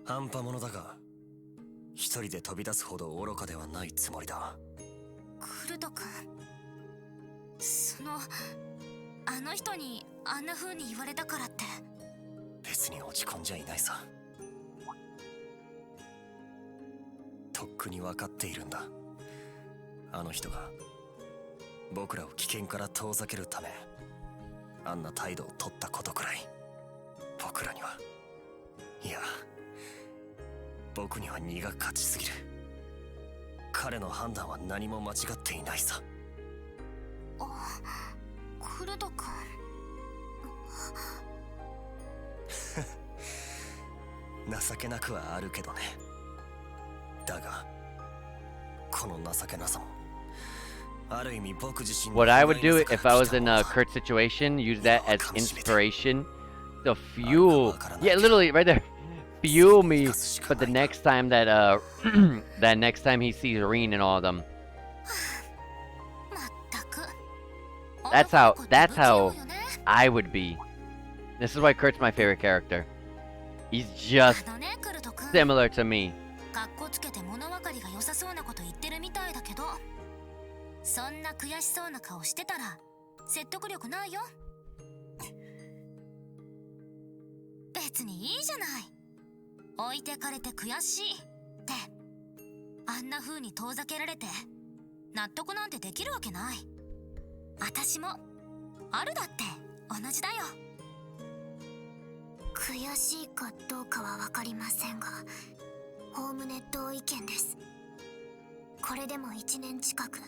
半端者だが、一人で飛び出すほど愚かではないつもりだ。クルト君、あの人にあんな風に言われたからって。別に落ち込んじゃいないさ。とっくに分かっているんだ。あの人が僕らを危険から遠ざけるためあんな態度を取ったことくらい、僕らには、いや僕には荷が勝ちすぎる。彼の判断は何も間違っていないさ。クルト君。情けなくはあるけどね。だがこの情けなさもある意味僕自身。 What I would do if I was in a Kurt's situation, use that as inspiration to fuel. Yeah, literally right there. Fuel me for the next time that that next time he sees Rean and all of them. まったく That's how I would be. This is why Kurt's my favorite character. He's just あのねクルト君 similar to me. かっこつけて物分かりが良さそうなこと言ってるみたいだけどそんな悔しそうな顔してたら説得力ないよ別にいいじゃない置いてかれて悔しいってあんな風に遠ざけられて納得なんてできるわけない私もあるだって同じだよ悔しいかどうかは分かりませんがおおむね同意見ですこれでも1年近く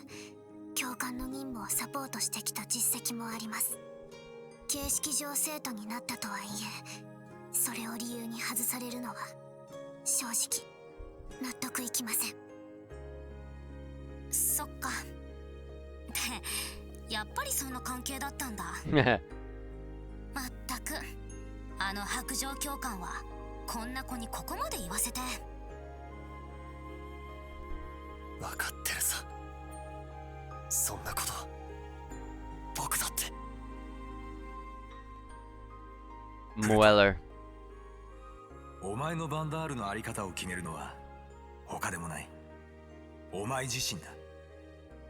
教官の任務をサポートしてきた実績もあります形式上生徒になったとはいえそれを理由に外されるのは正直納得いきませんそっかでやっぱりそんな関係だったんだまったくあの白状教官はこんな子にここまで言わせて分かってるさそんなこと僕だって Mueller. お前のバンダールのあり方を決めるのは他でもないお前自身だ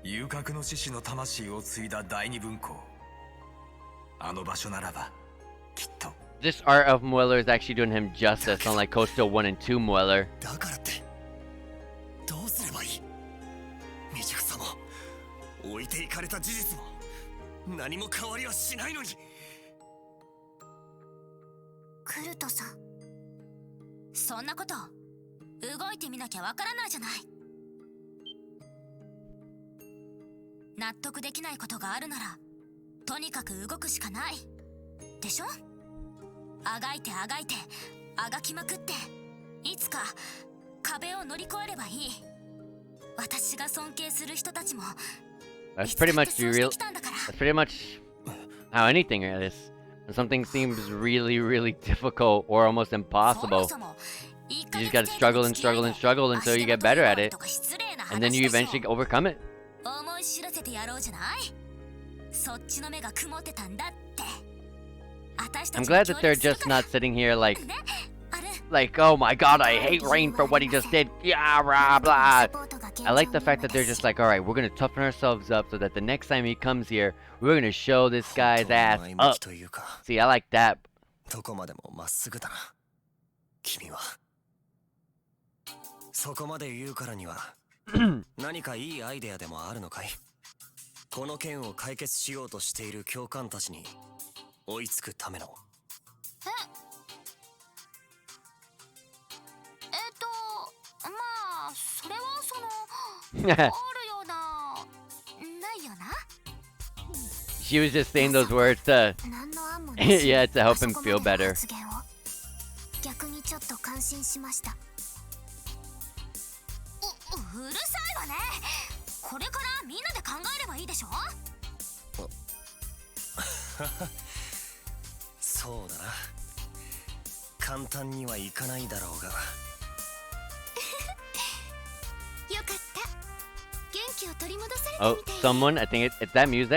遊郭の獅子の魂を継いだ第二分校あの場所ならばきっと This art of Mueller is actually doing him justice, unlike Coastal 1 and 2 Mueller. だからってどうすればいい未熟さも置いていかれた事実も何も変わりはしないのにクルトさんそんなこと動いてみなきゃわからないじゃない納得できないことがあるならとにかく動くしかないでしょあがいてあがいてあがきまくっていつか壁を乗り越えればいい私が尊敬する人たちも That's pretty much That's pretty much how anything is. When something seems really, really difficult or almost impossible, you just gotta struggle and struggle and struggle until you get better at it, and then you eventually overcome it. 思い知らせてやろうじゃないそっちの目が曇ってたんだって I'm glad that they're just not sitting here like, oh my god, I hate Rean for what he just did. Yeah, blah, blah. I like the fact that they're just like, alright, we're gonna toughen ourselves up so that the next time he comes here, we're gonna show this guy's ass up. See, I like that. どこまでもまっすぐだな君はそこまで言うからには何かいいアイデアでもあるのかいこの件を解決しようとしている教官たちに追いつくためのまあそれはそのあるようなないよな She was just saying those words to yeah, to help him feel better. 逆にちょっと感心しましたうるさいわねこれからみんなで考えればいいでしょそうだな簡単にはいかないだろうがよかった元気を取り戻された Oh, みたい someone, I think it's that Muse?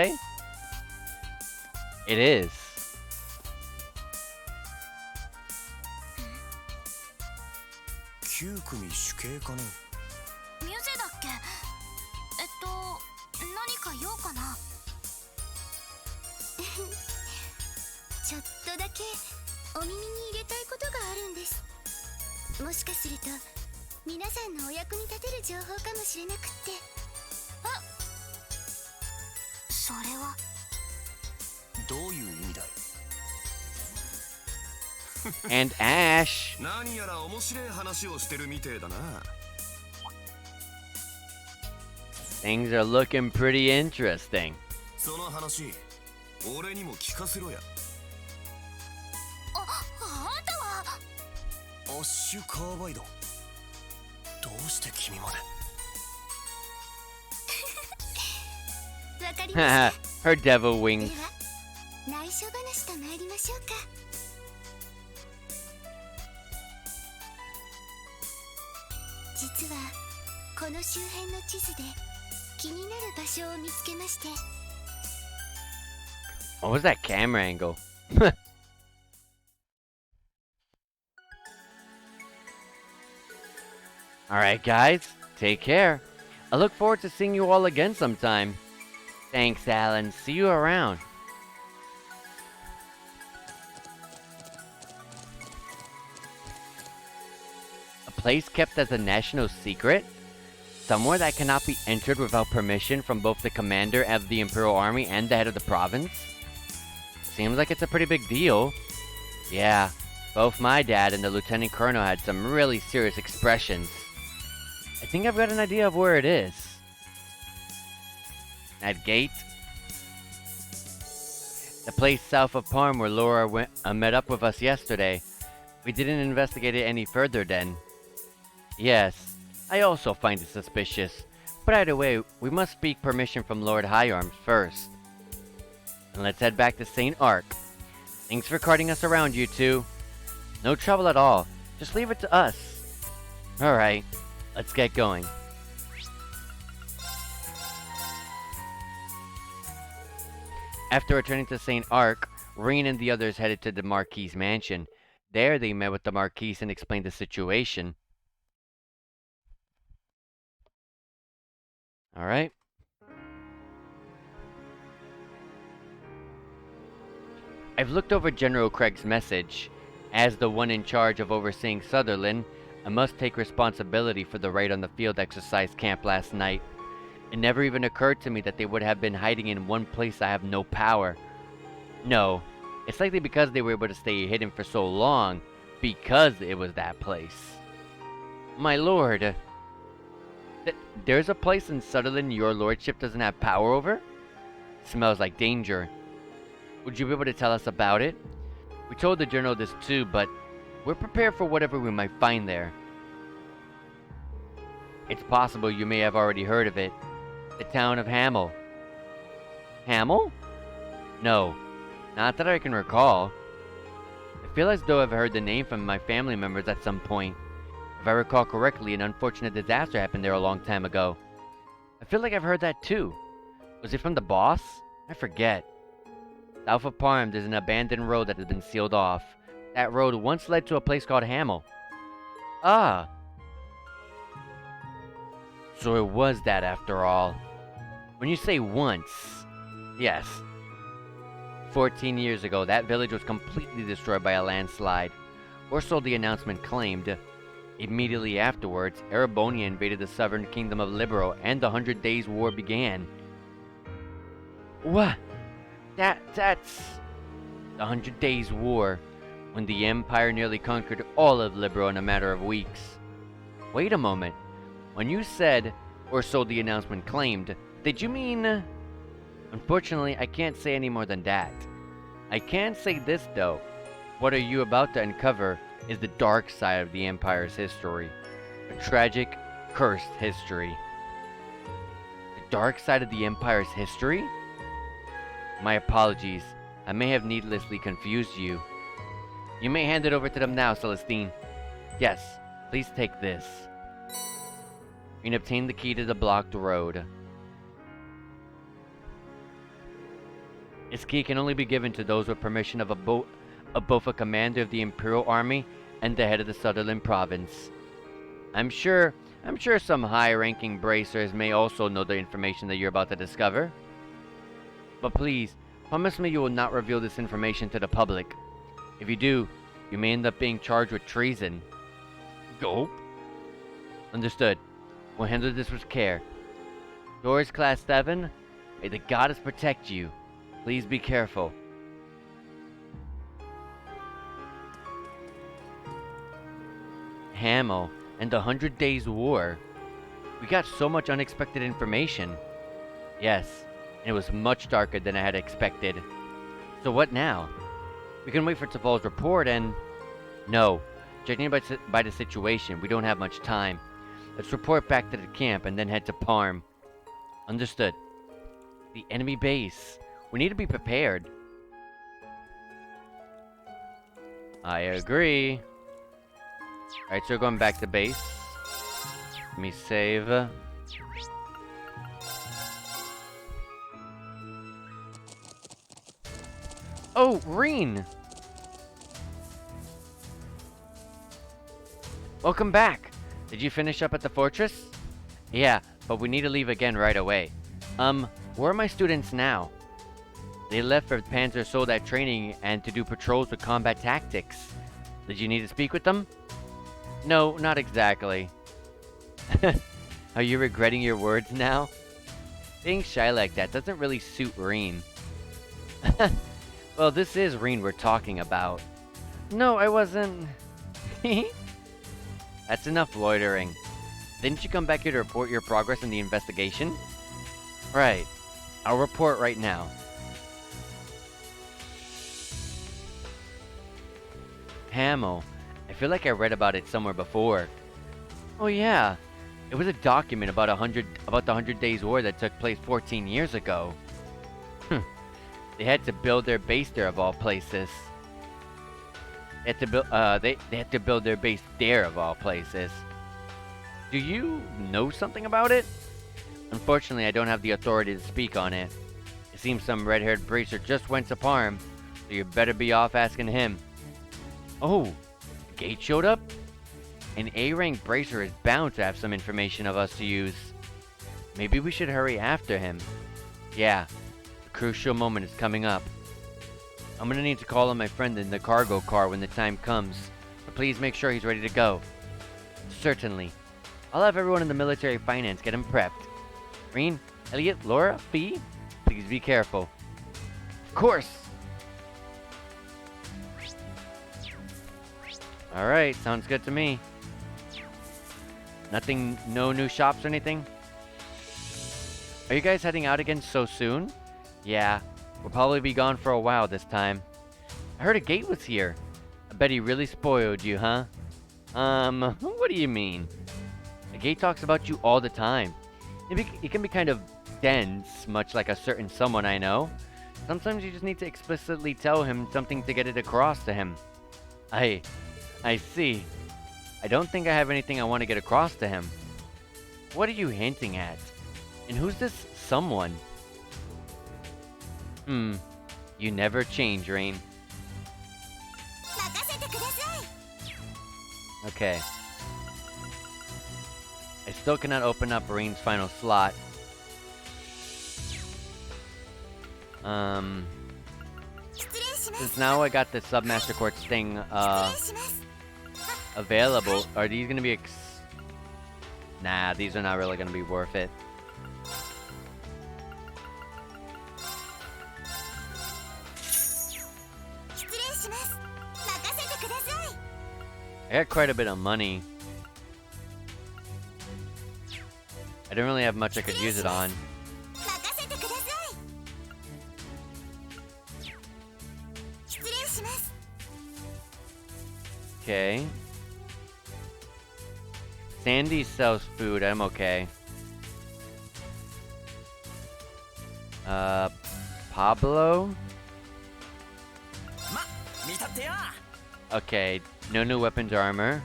It is. 9組主計かなミューゼだっけ何か用かなちょっとだけお耳に入れたいことがあるんですもしかすると皆さんのお役に立てる情報かもしれなくってあそれはどういう意味だい And Ash. 何やら面白い話をしてるみてえだな Things are looking pretty interesting. その話俺にも聞かせろやあんたはアッシュカーバイドどうして君までわかりました Her devil wings. では内緒話と参りましょうか実はこの周辺の地図で気になる場所を見つけまして。 What was that camera angle? Alright guys, take care. I look forward to seeing you all again sometime. Thanks, Alan. See you around. A place kept as a national secret? Somewhere that cannot be entered without permission from both the commander of the Imperial Army and the head of the province? Seems like it's a pretty big deal. Yeah, both my dad and the Lieutenant Colonel had some really serious expressions. I think I've got an idea of where it is. That gate? The place south of Parm where Laura met up with us yesterday. We didn't investigate it any further then. Yes, I also find it suspicious. But either way, we must seek permission from Lord Higharms first. And let's head back to St. Ark. Thanks for carting us around, you two. No trouble at all. Just leave it to us. Alright, let's get going. After returning to St. Ark, Rean and the others headed to the Marquis's mansion. There they met with the Marquis and explained the situation. Alright. I've looked over General Craig's message. As the one in charge of overseeing Sutherland, I must take responsibility for the raid on the field exercise camp last night. It never even occurred to me that they would have been hiding in one place I have no power. No, it's likely because they were able to stay hidden for so long, because it was that place. My lord, there's a place in Sutherland your lordship doesn't have power over? Smells like danger. Would you be able to tell us about it? We told the general this too, but we're prepared for whatever we might find there. It's possible you may have already heard of it. The town of Hamel. Hamel? No, not that I can recall. I feel as though I've heard the name from my family members at some point. If I recall correctly, an unfortunate disaster happened there a long time ago. I feel like I've heard that too. Was it from the boss? I forget. South of Parm, there's an abandoned road that has been sealed off. That road once led to a place called Hamel. Ah. So it was that after all. When you say once, yes. 14 years ago, that village was completely destroyed by a landslide, or so the announcement claimed. Immediately afterwards, Erebonia invaded the sovereign kingdom of Libero, and the 100 Days' War began. What? That's... The 100 Days' War, when the Empire nearly conquered all of Libero in a matter of weeks. Wait a moment. When you said, or so the announcement claimed, did you mean... Unfortunately, I can't say any more than that. I can say this, though. What are you about to uncover is the dark side of the Empire's history. A tragic, cursed history. The dark side of the Empire's history? My apologies. I may have needlessly confused you. You may hand it over to them now, Celestine. Yes, please take this. You can obtain the key to the blocked road. This key can only be given to those with permission of both a commander of the Imperial Army and the head of the Sutherland province. I'm sure some high-ranking bracers may also know the information that you're about to discover. But please, promise me you will not reveal this information to the public. If you do, you may end up being charged with treason. Gulp. Understood. We'll handle this with care. Doors Class 7, may the goddess protect you. Please be careful. Hamel and the 100 Days' War. We got so much unexpected information. Yes, and it was much darker than I had expected. So what now? We can wait for Tafal's report and... No, judging by the situation, we don't have much time. Let's report back to the camp and then head to Parm. Understood. The enemy base. We need to be prepared. I agree. Alright, so we're going back to base. Let me save. Oh, Rean! Welcome back! Did you finish up at the fortress? Yeah, but we need to leave again right away. Where are my students now? They left for Panzer Soldat training and to do patrols with combat tactics. Did you need to speak with them? No, not exactly. Are you regretting your words now? Being shy like that doesn't really suit Rean. Well, this is Rean we're talking about. No, I wasn't. That's enough loitering. Didn't you come back here to report your progress in the investigation? Right. I'll report right now. Hamill. I feel like I read about it somewhere before. Oh yeah. It was a document about the 100 Days War that took place 14 years ago. They had to build their base there of all places. They had to build their base there of all places. Do you know something about it? Unfortunately, I don't have the authority to speak on it. It seems some red-haired bracer just went to Parm, so you better be off asking him. Oh, Gate showed up? An A-rank bracer is bound to have some information of us to use. Maybe we should hurry after him. Yeah, the crucial moment is coming up. I'm gonna need to call on my friend in the cargo car when the time comes, but please make sure he's ready to go. Certainly. I'll have everyone in the military finance get him prepped. Rean, Elliot, Laura, Fee, please be careful. Of course! Alright, sounds good to me. Nothing, no new shops or anything? Are you guys heading out again so soon? Yeah, we'll probably be gone for a while this time. I heard a gate was here. I bet he really spoiled you, huh? What do you mean? A gate talks about you all the time. It can be kind of dense, much like a certain someone I know. Sometimes you just need to explicitly tell him something to get it across to him. I see. I don't think I have anything I want to get across to him. What are you hinting at? And who's this someone? You never change, Rean. Okay. I still cannot open up Rean's final slot. Since now I got the Submaster Quartz thing, available, are these gonna be nah, these are not really gonna be worth it. I got quite a bit of money. I don't really have much I could use it on. Okay. Sandy sells food, I'm okay. Pablo? Okay, no new weapons or armor.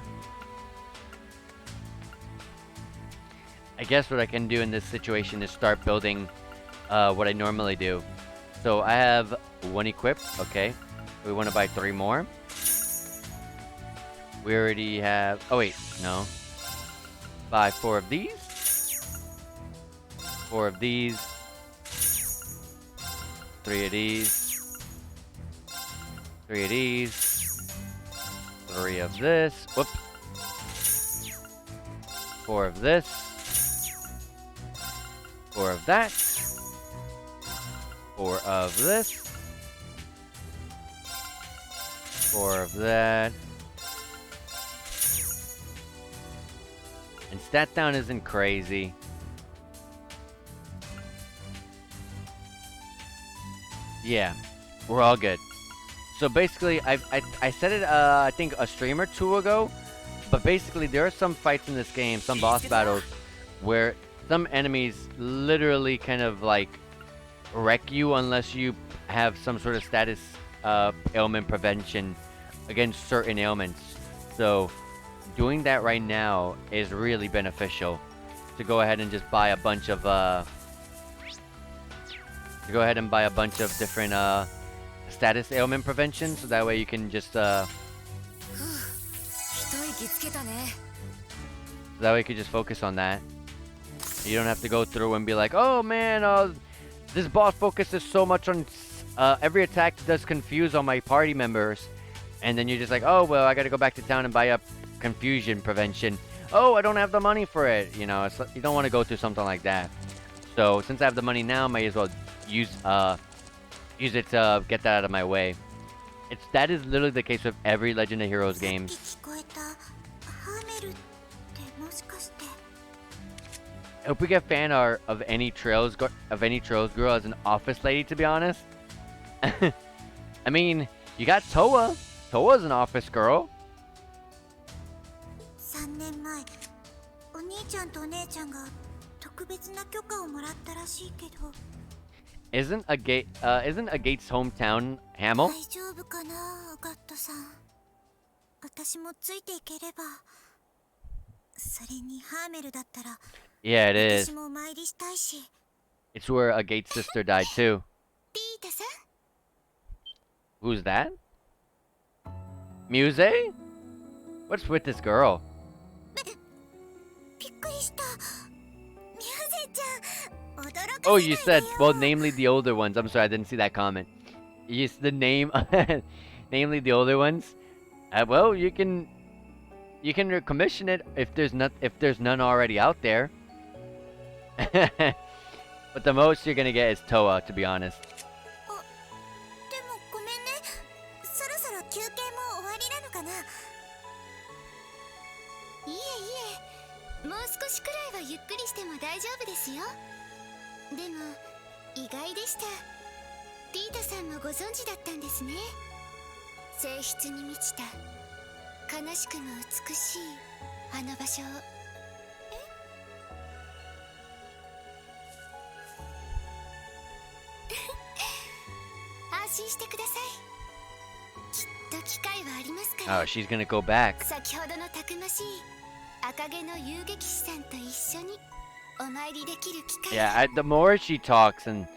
I guess what I can do in this situation is start building what I normally do. So I have one equipped, okay. We want to buy 3 more. We already have, oh wait, no. Buy 4 of these. 4 of these. 3 of these. 3 of these. 3 of this. Whoop. 4 of this. 4 of that. 4 of this. 4 of that. And stat down isn't crazy. Yeah, we're all good. So basically, I said it, I think a stream or 2 ago, but basically there are some fights in this game, some boss battles, where some enemies literally kind of like wreck you unless you have some sort of status ailment prevention against certain ailments. So doing that right now is really beneficial. To go ahead and just buy a bunch of different status ailment prevention, so that way you can just so that way you can just focus on that. You don't have to go through and be like, oh man, this boss focuses so much on every attack does confuse on my party members, and then you're just like, oh well, I gotta go back to town and buy up confusion prevention. Oh, I don't have the money for it. You know, it's, you don't want to go through something like that. So since I have the money now, I may as well use it to get that out of my way. That is literally the case with every Legend of Heroes games. I hope we get fan art of any Trails girl as an office lady, to be honest. I mean, you got Toa. Toa's an office girl. 3年前、お兄ちゃんとお姉ちゃんが特別な許可をもらったらしいけど。Isn't Agate's hometown Hamel? 大丈夫かな、ガットさん。私もついていければ。それにハーメルだったら。Yeah, it is. 私もお参りしたいし。It's where Agate's sister died too. ピータさん。 Who's that? Muse? What's with this girl? びっくりした。ミューゼちゃん。驚かせないでよ。 Oh, you said, well, namely the older ones. I'm sorry, I didn't see that comment. Yes, the name, namely the older ones. Well, you can commission it if there's none already out there. But the most you're gonna get is Toa, to be honest. でもごめんね。そろそろ休憩も終わりなのかな。いえいえ、もう少しくらいはゆっくりしても大丈夫ですよ。でも意外でした。ピータさんもご存知だったんですね。性質に満ちた悲しくも美しいあの場所を。安心してください。きっと機会はありますから。Oh, she's gonna go back. 先ほどのたくましい赤毛の遊撃士さんと一緒にお参りできる機会。 Yeah, the more she talks and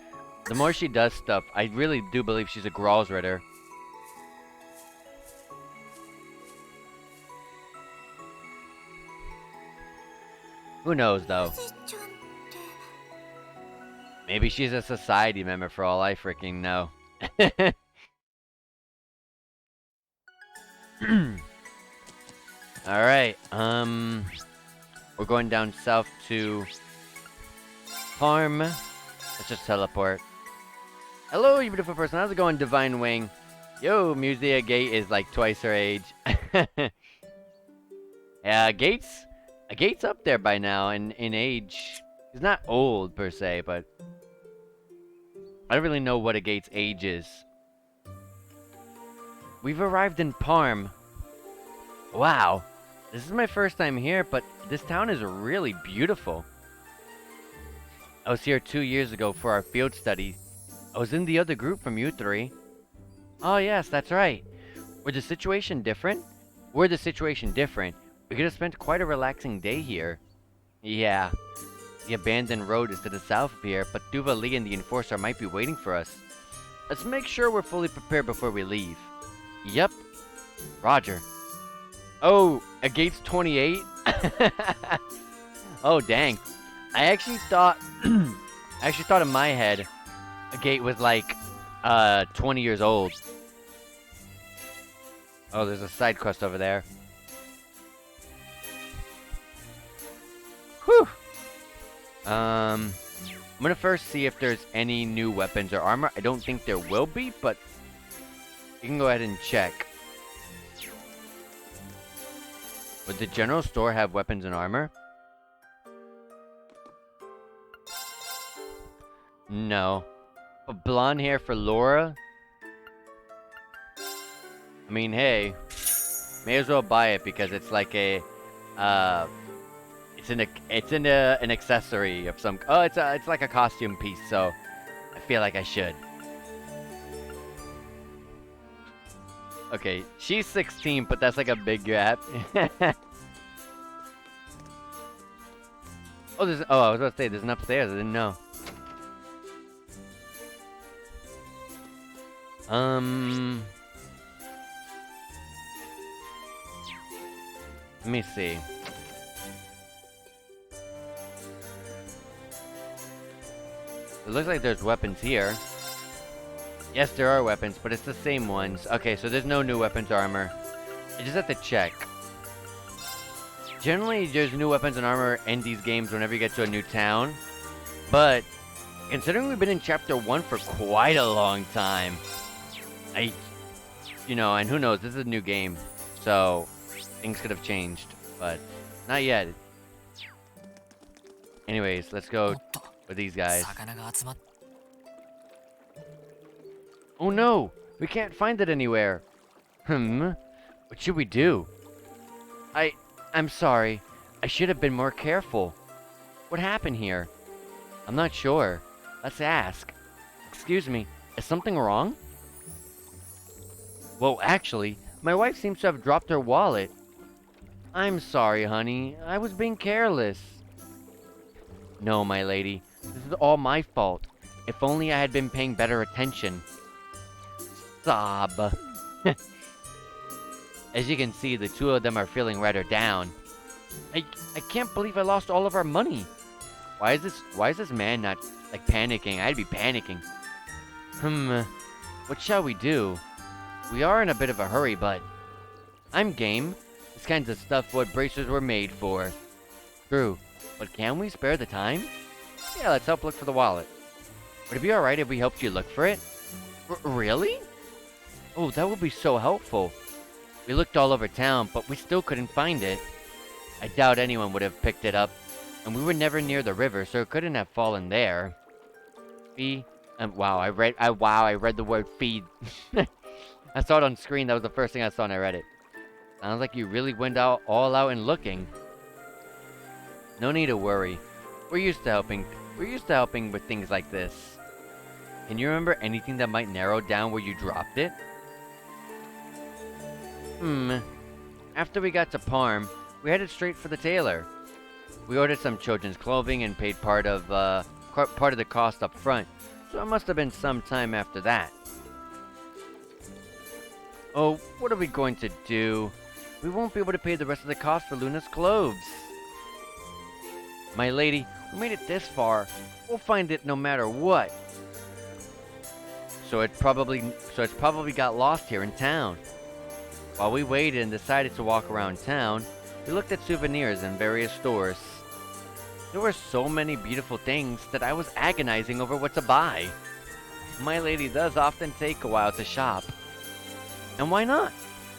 the more she does stuff, I really do believe she's a Gralls Ritter. Who knows, though? ちゃんって。 Maybe she's a society member for all I freaking know. Alright, we're going down south to Parm. Let's just teleport. Hello, you beautiful person. How's it going, Divine Wing? Yo, Musea Gate is like twice her age. Yeah, Gate's up there by now in age. He's not old per se, but I don't really know what a Gate's age is. We've arrived in Parm. Wow, this is my first time here, but this town is really beautiful. I was here 2 years ago for our field study. I was in the other group from you three. Oh yes, that's right. Were the situation different? We could have spent quite a relaxing day here. Yeah. The abandoned road is to the south of here, but Duvalie and the Enforcer might be waiting for us. Let's make sure we're fully prepared before we leave. Yep. Roger. Oh, a Gate's 28? Oh, dang. I actually thought in my head a Gate was like 20 years old. Oh, there's a side quest over there. Whew. I'm gonna first see if there's any new weapons or armor. I don't think there will be, but you can go ahead and check. Would the general store have weapons and armor? No. But blonde hair for Laura? I mean, hey, may as well buy it because it's like a, it's an accessory of some. Oh, it's like a costume piece, so I feel like I should. Okay, she's 16, but that's like a big gap. Oh, I was about to say, there's an upstairs. I didn't know. Let me see. It looks like there's weapons here. Yes, there are weapons, but it's the same ones. Okay, so there's no new weapons or armor. I just have to check. Generally, there's new weapons and armor in these games whenever you get to a new town. But, considering we've been in Chapter 1 for quite a long time, you know, and who knows, this is a new game. So, things could have changed, but not yet. Anyways, let's go with these guys. 魚が集まっ Oh no! We can't find it anywhere! What should we do? I'm sorry. I should have been more careful. What happened here? I'm not sure. Let's ask. Excuse me, is something wrong? Well, actually, my wife seems to have dropped her wallet. I'm sorry, honey. I was being careless. No, my lady. This is all my fault. If only I had been paying better attention. Sob. As you can see, the two of them are feeling rather down. I can't believe I lost all of our money. Why is this man not, like, panicking? I'd be panicking. What shall we do? We are in a bit of a hurry, but I'm game. This kind of stuff what bracers were made for. True, but can we spare the time? Yeah, let's help look for the wallet. Would it be alright if we helped you look for it? Really? Oh, that would be so helpful. We looked all over town, but we still couldn't find it. I doubt anyone would have picked it up, and we were never near the river, so it couldn't have fallen there. Fee? Wow, I read the word feed. I saw it on screen. That was the first thing I saw when I read it. Sounds like you really went all out and looking. No need to worry. We're used to helping. We're used to helping with things like this. Can you remember anything that might narrow down where you dropped it? After we got to Parm, we headed straight for the tailor. We ordered some children's clothing and paid part of the cost up front, so it must have been some time after that. Oh, what are we going to do? We won't be able to pay the rest of the cost for Luna's clothes. My lady, we made it this far. We'll find it no matter what. So it's probably got lost here in town. While we waited and decided to walk around town, we looked at souvenirs in various stores. There were so many beautiful things that I was agonizing over what to buy. My lady does often take a while to shop. And why not?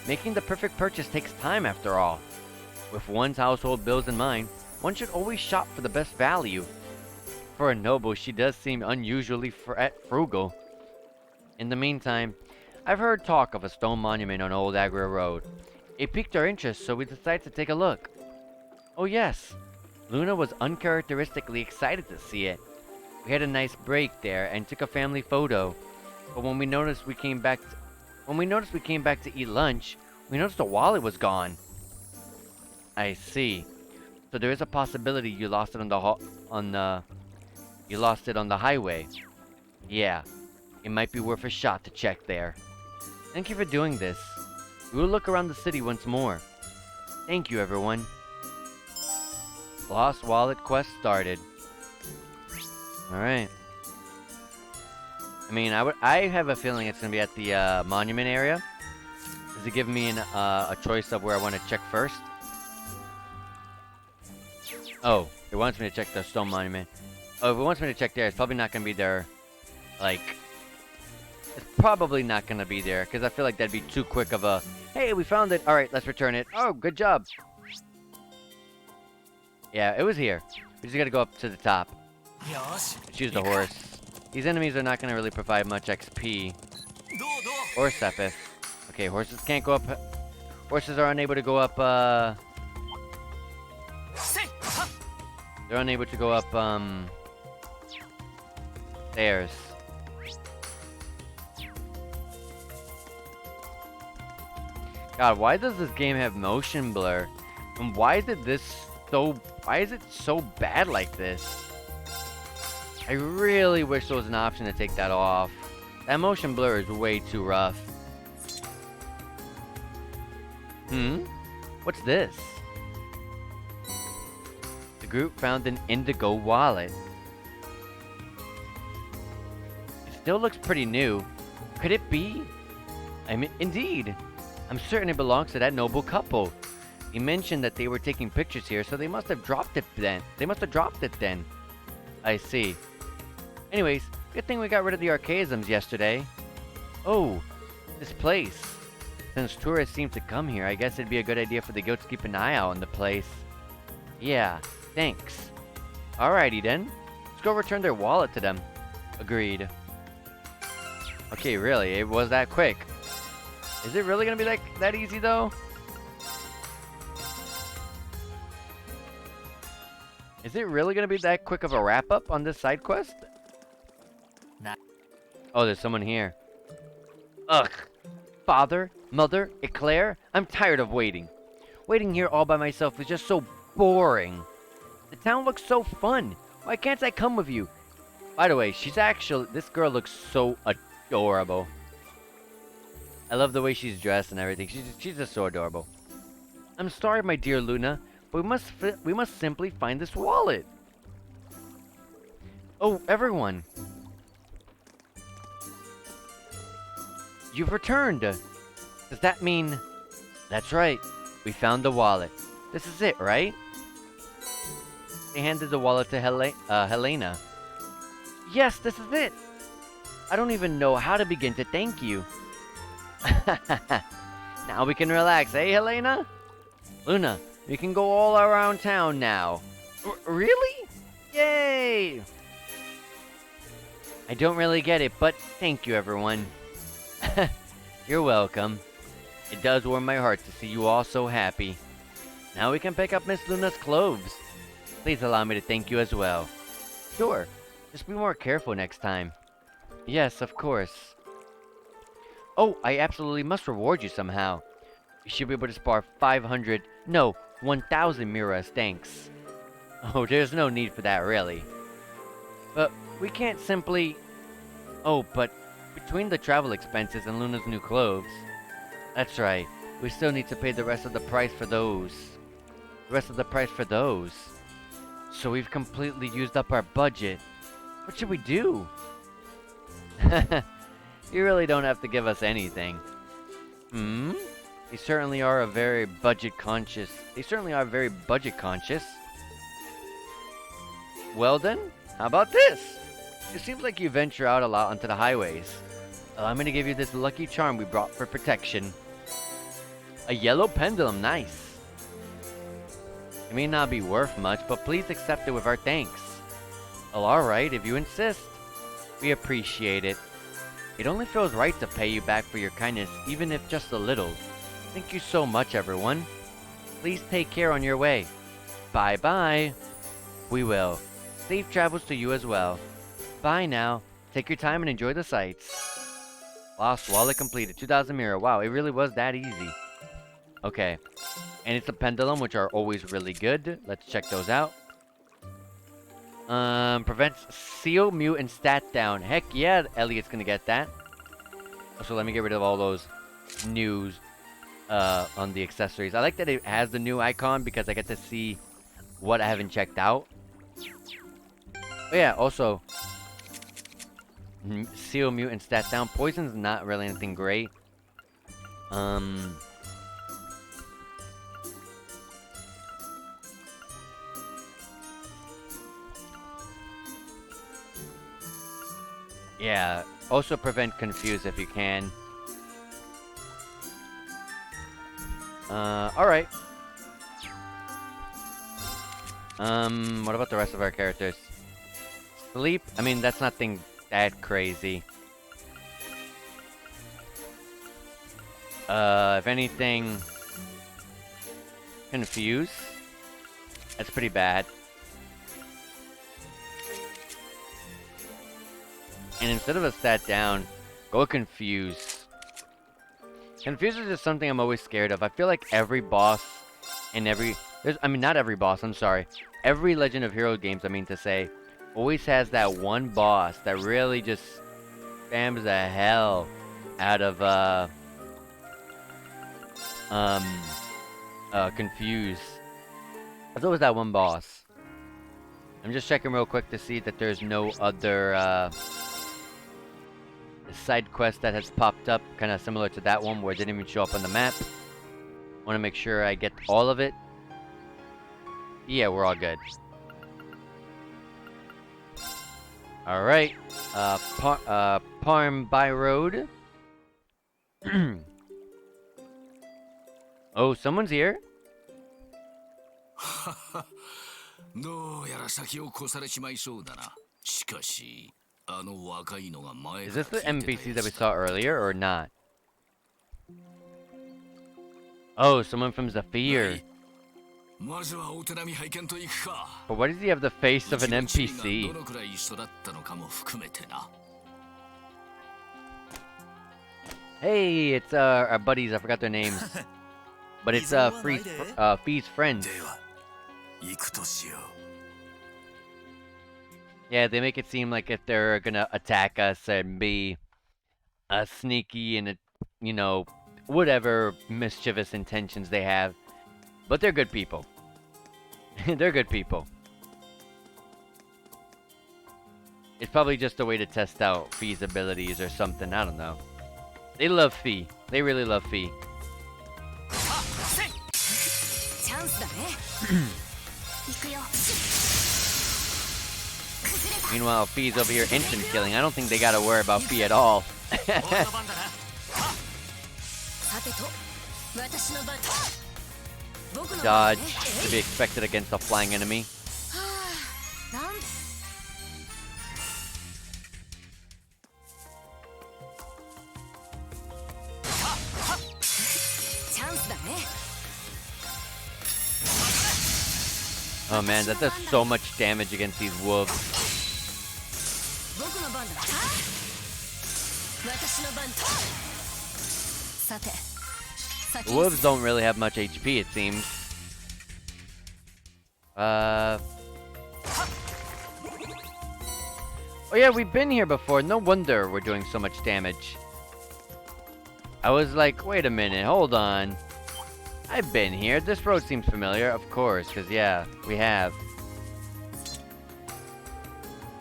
Making the perfect purchase takes time after all. With one's household bills in mind, one should always shop for the best value. For a noble, she does seem unusually frugal. In the meantime, I've heard talk of a stone monument on Old Agra Road. It piqued our interest, so we decided to take a look. Oh yes, Luna was uncharacteristically excited to see it. We had a nice break there and took a family photo. But when we noticed we came back to eat lunch, we noticed the wallet was gone. I see. So there is a possibility you lost it on the highway. Yeah, it might be worth a shot to check there. Thank you for doing this. We will look around the city once more. Thank you, everyone. Lost wallet quest started. Alright. I mean, I have a feeling it's gonna be at the monument area. Does it give me a choice of where I want to check first? Oh, it wants me to check the stone monument. Oh, if it wants me to check there, it's probably not gonna be there. Like, it's probably not gonna be there because I feel like that'd be too quick of a. Hey, we found it. All right, let's return it. Oh, good job. Yeah, it was here. We just gotta go up to the top. Let's use the horse. These enemies are not gonna really provide much XP. Or Sepith. Okay, horses can't go up. Horses are unable to go up, they're unable to go up, stairs. God, why does this game have motion blur? And why is it this Why is it so bad like this? I really wish there was an option to take that off. That motion blur is way too rough. What's this? The group found an indigo wallet. It still looks pretty new. Could it be? I mean, indeed. I'm certain it belongs to that noble couple. He mentioned that they were taking pictures here, so they must have dropped it then. I see. Anyways, good thing we got rid of the archaisms yesterday. Oh, this place. Since tourists seem to come here, I guess it'd be a good idea for the guild to keep an eye out on the place. Yeah, thanks. Alrighty then. Let's go return their wallet to them. Agreed. Okay, really, it was that quick. Is it really gonna be that easy though? Is it really gonna be that quick of a wrap-up on this side quest? Nah. Oh, there's someone here. Ugh. Father, Mother, Eclair, I'm tired of waiting. Waiting here all by myself is just so boring. The town looks so fun. Why can't I come with you? By the way, this girl looks so adorable. I love the way she's dressed and everything. She's just so adorable. I'm sorry, my dear Luna, but we must simply find this wallet. Oh, everyone. You've returned. Does that mean... That's right. We found the wallet. This is it, right? They handed the wallet to Helena. Yes, this is it. I don't even know how to begin to thank you. Now we can relax, eh, Helena? Luna, we can go all around town now. Really? Yay! I don't really get it, but thank you, everyone. You're welcome. It does warm my heart to see you all so happy. Now we can pick up Miss Luna's clothes. Please allow me to thank you as well. Sure. Just be more careful next time. Yes, of course. Oh, I absolutely must reward you somehow. You should be able to spar 500, no, 1,000 Miras, thanks. Oh, there's no need for that, really. But we can't simply... Oh, but between the travel expenses and Luna's new clothes... That's right, we still need to pay the rest of the price for those. So we've completely used up our budget. What should we do? You really don't have to give us anything. They certainly are very budget conscious. Well then, how about this? It seems like you venture out a lot onto the highways. I'm gonna give you this lucky charm we brought for protection. A yellow pendulum, nice. It may not be worth much, but please accept it with our thanks. Well, alright, if you insist. We appreciate it. It only feels right to pay you back for your kindness, even if just a little. Thank you so much, everyone. Please take care on your way. Bye-bye. We will. Safe travels to you as well. Bye now. Take your time and enjoy the sights. Lost wallet completed. 2,000 Mira. Wow, it really was that easy. Okay. And it's a pendulum, which are always really good. Let's check those out. Prevents seal, mute, and stat down. Heck yeah, Elliot's gonna get that. So let me get rid of all those news on the accessories. I like that it has the new icon because I get to see what I haven't checked out. Oh yeah, also seal, mute, and stat down. Poison's not really anything great. Yeah, also prevent confuse if you can. Alright. What about the rest of our characters? Sleep? I mean, that's nothing that crazy. If anything... Confuse? That's pretty bad. And instead of a stat down, go confuse. Confuse is just something I'm always scared of. I feel like every boss and every I mean, not every boss, I'm sorry. Every Legend of Hero games, I mean to say, always has that one boss that really just spams the hell out of, Confuse. There's always that one boss. I'm just checking real quick to see that there's no other, side quest that has popped up, kind of similar to that one where it didn't even show up on the map. Want to make sure I get all of it. Yeah, we're all good. All right, Parm by road. Oh, someone's here. どうやら先を越されちまいそうだな。しかし、あの若いのが前 Is this the NPC that we saw earlier or not? Oh, someone from Zephyr. まずはお手並み拝見といくか。 But why does he have the face of an NPC? どのくらい一緒だったのかも含めてな。 Hey, it's our buddies. I forgot their names. But it's Fee's friends. では行くとしよう。 Yeah, they make it seem like if they're gonna attack us and be sneaky and, you know, whatever mischievous intentions they have. But they're good people. They're good people. It's probably just a way to test out Fee's abilities or something. I don't know. They love Fee. They really love Fee. チャンスだね。行くよ。 Meanwhile, Fee's over here instant killing. I don't think they gotta worry about Fee at all. さてと、私の番。僕の番 Dodge だね。 to be expected against a flying enemy. なんチャンスだね。 Oh man, that does so much damage against these wolves. 僕の番だ。私の番。さて、 The wolves don't really have much HP, it seems. Oh yeah, we've been here before. No wonder we're doing so much damage. I was like, wait a minute, hold on. I've been here. This road seems familiar, of course, because yeah, we have.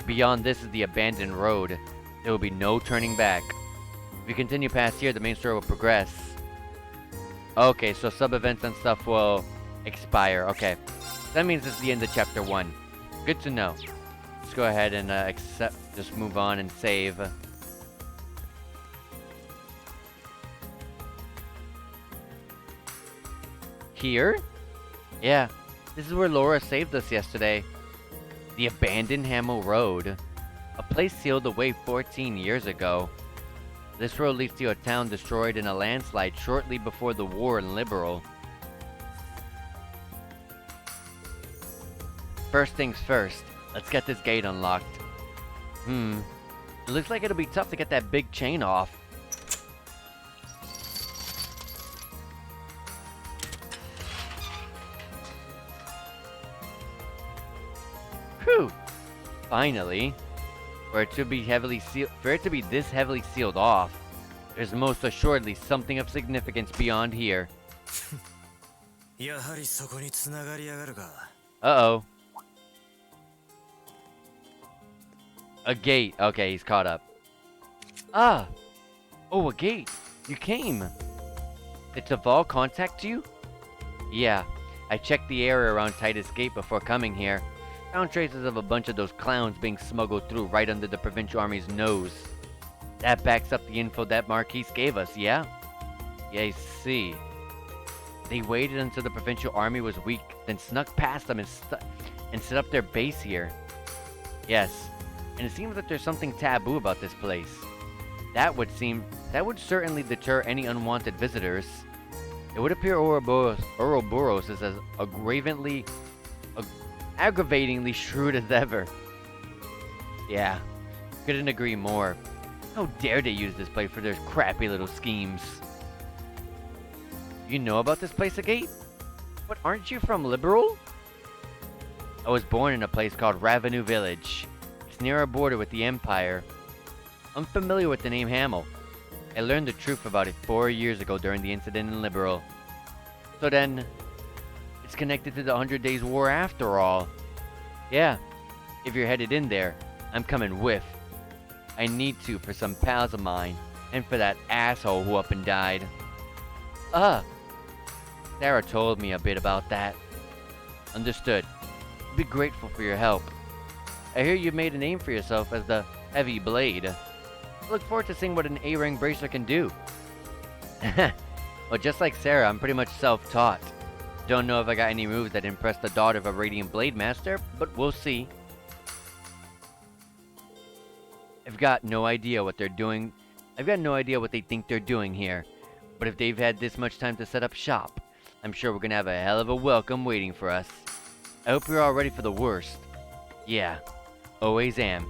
Beyond this is the abandoned road. There will be no turning back. If you continue past here, the main story will progress. Okay, so sub-events and stuff will expire. Okay. That means it's the end of chapter 1. Good to know. Let's go ahead and just move on and save. Here? Yeah, this is where Laura saved us yesterday. The abandoned Hamill Road. A place sealed away 14 years ago. This road leads to a town destroyed in a landslide shortly before the war in Liberal. First things first, let's get this gate unlocked. It looks like it'll be tough to get that big chain off. Whew! Finally. For it to be this heavily sealed off, there's most assuredly something of significance beyond here. やはりそこに繋がりやがるか。 Uh-oh. A gate. Okay, he's caught up. Ah! Oh, a gate. You came. Did Duvalie contact you? Yeah. I checked the area around Titus Gate before coming here. Found traces of a bunch of those clowns being smuggled through right under the Provincial Army's nose. That backs up the info that Marquis gave us, yeah? Yeah, I see. They waited until the Provincial Army was weak, then snuck past them and set up their base here. Yes, and it seems that there's something taboo about this place. That would certainly deter any unwanted visitors. It would appear Ouroboros is as aggravatingly shrewd as ever. Yeah, couldn't agree more. How dare they use this place for their crappy little schemes. You know about this place, Agate? But aren't you from Liberal? I was born in a place called Ravenue Village. It's near our border with the Empire. I'm familiar with the name Hamel. I learned the truth about it 4 years ago during the incident in Liberal. So then, it's connected to the 100 Days War after all. Yeah, if you're headed in there, I'm coming with. I need to for some pals of mine, and for that asshole who up and died. Sarah told me a bit about that. Understood. I'd be grateful for your help. I hear you've made a name for yourself as the Heavy Blade. I look forward to seeing what an A-Ring bracer can do. Well, just like Sarah, I'm pretty much self-taught. Don't know if I got any moves that impress the daughter of a Radiant Blade Master, but we'll see. I've got no idea what they're doing. I've got no idea what they think they're doing here. But if they've had this much time to set up shop, I'm sure we're gonna have a hell of a welcome waiting for us. I hope you're all ready for the worst. Yeah, always am.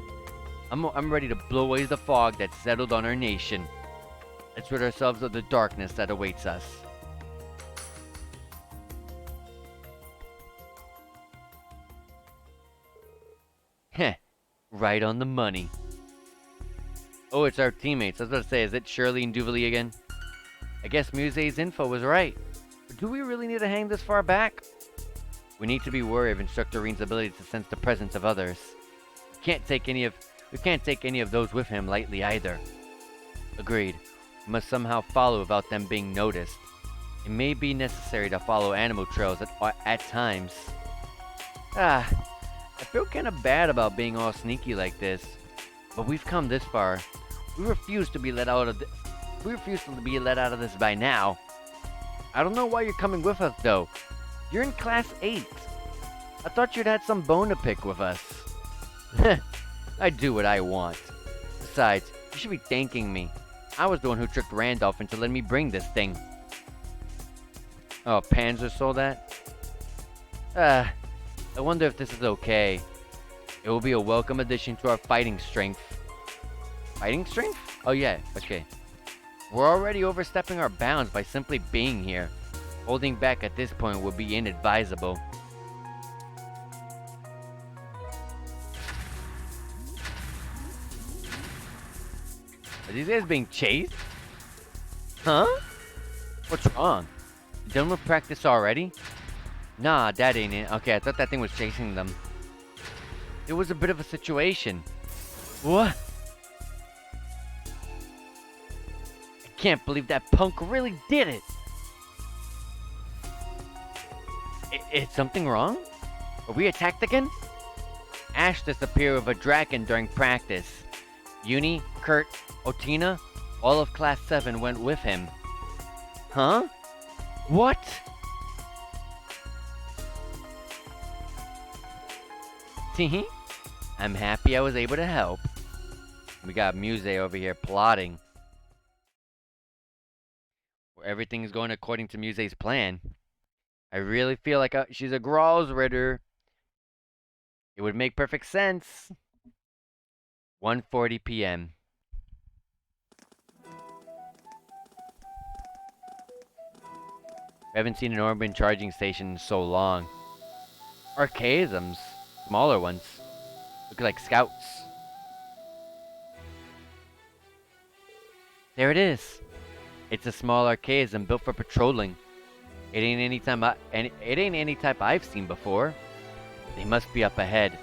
I'm ready to blow away the fog that's settled on our nation. Let's rid ourselves of the darkness that awaits us. Heh, right on the money. Oh, it's our teammates. I was about to say, is it Shirley and Duvalie again? I guess Muse's info was right. But do we really need to hang this far back? We need to be wary of Instructor Rean's ability to sense the presence of others. We can't take any of those with him lightly either. Agreed. We must somehow follow without them being noticed. It may be necessary to follow animal trails at times. I feel kind of bad about being all sneaky like this. But we've come this far. We refuse to be let out of this by now. I don't know why you're coming with us though. You're in Class 8. I thought you'd had some bone to pick with us. I do what I want. Besides, you should be thanking me. I was the one who tricked Randolph into letting me bring this thing. Oh, Panzer sold that? I wonder if this is okay. It will be a welcome addition to our fighting strength. Fighting strength? Oh yeah, okay. We're already overstepping our bounds by simply being here. Holding back at this point would be inadvisable. Are these guys being chased? Huh? What's wrong? Done with practice already? Nah, that ain't it. Okay, I thought that thing was chasing them. It was a bit of a situation. What? I can't believe that punk really did it. Is something wrong? Are we attacked again? Ash disappeared with a dragon during practice. Uni, Kurt, Otina, all of Class 7 went with him. Huh? What? Teehee. I'm happy I was able to help. We got Muse over here plotting. Where everything is going according to Muse's plan. I really feel like she's a Gralls Ritter. It would make perfect sense. 1:40 p.m. We haven't seen an Orban charging station in so long. Archaisms. Smaller ones. Look like scouts. There it is. It's a small archaism built for patrolling. It ain't any type I've seen before. They must be up ahead.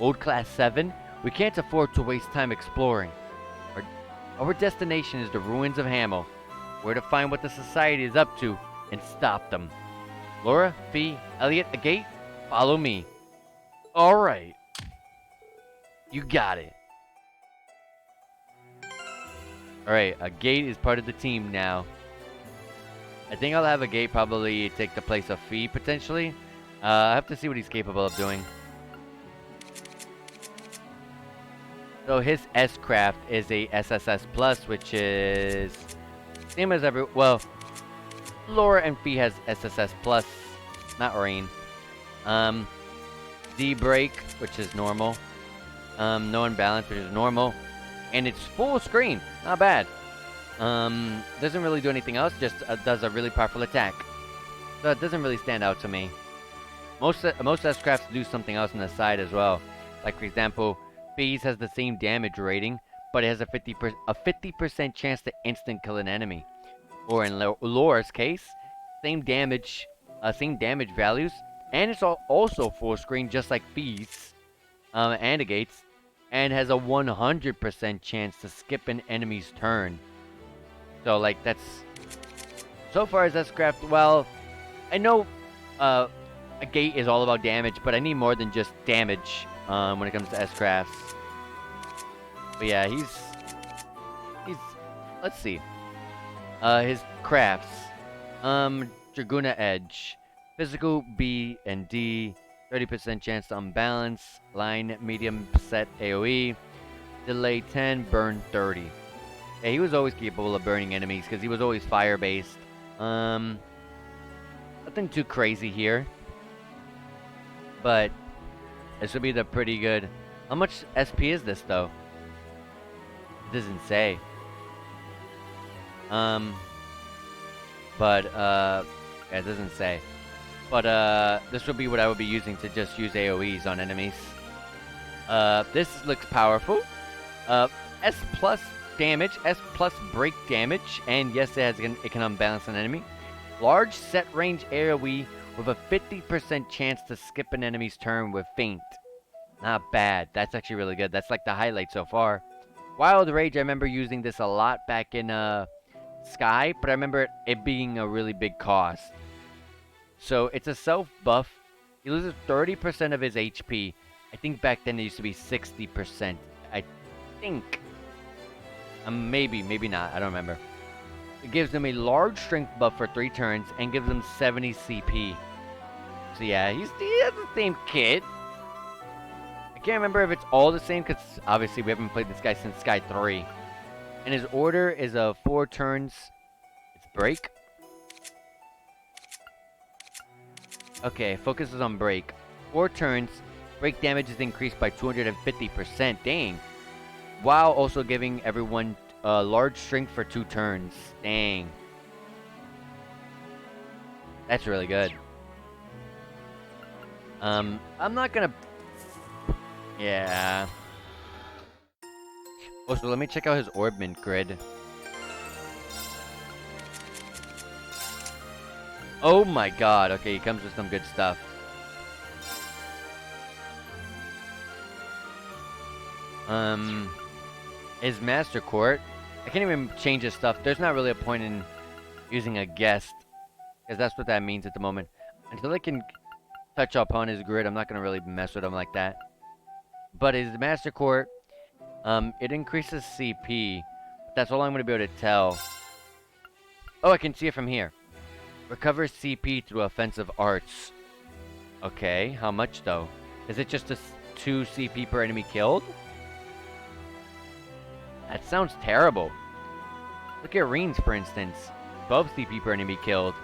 Old Class 7? We can't afford to waste time exploring. Our destination is the ruins of Hamel. We're to find what the Society is up to and stop them. Laura, Fee, Elliot, the gate? Follow me. Alright. You got it. Alright, a gate is part of the team now. I think I'll have a gate probably take the place of Fee, potentially. I have to see what he's capable of doing. So his S-Craft is a SSS Plus, which is... same as well, Laura and Fee has SSS Plus. Not Rean. D-Break, which is normal. No Imbalance, which is normal. And it's full screen. Not bad. Doesn't really do anything else, just does a really powerful attack. So it doesn't really stand out to me. Most S-Crafts do something else on the side as well. Like, for example, Bees has the same damage rating, but it has a 50% chance to instant kill an enemy. Or in Laura's case, same damage values, and it's also full screen just like Bees and negates, and has a 100% chance to skip an enemy's turn. So like that's so far as S-Craft. Well, I know a gate is all about damage, but I need more than just damage when it comes to S-Crafts. But yeah, he's let's see. His crafts. Draguna Edge. Physical B and D. 30% chance to unbalance. Line medium set AoE. Delay 10, burn 30. Yeah, he was always capable of burning enemies because he was always fire based. Nothing too crazy here. But this would be the pretty good. How much SP is this though? It doesn't say. Yeah, it doesn't say. But this would be what I would be using to just use AoEs on enemies. This looks powerful. S plus damage, S plus break damage, and yes, it can unbalance an enemy. Large set range AoE with a 50% chance to skip an enemy's turn with feint. Not bad. That's actually really good. That's like the highlight so far. Wild Rage, I remember using this a lot back in Sky, but I remember it being a really big cost. So it's a self buff. He loses 30% of his HP. I think back then it used to be 60%. I think. Maybe not. I don't remember. It gives him a large strength buff for 3 turns and gives him 70 CP. So yeah, he has the same kit. I can't remember if it's all the same because obviously we haven't played this guy since Sky 3. And his order is 4 turns. It's break. Okay, focuses on break. 4 turns. Break damage is increased by 250%. Dang. While also giving everyone large strength for 2 turns. Dang. That's really good. I'm not gonna... Yeah. Also, let me check out his orbment grid. Oh my god. Okay, he comes with some good stuff. His Master Court. I can't even change his stuff. There's not really a point in using a guest, because that's what that means at the moment. Until I can touch up on his grid, I'm not going to really mess with him like that. But his Master Court, it increases CP. That's all I'm going to be able to tell. Oh, I can see it from here. Recovers CP through offensive arts. Okay, how much though? Is it just a 2 CP per enemy killed? That sounds terrible. Look at Rean's, for instance. 12 CP per enemy killed.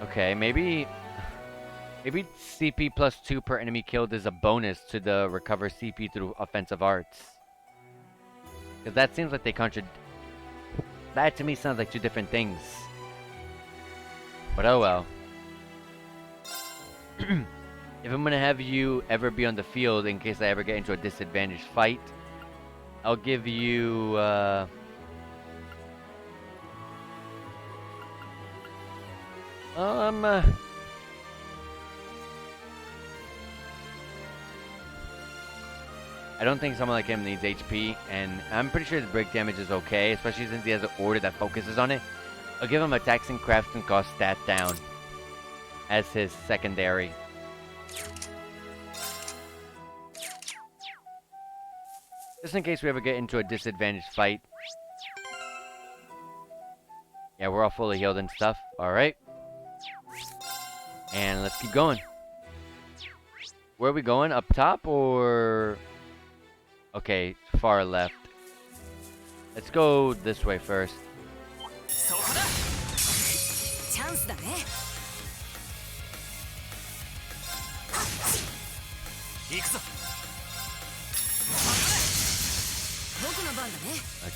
Okay, maybe CP plus 2 per enemy killed is a bonus to the recover CP through offensive arts. Because that seems like they that to me sounds like 2 different things. But oh well. If I'm gonna have you ever be on the field in case I ever get into a disadvantaged fight, I'll give you I don't think someone like him needs HP, and I'm pretty sure his break damage is okay, especially since he has an order that focuses on it. I'll give him attacks and crafts and cost stat down as his secondary. Just in case we ever get into a disadvantaged fight. Yeah, we're all fully healed and stuff. Alright. And let's keep going. Where are we going? Up top or... Okay, far left. Let's go this way first. Chance だね。行くぞ。僕の番だね。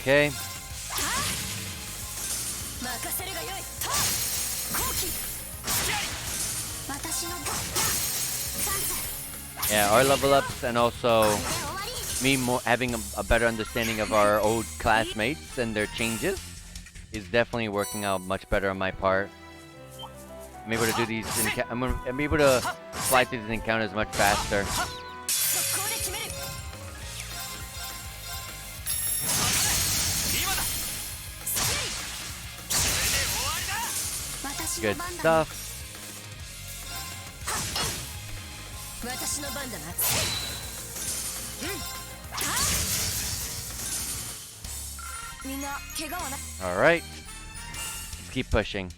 Okay. 任せるがよい。と後期 私の番だ。チャンス。 Yeah, our level ups and also me having a better understanding of our old classmates and their changes is definitely working out much better on my part. I'm able to do these. I'm able to fly through these encounters much faster. 速攻で決める。 Good stuff. 私の番だな。みんな怪我はない。 All right. Let's keep pushing.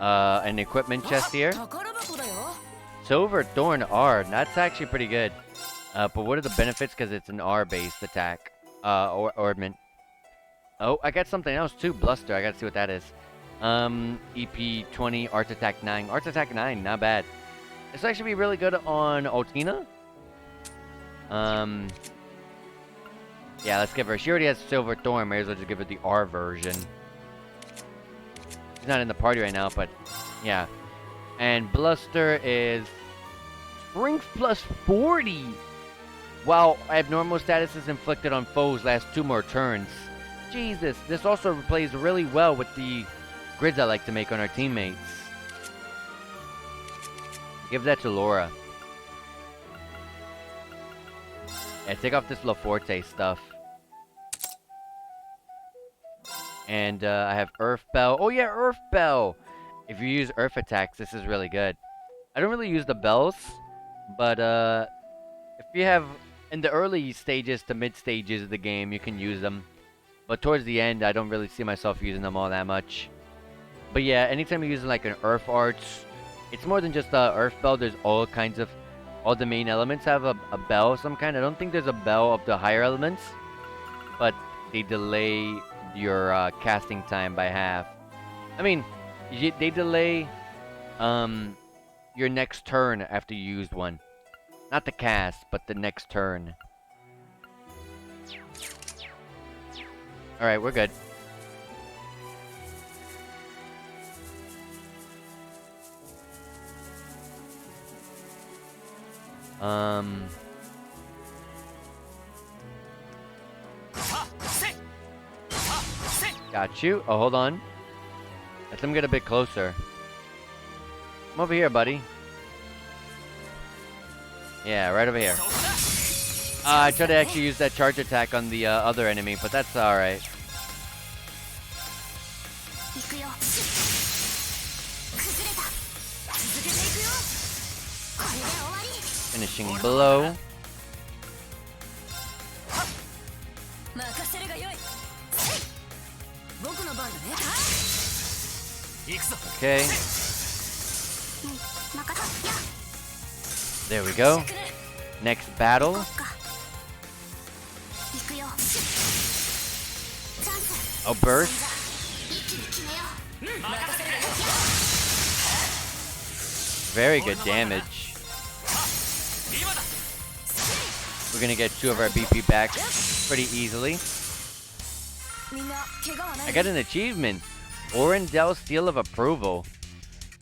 An equipment chest here. 宝箱だよ。 Silver Thorn R. That's actually pretty good. But what are the benefits? Because it's an R-based attack. Or ornament. Oh, I got something else too. Bluster. I gotta see what that is. EP 20, Art Attack 9. Art Attack 9, not bad. This will actually be really good on Otina. Yeah, let's give her. She already has Silver Thorn. May as well just give her the R version. She's not in the party right now, but yeah. And Bluster is Strength plus 40. While abnormal status is inflicted on foes last 2 more turns. Jesus, this also plays really well with the grids I like to make on our teammates. Give that to Laura. Yeah, take off this LaForte stuff. And I have Earth Bell. Oh yeah, Earth Bell! If you use Earth attacks, this is really good. I don't really use the bells, but if you have in the early stages to mid stages of the game, you can use them. But towards the end, I don't really see myself using them all that much. But yeah, anytime you're using like an Earth Arts, it's more than just a Earth Bell. There's all kinds of, all the main elements have a bell of some kind. I don't think there's a bell of the higher elements, but they delay your casting time by half. I mean, they delay your next turn after you used one. Not the cast, but the next turn. Alright, we're good. Got you. Oh, hold on. Let them get a bit closer. Come over here, buddy. Yeah, right over here. I tried to actually use that charge attack on the other enemy, but that's alright. Finishing blow. Okay. There we go. Next battle. Oh, burst. Very good damage. We're gonna get 2 of our BP back pretty easily. I got an achievement. Orendell Seal of Approval.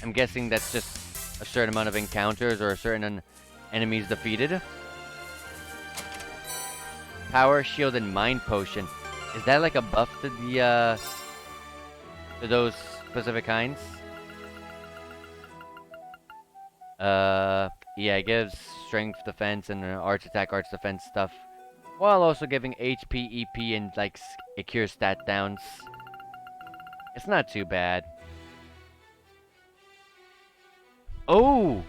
I'm guessing that's just a certain amount of encounters or a certain enemies defeated. Power Shield and Mind Potion. Is that like a buff to the to those specific kinds? Yeah, it gives strength defense and arch attack, arch defense stuff, while also giving HP, EP, and like it cures stat downs. It's not too bad. Oh,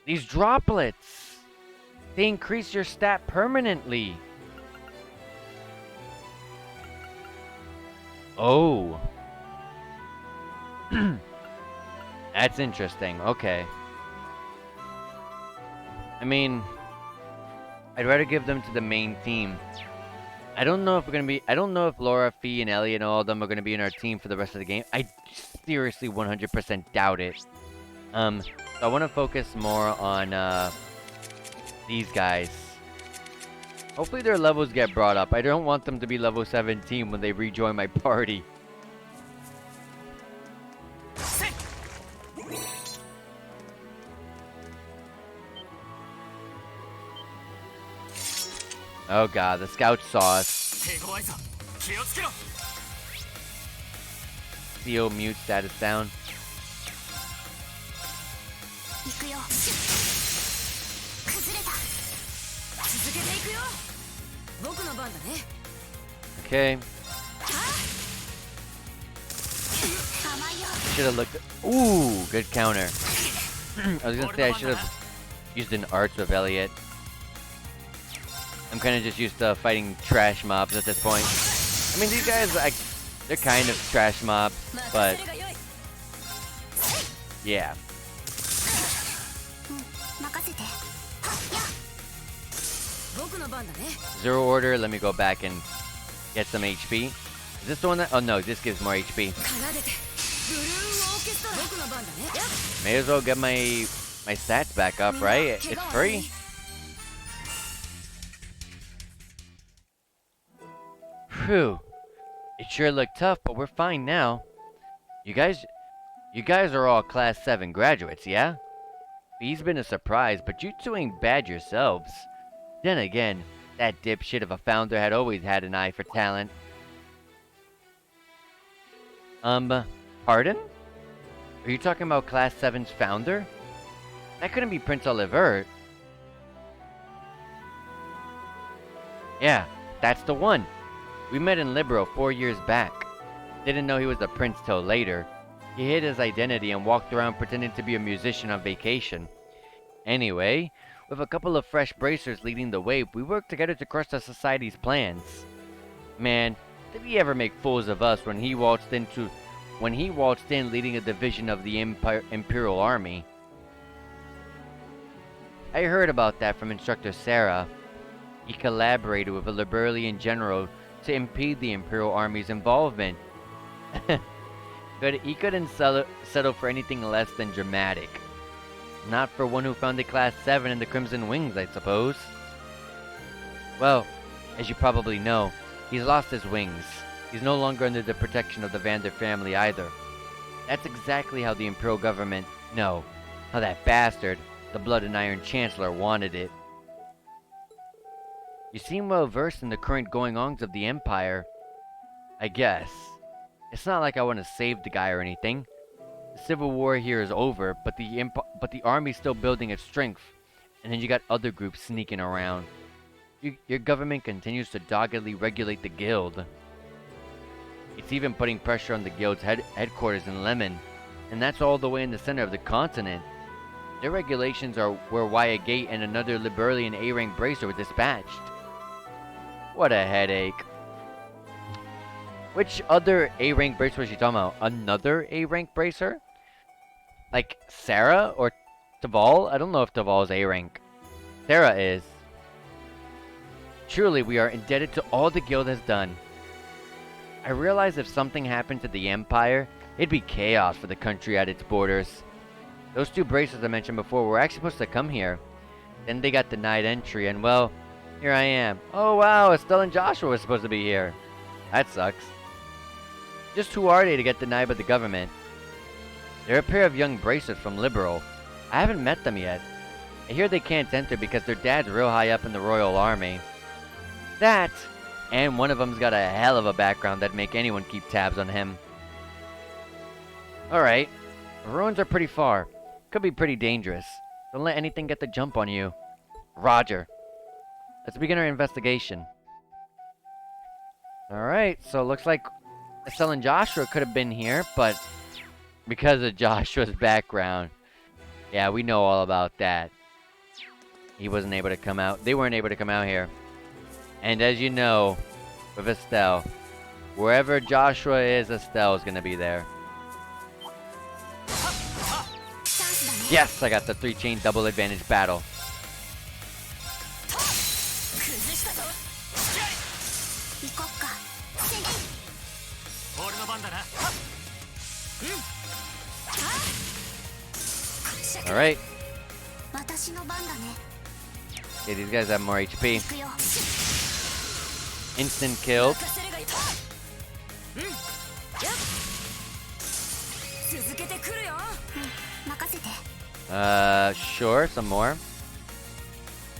these droplets, they increase your stat permanently. Oh. That's interesting. Okay. I mean, I'd rather give them to the main team. I don't know if we're gonna be. I don't know if Laura, Fee, and Ellie and all of them are gonna be in our team for the rest of the game. I seriously 100% doubt it. So I want to focus more on these guys. Hopefully their levels get brought up. I don't want them to be level 17 when they rejoin my party. Oh god, the scouts saw us. 手強いぞ気をつけろ CO mute status down. 行くよ崩れた続けていくよ僕の番だね Okay. 甘いよ Should have looked. Ooh, good counter. I was gonna say I should have used an arts with Elliot. I'm kind of just used to fighting trash mobs at this point. I mean, these guys, like, they're kind of trash mobs, but yeah. 任せてはっや僕の番だね Zero order. Let me go back and get some HP. Is this the one that? Oh no, this gives more HP. 奏でてブルーオーケストラ僕の番だね May as well get my stats back up, right? It's free. Phew. It sure looked tough, but we're fine now. You guys are all class 7 graduates, yeah? He's been a surprise, but you two ain't bad yourselves. Then again, that dipshit of a founder had always had an eye for talent. Pardon? Are you talking about class 7's founder? That couldn't be Prince Oliver. Yeah, that's the one. We met in Libero 4 years back. Didn't know he was a prince till later. He hid his identity and walked around pretending to be a musician on vacation. Anyway, with a couple of fresh bracers leading the way, we worked together to crush the society's plans. Man, did he ever make fools of us when he waltzed in leading a division of the Imperial Army. I heard about that from Instructor Sarah. He collaborated with a Liberalian general to impede the Imperial Army's involvement. He couldn't settle for anything less than dramatic. Not for one who founded Class 7 in the Crimson Wings, I suppose. Well, as you probably know, he's lost his wings. He's no longer under the protection of the Vander family either. That's exactly how the Imperial government, no, how that bastard, the Blood and Iron Chancellor, wanted it. You seem well versed in the current going-ons of the Empire. I guess. It's not like I want to save the guy or anything. The civil war here is over, but the army's still building its strength. And then you got other groups sneaking around. Your government continues to doggedly regulate the guild. It's even putting pressure on the guild's headquarters in Lemon. And that's all the way in the center of the continent. Their regulations are where Wyatt Gate and another Liberalian A-rank bracer were dispatched. What a headache. Which other A-rank bracer was she talking about? Another A-rank bracer? Like Sarah or Duvalie? I don't know if Duvalie's A-rank. Sarah is. Truly, we are indebted to all the guild has done. I realize if something happened to the Empire, it'd be chaos for the country at its borders. Those two bracers I mentioned before were actually supposed to come here. Then they got denied entry, and well, here I am. Oh wow, Estelle and Joshua were supposed to be here. That sucks. Just who are they to get denied by the government? They're a pair of young bracers from Libero. I haven't met them yet. I hear they can't enter because their dad's real high up in the Royal Army. That, and one of them's got a hell of a background that'd make anyone keep tabs on him. Alright, the ruins are pretty far. Could be pretty dangerous. Don't let anything get the jump on you. Roger. Let's begin our investigation. Alright, so it looks like Estelle and Joshua could have been here, but because of Joshua's background, yeah, we know all about that. He wasn't able to come out. They weren't able to come out here. And as you know, with Estelle, wherever Joshua is, Estelle is going to be there. Yes, I got the 3-chain double advantage battle. Alright. Okay, these guys have more HP. Instant kill. Sure, some more.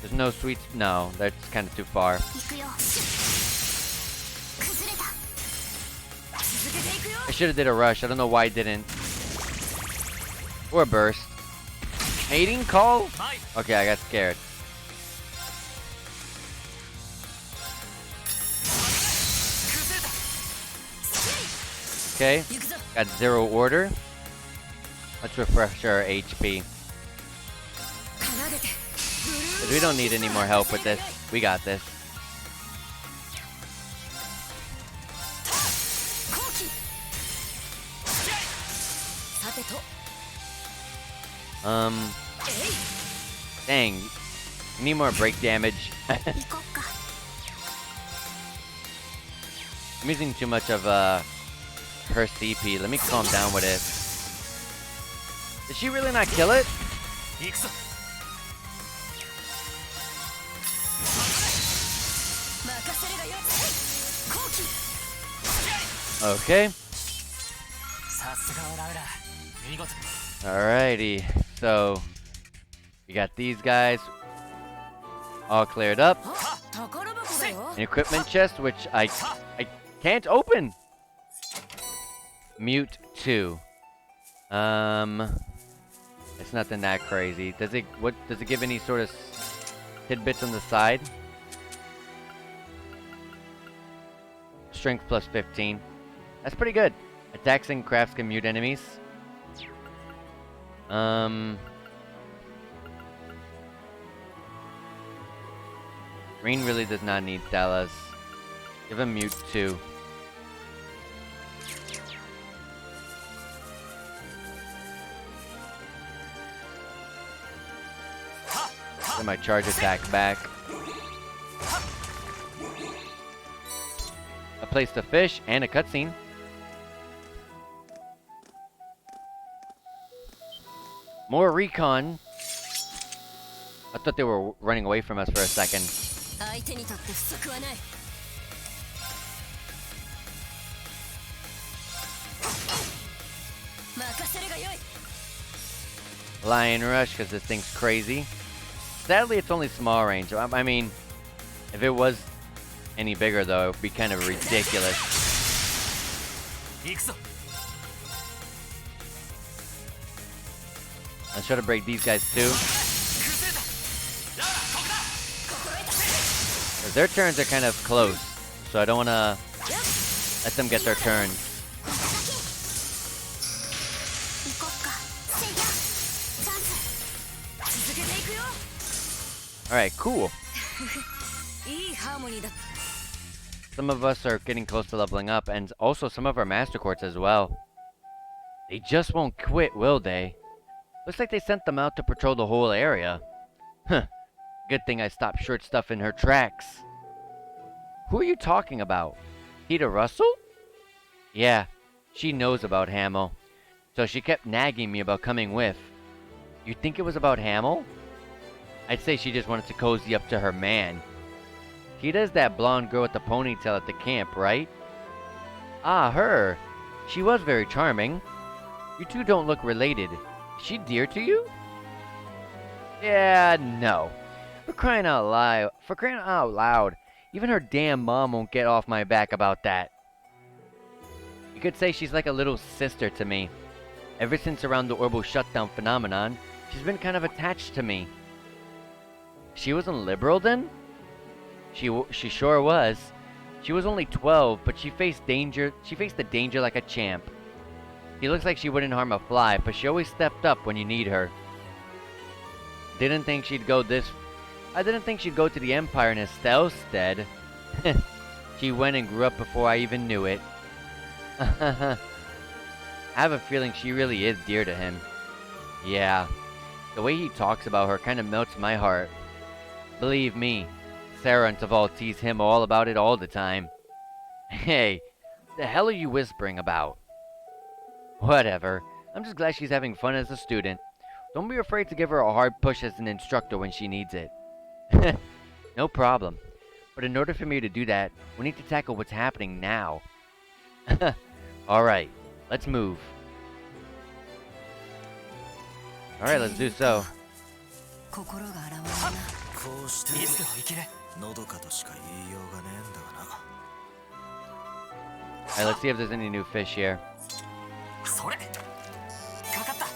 There's no sweets. No, that's kind of too far. 行くよ崩れた I should have did a rush. I don't know why I didn't. Or a burst. Mating call? Okay, I got scared. Okay, got 0 order. Let's refresh our HP. 奏でて 'Cause we don't need any more help with this. We got this. 後期さてと Dang. We need more break damage. 行こっか I'm using too much of her CP. Let me calm down with it. Did she really not kill it? 行くぞ任せるがよい後期 Okay. さすがはラウラ見事 Alrighty. So we got these guys all cleared up. あ宝箱だよ An equipment chest, which I can't open. Mute 2. It's nothing that crazy. Does it give any sort of tidbits on the side? Strength plus 15. That's pretty good. Attacks and crafts can mute enemies. Rean really does not need Dallas. Give him mute 2. Get my charge attack back. I placed a fish and a cutscene. More recon. I thought they were running away from us for a second. 相手にとって不足はない任せるがよい Lion Rush, because this thing's crazy. Sadly, it's only small range. I mean, if it was any bigger, though, it would be kind of ridiculous. 行くぞ Let's try to break these guys, too. 崩れたラウラここだ 'Cause their turns are kind of close, so I don't want to let them get their turns. 行こっかせいやチャンス 続けていくよ Alright, cool. いいハーモニーだ Some of us are getting close to leveling up, and also some of our master courts as well. They just won't quit, will they? Looks like they sent them out to patrol the whole area. Huh. Good thing I stopped short stuff in her tracks. Who are you talking about? Peter Russell? Yeah, she knows about Hamill. So she kept nagging me about coming with. You think it was about Hamill? I'd say she just wanted to cozy up to her man. Tita's that blonde girl with the ponytail at the camp, right? Ah, her. She was very charming. You two don't look related. Is she dear to you? Yeah, no. For crying out loud. Even her damn mom won't get off my back about that. You could say she's like a little sister to me. Ever since around the orbital shutdown phenomenon, she's been kind of attached to me. She wasn't liberal then? She sure was. She was only 12, but she faced danger. She faced the danger like a champ. She looks like she wouldn't harm a fly, but she always stepped up when you need her. I didn't think she'd go to the Empire in Estelle's stead. She went and grew up before I even knew it. I have a feeling she really is dear to him. Yeah. The way he talks about her kind of melts my heart. Believe me, Sarah and Taval tease him all about it all the time. Hey, the hell are you whispering about? Whatever. I'm just glad she's having fun as a student. Don't be afraid to give her a hard push as an instructor when she needs it. No problem. But in order for me to do that, we need to tackle what's happening now. Alright, let's move. Alright, let's do so. 心が現れるなこうしていつでも行ける。のどかとしか言いようがねえんだがな。 Alright, let's see if there's any new fish here. それかかった。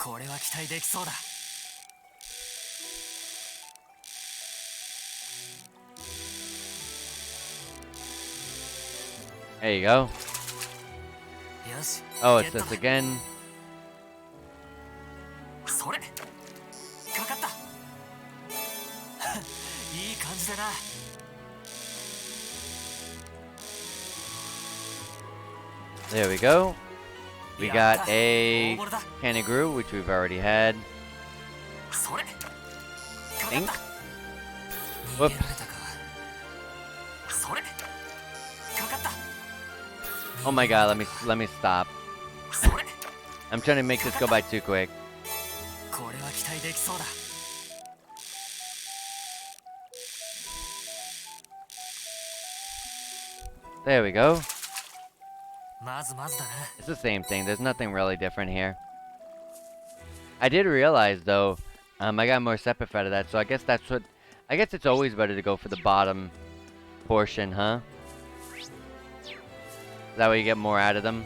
これは期待できそうだ。 There you go. よし。 Oh, ゲ it's ット this だ。 again. それかかった。いい感じだな。 There we go. We got a 大物だ。 Canigrew, which we've already had. それかかっ Think. た。 Whoops. 逃げられたか。それかかった。 Oh my god, let me stop. それ I'm trying to make this go by too quick. これは期待できそうだ。 There we go. まずまずだな。 It's the same thing. There's nothing really different here. I did realize though, I got more Sepif out of that, so I guess that's what. I guess it's always better to go for the bottom portion, huh? That way you get more out of them.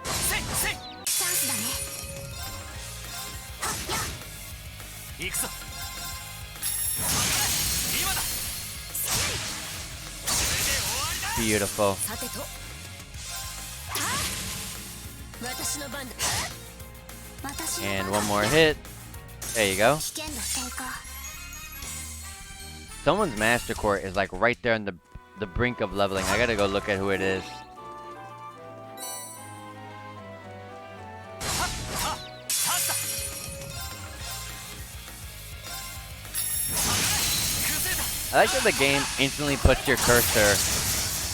せいせい。チャンスだね。行くぞ。今だ。 Beautiful. さてと私の番だ。私の And 番 one more hit. There you go. 危険度低下。 Someone's Master Court is like right there on the brink of leveling. I gotta go look at who it is. I like that the game instantly puts your cursor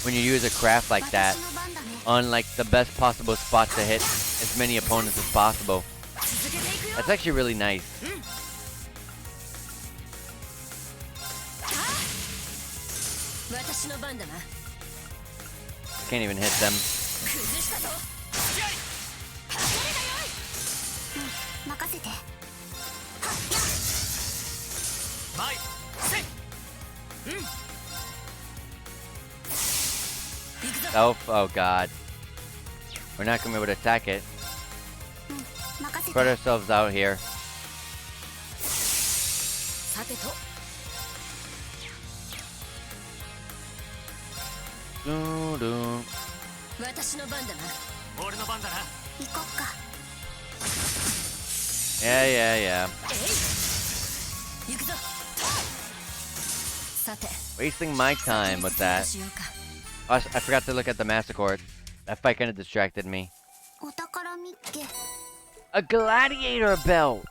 when you use a craft like that 私の番だね。 on like the best possible spot to hit as many opponents as possible. 続けていくよ。 That's actually really nice. 私の番だな。 Can't even hit them. 崩したぞ。任せて。前せい。 Oh, oh god. We're not gonna be able to attack it. 任せ Spread て。 ourselves out here. さてと Doo-doo. 私の番だな。俺の番だな。行こっか。 Yeah, yeah, yeah. 行くぞ。さて。 Wasting my time with that. しようか。 Oh, I forgot to look at the Master Court. That fight kind of distracted me. お宝見っけ。 A Gladiator Belt!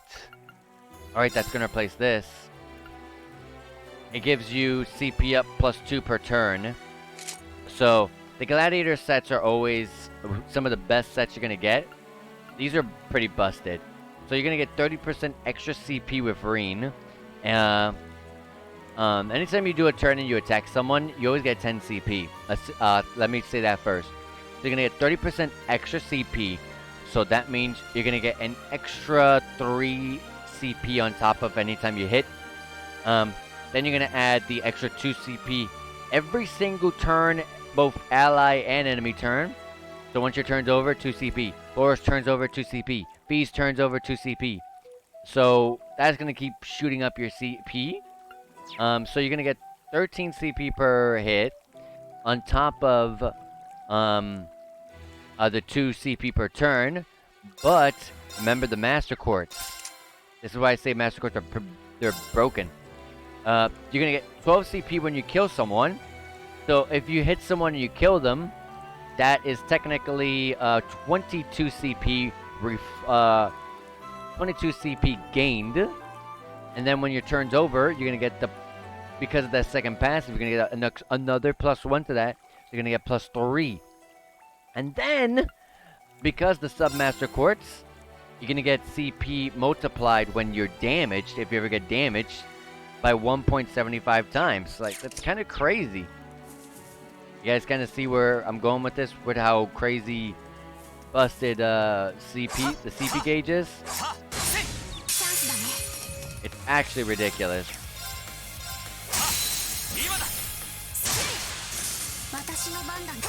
Alright, that's gonna replace this. It gives you CP up +2 per turn. So, the Gladiator sets are always some of the best sets you're gonna get. These are pretty busted. So you're gonna get 30% extra CP with Rean. Anytime you do a turn and you attack someone, you always get 10 CP. Let me say that first. So you're gonna get 30% extra CP. So that means you're gonna get an extra 3 CP on top of anytime you hit. Then you're gonna add the extra 2 CP every single turn, both ally and enemy turn. So once your turn's over, 2 CP. Boris turns over, 2 CP. Feast turns over, 2 CP. So that's gonna keep shooting up your CP. So you're gonna get 13 CP per hit, on top of the 2 CP per turn. But remember the Master Courts. This is why I say Master Courts are they're broken. You're gonna get 12 CP when you kill someone. So if you hit someone and you kill them, that is technically 22 CP 22 CP gained. And then when your turn's over, you're gonna get because of that second passive, you're gonna get another +1 to that. So you're gonna get +3. And then, because the Submaster Quartz, you're gonna get CP multiplied when you're damaged, if you ever get damaged, by 1.75 times. Like, that's kind of crazy. You guys kind of see where I'm going with this, with how crazy busted the CP gauges. チャンスだね It's actually ridiculous. 私の番だや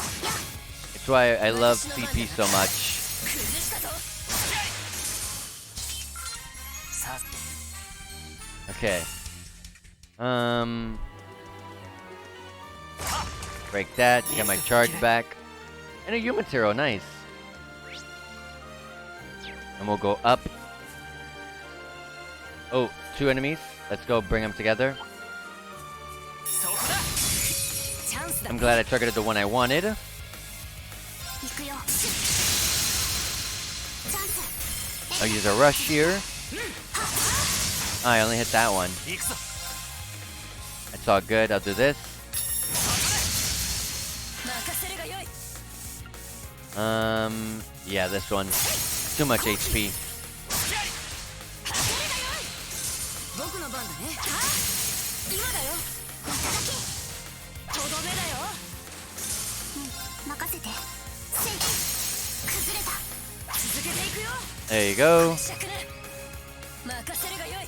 It's why I love CP so much. 崩したぞ Okay. Break that. Get my charge back. And a human material. Nice. And we'll go up. Oh, 2 enemies. Let's go bring them together. チャンスだ I'm glad I targeted the one I wanted. 行くよチャンス I'll use a rush here. I only hit that one. That's all good. I'll do this. 任せるがよい Yeah, this one. Too much HP. 僕の番だね今だよいただきとどめだよ任せてせい崩れた 続けていくよ There you go. しゃくね任せるがよい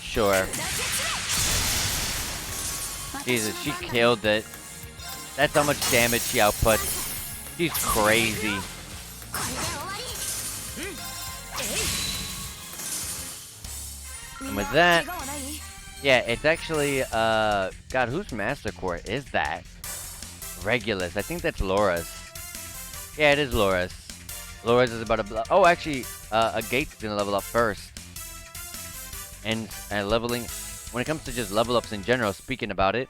Sure. Jesus, she killed it. That's how much damage she outputs. She's crazy. これで終わり And with that, 怪我はない yeah, it's actually, God, whose Master Core is that? Regulus. I think that's Laura's. Yeah, it is Laura's. Laura's is about to oh, actually, a gate's gonna level up first. And leveling, when it comes to just level ups in general, speaking about it,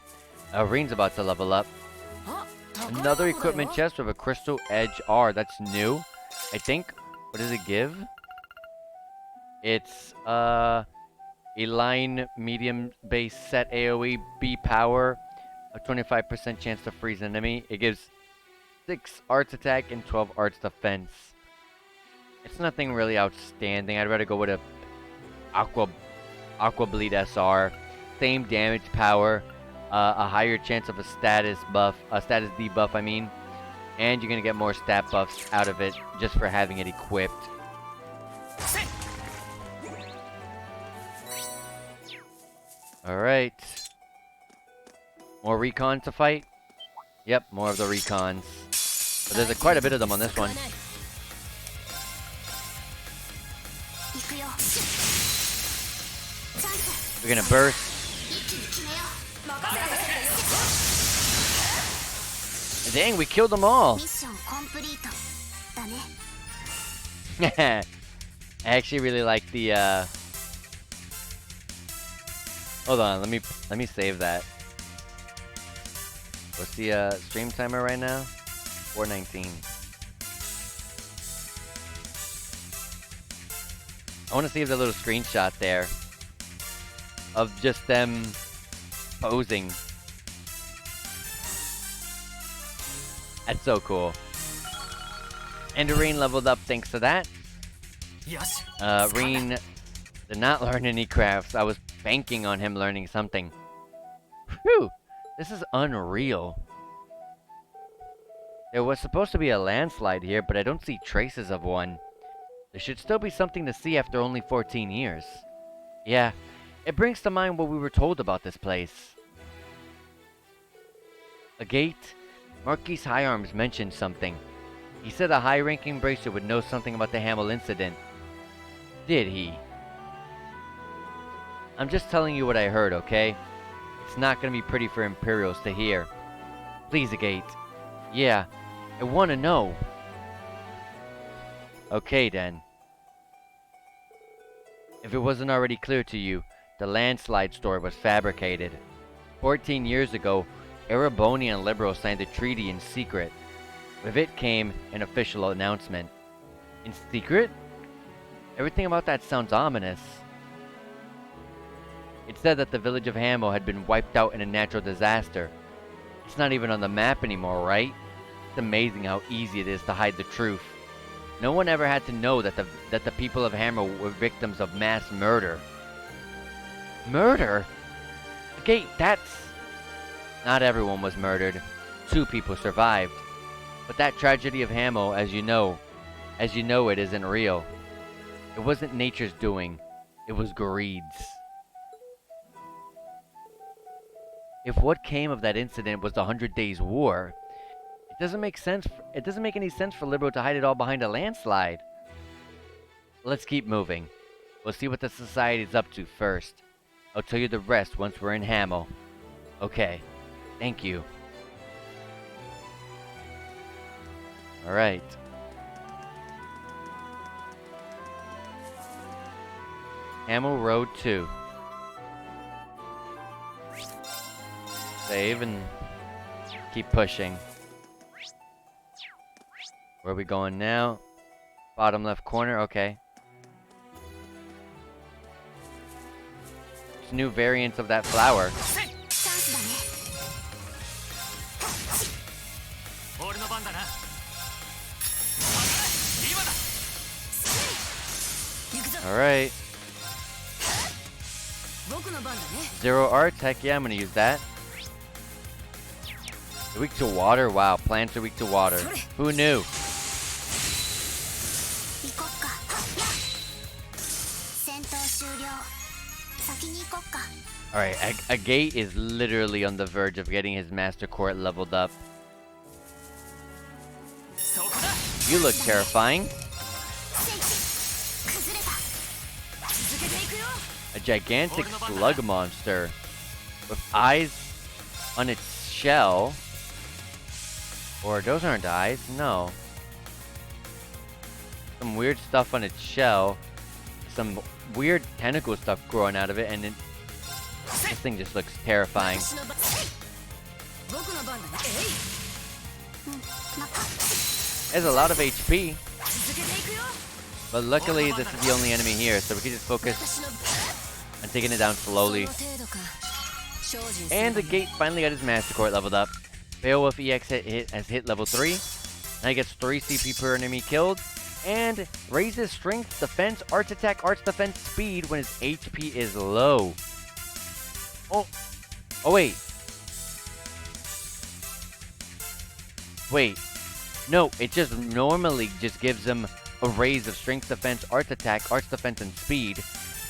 Rean's about to level up. あ Another equipment chest with a crystal edge R. That's new, I think. What does it give? It's a line medium base set AoE B power, a 25% chance to freeze an enemy. It gives 6 arts attack and 12 arts defense. It's nothing really outstanding. I'd rather go with a Aqua Bleed SR. Same damage power, a higher chance of a status debuff, I mean. And you're gonna get more stat buffs out of it just for having it equipped. Alright. More recon to fight? Yep, more of the recons. But there's quite a bit of them on this one. 行くよチャンス We're gonna burst. 一気に決めよ Dang, we killed them all! うミッションコンプリートだね I actually really like the Hold on, let me save that. What's the stream timer right now? 4:19. I want to see the little screenshot there of just them posing. That's so cool. And Rean leveled up thanks to that. よし Rean did not learn any crafts. I was banking on him learning something. Whew! This is unreal. There was supposed to be a landslide here, but I don't see traces of one. There should still be something to see after only 14 years. Yeah, it brings to mind what we were told about this place. A gate? Marquis High Arms mentioned something. He said a high-ranking bracer would know something about the Hamel incident. Did he? I'm just telling you what I heard, okay? It's not gonna be pretty for Imperials to hear. Please, Agate. Yeah, I wanna know. Okay, then. If it wasn't already clear to you, the landslide story was fabricated. 14 years ago, Ereboni and Liberal signed a treaty in secret. With it came an official announcement. In secret? Everything about that sounds ominous. It said that the village of Hamo had been wiped out in a natural disaster. It's not even on the map anymore, right? It's amazing how easy it is to hide the truth. No one ever had to know that the people of Hamo were victims of mass murder. Murder? Okay, that's... Not everyone was murdered. 2 people survived. But that tragedy of Hamo, as you know it, isn't real. It wasn't nature's doing. It was greed's. If what came of that incident was the 100 Days War, it doesn't make any sense for Libero to hide it all behind a landslide. Let's keep moving. We'll see what the society's up to first. I'll tell you the rest once we're in Hamo. Okay. Thank you. Alright. Hamo Road 2. Save and keep pushing. Where are we going now? Bottom left corner, okay. It's new variants of that flower. Alright. 0 arts, heck yeah, I'm gonna use that. They're weak to water? Wow, plants are weak to water. Who knew? Alright, a gate is literally on the verge of getting his master court leveled up. You look terrifying. A gigantic slug monster with eyes on its shell. Or those aren't eyes, no. Some weird stuff on its shell. Some weird tentacle stuff growing out of it, and this thing just looks terrifying. It has a lot of HP. But luckily this is the only enemy here, so we can just focus on taking it down slowly. And the gate finally got his master court leveled up. Beowulf EX has hit level 3. Now he gets 3 CP per enemy killed. And raises strength, defense, arts attack, arts defense, speed when his HP is low. Oh wait. Wait. No, it just normally just gives him a raise of strength, defense, arts attack, arts defense, and speed.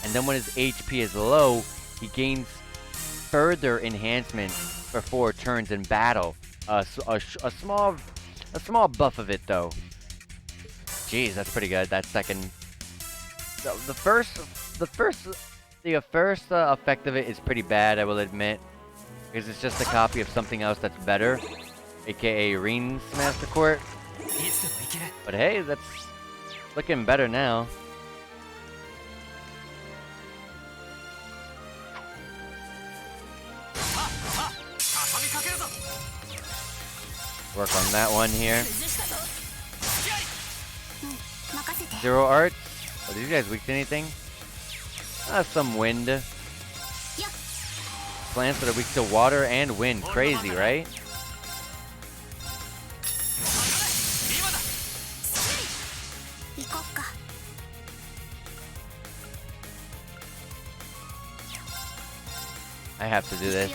And then when his HP is low, he gains further enhancement for 4 turns in battle. A small buff of it though. Jeez, that's pretty good. That second, the first effect of it is pretty bad, I will admit, because it's just a copy of something else that's better, aka Rean's Master Court. But hey, that's looking better now. Work on that one here. 0 arts. Are these guys weak to anything? Some wind. Plants that are weak to water and wind. Crazy, right? I have to do this.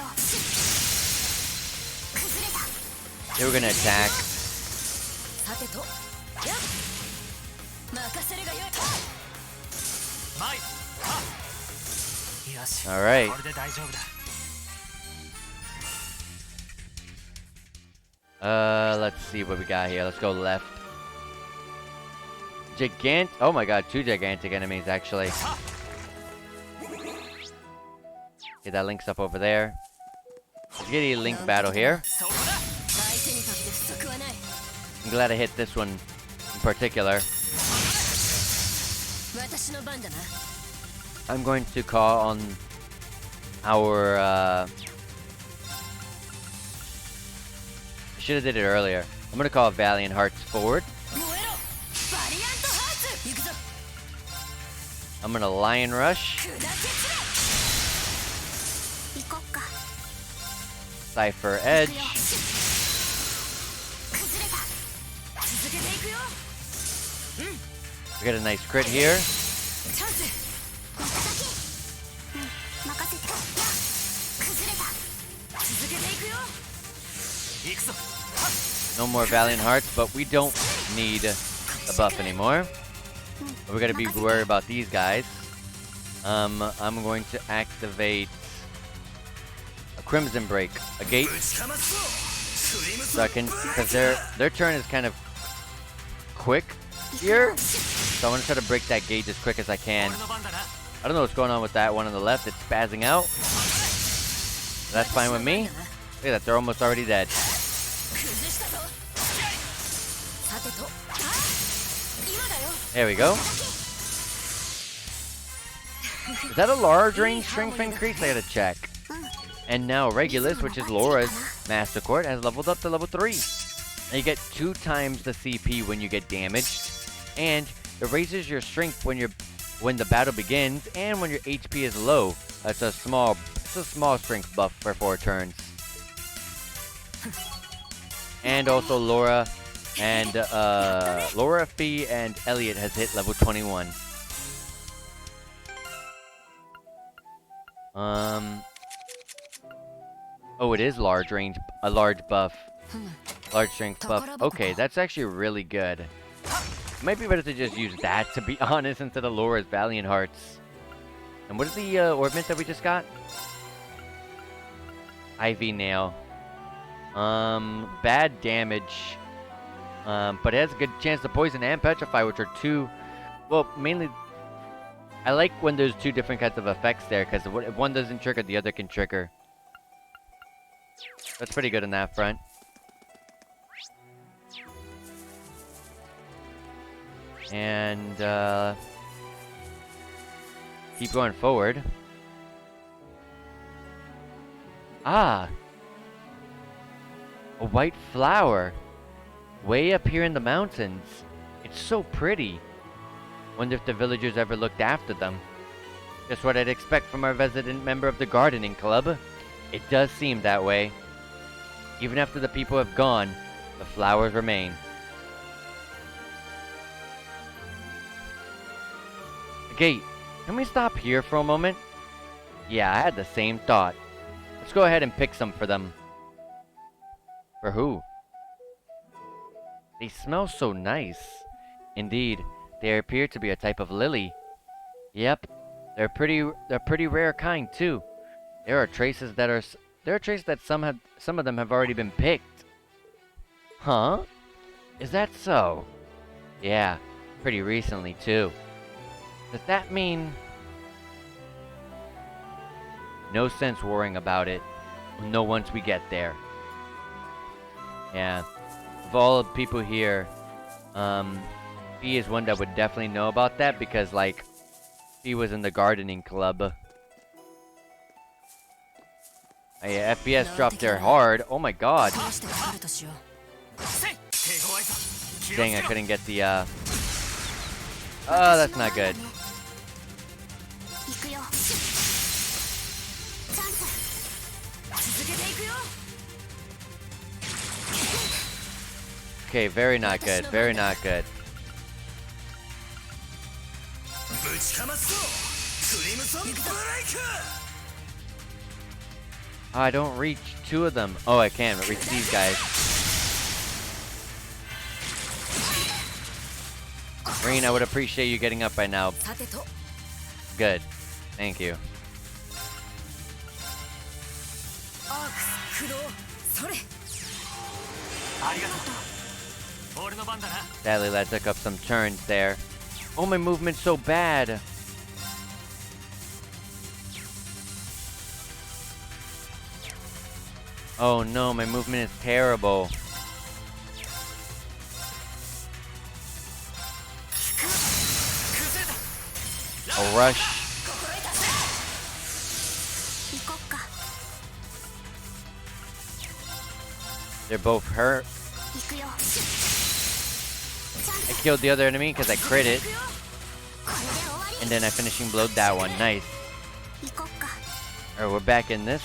They were gonna attack. Alright. Let's see what we got here. Let's go left. Oh my god, 2 gigantic enemies actually. Okay, that links up over there. Let's get a link battle here. I'm glad I hit this one in particular. I'm going to call on our I should have did it earlier. I'm gonna call Valiant Hearts forward. I'm gonna Lion Rush. Cypher Edge. We got a nice crit here. 任せて。崩れた。続けていくよ。行くぞ。 No more Valiant Hearts, but we don't need a buff anymore. We're gonna be worried about these guys. I'm going to activate a Crimson Break, a gate, so I can, because their turn is kind of quick here. So I want to try to break that gate as quick as I can. 俺の番だな。 I don't know what's going on with that one on the left. It's spazzing out. That's fine with me. Look at that, they're almost already dead. 崩したぞ。さてと。今だよ。 There we go. Is that a large range strength increase? I gotta check. And now Regulus, which is Laura's Master Court, has leveled up to level 3. And you get 2 times the CP when you get damaged. And it raises your strength when the battle begins and when your HP is low. It's a small strength buff for 4 turns. And also Laura, Fee, and Elliot has hit level 21. Oh, it is large range, a large buff. Large strength buff. Okay, that's actually really good. Might be better to just use that, to be honest, instead of Laura's Valiant Hearts. And what is the ornament that we just got? Ivy Nail. Bad damage. But it has a good chance to poison and petrify, which are 2. Well, mainly, I like when there's 2 different kinds of effects there, because if one doesn't trigger, the other can trigger. That's pretty good on that front. And, keep going forward. Ah! A white flower! Way up here in the mountains. It's so pretty. Wonder if the villagers ever looked after them. Just what I'd expect from our resident member of the gardening club. It does seem that way. Even after the people have gone, the flowers remain. The gate. Can we stop here for a moment? Yeah, I had the same thought. Let's go ahead and pick some for them. For who? They smell so nice. Indeed, they appear to be a type of lily. Yep, they're pretty rare kind too. There are traces that some of them have already been picked. Huh? Is that so? Yeah, pretty recently too. Does that mean... No sense worrying about it. We'll know once we get there. Yeah. Of all the people here, Fee is one that would definitely know about that because, like, Fee was in the gardening club. Yeah, FPS dropped there hard. Oh my god. Dang, I couldn't get the, Oh, that's not good. Okay, very not good. Very not good. Oh, I don't reach 2 of them. Oh, I can, but reach these guys. Rean, I would appreciate you getting up by now. Good. Thank you. Sadly, that took up some turns there. Oh, my movement's so bad. Oh no, my movement is terrible. A rush. They're both hurt. I killed the other enemy because I crit it. And then I finishing blowed that one. Nice. Alright, we're back in this.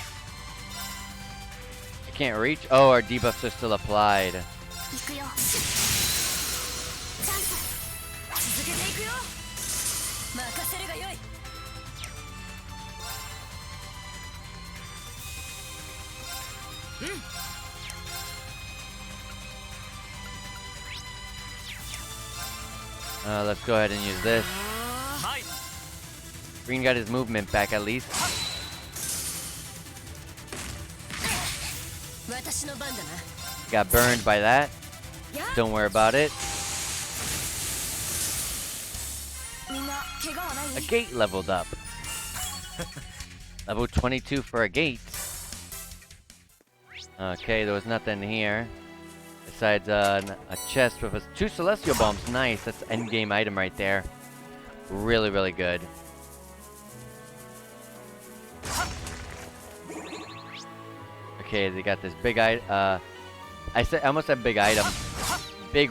I can't reach. Oh, our debuffs are still applied. Let's go ahead and use this. Rean got his movement back at least. 私の番だな。 Got burned by that. Don't worry about it. みんな怪我はない？ A gate leveled up. Level 22 for a gate. Okay, there was nothing here. Besides a chest with 2 celestial bombs. Nice, that's an endgame item right there. Really, really good. Okay, they got this big I almost said big item. Big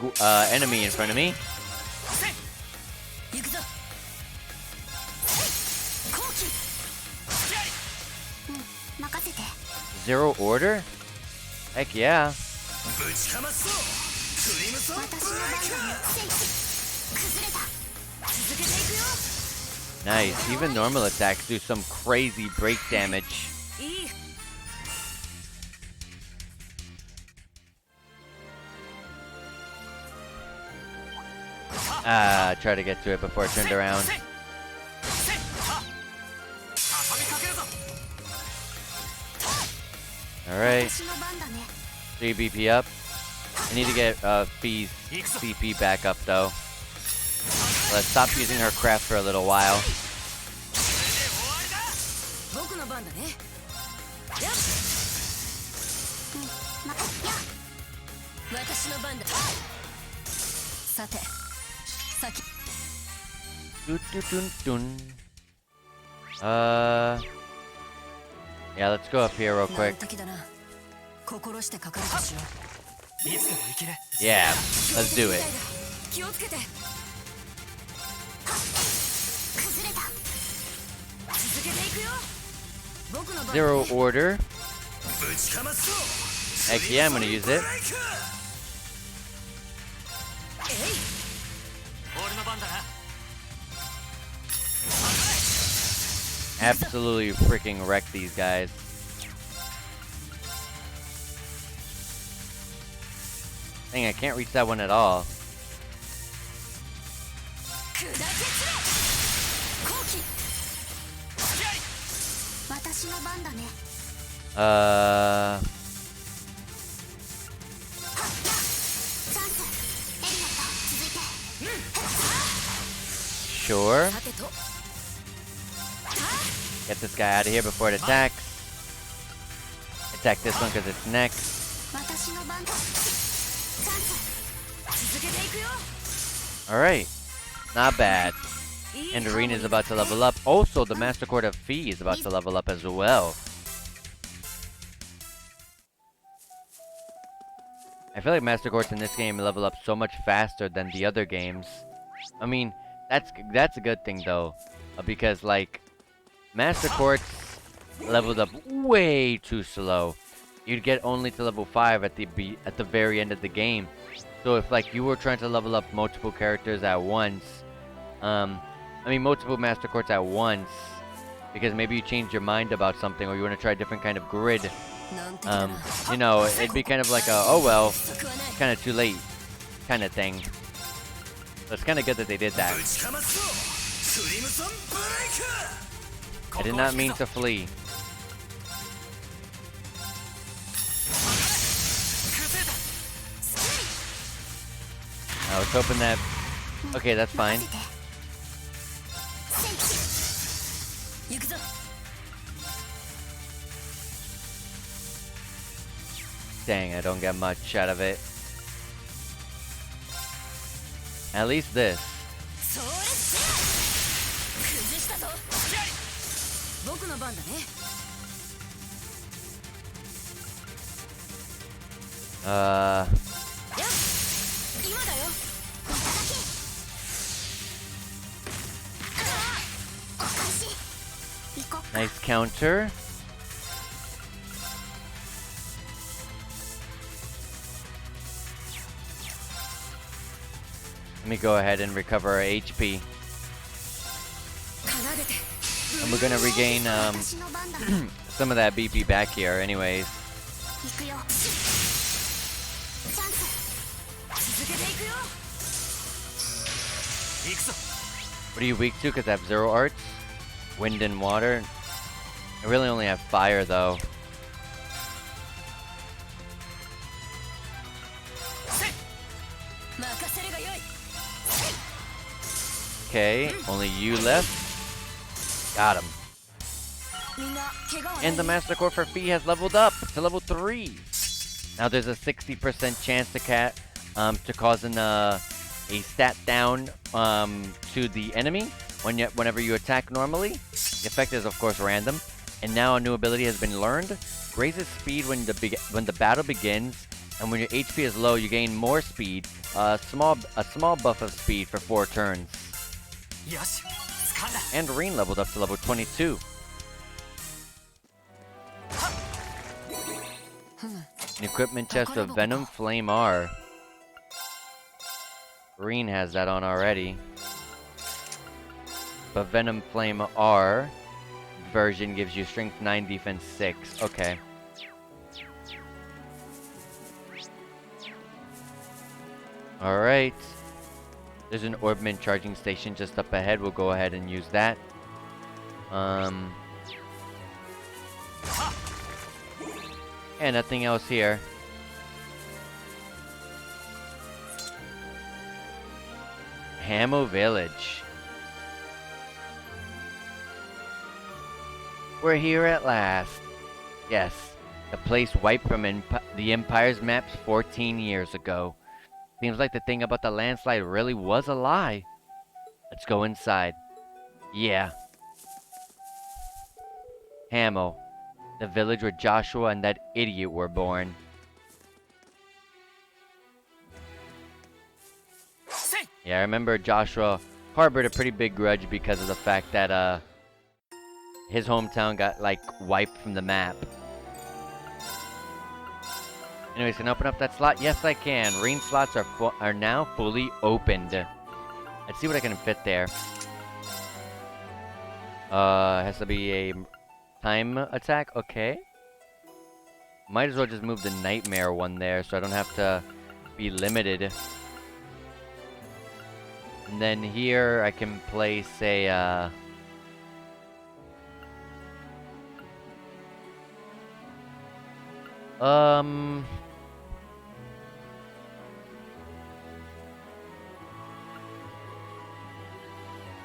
enemy in front of me. 行くぞ。後期。任せて。 Zero order? Heck yeah. ぶちかますぞクリムソンブレイ崩れた。続けていくよ。 Nice. Even normal attacks do some crazy break damage. いい。 Try to get to it before it turned around. Alright. 私の番だね。 3 BP up. I need to get Fee's CP back up though. Let's stop using her craft for a little while. 僕の番だね。やっ。私の番だ。さて、先。 Yeah, let's go up here real quick. 難敵だな。心してかかるとしよう。いつでも行ける。 Yeah, let's do it. 気をつけて。崩れた。続けていくよ。僕の番だね。 Zero order. ぶちかますぞ Heck yeah, I'm gonna use it. 俺の番だな。 Absolutely freaking wreck these guys. Dang, I can't reach that one at all. 砕け散れ。後期。私の番だね。チャンス。エリオット、続いて。Sure. さてと。 Get this guy out of here before it attacks. Attack this one because it's next. 私の番だ。チャンス。続けていくよ。 Alright. Not bad. いい And Rean is about to level up. Also, the Master Court of Fee is about to level up as well. I feel like Master Courts in this game level up so much faster than the other games. I mean, that's a good thing though. Because like, Master Courts leveled up way too slow. You'd get only to level 5 at the very end of the game. So if like you were trying to level up multiple characters at once, multiple Master Courts at once, because maybe you changed your mind about something or you want to try a different kind of grid, you know, it'd be kind of like a, oh well, kind of too late kind of thing. So it's kind of good that they did that. ぶちかますぞクリムソンブレイク I did not mean to flee. I was hoping that... Okay, that's fine. 行くぞ。 Dang, I don't get much out of it. At least this. それ崩したぞ。僕の番だね。やっ今だよ。いただき。お返し。行こっか。 Nice counter. Let me go ahead and recover our HP. 奏でて。 And we're gonna regain 私の番だね。 some of that BP back here anyways. 行くよ。チャンス。続けていくよ。行くぞ。 What are you weak to? Because I have 0 arts? Wind and water? I really only have fire, though. Okay, only you left. Got him. And the Master Core for Fee has leveled up to level 3. Now there's a 60% chance to cause a stat down to the enemy whenever you attack normally. The effect is of course random. And now a new ability has been learned. Raises speed when the battle begins, and when your HP is low, you gain more speed. A small buff of speed for 4 turns. And Rean leveled up to level 22. An equipment chest of Venom Flame R. Rean has that on already. But Venom Flame R version gives you Strength 9, Defense 6. Okay. Alright. There's an Orbment charging station just up ahead. We'll go ahead and use that. And nothing else here. Hamo Village. We're here at last. Yes, the place wiped from the Empire's maps 14 years ago. Seems like the thing about the landslide really was a lie. Let's go inside. Yeah. Hamo. The village where Joshua and that idiot were born. Yeah, I remember Joshua harbored a pretty big grudge because of the fact that his hometown got like wiped from the map. Anyways, can I open up that slot? Yes, I can. Rean slots are now fully opened. Let's see what I can fit there. Has to be a time attack. Okay. Might as well just move the nightmare one there so I don't have to be limited. And then here I can place a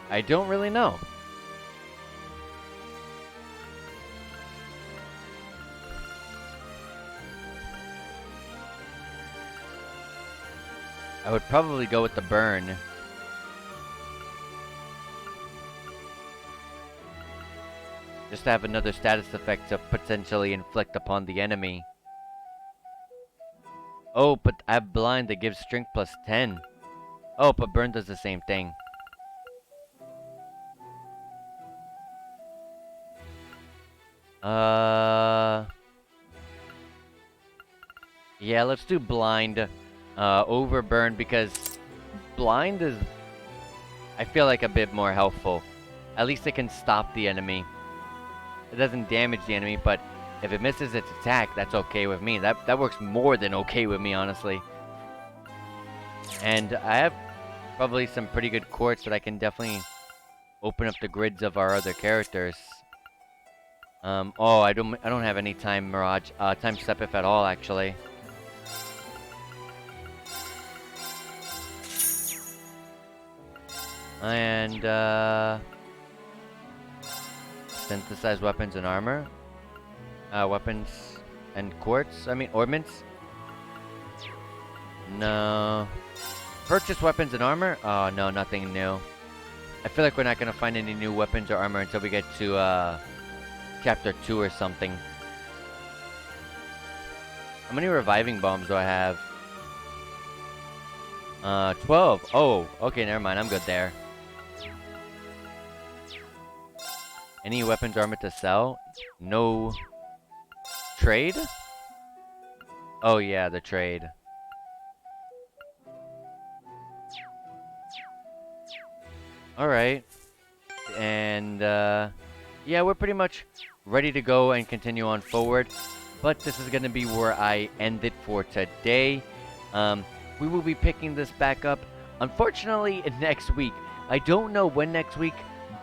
I don't really know. I would probably go with the burn. Just to have another status effect to potentially inflict upon the enemy. Oh, but I have blind that gives strength plus 10. Oh, but burn does the same thing. Yeah, let's do blind over burn because blind is, I feel like, a bit more helpful. At least it can stop the enemy. It doesn't damage the enemy, but if it misses its attack, that's okay with me. That works more than okay with me, honestly. And I have probably some pretty good quartz that I can definitely open up the grids of our other characters. Oh, I don't have any time mirage, time Sepif at all, actually. And synthesize weapons and armor. Weapons and quartz. I mean, ornaments. No. Purchase weapons and armor. Oh no, nothing new. I feel like we're not gonna find any new weapons or armor until we get to chapter 2 or something. How many reviving bombs do I have? 12. Oh, okay, never mind. I'm good there. Any weapons or armor to sell? No. Trade? Oh yeah, the trade. Alright. And yeah, we're pretty much ready to go and continue on forward. but this is gonna be where I end it for today. Um, we will be picking this back up, unfortunately, next week. I don't know when next week,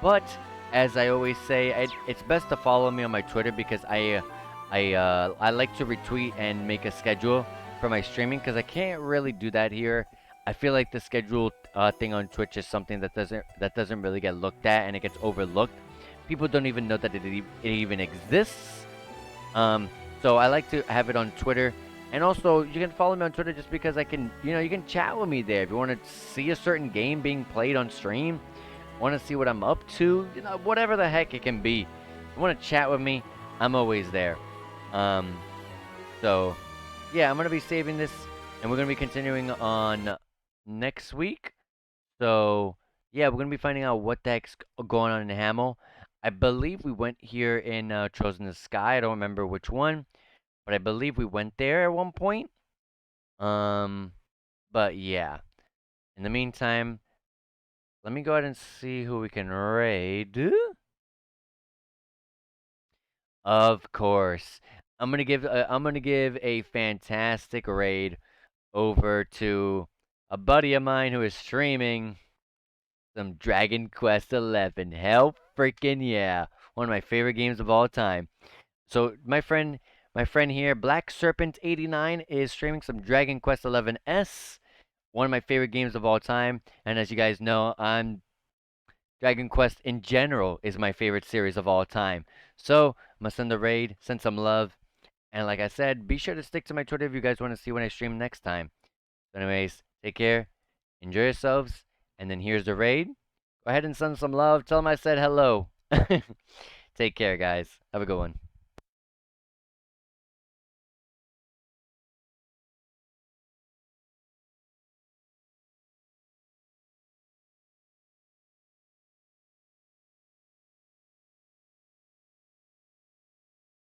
but as I always say, it's best to follow me on my Twitter because I like to retweet and make a schedule for my streaming because I can't really do that here. I feel like the schedule thing on Twitch is something that doesn't really get looked at and it gets overlooked. People don't even know that it even exists. Um, so I like to have it on Twitter. And also, you can follow me on Twitter just because I can, you can chat with me there. If you want to see a certain game being played on stream, want to see what I'm up to, whatever the heck it can be. If you want to chat with me, I'm always there. So, yeah, I'm going to be saving this, and we're going to be continuing on next week. So, yeah, we're going to be finding out what the heck's going on in Hamel. I believe we went here in Trolls in the Sky. I don't remember which one, but I believe we went there at one point. But yeah. In the meantime, let me go ahead and see who we can raid. Of course, I'm gonna give a fantastic raid over to a buddy of mine who is streaming some Dragon Quest XI. Hell freaking yeah. One of my favorite games of all time. So my friend here, Black Serpent 89, is streaming some Dragon Quest XI S, one of my favorite games of all time. And as you guys know, Dragon Quest in general is my favorite series of all time. So I'm gonna send the raid, send some love, and like I said, be sure to stick to my Twitter if you guys want to see when I stream next time. So anyways, take care, enjoy yourselves, and then here's the raid. Go ahead and send some love. Tell them I said hello. Take care, guys. Have a good one.